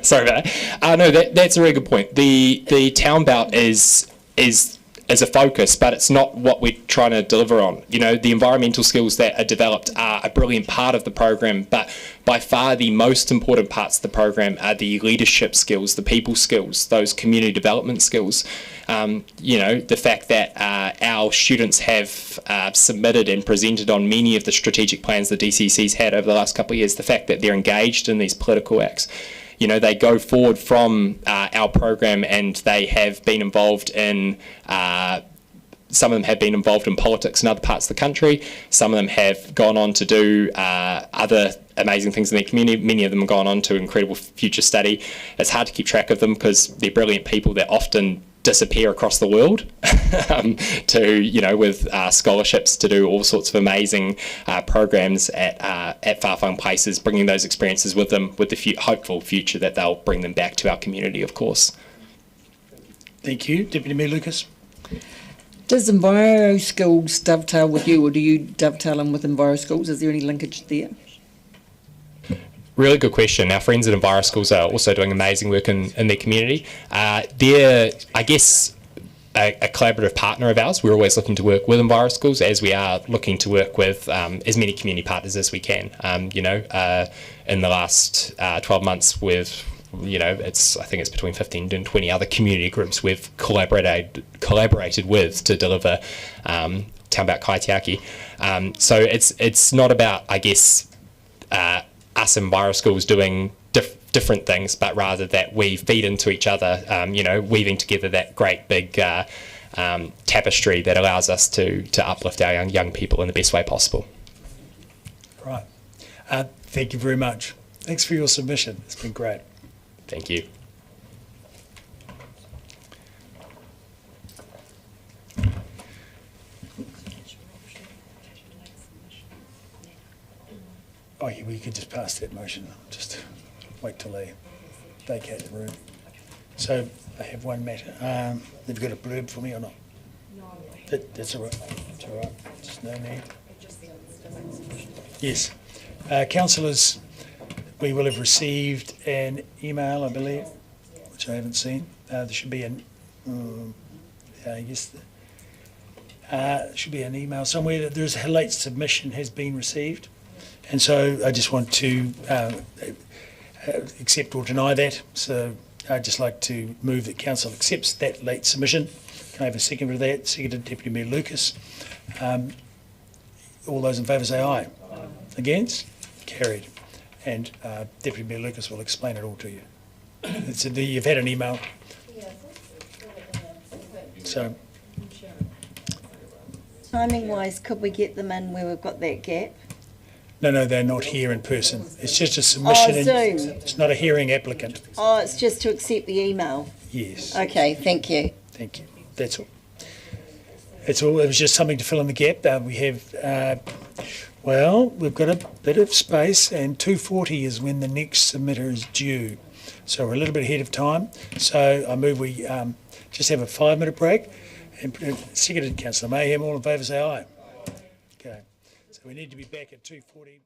Sorry about that. No, that's a really good point. The town belt is a focus, but it's not what we're trying to deliver on. You know, the environmental skills that are developed are a brilliant part of the program, but by far the most important parts of the program are the leadership skills, the people skills, those community development skills. You know, the fact that our students have submitted and presented on many of the strategic plans the DCC's had over the last couple of years, the fact that they're engaged in these political acts. You know, they go forward from our program and they have been involved in, some of them have been involved in politics in other parts of the country. Some of them have gone on to do other amazing things in their community. Many of them have gone on to incredible future study. It's hard to keep track of them because they're brilliant people that often disappear across the world to, you know, with scholarships to do all sorts of amazing programs at far-flung places, bringing those experiences with them with the hopeful future that they'll bring them back to our community, of course. Thank you. Deputy Mayor Lucas. Does Enviro Schools dovetail with you, or do you dovetail in with Enviro Schools? Is there any linkage there? Really good question. Our friends at Enviro Schools are also doing amazing work in their community. They're, I guess, a collaborative partner of ours. We're always looking to work with Enviro Schools, as we are looking to work with as many community partners as we can. You know, in the last 12 months with, you know, I think it's between 15 and 20 other community groups we've collaborated with to deliver Town About Kaitiaki. So it's not about, I guess, us Enviro Schools doing different things, but rather that we feed into each other, you know, weaving together that great big tapestry that allows us to uplift our young people in the best way possible. Right. Thank you very much. Thanks for your submission. It's been great. Thank you. Oh, yeah, we could just pass that motion. Just wait till they vacate the room. So I have one matter. Have you got a blurb for me or not? No. That's all right. That's all right. There's no need. Yes. Councillors, we will have received an email, I believe, which I haven't seen. There should be should be an email somewhere that there's a late submission has been received. And so I just want to accept or deny that. So I'd just like to move that council accepts that late submission. Can I have a second for that? Seconded, Deputy Mayor Lucas. All those in favour say aye. Against? Carried. And Deputy Mayor Lucas will explain it all to you. You've had an email. So, timing-wise, could we get them in where we've got that gap? No, they're not here in person. It's just a submission. Oh, Zoom. It's not a hearing applicant. Oh, it's just to accept the email? Yes. Okay, thank you. Thank you. That's all. That's all. It was just something to fill in the gap. We have, we've got a bit of space, and 2:40 is when the next submitter is due. So we're a little bit ahead of time. So I move we just have a 5-minute break. And seconded, Councillor Mayhem. All in favour say aye. Okay. So we need to be back at 2:40.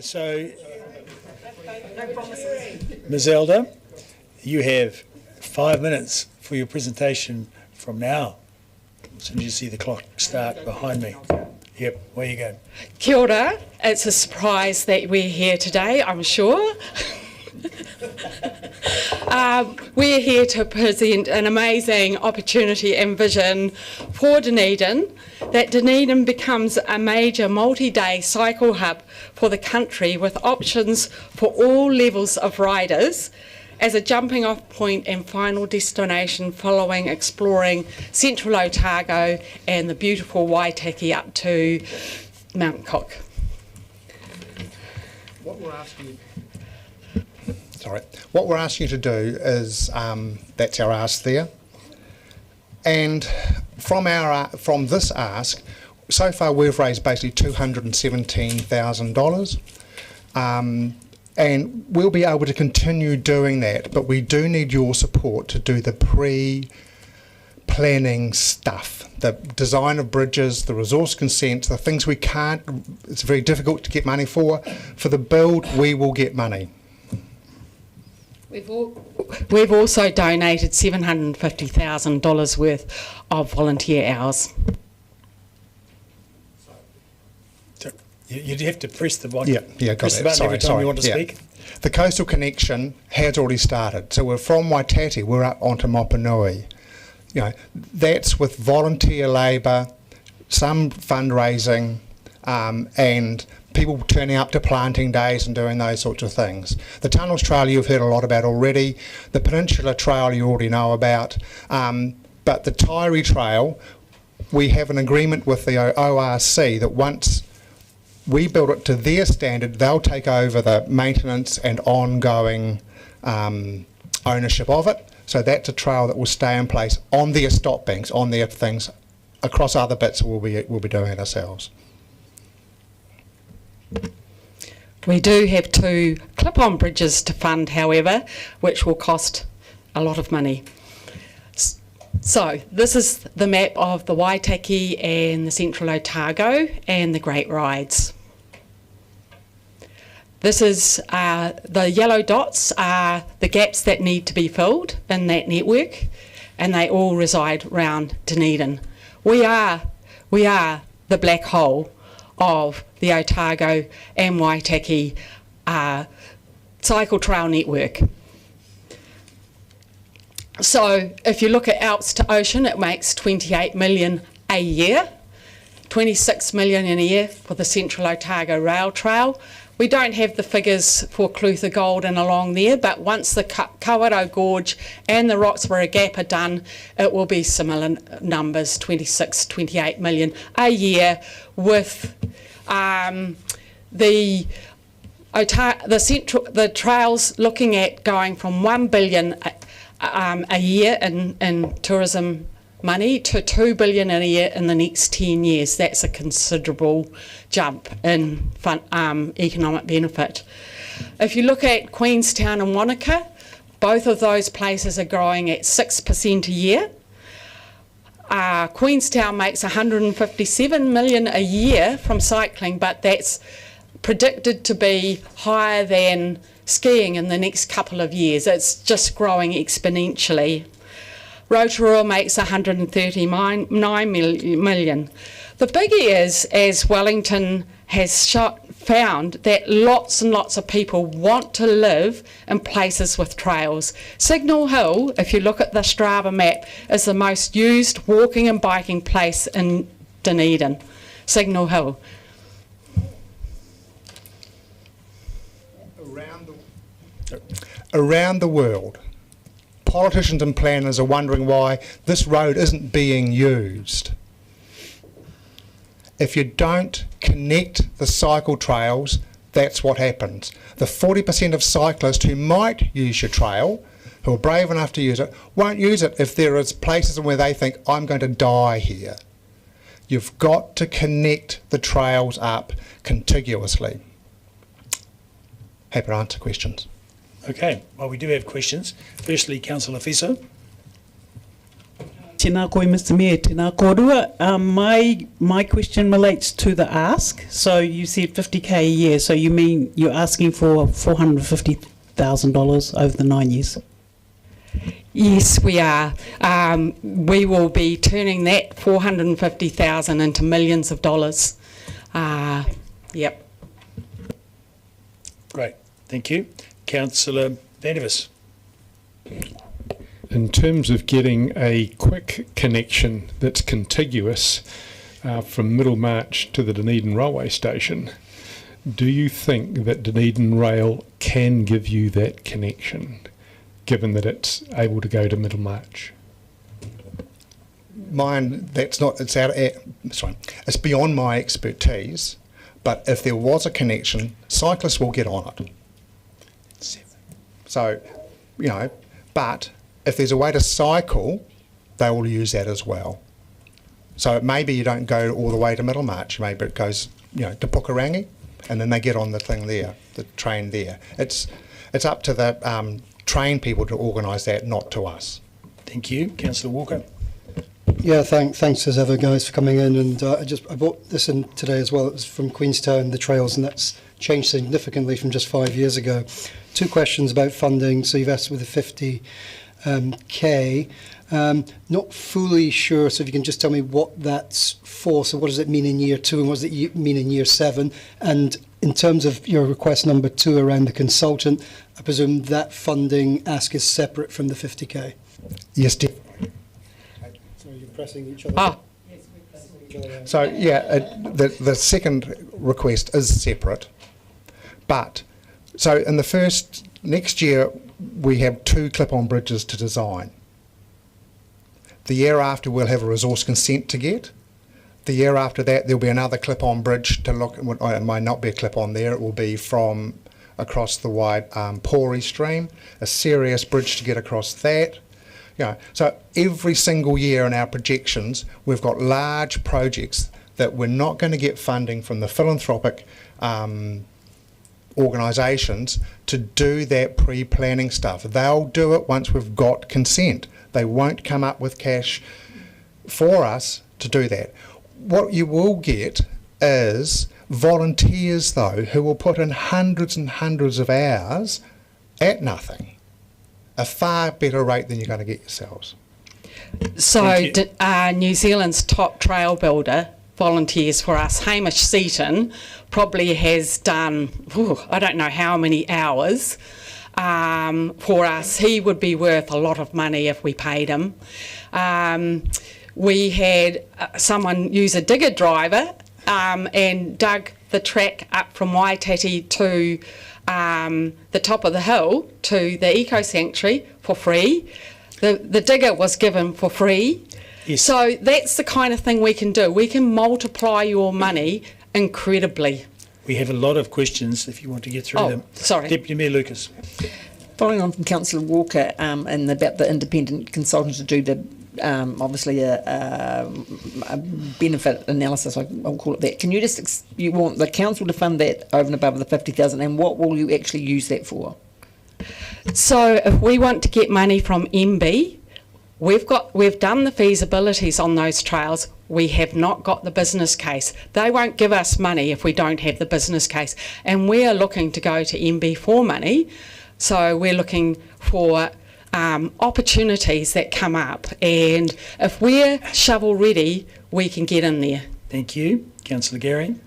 So, Ms. Elder, you have 5 minutes for your presentation from now. As soon as you see the clock start behind me. Yep, where you go. Kia ora. It's a surprise that we're here today, I'm sure. We're here to present an amazing opportunity and vision for Dunedin, that Dunedin becomes a major multi-day cycle hub for the country with options for all levels of riders as a jumping off point and final destination following exploring central Otago and the beautiful Waitaki up to Mount Cook. What we're asking you to do is, that's our ask there. And from this ask, so far we've raised basically $217,000. And we'll be able to continue doing that, but we do need your support to do the pre-planning stuff, the design of bridges, the resource consent, the things we can't, it's very difficult to get money for. For the build, we will get money. We've also donated $750,000 worth of volunteer hours. You'd have to press the button. Yeah, got press it. the button every time you want to speak. The coastal connection has already started. So we're from Waitaki, we're up onto Mopanui. You know, that's with volunteer labour, some fundraising, and people turning up to planting days and doing those sorts of things. The Tunnels Trail you've heard a lot about already. The Peninsula Trail you already know about. But the Tyree Trail, we have an agreement with the ORC that once we build it to their standard, they'll take over the maintenance and ongoing ownership of it. So that's a trail that will stay in place on their stop banks, on their things. Across other bits, we'll be doing it ourselves. We do have 2 clip-on bridges to fund, however, which will cost a lot of money. So this is the map of the Waitaki and the Central Otago and the Great Rides. This is the yellow dots are the gaps that need to be filled in that network, and they all reside around Dunedin. We are the black hole of the Otago and Waitaki cycle trail network. So if you look at Alps to Ocean, it makes 28 million a year, 26 million in a year for the Central Otago Rail Trail. We don't have the figures for Clutha Gold and along there, but once the Kawerau Gorge and the Roxburgh Gap are done, it will be similar numbers, 26, 28 million a year, with the trails looking at going from 1 billion a year in tourism money to 2 billion a year in the next 10 years. That's a considerable jump in economic benefit. If you look at Queenstown and Wanaka, both of those places are growing at 6% a year. Queenstown makes 157 million a year from cycling, but that's predicted to be higher than skiing in the next couple of years. It's just growing exponentially. Rotorua makes 139 million. The biggie is, as Wellington has found, that lots and lots of people want to live in places with trails. Signal Hill, if you look at the Strava map, is the most used walking and biking place in Dunedin. Signal Hill. Around the world, politicians and planners are wondering why this road isn't being used. If you don't connect the cycle trails, that's what happens. The 40% of cyclists who might use your trail, who are brave enough to use it, won't use it if there is places where they think, I'm going to die here. You've got to connect the trails up contiguously. Happy to answer questions. Okay, well, we do have questions. Firstly, Councillor Fiso. Tēnā koe, Mr Mayor, tēnā kōrua. My question relates to the ask. So you said 50k a year, so you mean you're asking for $450,000 over the 9 years? Yes, we are. We will be turning that 450,000 into millions of dollars. Yep. Great, thank you. Councillor Vandervis. In terms of getting a quick connection that's contiguous from Middlemarch to the Dunedin railway station, do you think that Dunedin Rail can give you that connection, given that it's able to go to Middlemarch? It's beyond my expertise, but if there was a connection, cyclists will get on it. So, but if there's a way to cycle, they will use that as well. So maybe you don't go all the way to Middlemarch, maybe it goes, to Pukerangi, and then they get on the thing there, the train there. It's up to the train people to organise that, not to us. Thank you. Councillor Walker. Yeah, thanks as ever, guys, for coming in. And I brought this in today as well. It was from Queenstown, the trails, and that's changed significantly from just 5 years ago. 2 questions about funding. So you've asked with the 50k. Not fully sure, so if you can just tell me what that's for. So what does it mean in year 2 and what does it mean in year 7? And in terms of your request number 2 around the consultant, I presume that funding ask is separate from the 50k? Yes, So you're pressing each other? So the second request is separate, but so in the next year we have 2 clip-on bridges to design. The year after we'll have a resource consent to get. The year after that there'll be another clip-on bridge to look. It might not be a clip-on there. It will be from across the wide Pori stream, a serious bridge to get across that. So every single year in our projections, we've got large projects that we're not going to get funding from the philanthropic organisations to do that pre-planning stuff. They'll do it once we've got consent. They won't come up with cash for us to do that. What you will get is volunteers, though, who will put in hundreds and hundreds of hours at nothing. A far better rate than you're going to get yourselves. So New Zealand's top trail builder volunteers for us. Hamish Seaton probably has done, I don't know how many hours for us. He would be worth a lot of money if we paid him. We had someone use a digger driver and dug the track up from Waitati to the top of the hill to the Eco Sanctuary for free. The digger was given for free. Yes. So that's the kind of thing we can do. We can multiply your money incredibly. We have a lot of questions if you want to get through them. Sorry. Deputy Mayor Lucas. Following on from Councillor Walker and about the independent consultants to do the obviously a benefit analysis, I'll call it that. Can you just, you want the council to fund that over and above the 50,000, and what will you actually use that for? So if we want to get money from MB, we've done the feasibilities on those trails. We have not got the business case. They won't give us money if we don't have the business case. And we're looking to go to MB for money. So we're looking for opportunities that come up, and if we're shovel ready, we can get in there. Thank you. Councillor Gary.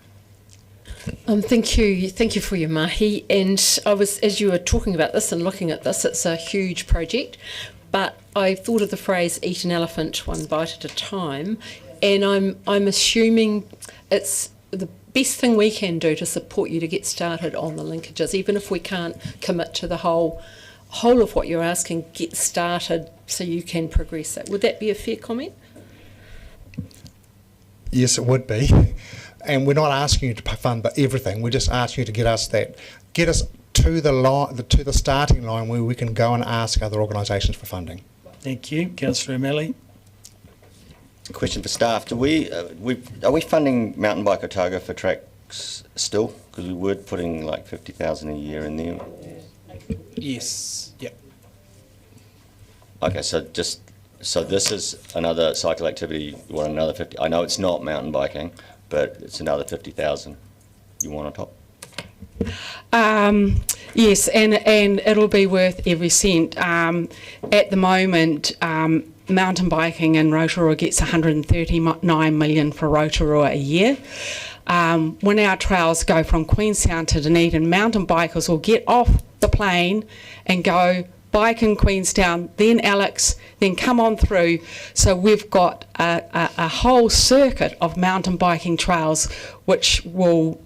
Thank you for your mahi. And as you were talking about this and looking at this, it's a huge project, but I thought of the phrase "eat an elephant one bite at a time," and I'm assuming it's the best thing we can do to support you to get started on the linkages, even if we can't commit to the whole of what you're asking. Get started so you can progress it. Would that be a fair comment? Yes, it would be. And we're not asking you to fund everything. We're just asking you to get us to the starting line where we can go and ask other organisations for funding. Thank you. Councillor O'Malley. Question for staff. Are we funding mountain bike Otago for tracks still? Because we were putting like 50,000 a year in there. Yes. Yep. Okay, so just So this is another cycle activity. You want another 50? I know it's not mountain biking, but it's another 50,000 you want on top. Yes, and it'll be worth every cent. At the moment, mountain biking in Rotorua gets 139 million for Rotorua a year. When our trails go from Queenstown to Dunedin, mountain bikers will get off the plane and go bike in Queenstown, then Alex, then come on through. So we've got a whole circuit of mountain biking trails which will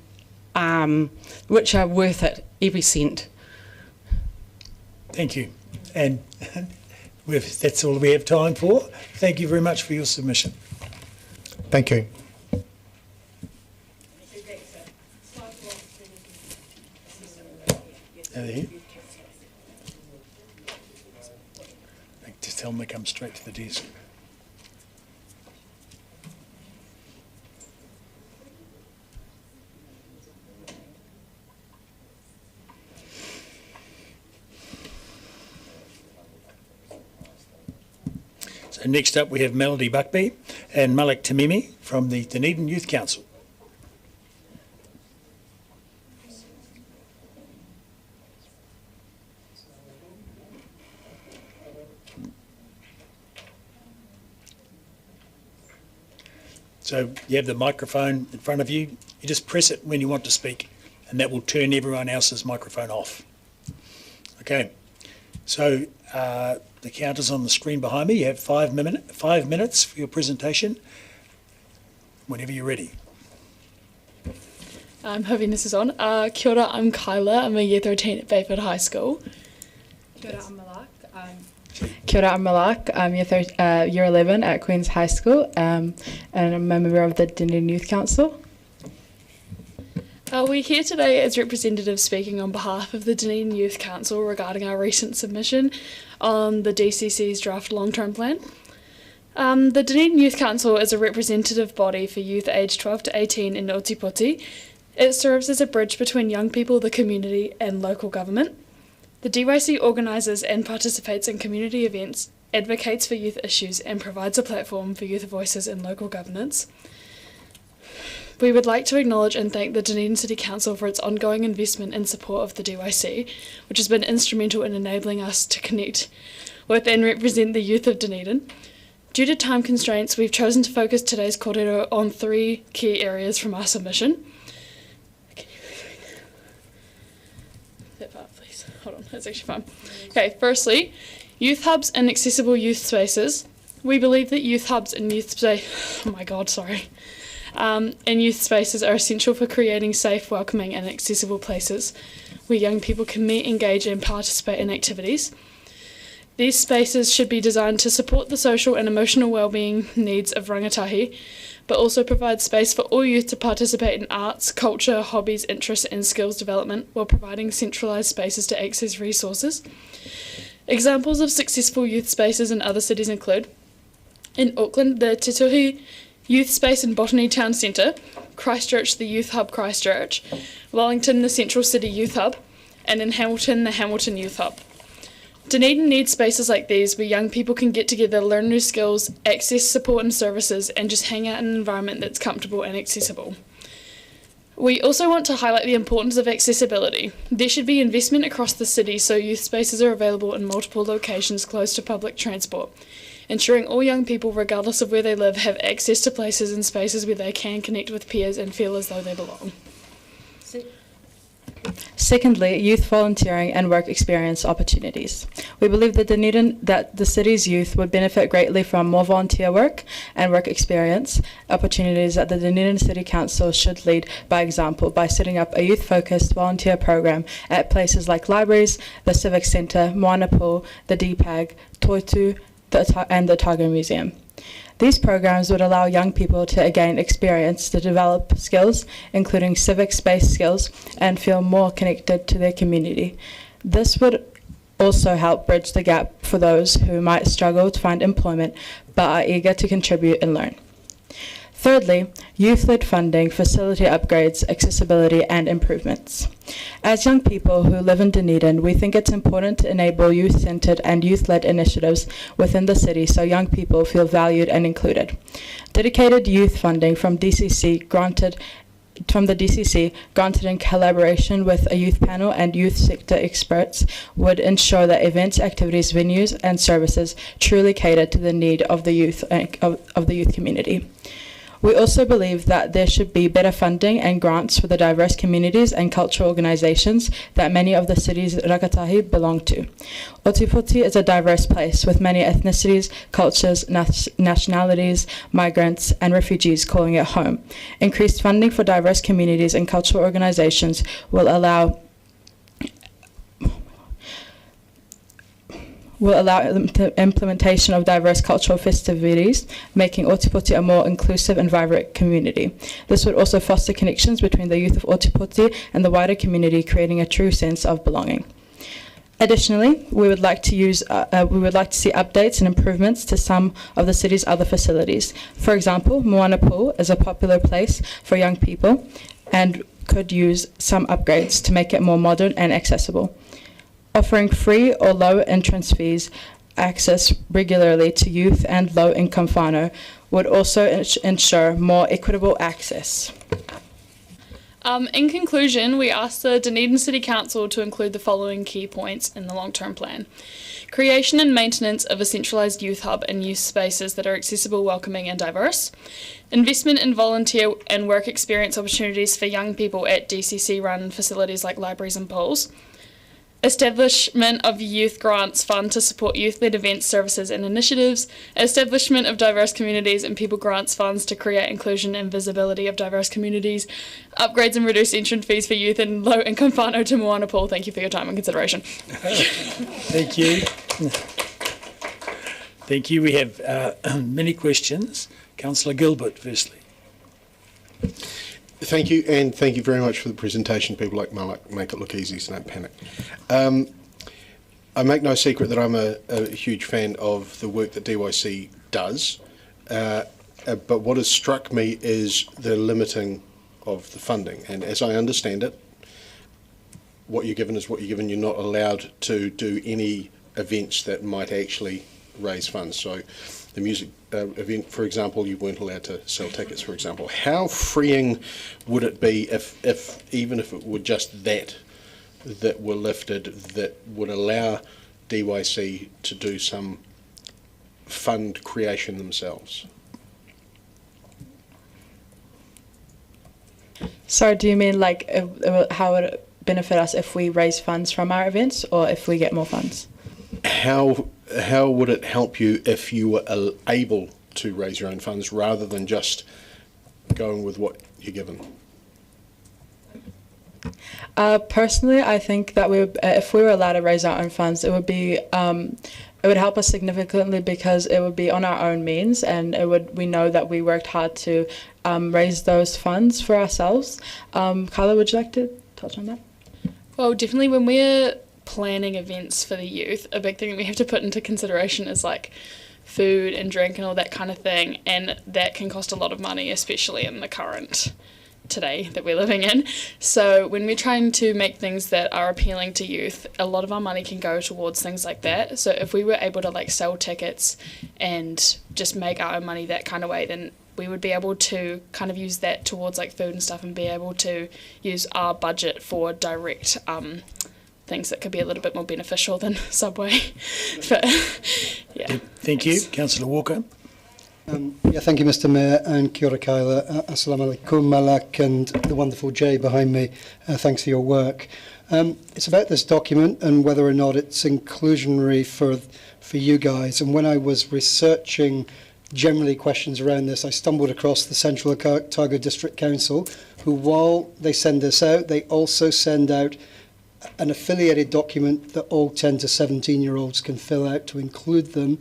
which are worth it every cent. Thank you. And that's all we have time for. Thank you very much for your submission. Thank you. Just tell them to come straight to the desk. So next up we have Melody Buckby and Malik Tamimi from the Dunedin Youth Council. So you have the microphone in front of you. You just press it when you want to speak, and that will turn everyone else's microphone off. Okay. So the counter's on the screen behind me. You have 5 minutes for your presentation. Whenever you're ready. I'm hoping this is on. Kia ora, I'm Kyla. I'm a year 13 at Bayford High School. Kia ora, I'm Malak. Kia ora, I'm Malak. I'm year 11 at Queen's High School, and I'm a member of the Dunedin Youth Council. We're here today as representatives speaking on behalf of the Dunedin Youth Council regarding our recent submission on the DCC's draft long-term plan. The Dunedin Youth Council is a representative body for youth aged 12 to 18 in Otipoti. It serves as a bridge between young people, the community, and local government. The DYC organises and participates in community events, advocates for youth issues, and provides a platform for youth voices in local governance. We would like to acknowledge and thank the Dunedin City Council for its ongoing investment and support of the DYC, which has been instrumental in enabling us to connect with and represent the youth of Dunedin. Due to time constraints, we've chosen to focus today's kōrero on 3 key areas from our submission. That part, please. Hold on, that's actually fine. Okay, firstly, youth hubs and accessible youth spaces. We believe that youth hubs and youth and youth spaces are essential for creating safe, welcoming and accessible places where young people can meet, engage and participate in activities. These spaces should be designed to support the social and emotional well-being needs of rangatahi, but also provide space for all youth to participate in arts, culture, hobbies, interests and skills development while providing centralised spaces to access resources. Examples of successful youth spaces in other cities include in Auckland, the Te Tuhi Youth Space in Botany Town Centre, Christchurch, the Youth Hub Christchurch, Wellington, the Central City Youth Hub, and in Hamilton, the Hamilton Youth Hub. Dunedin needs spaces like these where young people can get together, learn new skills, access support and services, and just hang out in an environment that's comfortable and accessible. We also want to highlight the importance of accessibility. There should be investment across the city so youth spaces are available in multiple locations close to public transport, ensuring all young people, regardless of where they live, have access to places and spaces where they can connect with peers and feel as though they belong. Secondly, youth volunteering and work experience opportunities. We believe that the city's youth would benefit greatly from more volunteer work and work experience opportunities that the Dunedin City Council should lead by example by setting up a youth-focused volunteer program at places like libraries, the Civic Centre, Moana Pool, the DPAG, Toitu, and the Otago Museum. These programs would allow young people to gain experience to develop skills, including civic space skills, and feel more connected to their community. This would also help bridge the gap for those who might struggle to find employment but are eager to contribute and learn. Thirdly, youth-led funding, facility upgrades, accessibility and improvements. As young people who live in Dunedin, we think it's important to enable youth-centred and youth-led initiatives within the city so young people feel valued and included. Dedicated youth funding from the DCC, granted in collaboration with a youth panel and youth sector experts, would ensure that events, activities, venues and services truly cater to the need of the youth community. We also believe that there should be better funding and grants for the diverse communities and cultural organisations that many of the city's rakatahi belong to. Ōtepoti is a diverse place with many ethnicities, cultures, nationalities, migrants and refugees calling it home. Increased funding for diverse communities and cultural organisations will allow the implementation of diverse cultural festivities, making Ōtepoti a more inclusive and vibrant community. This would also foster connections between the youth of Ōtepoti and the wider community, creating a true sense of belonging. Additionally, we would like to see updates and improvements to some of the city's other facilities. For example, Moana Pool is a popular place for young people and could use some upgrades to make it more modern and accessible. Offering free or low entrance fees access regularly to youth and low-income whānau would also ensure more equitable access. In conclusion, we ask the Dunedin City Council to include the following key points in the long-term plan. Creation and maintenance of a centralised youth hub and youth spaces that are accessible, welcoming and diverse. Investment in volunteer and work experience opportunities for young people at DCC-run facilities like libraries and pools. Establishment of Youth Grants Fund to support youth-led events, services and initiatives. Establishment of Diverse Communities and People Grants Funds to create inclusion and visibility of diverse communities. Upgrades and reduced entrance fees for youth and low-income whānau to Moana Pool. Thank you for your time and consideration. Thank you. Thank you. We have many questions. Councillor Gilbert, firstly. Thank you, and thank you very much for the presentation. People like Malak make it look easy, so don't panic. I make no secret that I'm a huge fan of the work that DYC does, but what has struck me is the limiting of the funding, and as I understand it, what you're given is what you're given. You're not allowed to do any events that might actually raise funds. So the music event, for example, you weren't allowed to sell tickets, for example. How freeing would it be if even if it were just that were lifted, that would allow DYC to do some fund creation themselves? So do you mean like how would it benefit us if we raise funds from our events or if we get more funds? How would it help you if you were able to raise your own funds rather than just going with what you're given? Personally, I think that if we were allowed to raise our own funds, it would help us significantly because it would be on our own means, and we know that we worked hard to raise those funds for ourselves. Carla, would you like to touch on that? Well, definitely when we're planning events for the youth, a big thing that we have to put into consideration is like food and drink and all that kind of thing, and that can cost a lot of money, especially in the current today that we're living in. So when we're trying to make things that are appealing to youth, a lot of our money can go towards things like that. So if we were able to like sell tickets and just make our own money that kind of way, then we would be able to kind of use that towards like food and stuff and be able to use our budget for direct things that could be a little bit more beneficial than Subway. But, yeah. Thank you. Councillor Walker. Thank you, Mr. Mayor, and kia ora Kyla. Assalamu alaikum, Malak, and the wonderful Jay behind me. Thanks for your work. It's about this document and whether or not it's inclusionary for you guys. And when I was researching generally questions around this, I stumbled across the Central Otago District Council, who, while they send this out, they also send out an affiliated document that all 10 to 17-year-olds can fill out to include them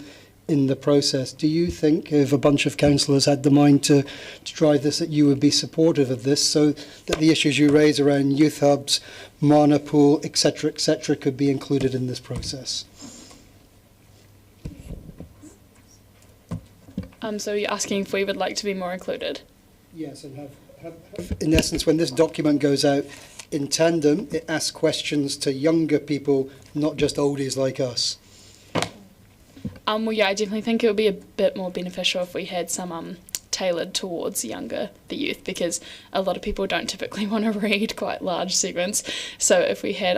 in the process. Do you think, if a bunch of councillors had the mind to drive this, that you would be supportive of this so that the issues you raise around youth hubs, Moana Pool, etc., could be included in this process? So you're asking if we would like to be more included? Yes, and have, in essence, when this document goes out in tandem, it asks questions to younger people, not just oldies like us. Well, yeah, I definitely think it would be a bit more beneficial if we had some tailored towards the youth, because a lot of people don't typically want to read quite large segments. So if we had,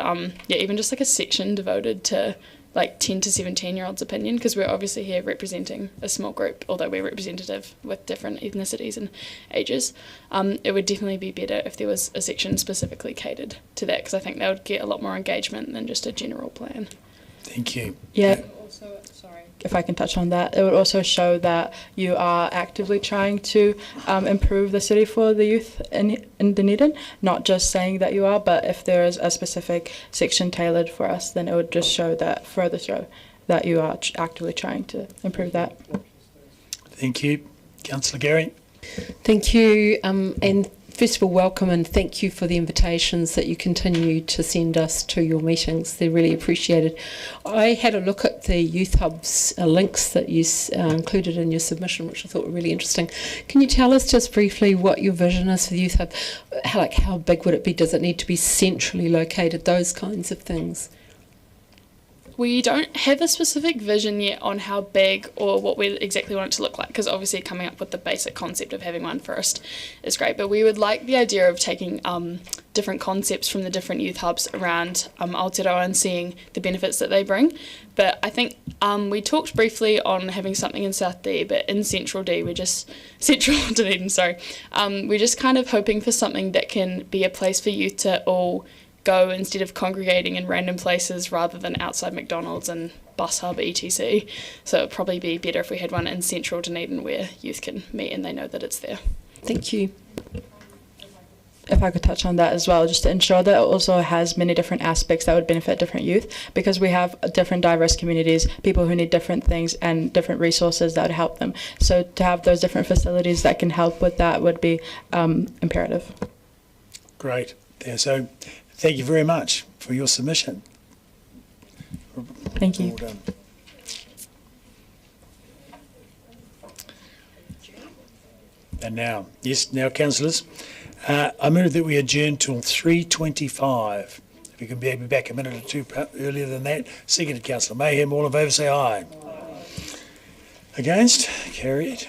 even just like a section devoted to like 10 to 17-year-olds' opinion, because we're obviously here representing a small group, although we're representative with different ethnicities and ages. It would definitely be better if there was a section specifically catered to that, because I think that would get a lot more engagement than just a general plan. Thank you. Yeah. If I can touch on that, it would also show that you are actively trying to improve the city for the youth in Dunedin, not just saying that you are, but if there is a specific section tailored for us, then it would just show that you are actively trying to improve that. Thank you. Councillor Gary. Thank you, and first of all, welcome and thank you for the invitations that you continue to send us to your meetings. They're really appreciated. I had a look at the Youth Hub's links that you included in your submission, which I thought were really interesting. Can you tell us just briefly what your vision is for the Youth Hub? How big would it be? Does it need to be centrally located? Those kinds of things. We don't have a specific vision yet on how big or what we exactly want it to look like, because obviously coming up with the basic concept of having one first is great, but we would like the idea of taking different concepts from the different youth hubs around Aotearoa and seeing the benefits that they bring. But I think we talked briefly on having something in South D, but in Central D, Central Dunedin, we're just kind of hoping for something that can be a place for youth to all go instead of congregating in random places rather than outside McDonald's and bus hub etc. So it would probably be better if we had one in Central Dunedin where youth can meet and they know that it's there. Thank you. If I could touch on that as well, just to ensure that it also has many different aspects that would benefit different youth, because we have different diverse communities, people who need different things and different resources that would help them. So to have those different facilities that can help with that would be imperative. Great. So thank you very much for your submission. Thank you. Well done. And now, councillors, I move that we adjourn till 3:25. If we can be back a minute or two earlier than that. Seconded, Councillor Mayhem. All in favour, say aye. Against? Carried.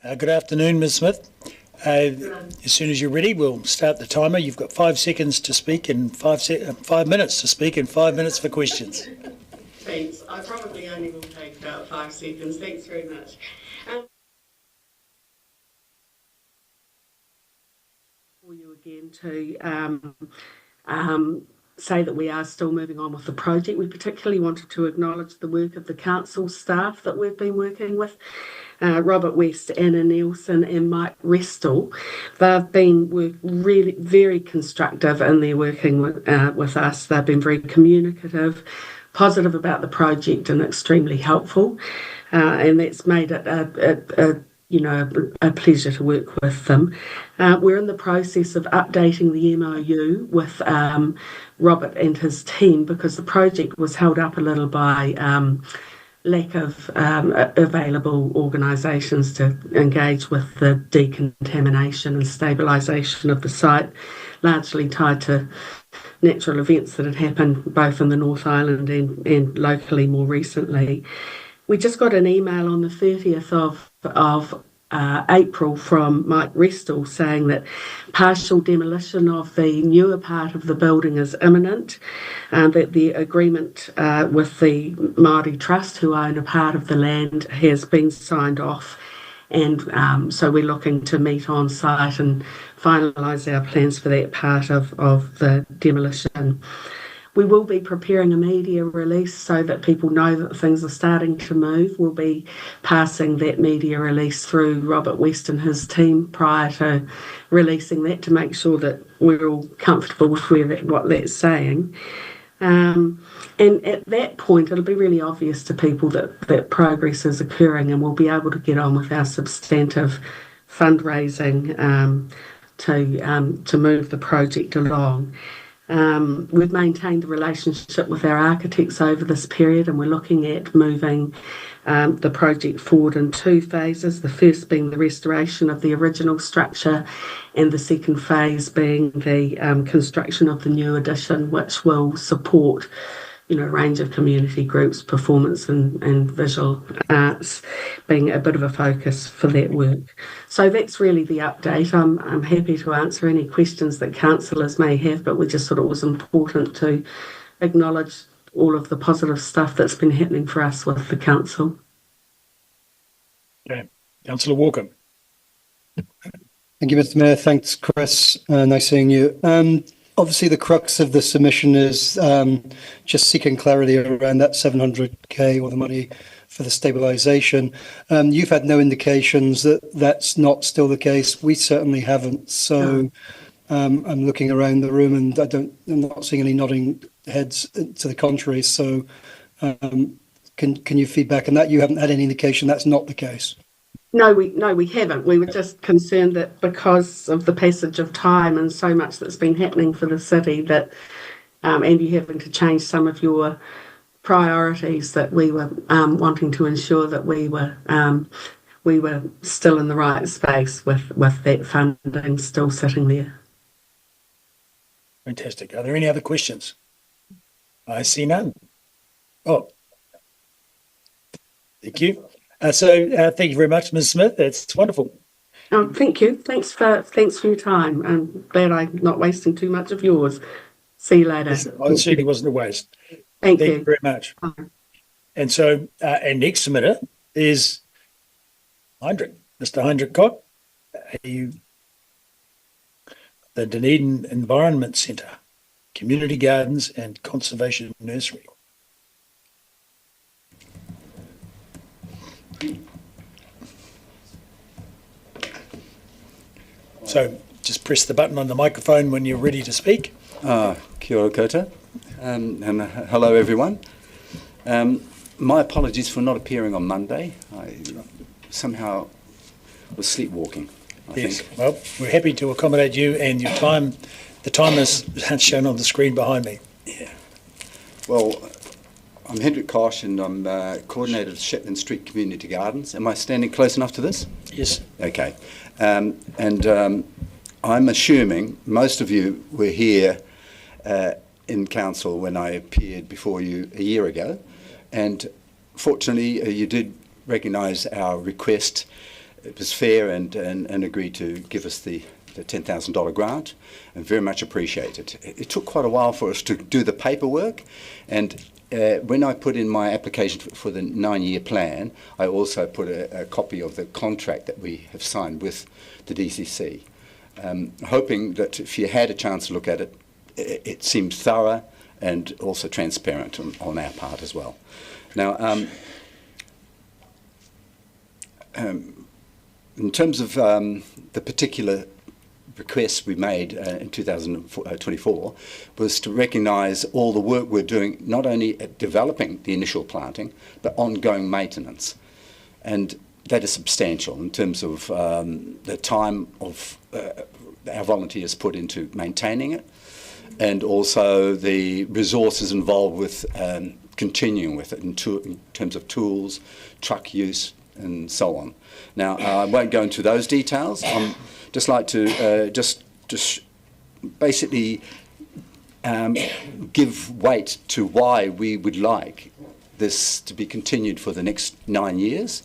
Good afternoon, Ms Smith. As soon as you're ready, we'll start the timer. You've got 5 seconds to speak and 5 minutes to speak and 5 minutes for questions. Thanks. I probably only will take about 5 seconds. Thanks very much. For you again to say that we are still moving on with the project. We particularly wanted to acknowledge the work of the council staff that we've been working with. Robert West, Anna Nielsen and Mike Restall. They've been really very constructive in their working with us. They've been very communicative, positive about the project and extremely helpful. And that's made it a pleasure to work with them. We're in the process of updating the MOU with Robert and his team because the project was held up a little by lack of available organisations to engage with the decontamination and stabilisation of the site, largely tied to natural events that had happened both in the North Island and locally more recently. We just got an email on the 30th of April from Mike Restall saying that partial demolition of the newer part of the building is imminent, that the agreement with the Māori Trust, who own a part of the land, has been signed off, and so we're looking to meet on site and finalise our plans for that part of the demolition. We will be preparing a media release so that people know that things are starting to move. We'll be passing that media release through Robert West and his team prior to releasing that to make sure that we're all comfortable with what that's saying. And at that point, it'll be really obvious to people that progress is occurring and we'll be able to get on with our substantive fundraising to move the project along. We've maintained the relationship with our architects over this period and we're looking at moving the project forward in 2 phases, the first being the restoration of the original structure and the second phase being the construction of the new addition, which will support a range of community groups, performance and visual arts being a bit of a focus for that work. So that's really the update. I'm happy to answer any questions that councillors may have, but we just thought it was important to acknowledge all of the positive stuff that's been happening for us with the council. Okay. Councillor Walker. Thank you, Mr Mayor. Thanks, Chris. Nice seeing you. Obviously, the crux of the submission is just seeking clarity around that 700k or the money for the stabilisation. You've had no indications that that's not still the case. We certainly haven't. So I'm looking around the room and I'm not seeing any nodding heads to the contrary. So can you feedback on that? You haven't had any indication that's not the case? No, we haven't. We were just concerned that because of the passage of time and so much that's been happening for the city that, and you having to change some of your priorities, that we were wanting to ensure that we were still in the right space with that funding still sitting there. Fantastic. Are there any other questions? I see none. Oh, thank you. Thank you very much, Ms Smith. That's wonderful. Thank you. Thanks for your time. I'm glad I'm not wasting too much of yours. See you later. Yes, I certainly wasn't a waste. Thank you very much. Bye. And so our next submitter is Heinrich. Mr. Heinrich Kopp, the Dunedin Environment Centre, Community Gardens and Conservation Nursery. So just press the button on the microphone when you're ready to speak. Kia ora koutou, and hello everyone. My apologies for not appearing on Monday. I somehow was sleepwalking, I think. Well, we're happy to accommodate you and your time. The time is shown on the screen behind me. Yeah. Well, I'm Hendrik Kosch and I'm coordinator of Shetland Street Community Gardens. Am I standing close enough to this? Yes. Okay. I'm assuming most of you were here in council when I appeared before you a year ago, and fortunately you did recognise our request it was fair and agreed to give us the $10,000 grant, and very much appreciated. It took quite a while for us to do the paperwork, and when I put in my application for the 9-year plan, I also put a copy of the contract that we have signed with the DCC, hoping that if you had a chance to look at it, it seemed thorough and also transparent on our part as well. Now, in terms of the particular request we made in 2024 was to recognise all the work we're doing, not only at developing the initial planting, but ongoing maintenance. And that is substantial in terms of the time of our volunteers put into maintaining it, and also the resources involved with continuing with it in terms of tools, truck use, and so on. Now, I won't go into those details. I'm just like to just basically give weight to why we would like this to be continued for the next 9 years.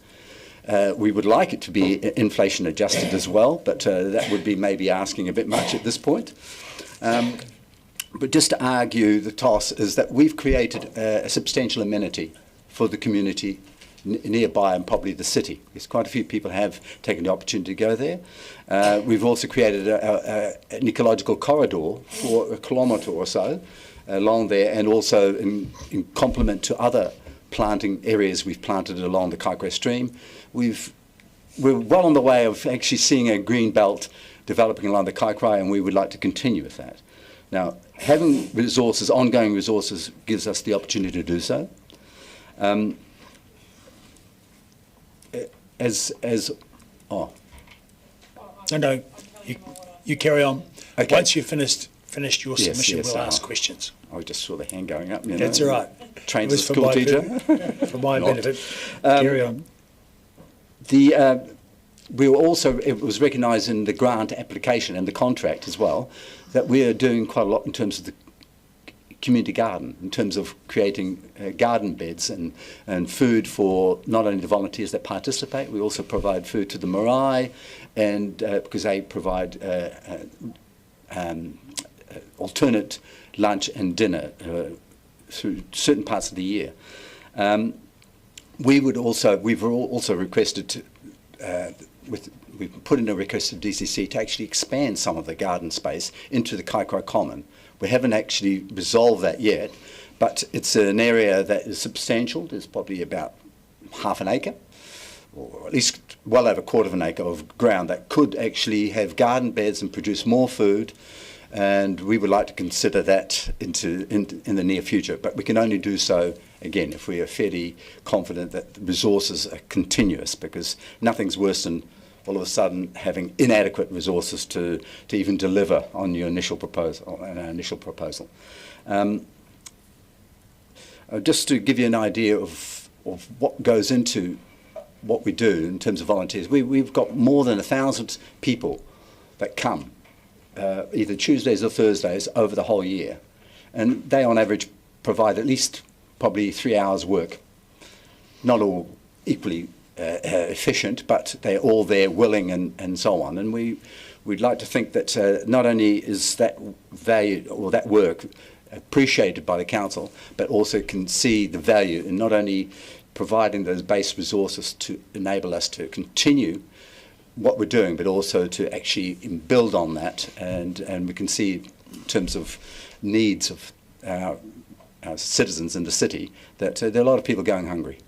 We would like it to be inflation adjusted as well, but that would be maybe asking a bit much at this point. But just to argue the toss is that we've created a substantial amenity for the community nearby and probably the city. There's quite a few people have taken the opportunity to go there. We've also created an ecological corridor for 1 kilometre or so along there, and also in complement to other planting areas we've planted along the Kaikorai stream. We're well on the way of actually seeing a green belt developing along the Kaikorai, and we would like to continue with that. Now, having resources, ongoing resources, gives us the opportunity to do so. No, you carry on. Okay. Once you've finished your submission, yes, we'll ask questions. I just saw the hand going up. That's all right. Trained It as was a school teacher. For my Not. benefit. Carry on. We were also, it was recognised in the grant application and the contract as well, that we are doing quite a lot in terms of the community garden, in terms of creating garden beds and food for not only the volunteers that participate, we also provide food to the marae, and because they provide alternate lunch and dinner through certain parts of the year. We've also requested to, we've put in a request to DCC to actually expand some of the garden space into the Kaikorai Common. We haven't actually resolved that yet, but it's an area that is substantial. There's probably about half an acre, or at least well over a quarter of an acre of ground that could actually have garden beds and produce more food, and we would like to consider that in the near future. But we can only do so, again, if we are fairly confident that the resources are continuous, because nothing's worse than all of a sudden having inadequate resources to even deliver on your initial proposal. Just to give you an idea of what goes into what we do in terms of volunteers, we've got more than 1,000 people that come either Tuesdays or Thursdays over the whole year, and they on average provide at least probably 3 hours work. Not all equally efficient, but they're all there willing and so on. And we'd like to think that not only is that value or that work appreciated by the council, but also can see the value in not only providing those base resources to enable us to continue what we're doing, but also to actually build on that, and we can see in terms of needs of our citizens in the city that there are a lot of people going hungry.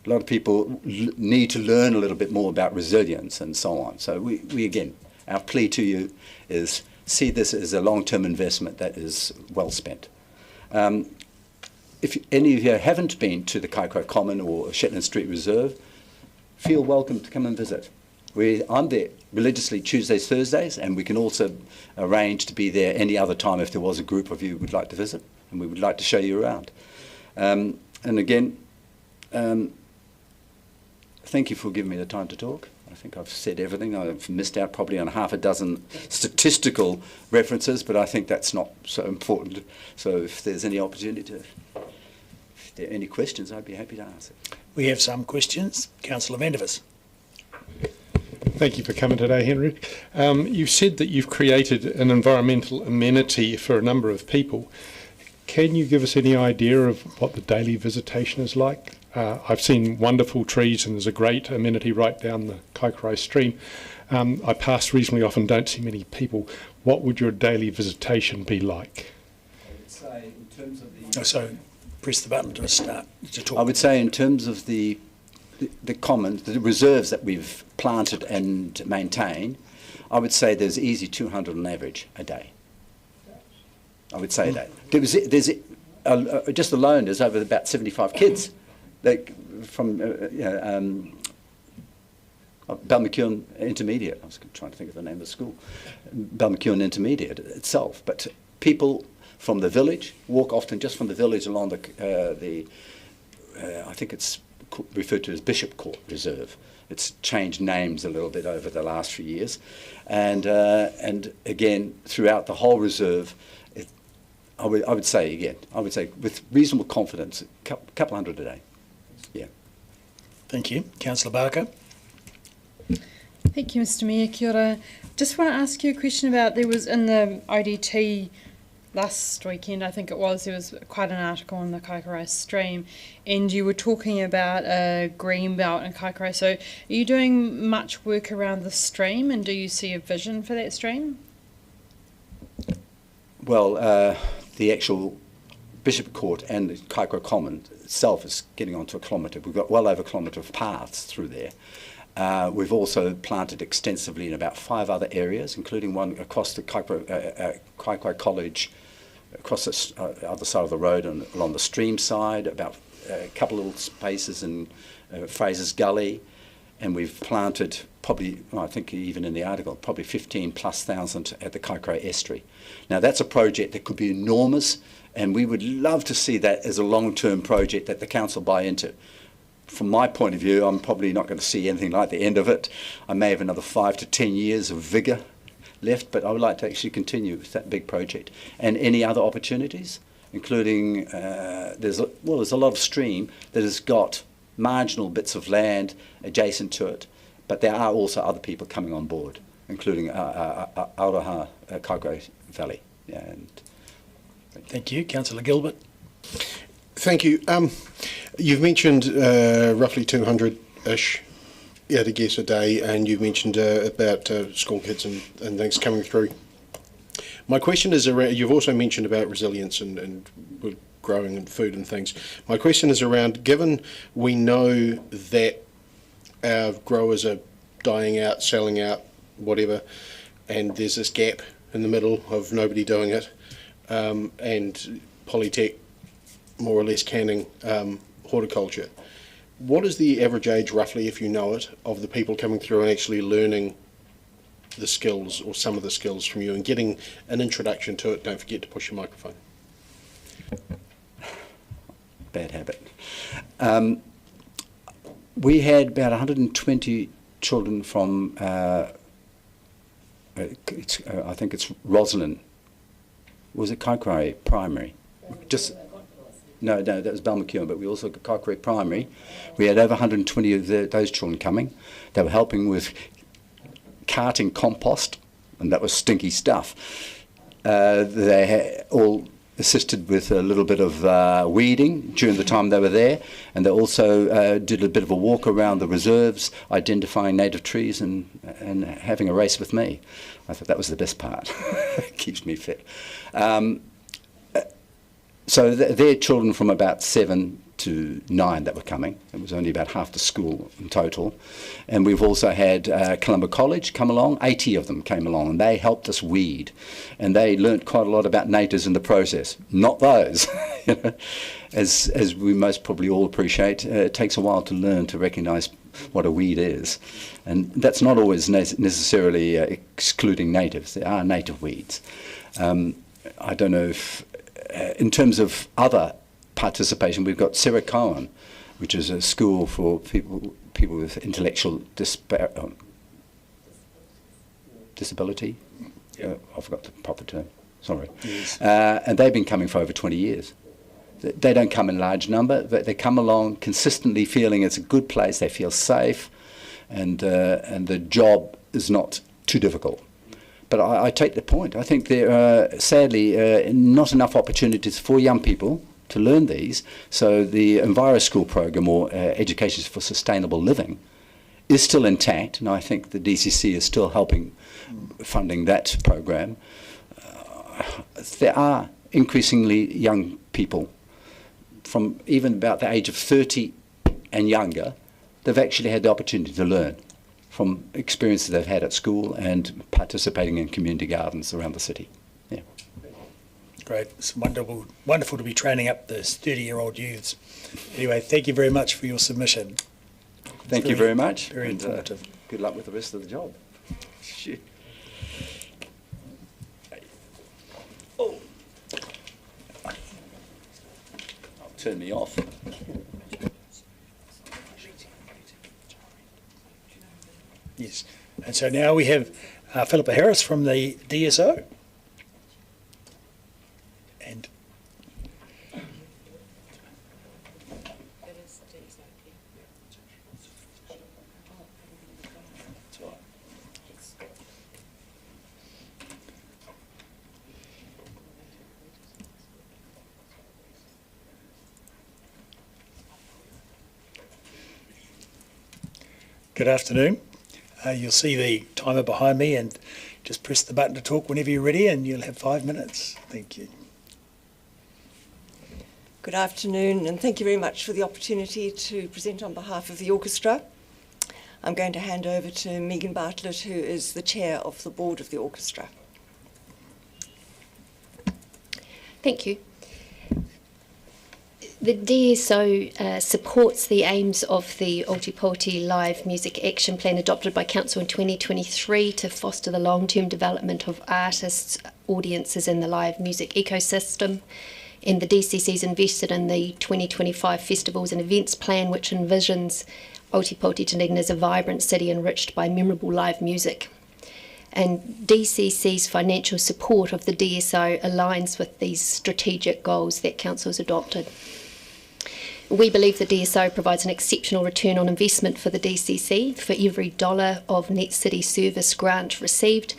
A lot of people need to learn a little bit more about resilience and so on. So we again, our plea to you is see this as a long-term investment that is well spent. If any of you haven't been to the Kaikorai Common or Shetland Street Reserve, feel welcome to come and visit. I'm there religiously Tuesdays, Thursdays, and we can also arrange to be there any other time if there was a group of you who would like to visit, and we would like to show you around. And again, thank you for giving me the time to talk. I think I've said everything. I've missed out probably on half a dozen statistical references, but I think that's not so important. So if there's any opportunity if there are any questions, I'd be happy to answer. We have some questions. Councillor Vandevers. Thank you for coming today, Henry. You've said that you've created an environmental amenity for a number of people. Can you give us any idea of what the daily visitation is like? I've seen wonderful trees and there's a great amenity right down the Kaikorai stream. I pass reasonably often, don't see many people. What would your daily visitation be like? I would say in terms of the... So press the button to start to talk. I would say in terms of the commons, the reserves that we've planted and maintained, I would say there's easy 200 on average a day. I would say that. There's just alone there's over about 75 kids from Balmacune Intermediate. I was trying to think of the name of the school. Balmacune Intermediate itself. But people from the village walk often just from the village along the I think it's referred to as Bishop Court Reserve. It's changed names a little bit over the last few years, and again throughout the whole reserve, I would say with reasonable confidence, a couple hundred a day. Yeah. Thank you, Councillor Barker. Thank you, Mr. Mayor. Kia ora. Just want to ask you a question about, there was in the ODT last weekend, I think it was, there was quite an article on the Kaikorai stream, and you were talking about a green belt in Kaikorai. So are you doing much work around the stream, and do you see a vision for that stream? Well, the actual Bishop Court and the Kaikorai Common itself is getting onto a kilometre. We've got well over a kilometre of paths through there. We've also planted extensively in about 5 other areas, including one across the Kaikorai College, across the other side of the road and along the stream side, about a couple of little spaces in Fraser's Gully, and we've planted probably, well, I think even in the article, probably 15,000+ at the Kaikorai Estuary. Now that's a project that could be enormous, and we would love to see that as a long-term project that the council buy into. From my point of view, I'm probably not going to see anything like the end of it. I may have another 5 to 10 years of vigour left, but I would like to actually continue with that big project. And any other opportunities, including there's a lot of stream that has got marginal bits of land adjacent to it, but there are also other people coming on board, including Aroha Kaikorai Valley. Yeah, and thank you, Councillor Gilbert. Thank you. You've mentioned roughly 200-ish, yeah, to guess, a day, and you've mentioned about school kids and things coming through. My question is around, you've also mentioned about resilience and growing and food and things. My question is around, given we know that our growers are dying out, selling out, whatever, and there's this gap in the middle of nobody doing it, and Polytech more or less canning horticulture. What is the average age, roughly, if you know it, of the people coming through and actually learning the skills or some of the skills from you and getting an introduction to it? Don't forget to push your microphone. Bad habit. We had about 120 children from, I think it's Roslyn. Was it Kaikorai Primary? Just. No, that was Balmacune, but we also got Kaikorai Primary. We had over 120 of those children coming. They were helping with carting compost, and that was stinky stuff. They all assisted with a little bit of weeding during the time they were there, and they also did a bit of a walk around the reserves, identifying native trees and having a race with me. I thought that was the best part. It keeps me fit. So they're children from about 7 to 9 that were coming. It was only about half the school in total. And we've also had Columba College come along. 80 of them came along, and they helped us weed. And they learnt quite a lot about natives in the process. Not those. You know, as we most probably all appreciate, it takes a while to learn to recognise what a weed is. And that's not always necessarily excluding natives. There are native weeds. I don't know if... in terms of other participation, we've got Sarah Cohen, which is a school for people with intellectual disability. I forgot the proper term. Sorry. Yes. And they've been coming for over 20 years. They don't come in large number, but they come along consistently feeling it's a good place. They feel safe. and the job is not too difficult. But I take the point. I think there are, sadly, not enough opportunities for young people to learn these. So the Enviro School program, or Education for Sustainable Living, is still intact, and I think the DCC is still helping funding that program. There are increasingly young people from even about the age of 30 and younger. They've actually had the opportunity to learn from experiences they've had at school and participating in community gardens around the city. Yeah. Great. It's wonderful to be training up those 30-year-old youths. Anyway, thank you very much for your submission. Thank you very much. Very informative. Good luck with the rest of the job. Shit. Oh. Turn me off. Yes. And so now we have Philippa Harris from the DSO. And good afternoon. You'll see the timer behind me, and just press the button to talk whenever you're ready, and you'll have 5 minutes. Thank you. Good afternoon, and thank you very much for the opportunity to present on behalf of the orchestra. I'm going to hand over to Megan Bartlett, who is the chair of the board of the orchestra. Thank you. The DSO supports the aims of the Ōtepoti Live Music Action Plan adopted by Council in 2023 to foster the long-term development of artists, audiences in the live music ecosystem. And the DCC's invested in the 2025 Festivals and Events Plan, which envisions Ōtepoti Dunedin as a vibrant city enriched by memorable live music. And DCC's financial support of the DSO aligns with these strategic goals that Council's adopted. We believe the DSO provides an exceptional return on investment for the DCC. For every $1 of Net City Service grant received,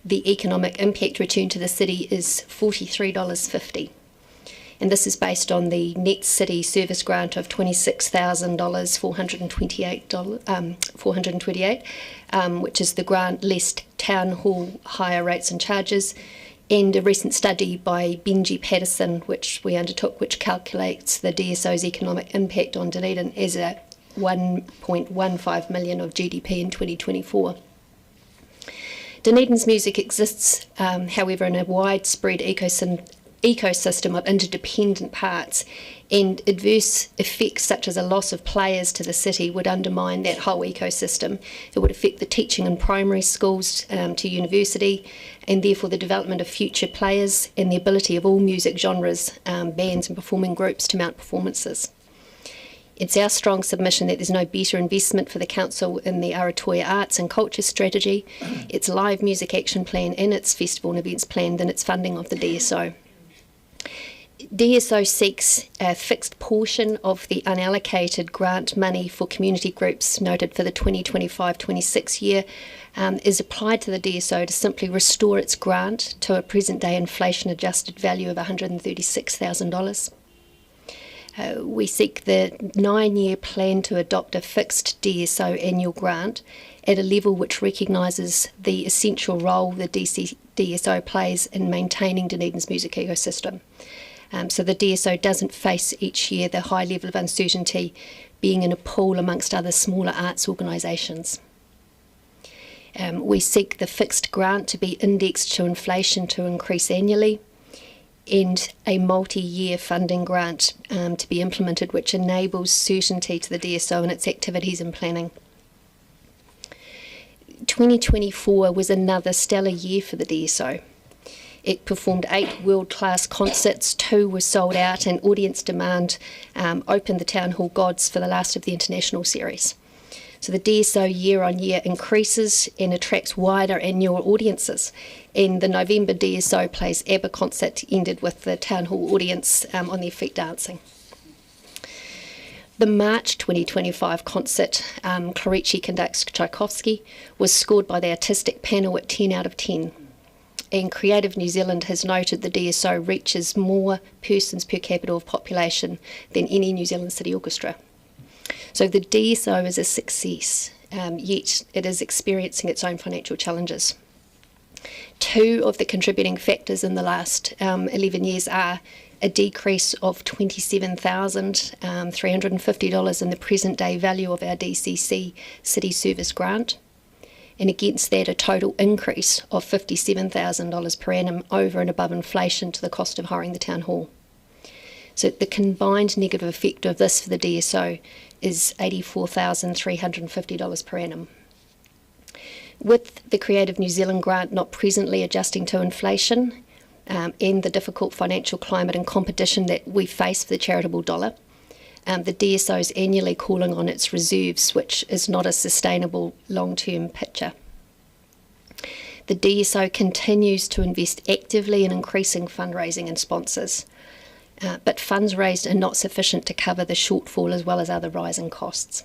the economic impact return to the city is $43.50. And this is based on the Net City Service grant of $26,428, which is the grant less town hall hire rates and charges, and a recent study by Benji Patterson, which we undertook, which calculates the DSO's economic impact on Dunedin as a 1.15 million of GDP in 2024. Dunedin's music exists, however, in a widespread ecosystem of interdependent parts, and adverse effects such as a loss of players to the city would undermine that whole ecosystem. It would affect the teaching in primary schools to university, and therefore the development of future players and the ability of all music genres, bands and performing groups to mount performances. It's our strong submission that there's no better investment for the Council in the Aratoia Arts and Culture Strategy, its Live Music Action Plan and its Festival and Events Plan than its funding of the DSO. DSO seeks a fixed portion of the unallocated grant money for community groups noted for the 2025-26 year is applied to the DSO to simply restore its grant to a present-day inflation-adjusted value of $136,000. We seek the 9-year plan to adopt a fixed DSO annual grant at a level which recognises the essential role the DSO plays in maintaining Dunedin's music ecosystem. So the DSO doesn't face each year the high level of uncertainty being in a pool amongst other smaller arts organisations. We seek the fixed grant to be indexed to inflation to increase annually, and a multi-year funding grant to be implemented which enables certainty to the DSO in its activities and planning. 2024 was another stellar year for the DSO. It performed 8 world-class concerts, 2 were sold out, and audience demand opened the Town Hall Gods for the last of the international series. So the DSO year on year increases and attracts wider annual audiences. And the November DSO Plays ABBA concert ended with the Town Hall audience on their feet dancing. The March 2025 concert, Clarici conducts Tchaikovsky, was scored by the artistic panel at 10 out of 10. And Creative New Zealand has noted the DSO reaches more persons per capita of population than any New Zealand city orchestra. So the DSO is a success, yet it is experiencing its own financial challenges. Two of the contributing factors in the last 11 years are a decrease of $27,350 in the present day value of our DCC City Service Grant, and against that a total increase of $57,000 per annum over and above inflation to the cost of hiring the town hall. So the combined negative effect of this for the DSO is $84,350 per annum. With the Creative New Zealand grant not presently adjusting to inflation and the difficult financial climate and competition that we face for the charitable dollar, the DSO is annually calling on its reserves, which is not a sustainable long-term picture. The DSO continues to invest actively in increasing fundraising and sponsors, but funds raised are not sufficient to cover the shortfall as well as other rising costs.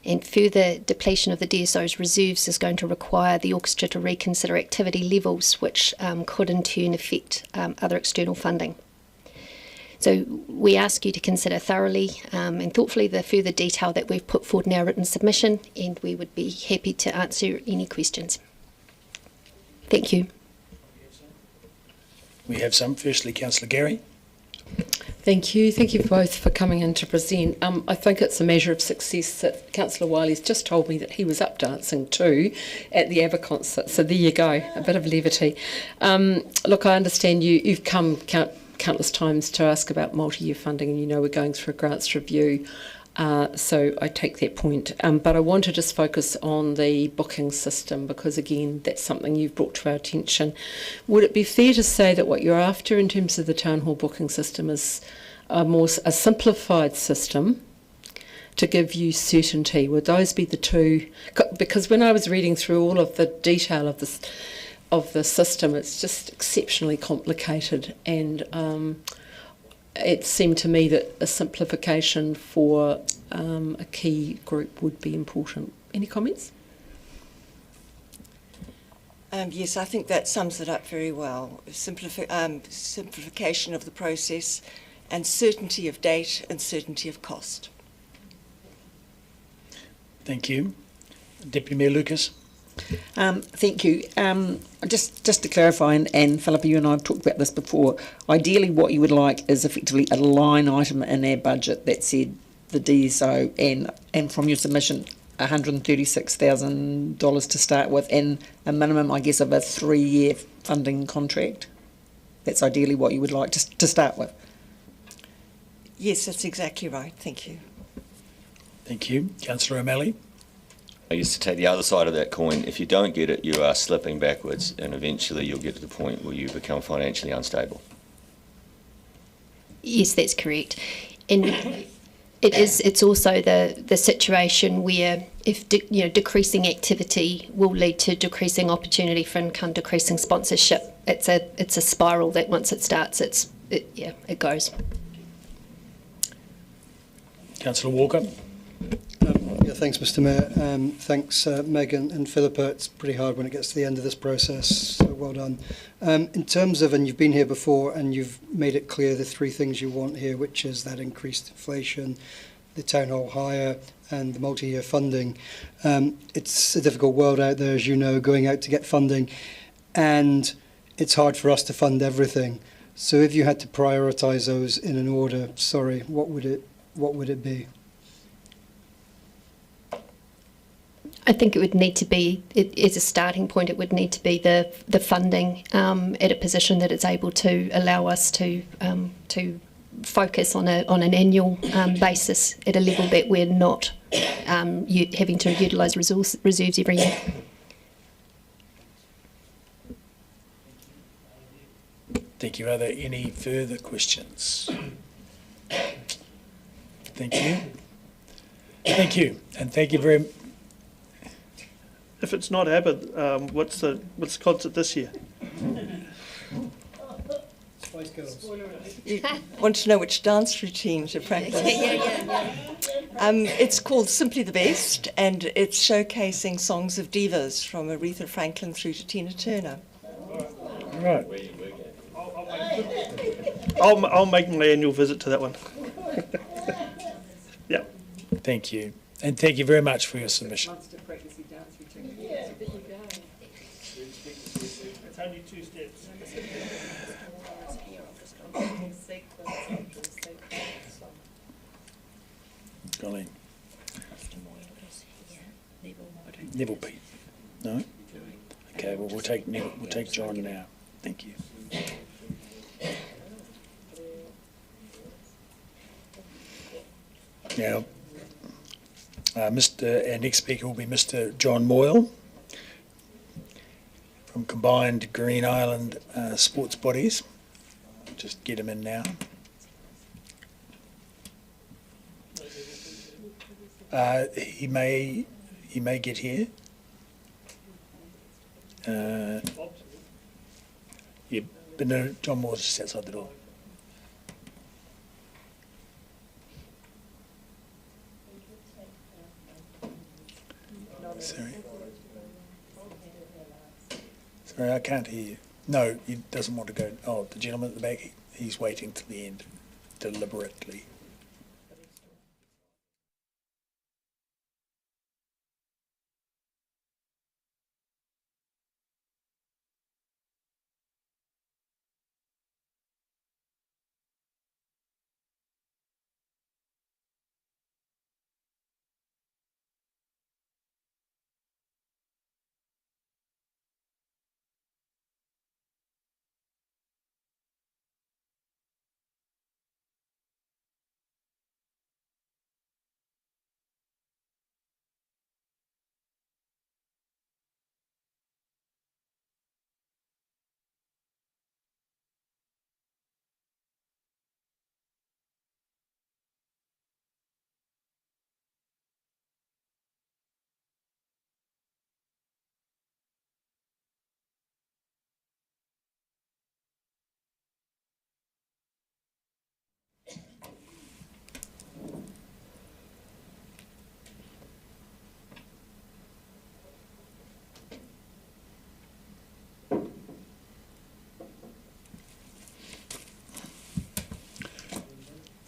And further depletion of the DSO's reserves is going to require the orchestra to reconsider activity levels, which could in turn affect other external funding. So we ask you to consider thoroughly and thoughtfully the further detail that we've put forward in our written submission, and we would be happy to answer any questions. Thank you. We have some. Firstly, Councillor Gary. Thank you. Thank you both for coming in to present. I think it's a measure of success that Councillor Wiley's just told me that he was up dancing too at the ABBA concert. So there you go, a bit of levity. Look, I understand you've come countless times to ask about multi-year funding, and you know we're going through a grants review. So I take that point. But I want to just focus on the booking system because, again, that's something you've brought to our attention. Would it be fair to say that what you're after in terms of the town hall booking system is a simplified system to give you certainty? Would those be the two? Because when I was reading through all of the detail of the system, it's just exceptionally complicated, and it seemed to me that a simplification for a key group would be important. Any comments? Yes, I think that sums it up very well. Simplification of the process and certainty of date and certainty of cost. Thank you. Deputy Mayor Lucas. Thank you. Just to clarify, and Philippa, you and I have talked about this before, ideally what you would like is effectively a line item in our budget that said the DSO and from your submission $136,000 to start with, and a minimum, I guess, of a 3-year funding contract. That's ideally what you would like to start with. Yes, that's exactly right. Thank you. Thank you. Councillor O'Malley. I used to take the other side of that coin. If you don't get it, you are slipping backwards, and eventually you'll get to the point where you become financially unstable. Yes, that's correct. And it's also the situation where if decreasing activity will lead to decreasing opportunity for income, decreasing sponsorship. It's a spiral that once it starts, it goes. Councillor Walker. Thanks, Mr. Mayor. Thanks, Megan and Philippa. It's pretty hard when it gets to the end of this process, so well done. In terms of, and you've been here before and you've made it clear the 3 things you want here, which is that increased inflation, the town hall hire and the multi-year funding. It's a difficult world out there, as you know, going out to get funding, and it's hard for us to fund everything. So if you had to prioritise those in an order, what would it be? I think it would need to be, as a starting point, it would need to be the funding at a position that it's able to allow us to focus on an annual basis at a level that we're not having to utilise reserves every year. Thank you. Are there any further questions? Thank you. Thank you, and thank you very much. If it's not ABBA, what's the concert this year? You want to know which dance routine to practice? Yeah. It's called Simply the Best, and it's showcasing songs of divas from Aretha Franklin through to Tina Turner. Right. I'll make my annual visit to that one. Yeah. Thank you. And thank you very much for your submission. It's only 2 steps. Colleen. Neville Pete. No? Okay, well we'll take Neville, we'll take John now. Thank you. Now, our next speaker will be Mr. John Moyle from Combined Green Island Sports Bodies. Just get him in now. He may get here. Yeah, but no, John Moore's just outside the door. Sorry, I can't hear you. No, he doesn't want to go. Oh, the gentleman at the back, he's waiting till the end, deliberately.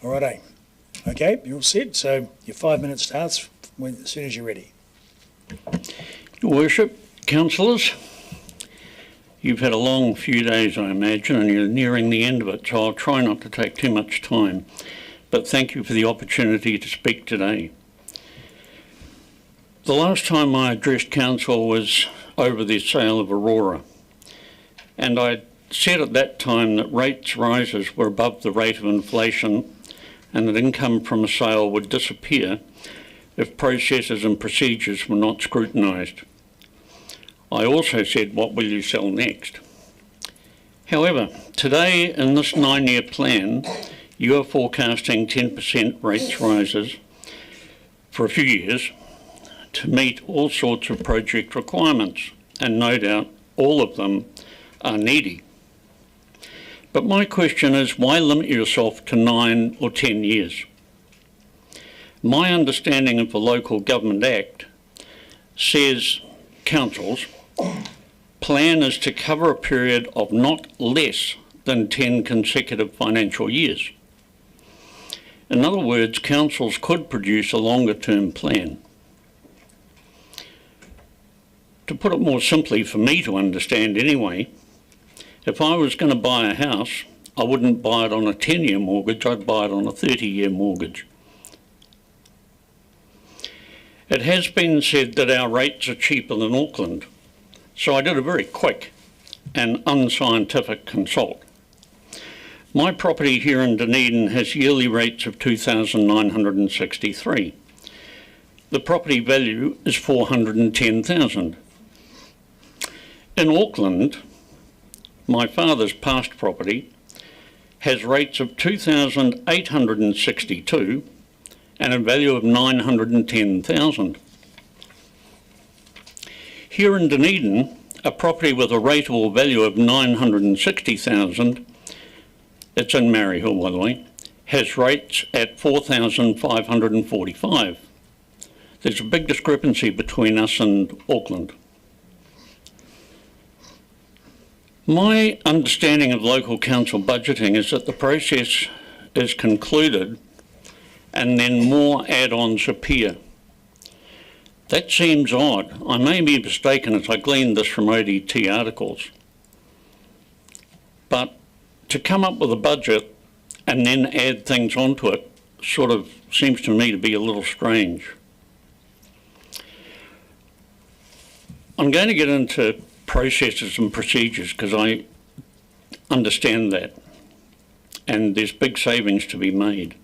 Alrighty. Okay, you're all set. So your 5 minutes starts as soon as you're ready. Your Worship, councillors, you've had a long few days, I imagine, and you're nearing the end of it, so I'll try not to take too much time. But thank you for the opportunity to speak today. The last time I addressed council was over the sale of Aurora, and I said at that time that rates rises were above the rate of inflation and that income from a sale would disappear if processes and procedures were not scrutinised. I also said, what will you sell next? However, today in this 9-year plan, you are forecasting 10% rates rises for a few years to meet all sorts of project requirements, and no doubt all of them are needy. But my question is, why limit yourself to 9 or 10 years? My understanding of the Local Government Act says councils plan is to cover a period of not less than 10 consecutive financial years. In other words, councils could produce a longer term plan. To put it more simply for me to understand anyway, if I was going to buy a house, I wouldn't buy it on a 10-year mortgage, I'd buy it on a 30-year mortgage. It has been said that our rates are cheaper than Auckland, so I did a very quick and unscientific consult. My property here in Dunedin has yearly rates of $2,963. The property value is $410,000. In Auckland, my father's past property has rates of $2,862 and a value of $910,000. Here in Dunedin, a property with a rateable value of $960,000, it's in Maryhill by the way, has rates at 4,545. There's a big discrepancy between us and Auckland. My understanding of local council budgeting is that the process is concluded and then more add-ons appear. That seems odd. I may be mistaken as I gleaned this from ODT articles. But to come up with a budget and then add things onto it sort of seems to me to be a little strange. I'm going to get into processes and procedures because I understand that, and there's big savings to be made.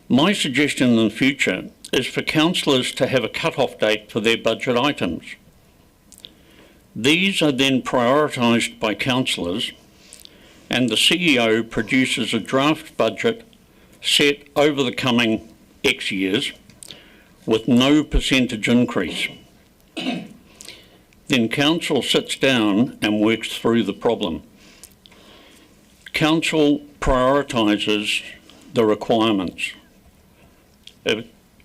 My suggestion in the future is for councillors to have a cut-off date for their budget items. These are then prioritised by councillors, and the CEO produces a draft budget set over the coming X years with no percentage increase. Then council sits down and works through the problem. Council prioritises the requirements.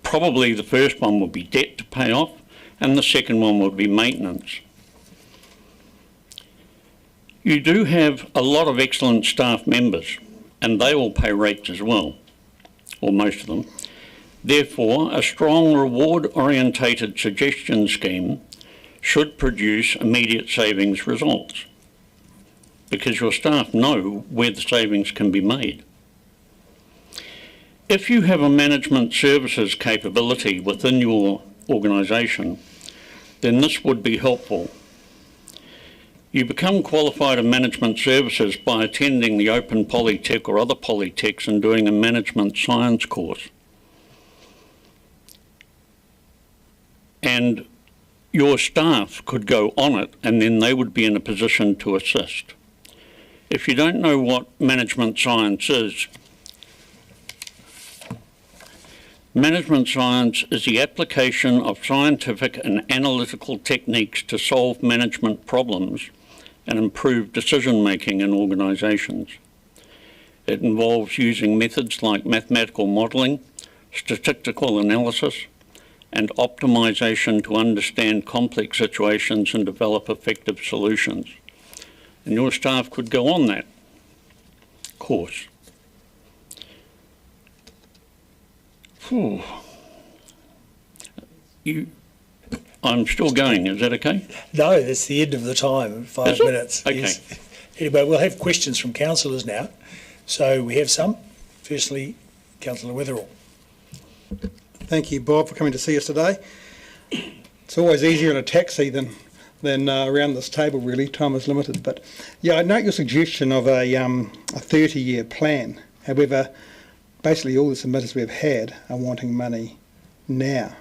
Probably the first one would be debt to pay off, and the second one would be maintenance. You do have a lot of excellent staff members, and they will pay rates as well, or most of them. Therefore, a strong reward-orientated suggestion scheme should produce immediate savings results, because your staff know where the savings can be made. If you have a management services capability within your organisation, then this would be helpful. You become qualified in management services by attending the Open Polytech or other polytechs and doing a management science course. And your staff could go on it, and then they would be in a position to assist. If you don't know what management science is, management science is the application of scientific and analytical techniques to solve management problems and improve decision-making in organisations. It involves using methods like mathematical modelling, statistical analysis, and optimisation to understand complex situations and develop effective solutions. And your staff could go on that course. Whew. I'm still going, is that okay? No, that's the end of the time, 5 minutes. Okay. Yes. Anyway, we'll have questions from councillors now. So we have some. Firstly, Councillor Wetherall. Thank you, Bob, for coming to see us today. It's always easier in a taxi than around this table, really. Time is limited. But yeah, I note your suggestion of a 30-year plan. However, basically all the submitters we've had are wanting money now.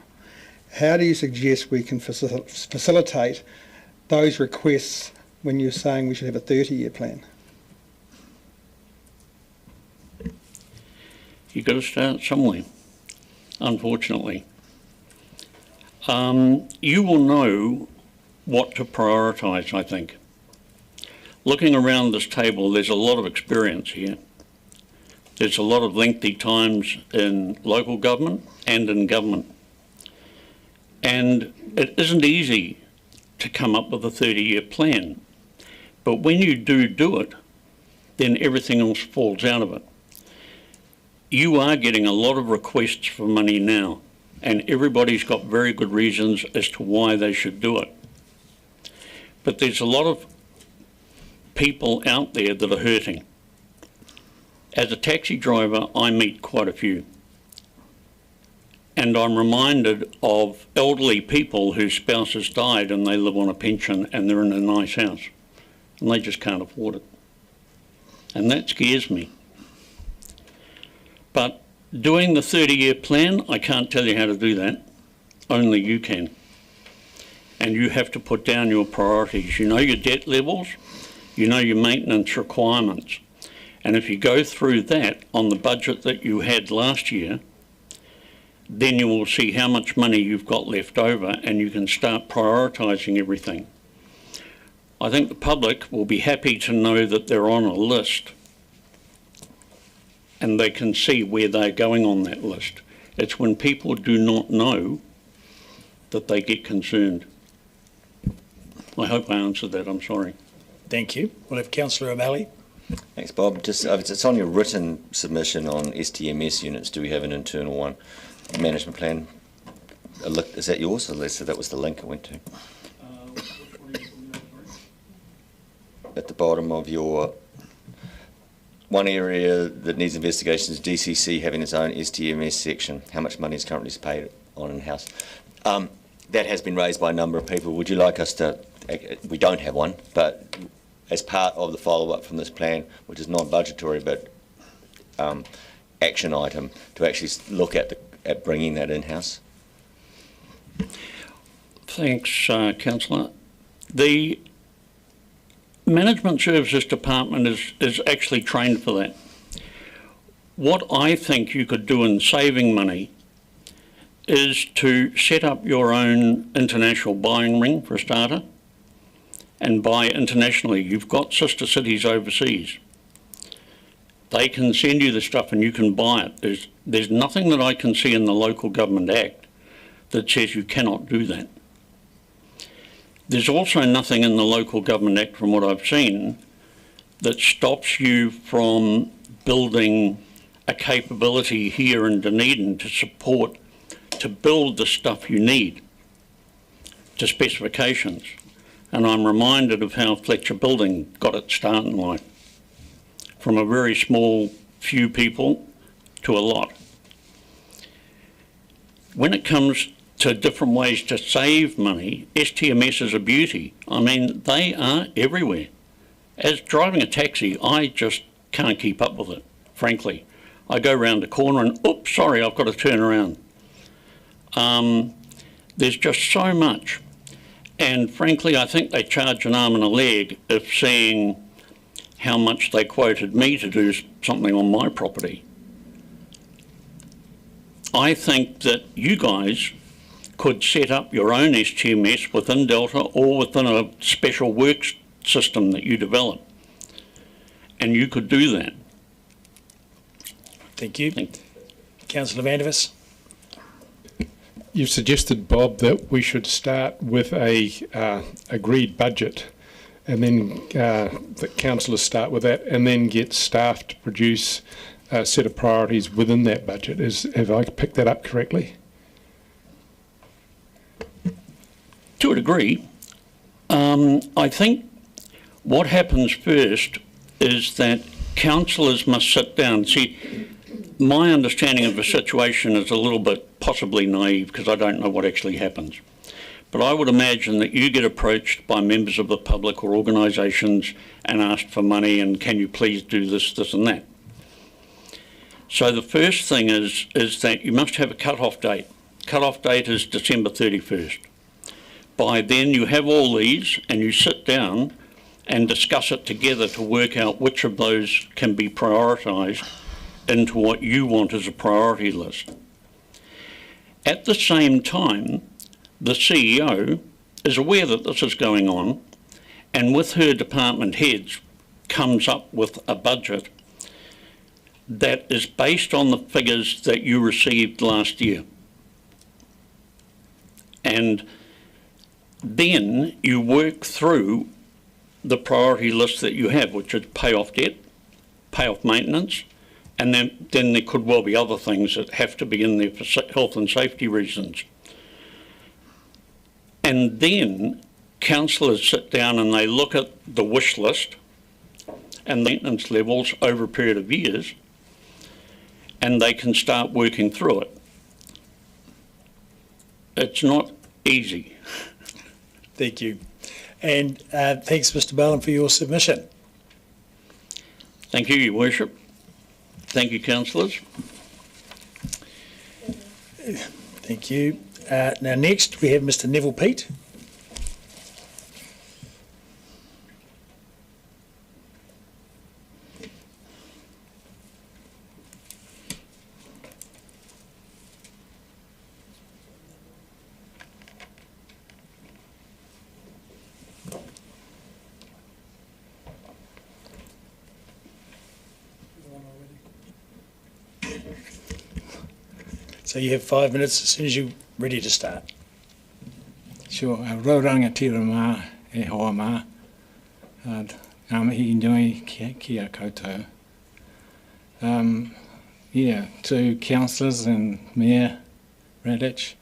How do you suggest we can facilitate those requests when you're saying we should have a 30-year plan? You've got to start somewhere, unfortunately. You will know what to prioritise, I think. Looking around this table, there's a lot of experience here. There's a lot of lengthy times in local government and in government. And it isn't easy to come up with a 30-year plan. But when you do it, then everything else falls out of it. You are getting a lot of requests for money now, and everybody's got very good reasons as to why they should do it. But there's a lot of people out there that are hurting. As a taxi driver, I meet quite a few. And I'm reminded of elderly people whose spouses died and they live on a pension and they're in a nice house and they just can't afford it. And that scares me. But doing the 30-year plan, I can't tell you how to do that. Only you can. And you have to put down your priorities. You know your debt levels, you know your maintenance requirements. And if you go through that on the budget that you had last year, then you will see how much money you've got left over and you can start prioritising everything. I think the public will be happy to know that they're on a list. and they can see where they're going on that list. It's when people do not know that they get concerned. I hope I answered that. I'm sorry. Thank you. We'll have Councillor O'Malley. Thanks, Bob. Just it's on your written submission on STMS units. Do we have an internal one? Management plan. Is that yours? So that was the link I went to. At the bottom of your one area that needs investigation is DCC having its own STMS section. How much money is currently paid on in-house? That has been raised by a number of people. Would you like us to? We don't have one, but as part of the follow-up from this plan, which is non-budgetary but action item, to actually look at bringing that in-house. Thanks, Councillor. The Management Services Department is actually trained for that. What I think you could do in saving money is to set up your own international buying ring, for a starter, and buy internationally. You've got sister cities overseas. They can send you the stuff and you can buy it. There's nothing that I can see in the Local Government Act that says you cannot do that. There's also nothing in the Local Government Act, from what I've seen, that stops you from building a capability here in Dunedin to build the stuff you need to specifications. And I'm reminded of how Fletcher Building got its start in life, from a very small few people to a lot. When it comes to different ways to save money, STMS is a beauty. I mean, they are everywhere. As driving a taxi, I just can't keep up with it, frankly. I go round the corner and, oops, sorry, I've got to turn around. There's just so much. And frankly, I think they charge an arm and a leg if seeing how much they quoted me to do something on my property. I think that you guys could set up your own STMS within Delta or within a special works system that you develop. And you could do that. Thank you. Councillor Vandervis. You've suggested, Bob, that we should start with a agreed budget, and then that councillors start with that, and then get staff to produce a set of priorities within that budget. Have I picked that up correctly? To a degree. I think what happens first is that councillors must sit down. See, my understanding of the situation is a little bit possibly naive because I don't know what actually happens. But I would imagine that you get approached by members of the public or organisations and asked for money and can you please do this, this and that. So the first thing is that you must have a cut-off date. Cut-off date is December 31st. By then you have all these and you sit down and discuss it together to work out which of those can be prioritised into what you want as a priority list. At the same time, the CEO is aware that this is going on and with her department heads comes up with a budget that is based on the figures that you received last year. And then you work through the priority list that you have, which is pay off debt, pay off maintenance, and then there could well be other things that have to be in there for health and safety reasons. And then councillors sit down and they look at the wish list and maintenance levels over a period of years, and they can start working through it. It's not easy. Thank you. And thanks, Mr. Bowen, for your submission. Thank you, Your Worship. Thank you, councillors. Thank you. Now next we have Mr. Neville Peat. So you have 5 minutes as soon as you're ready to start. Sure. Rauranga tira mā, e hoa mā. Ngā mihi nui kia koutou. Yeah, to councillors and Mayor Radich,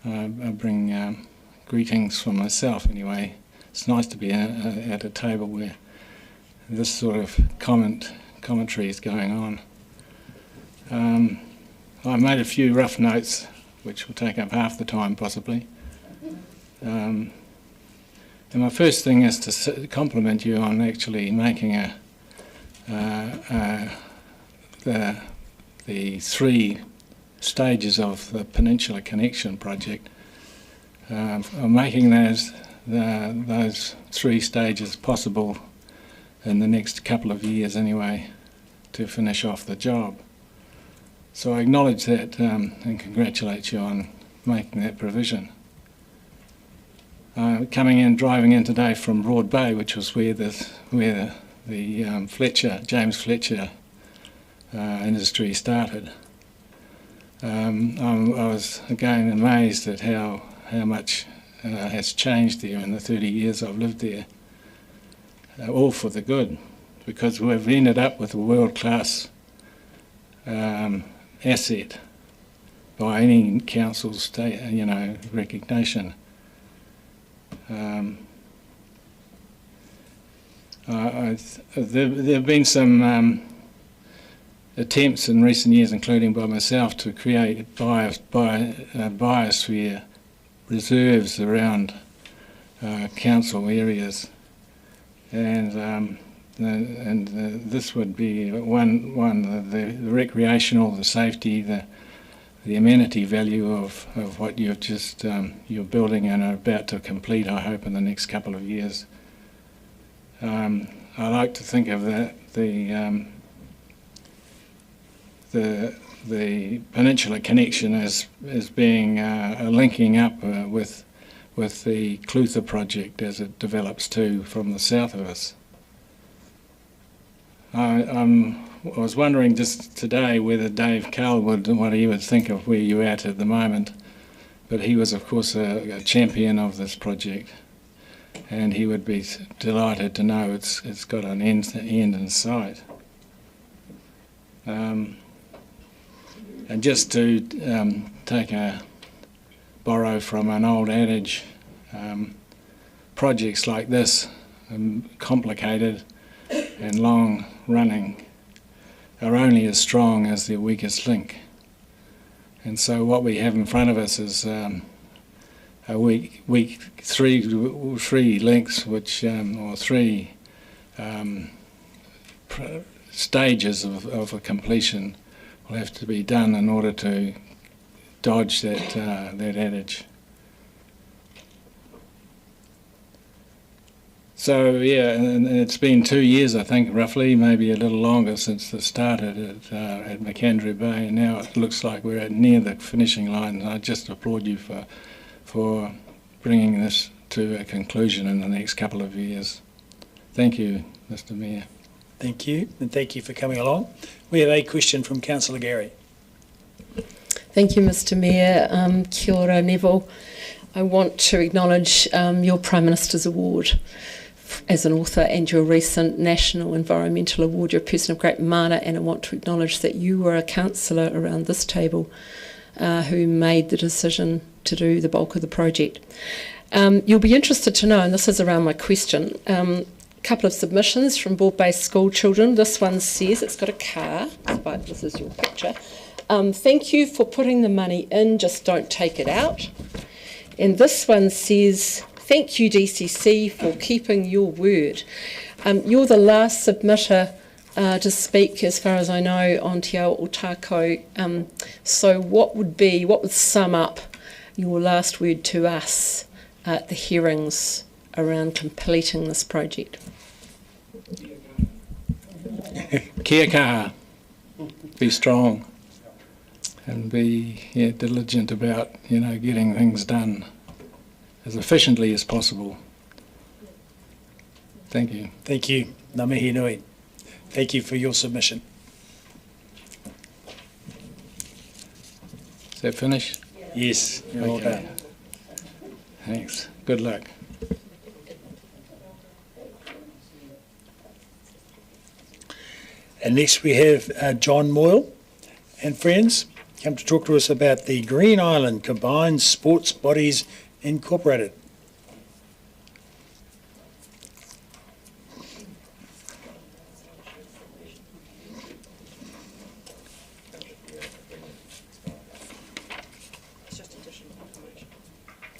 I bring greetings from myself anyway. It's nice to be at a table where this sort of commentary is going on. I made a few rough notes, which will take up half the time possibly. And my first thing is to compliment you on actually making the 3 stages of the Peninsula Connection project, making those 3 stages possible in the next couple of years anyway to finish off the job. So I acknowledge that and congratulate you on making that provision. Driving in today from Broad Bay, which was where the James Fletcher industry started. I was again amazed at how much has changed there in the 30 years I've lived there. All for the good, because we've ended up with a world-class asset by any council's recognition. There have been some attempts in recent years, including by myself, to create biosphere reserves around council areas, and this would be one the recreational, the safety, the amenity value of what you've just you're building and are about to complete, I hope, in the next couple of years. I like to think of the Peninsula Connection as being linking up with the Clutha project as it develops too from the south of us. I was wondering just today whether Dave Cull what he would think of where you're at the moment, but he was of course a champion of this project, and he would be delighted to know it's got an end in sight. And just to borrow from an old adage, projects like this, complicated and long running, are only as strong as their weakest link. And so what we have in front of us is a weak three links, which or 3 stages of a completion will have to be done in order to dodge that adage. So yeah, and it's been 2 years, I think, roughly, maybe a little longer, since this started at Macandrew Bay, and now it looks like we're near the finishing line. And I just applaud you for bringing this to a conclusion in the next couple of years. Thank you, Mr. Mayor. Thank you, and thank you for coming along. We have a question from Councillor Gary. Thank you, Mr. Mayor. Kia ora, Neville. I want to acknowledge your Prime Minister's Award as an author and your recent National Environmental Award. You're a person of great mana, and I want to acknowledge that you were a councillor around this table who made the decision to do the bulk of the project. You'll be interested to know, and this is around my question, a couple of submissions from board-based school children. This one says, it's got a car, but this is your picture. Thank you for putting the money in, just don't take it out. And this one says, thank you DCC for keeping your word. You're the last submitter to speak, as far as I know, on Te Ao Otako. So what would sum up your last word to us at the hearings around completing this project? Kia kaha. Be strong and be diligent about getting things done as efficiently as possible. Thank you. Thank you. Ngā mihi nui. Thank you for your submission. Is that finished? Yes, you're all done. Thanks. Good luck. And next we have John Moyle and friends come to talk to us about the Green Island Combined Sports Bodies Incorporated.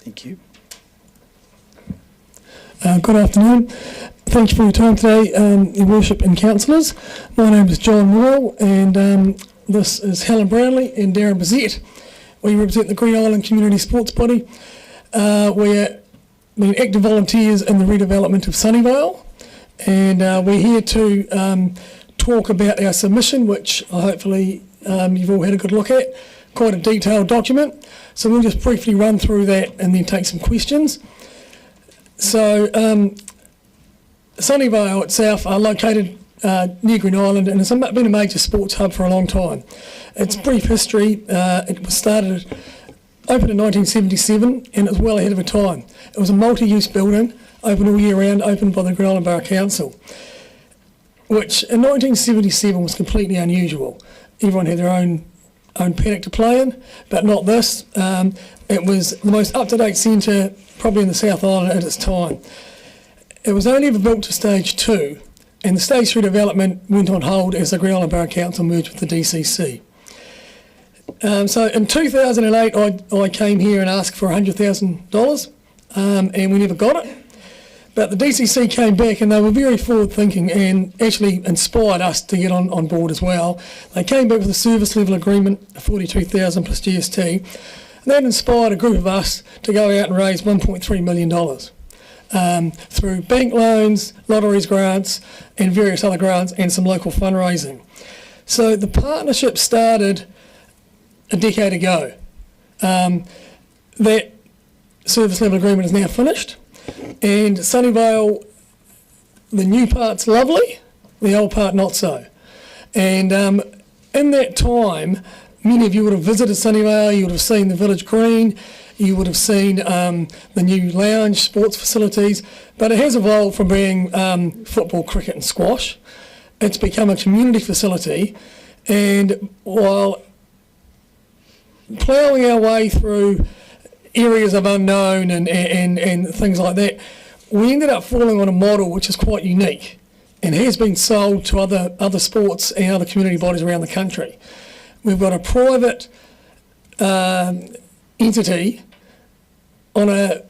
Thank you. Good afternoon. Thank you for your time today, Your Worship and Councillors. My name is John Moyle, and this is Helen Brownlee and Darren Bazette. We represent the Green Island Community Sports Body. We're being active volunteers in the redevelopment of Sunnyvale, and we're here to talk about our submission, which hopefully you've all had a good look at. Quite a detailed document. So we'll just briefly run through that and then take some questions. So Sunnyvale itself are located near Green Island, and it's been a major sports hub for a long time. Its brief history, it was opened in 1977, and it was well ahead of its time. It was a multi-use building, open all year round, opened by the Green Island Borough Council, which in 1977 was completely unusual. Everyone had their own paddock to play in, but not this. It was the most up-to-date centre probably in the South Island at its time. It was only ever built to stage 2, and the stage 3 development went on hold as the Green Island Borough Council merged with the DCC. So in 2008 I came here and asked for $100,000 and we never got it. But the DCC came back and they were very forward thinking and actually inspired us to get on board as well. They came back with a service level agreement of $42,000 plus GST, and that inspired a group of us to go out and raise $1.3 million through bank loans, lotteries grants and various other grants and some local fundraising. So the partnership started a decade ago. That service level agreement is now finished. And Sunnyvale, the new part's lovely, the old part not so. And in that time, many of you would have visited Sunnyvale, you would have seen the village green, you would have seen the new lounge, sports facilities, but it has evolved from being football, cricket and squash. It's become a community facility, and while ploughing our way through areas of unknown and things like that, we ended up falling on a model which is quite unique and has been sold to other sports and other community bodies around the country. We've got a private entity on a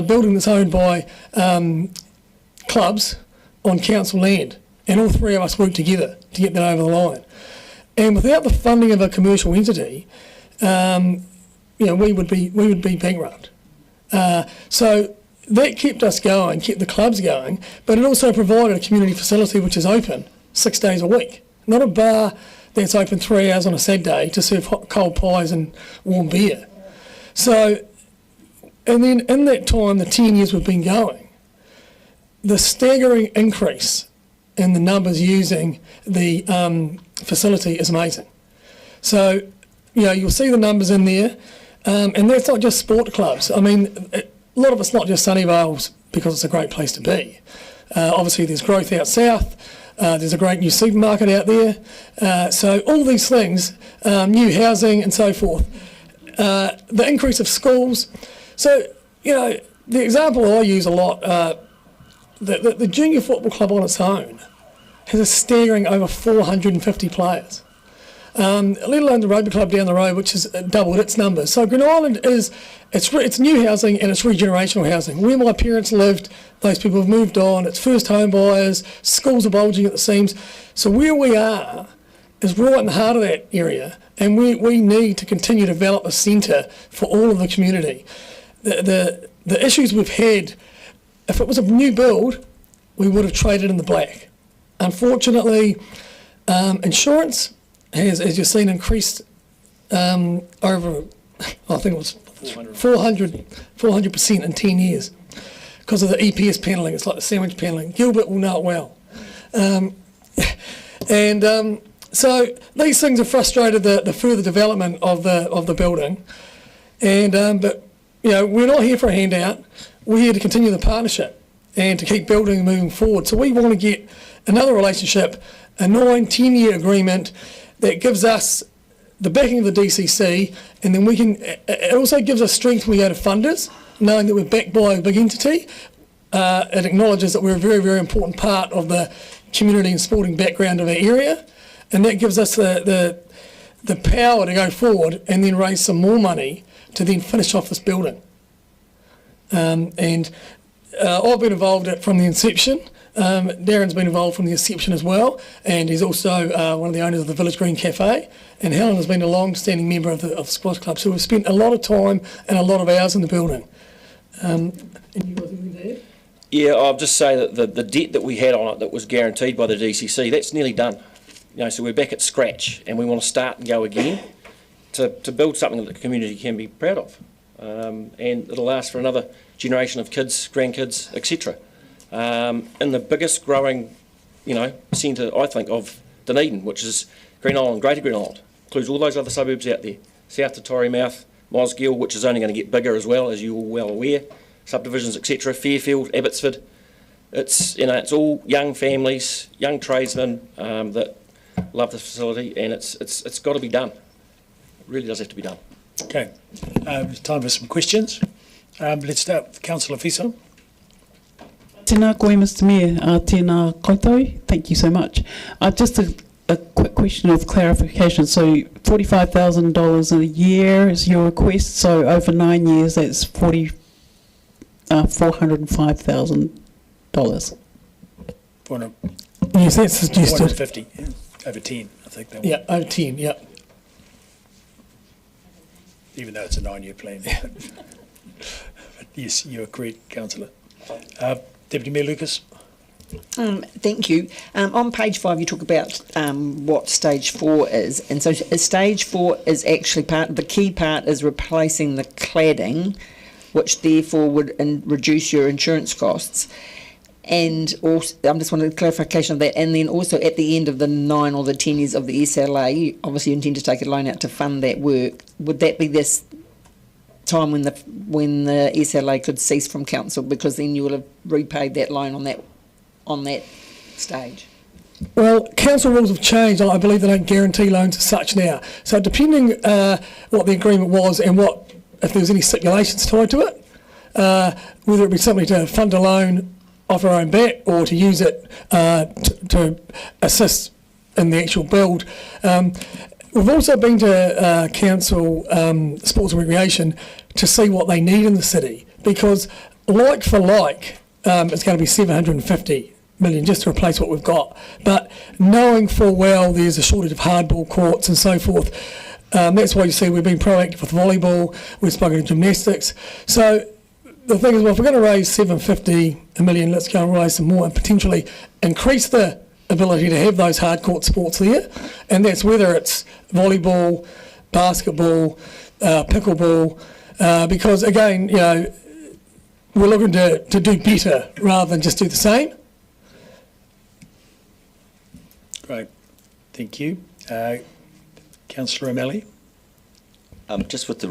building that's owned by clubs on council land, and all three of us work together to get that over the line. And without the funding of a commercial entity, we would be bankrupt. So that kept us going, kept the clubs going, but it also provided a community facility which is open 6 days a week. Not a bar that's open 3 hours on a Saturday to serve hot, cold pies and warm beer. So, and then in that time, the 10 years we've been going, the staggering increase in the numbers using the facility is amazing. So, you'll see the numbers in there, and that's not just sport clubs. I mean, a lot of it's not just Sunnyvale because it's a great place to be. Obviously, there's growth out south. There's a great new supermarket out there. So all these things, new housing and so forth. The increase of schools. So, the example I use a lot, the junior football club on its own has a staggering over 450 players. Let alone the rugby club down the road, which has doubled its numbers. So Green Island it's new housing and it's regenerational housing. Where my parents lived, those people have moved on. It's first home buyers. Schools are bulging at the seams. So where we are is right in the heart of that area, and we need to continue to develop a centre for all of the community. The issues we've had, if it was a new build, we would have traded in the black. Unfortunately, insurance has, as you've seen, increased over, I think it was 400% in 10 years because of the EPS panelling. It's like the sandwich panelling. Gilbert will know it well. So these things have frustrated the further development of the building, and but we're not here for a handout. We're here to continue the partnership and to keep building and moving forward. So we want to get another relationship, a 9-10 year agreement that gives us the backing of the DCC, and then we can. It also gives us strength when we go to funders, knowing that we're backed by a big entity. It acknowledges that we're a very, very important part of the community and sporting background of our area, and that gives us the power to go forward and then raise some more money to then finish off this building. I've been involved from the inception. Darren's been involved from the inception as well, and he's also one of the owners of the Village Green Cafe, and Helen has been a long-standing member of the Squash Club, so we've spent a lot of time and a lot of hours in the building. And you guys anything to add? Yeah, I'll just say that the debt that we had on it that was guaranteed by the DCC, that's nearly done. So we're back at scratch, and we want to start and go again to build something that the community can be proud of. And it'll last for another generation of kids, grandkids, etc. In the biggest growing, centre, I think, of Dunedin, which is Green Island, Greater Green Island, includes all those other suburbs out there, south to Torrymouth, Mosgiel, which is only going to get bigger as well, as you're all well aware, subdivisions, etc., Fairfield, Abbotsford. It's all young families, young tradesmen that love this facility, and it's got to be done. It really does have to be done. Okay, it's time for some questions. Let's start with Councillor Fiso. Tēnā koe, Mr Mayor. Tēnā koutou. Thank you so much. Just a quick question of clarification. So $45,000 a year is your request. So over 9 years, that's $405,000. Yes, that's suggested. 450, over 10, I think that one. Yeah, over 10, yeah. Even though it's a 9-year plan. But yes, you are correct, Councillor. Deputy Mayor Lucas. Thank you. On page 5, you talk about what stage 4 is, and so stage 4 is actually the key part is replacing the cladding, which therefore would reduce your insurance costs. And also, I'm just wanting a clarification of that. And then also at the end of the 9 or the 10 years of the SLA, obviously you intend to take a loan out to fund that work. Would that be this time when the SLA could cease from council, because then you will have repaid that loan on that stage? Well, council rules have changed. I believe they don't guarantee loans as such now. So depending what the agreement was and if there was any stipulations tied to it, whether it be something to fund a loan off our own bat or to use it to assist in the actual build. We've also been to council sports and recreation to see what they need in the city, because like for like, it's going to be 750 million just to replace what we've got. But knowing full well there's a shortage of hardball courts and so forth, that's why you see we've been proactive with volleyball, we've spoken to gymnastics. So the thing is, well, if we're going to raise 750 million, let's go and raise some more and potentially increase the ability to have those hard court sports there, and that's whether it's volleyball, basketball, pickleball, because again, we're looking to do better rather than just do the same. Great, thank you. Councillor O'Malley. Just with the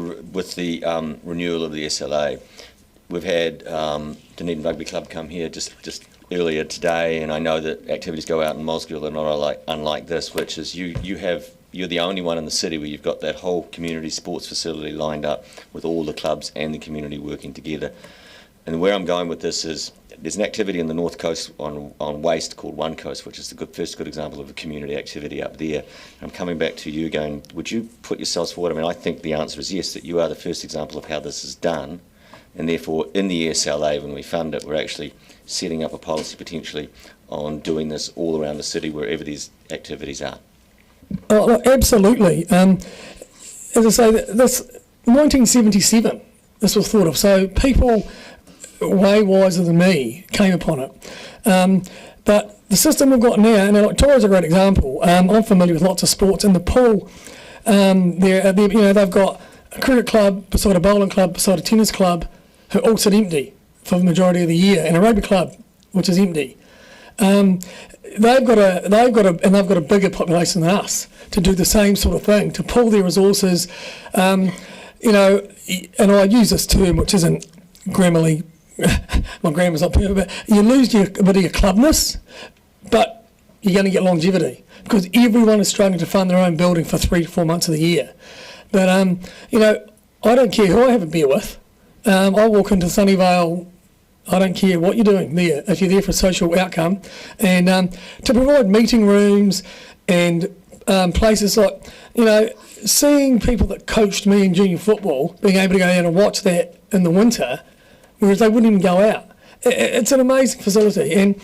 renewal of the SLA, we've had Dunedin Rugby Club come here just earlier today, and I know that activities go out in Mosgiel that are not unlike this, which is you're the only one in the city where you've got that whole community sports facility lined up with all the clubs and the community working together. And where I'm going with this is there's an activity in the North Coast on waste called One Coast, which is the first good example of a community activity up there. I'm coming back to you going, would you put yourselves forward? I mean, I think the answer is yes, that you are the first example of how this is done, and therefore in the SLA, when we fund it, we're actually setting up a policy potentially on doing this all around the city wherever these activities are. Oh, absolutely. As I say, this 1977, this was thought of. So people way wiser than me came upon it. But the system we've got now, and like Tora's a great example. I'm familiar with lots of sports. In the pool, they've got a cricket club beside a bowling club beside a tennis club who all sit empty for the majority of the year, and a rugby club which is empty. They've got a bigger population than us to do the same sort of thing, to pool their resources. You know, and I use this term, which isn't grammarly, my grammar's not perfect, but you lose a bit of your clubness, but you're going to get longevity because everyone is struggling to fund their own building for 3 to 4 months of the year. But, you know, I don't care who I have a beer with. I walk into Sunnyvale, I don't care what you're doing there, if you're there for a social outcome. And to provide meeting rooms and places like, you know, seeing people that coached me in junior football, being able to go down and watch that in the winter, whereas they wouldn't even go out. It's an amazing facility, and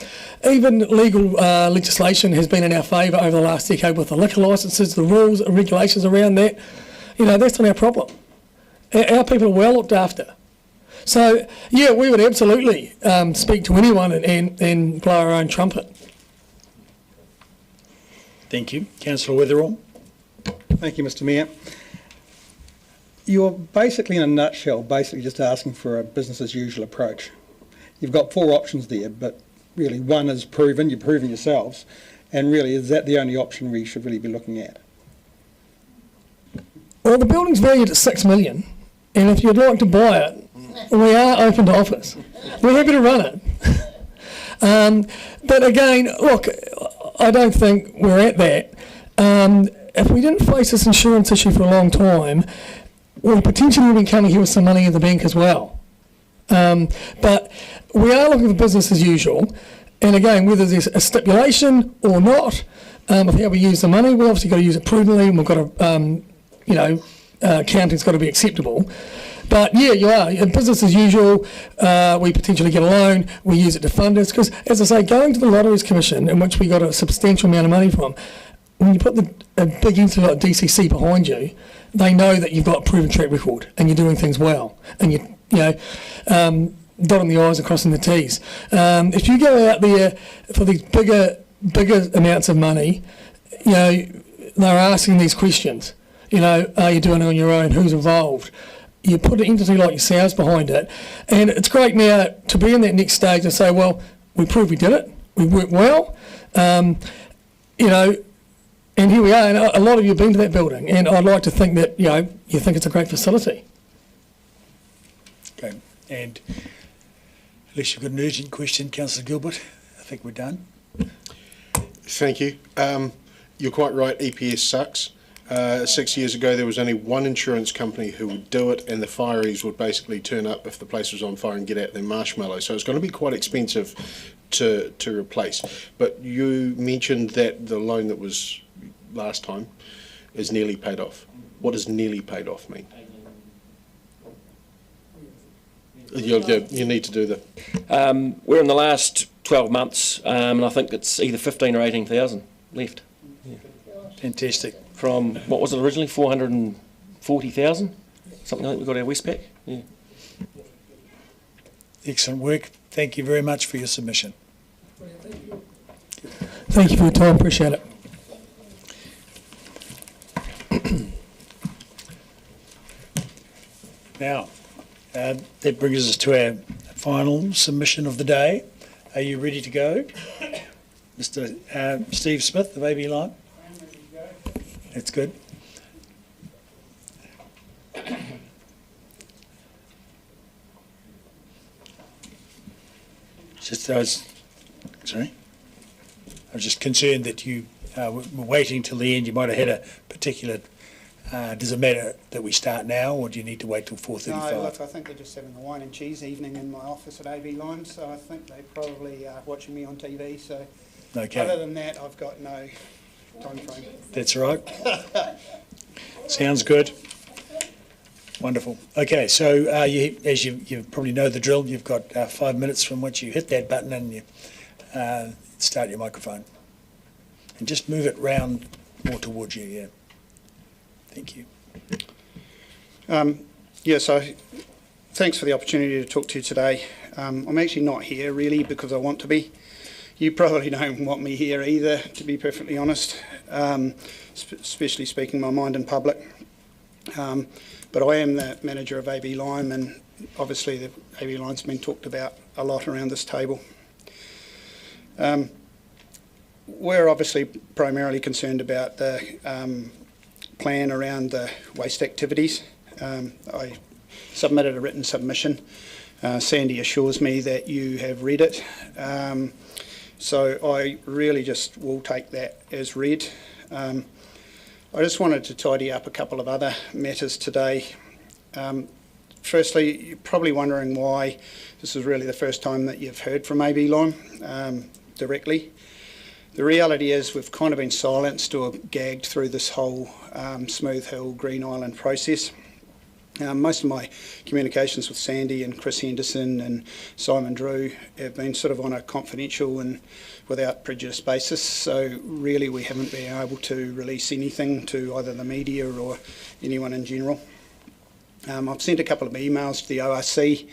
even legal legislation has been in our favour over the last decade with the liquor licences, the rules and regulations around that. You know, that's not our problem. Our people are well looked after. So, yeah, we would absolutely speak to anyone and blow our own trumpet. Thank you. Councillor Witherall. Thank you, Mr Mayor. You're basically, in a nutshell, just asking for a business as usual approach. You've got 4 options there, but really one is proven, you're proving yourselves, and really is that the only option we should really be looking at? Well, the building's valued at $6 million, and if you'd like to buy it, we are open to offers. We're happy to run it. But again, look, I don't think we're at that. If we didn't face this insurance issue for a long time, we potentially would be coming here with some money in the bank as well. But we are looking for business as usual. And again, whether there's a stipulation or not, of how we use the money, we've obviously got to use it prudently, and we've got to, you know, accounting's got to be acceptable. But yeah, you are. Business as usual, we potentially get a loan, we use it to fund it. Because, as I say, going to the Lotteries Commission, in which we got a substantial amount of money from, when you put a big entity like DCC behind you, they know that you've got a proven track record and you're doing things well, and you know, dotting the I's and crossing the T's. If you go out there for these bigger amounts of money, you know, they're asking these questions. You know, are you doing it on your own? Who's involved? You put an entity like yourselves behind it, and it's great now to be in that next stage and say, well, we proved we did it, we worked well, you know, and here we are. And a lot of you have been to that building, and I'd like to think that, you know, you think it's a great facility. Okay, and unless you've got an urgent question, Councillor Gilbert, I think we're done. Thank you. You're quite right, EPS sucks. 6 years ago, there was only one insurance company who would do it, and the fireys would basically turn up if the place was on fire and get out their marshmallows. So it's going to be quite expensive to replace. But you mentioned that the loan that was last time is nearly paid off. What does nearly paid off mean? You need to do the... We're in the last 12 months, and I think it's either 15 or 18,000 left. Yeah. Fantastic. From, what was it originally, 440,000? Something like we got our Westpac. Yeah. Excellent work. Thank you very much for your submission. Thank you for your time, appreciate it. Now, that brings us to our final submission of the day. Are you ready to go? Mr. Steve Smith of AB Line? That's good. I was just concerned that you were waiting till the end. You might have had a particular... does it matter that we start now, or do you need to wait till 4:35? No, look, I think they're just having a wine and cheese evening in my office at AB Line, so I think they probably are watching me on TV, so okay. Other than that, I've got no time frame. That's right. Sounds good. Wonderful. Okay, so as you probably know the drill, you've got 5 minutes from which you hit that button and you start your microphone. And just move it round more towards you, yeah. Thank you. So thanks for the opportunity to talk to you today. I'm actually not here really because I want to be. You probably don't want me here either, to be perfectly honest, especially speaking my mind in public. But I am the manager of AB Lime, and obviously the AB Lime's been talked about a lot around this table. we're obviously primarily concerned about the plan around the waste activities. I submitted a written submission. Sandy assures me that you have read it. So I really just will take that as read. I just wanted to tidy up a couple of other matters today. Firstly, you're probably wondering why this is really the first time that you've heard from AB Lime directly. The reality is we've kind of been silenced or gagged through this whole Smooth Hill Green Island process. Most of my communications with Sandy and Chris Henderson and Simon Drew have been sort of on a confidential and without prejudice basis, so really we haven't been able to release anything to either the media or anyone in general. I've sent a couple of emails to the ORC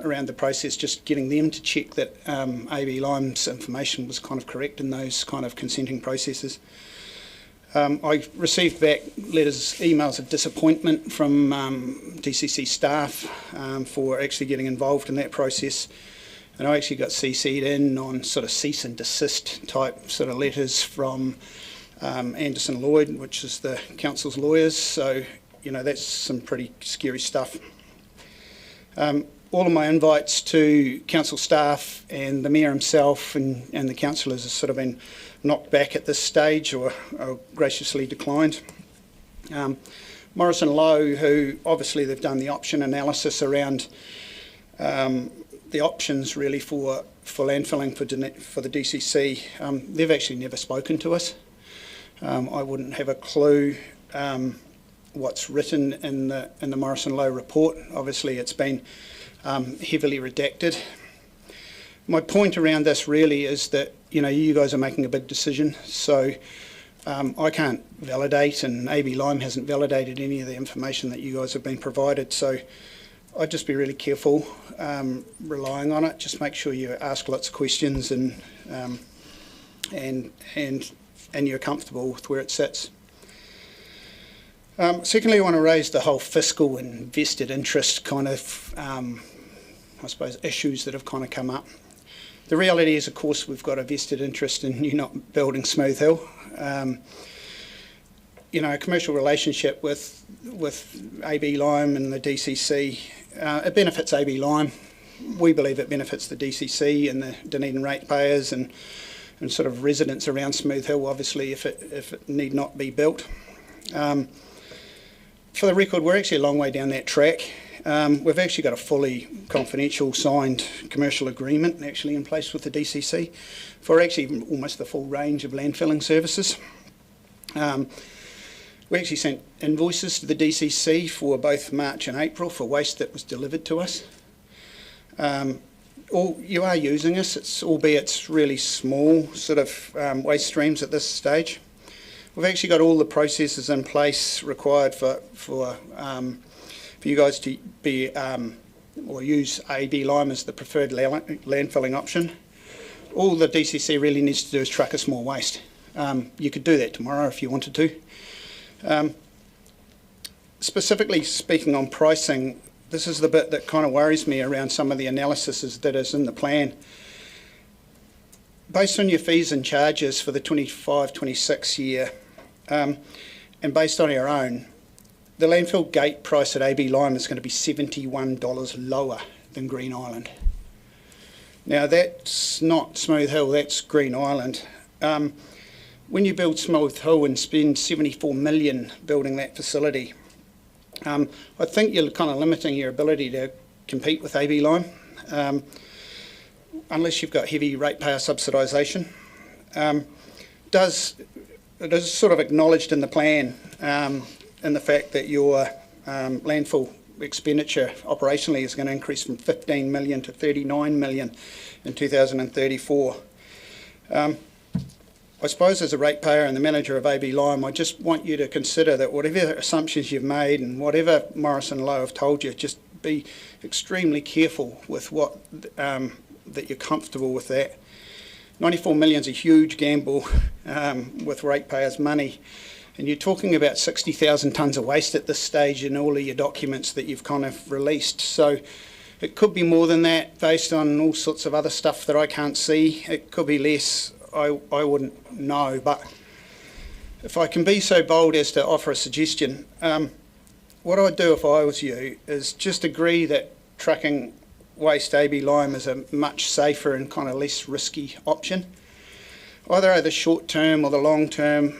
around the process, just getting them to check that AB Lime's information was kind of correct in those kind of consenting processes. I received back emails of disappointment from DCC staff for actually getting involved in that process. And I actually got CC'd in on sort of cease and desist type sort of letters from Anderson Lloyd, which is the council's lawyers. So, you know, that's some pretty scary stuff. All of my invites to council staff and the mayor himself and the councillors have sort of been knocked back at this stage or graciously declined. Morrison Lowe, who obviously they've done the option analysis around the options really for landfilling for the DCC, they've actually never spoken to us. I wouldn't have a clue what's written in the Morrison Lowe report. Obviously it's been heavily redacted. My point around this really is that, you know, you guys are making a big decision, so I can't validate, and AB Lime hasn't validated any of the information that you guys have been provided, so I'd just be really careful relying on it. Just make sure you ask lots of questions and you're comfortable with where it sits. Secondly, I want to raise the whole fiscal and vested interest kind of, I suppose, issues that have kind of come up. The reality is, of course, we've got a vested interest in you not building Smooth Hill. You know, a commercial relationship with AB Lime and the DCC, it benefits AB Lime. We believe it benefits the DCC and the Dunedin ratepayers and sort of residents around Smooth Hill, obviously, if it need not be built. For the record, we're actually a long way down that track. We've actually got a fully confidential signed commercial agreement actually in place with the DCC for actually almost the full range of landfilling services. We actually sent invoices to the DCC for both March and April for waste that was delivered to us. You are using us, albeit really small sort of waste streams at this stage. We've actually got all the processes in place required for you guys to be or use AB Lime as the preferred landfilling option. All the DCC really needs to do is truck us more waste. You could do that tomorrow if you wanted to. Specifically speaking on pricing, this is the bit that kind of worries me around some of the analysis that is in the plan. Based on your fees and charges for the 25-26 year, and based on our own, the landfill gate price at AB Lime is going to be $71 lower than Green Island. Now that's not Smooth Hill, that's Green Island. When you build Smooth Hill and spend $74 million building that facility, I think you're kind of limiting your ability to compete with AB Lime, unless you've got heavy ratepayer subsidisation. It is sort of acknowledged in the plan in the fact that your landfill expenditure operationally is going to increase from 15 million to 39 million in 2034. I suppose as a ratepayer and the manager of AB Lime, I just want you to consider that whatever assumptions you've made and whatever Morrison Lowe have told you, just be extremely careful with what that you're comfortable with that. 94 million is a huge gamble with ratepayers' money, and you're talking about 60,000 tonnes of waste at this stage in all of your documents that you've kind of released. So it could be more than that based on all sorts of other stuff that I can't see. It could be less. I wouldn't know. But if I can be so bold as to offer a suggestion, what I'd do if I was you is just agree that trucking waste AB lime is a much safer and kind of less risky option, either over the short term or the long term,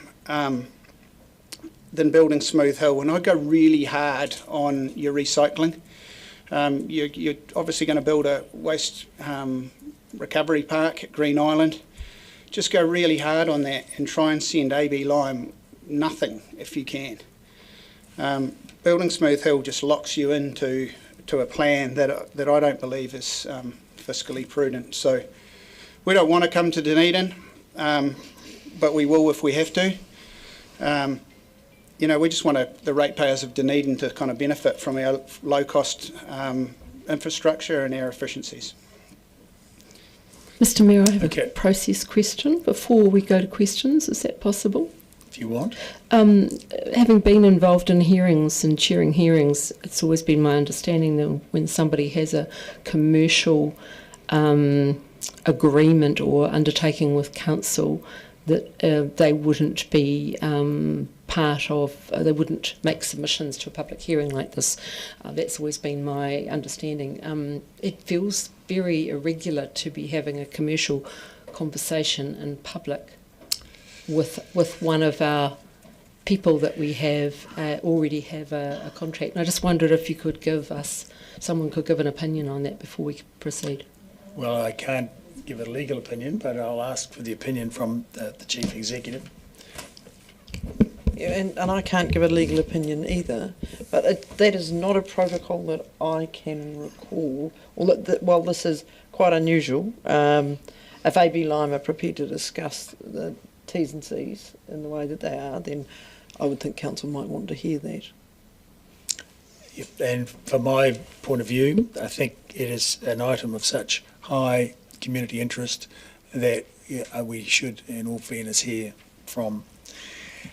than building Smooth Hill. And I'd go really hard on your recycling. You're obviously going to build a waste recovery park at Green Island. Just go really hard on that and try and send AB lime nothing if you can. Building Smooth Hill just locks you into a plan that I don't believe is fiscally prudent. So we don't want to come to Dunedin, but we will if we have to. We just want the ratepayers of Dunedin to kind of benefit from our low-cost infrastructure and our efficiencies. Mr Mayor, I have a process question before we go to questions. Is that possible? If you want. Having been involved in hearings and chairing hearings, it's always been my understanding that when somebody has a commercial agreement or undertaking with council, that they wouldn't be they wouldn't make submissions to a public hearing like this. That's always been my understanding. It feels very irregular to be having a commercial conversation in public with one of our people that we have already have a contract. And I just wondered if you could someone could give an opinion on that before we proceed. Well, I can't give a legal opinion, but I'll ask for the opinion from the Chief Executive. Yeah, and I can't give a legal opinion either, but that is not a protocol that I can recall. Well, this is quite unusual. If AB Lime are prepared to discuss the T's and C's in the way that they are, then I would think council might want to hear that. Yep, and from my point of view, I think it is an item of such high community interest that we should, in all fairness, hear from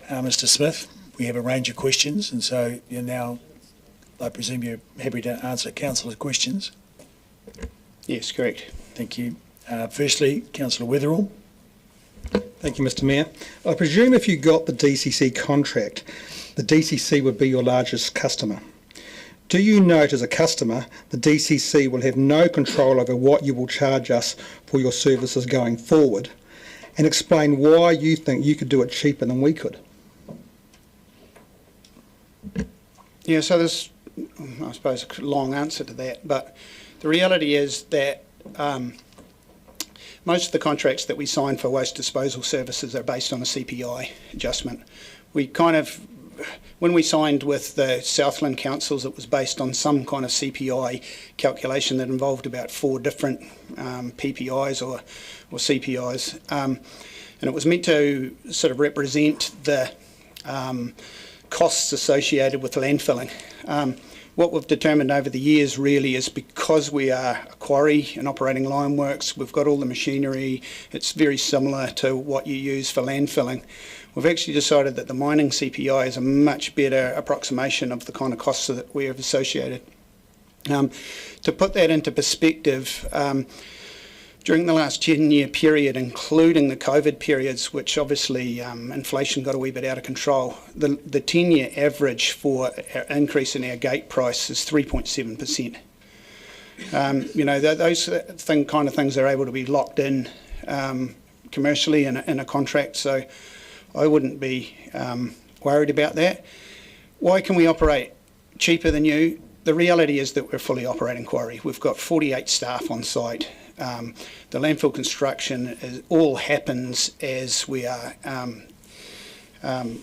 Mr Smith. We have a range of questions, and so now I presume you're happy to answer councillors' questions. Yes, correct. Thank you. Firstly, Councillor Wetherall. Thank you, Mr Mayor. I presume if you got the DCC contract, the DCC would be your largest customer. Do you note as a customer the DCC will have no control over what you will charge us for your services going forward, and explain why you think you could do it cheaper than we could? Yeah, so there's, I suppose, a long answer to that, but the reality is that most of the contracts that we sign for waste disposal services are based on a CPI adjustment. When we signed with the Southland councils, it was based on some kind of CPI calculation that involved about 4 different PPIs or CPIs, and it was meant to sort of represent the costs associated with landfilling. What we've determined over the years really is, because we are a quarry and operating lime works, we've got all the machinery, it's very similar to what you use for landfilling. We've actually decided that the mining CPI is a much better approximation of the kind of costs that we have associated. To put that into perspective, during the last 10-year period, including the COVID periods, which obviously inflation got a wee bit out of control, the 10-year average for our increase in our gate price is 3.7%. Those kind of things are able to be locked in commercially in a contract, so I wouldn't be worried about that. Why can we operate cheaper than you? The reality is that we're a fully operating quarry. We've got 48 staff on site. The landfill construction all happens as we are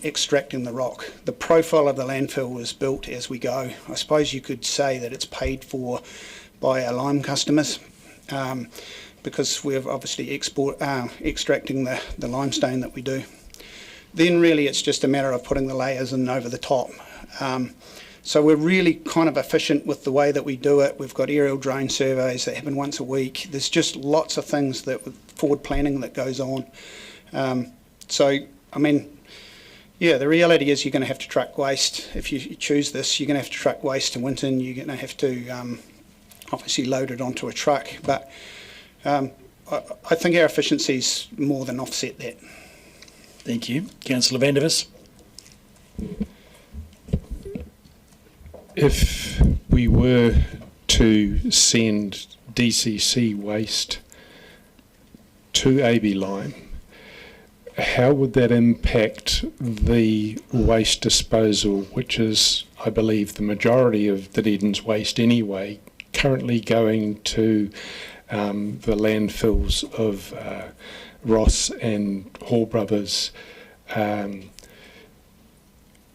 extracting the rock. The profile of the landfill is built as we go. I suppose you could say that it's paid for by our lime customers, because we're obviously extracting the limestone that we do. Then really it's just a matter of putting the layers in over the top. So we're really kind of efficient with the way that we do it. We've got aerial drone surveys that happen once a week. There's just lots of things that forward planning that goes on. The reality is you're going to have to truck waste. If you choose this, you're going to have to truck waste to Winton. You're going to have to obviously load it onto a truck. But I think our efficiencies more than offset that. Thank you. Councillor Vandervis. If we were to send DCC waste to AB Lime, how would that impact the waste disposal, which is, I believe, the majority of Dunedin's waste anyway, currently going to the landfills of Ross and Hall Brothers?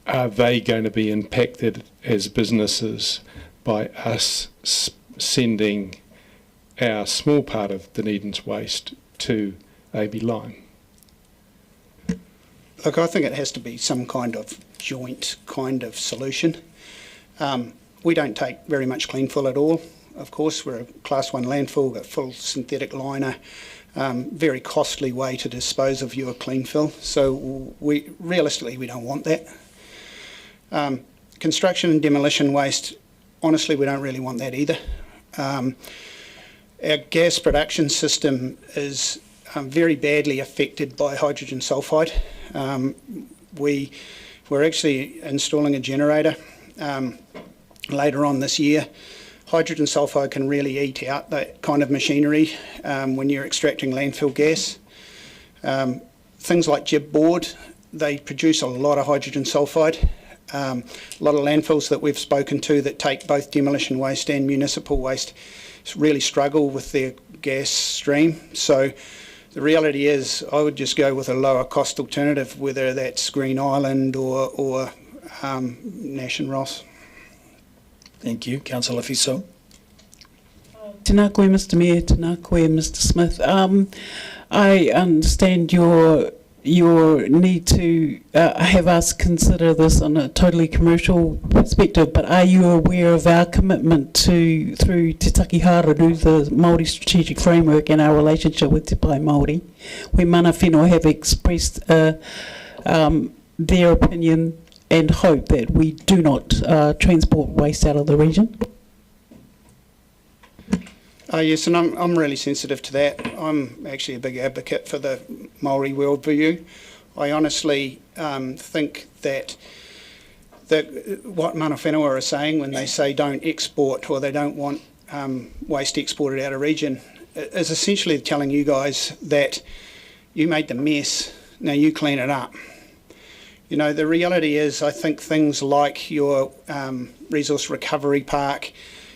Are they going to be impacted as businesses by us sending our small part of Dunedin's waste to AB Lime? Look, I think it has to be some kind of joint kind of solution. We don't take very much clean fill at all. Of course, we're a Class 1 landfill, got full synthetic liner, very costly way to dispose of your clean fill. So realistically, we don't want that. Construction and demolition waste, honestly, we don't really want that either. Our gas production system is very badly affected by hydrogen sulfide. We're actually installing a generator later on this year. Hydrogen sulfide can really eat out that kind of machinery when you're extracting landfill gas. Things like jib board, they produce a lot of hydrogen sulfide. A lot of landfills that we've spoken to that take both demolition waste and municipal waste really struggle with their gas stream. So the reality is I would just go with a lower cost alternative, whether that's Green Island or Nash and Ross. Thank you. Councillor Fiso. Tēnā koe, Mr Mayor, tēnā koe, Mr Smith. I understand your need to have us consider this on a totally commercial perspective, but are you aware of our commitment to, through Te Takihareru, the Māori Strategic Framework, and our relationship with Te Pai Māori, where mana whenua have expressed their opinion and hope that we do not transport waste out of the region? Yes, and I'm really sensitive to that. I'm actually a big advocate for the Māori worldview. I honestly think that what mana whenua are saying when they say don't export or they don't want waste exported out of region is essentially telling you guys that you made the mess, now you clean it up. You know, the reality is I think things like your resource recovery park,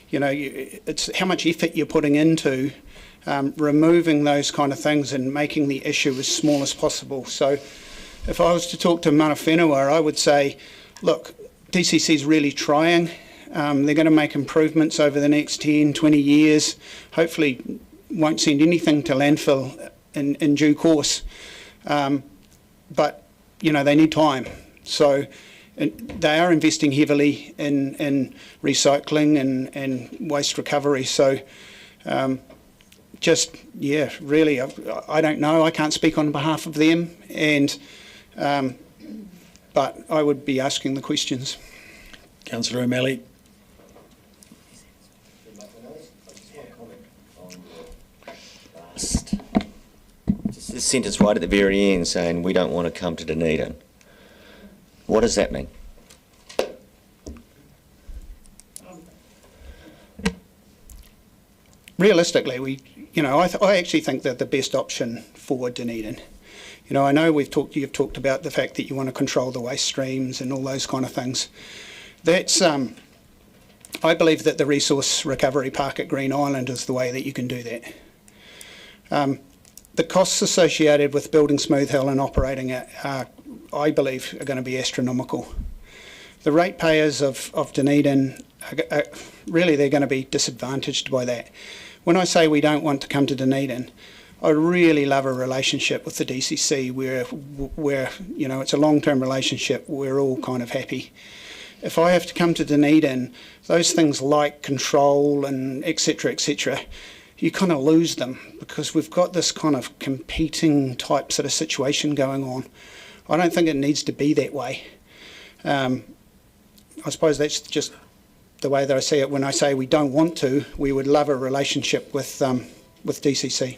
you know, it's how much effort you're putting into removing those kind of things and making the issue as small as possible. So if I was to talk to mana whenua, I would say, look, DCC is really trying. They're going to make improvements over the next 10, 20 years. Hopefully won't send anything to landfill in due course. But, you know, they need time. So they are investing heavily in recycling and waste recovery. So just, yeah, really, I don't know. I can't speak on behalf of them, and but I would be asking the questions. Councillor O'Malley. Just this sentence right at the very end saying we don't want to come to Dunedin. What does that mean? Realistically, I actually think that the best option for Dunedin. You know, I know you've talked about the fact that you want to control the waste streams and all those kind of things. That's, I believe that the resource recovery park at Green Island is the way that you can do that. The costs associated with building Smooth Hill and operating it I believe, are going to be astronomical. The ratepayers of Dunedin, really they're going to be disadvantaged by that. When I say we don't want to come to Dunedin, I really love a relationship with the DCC where you know, it's a long-term relationship, we're all kind of happy. If I have to come to Dunedin, those things like control and et cetera, you kind of lose them because we've got this kind of competing type sort of situation going on. I don't think it needs to be that way. I suppose that's just the way that I see it. When I say we don't want to, we would love a relationship with DCC.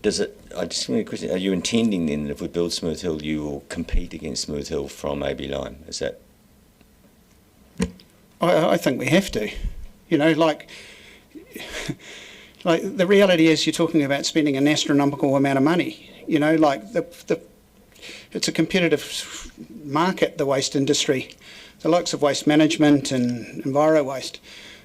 Does it? I just want a question. Are you intending then that if we build Smooth Hill, you will compete against Smooth Hill from AB Lime? Is that? I think we have to. You know, like the reality is, you're talking about spending an astronomical amount of money. You know, like it's a competitive market, the waste industry. The likes of Waste Management and Enviro Waste,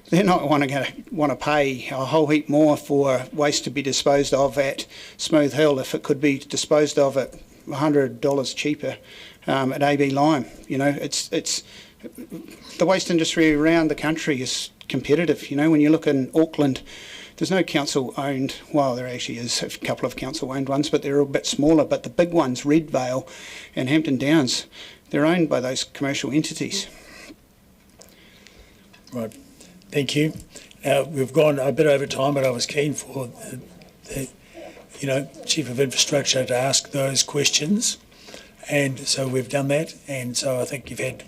they're not want to pay a whole heap more for waste to be disposed of at Smooth Hill if it could be disposed of at $100 cheaper at AB Lime. You know, it's the waste industry around the country is competitive. You know, when you look in Auckland, there's no council-owned, well, there actually is a couple of council-owned ones, but they're a bit smaller. But the big ones, Redvale and Hampton Downs, they're owned by those commercial entities. Right, thank you. Now, we've gone a bit over time, but I was keen for the Chief of Infrastructure to ask those questions. And so we've done that. And so I think you've had,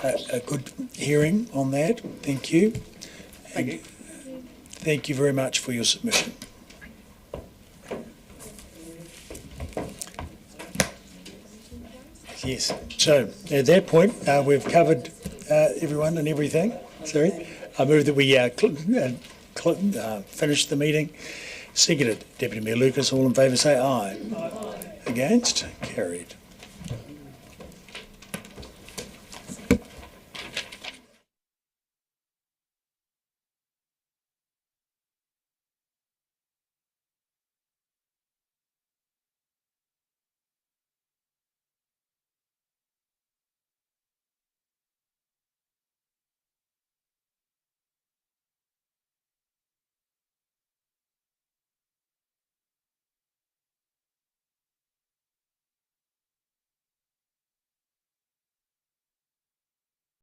a good hearing on that. Thank you. Thank you. Thank you very much for your submission. Yes, so at that point, we've covered everyone and everything. Sorry. I move that we finish the meeting. Seconded. Deputy Mayor Lucas, all in favour say aye. Aye. Against? Carried.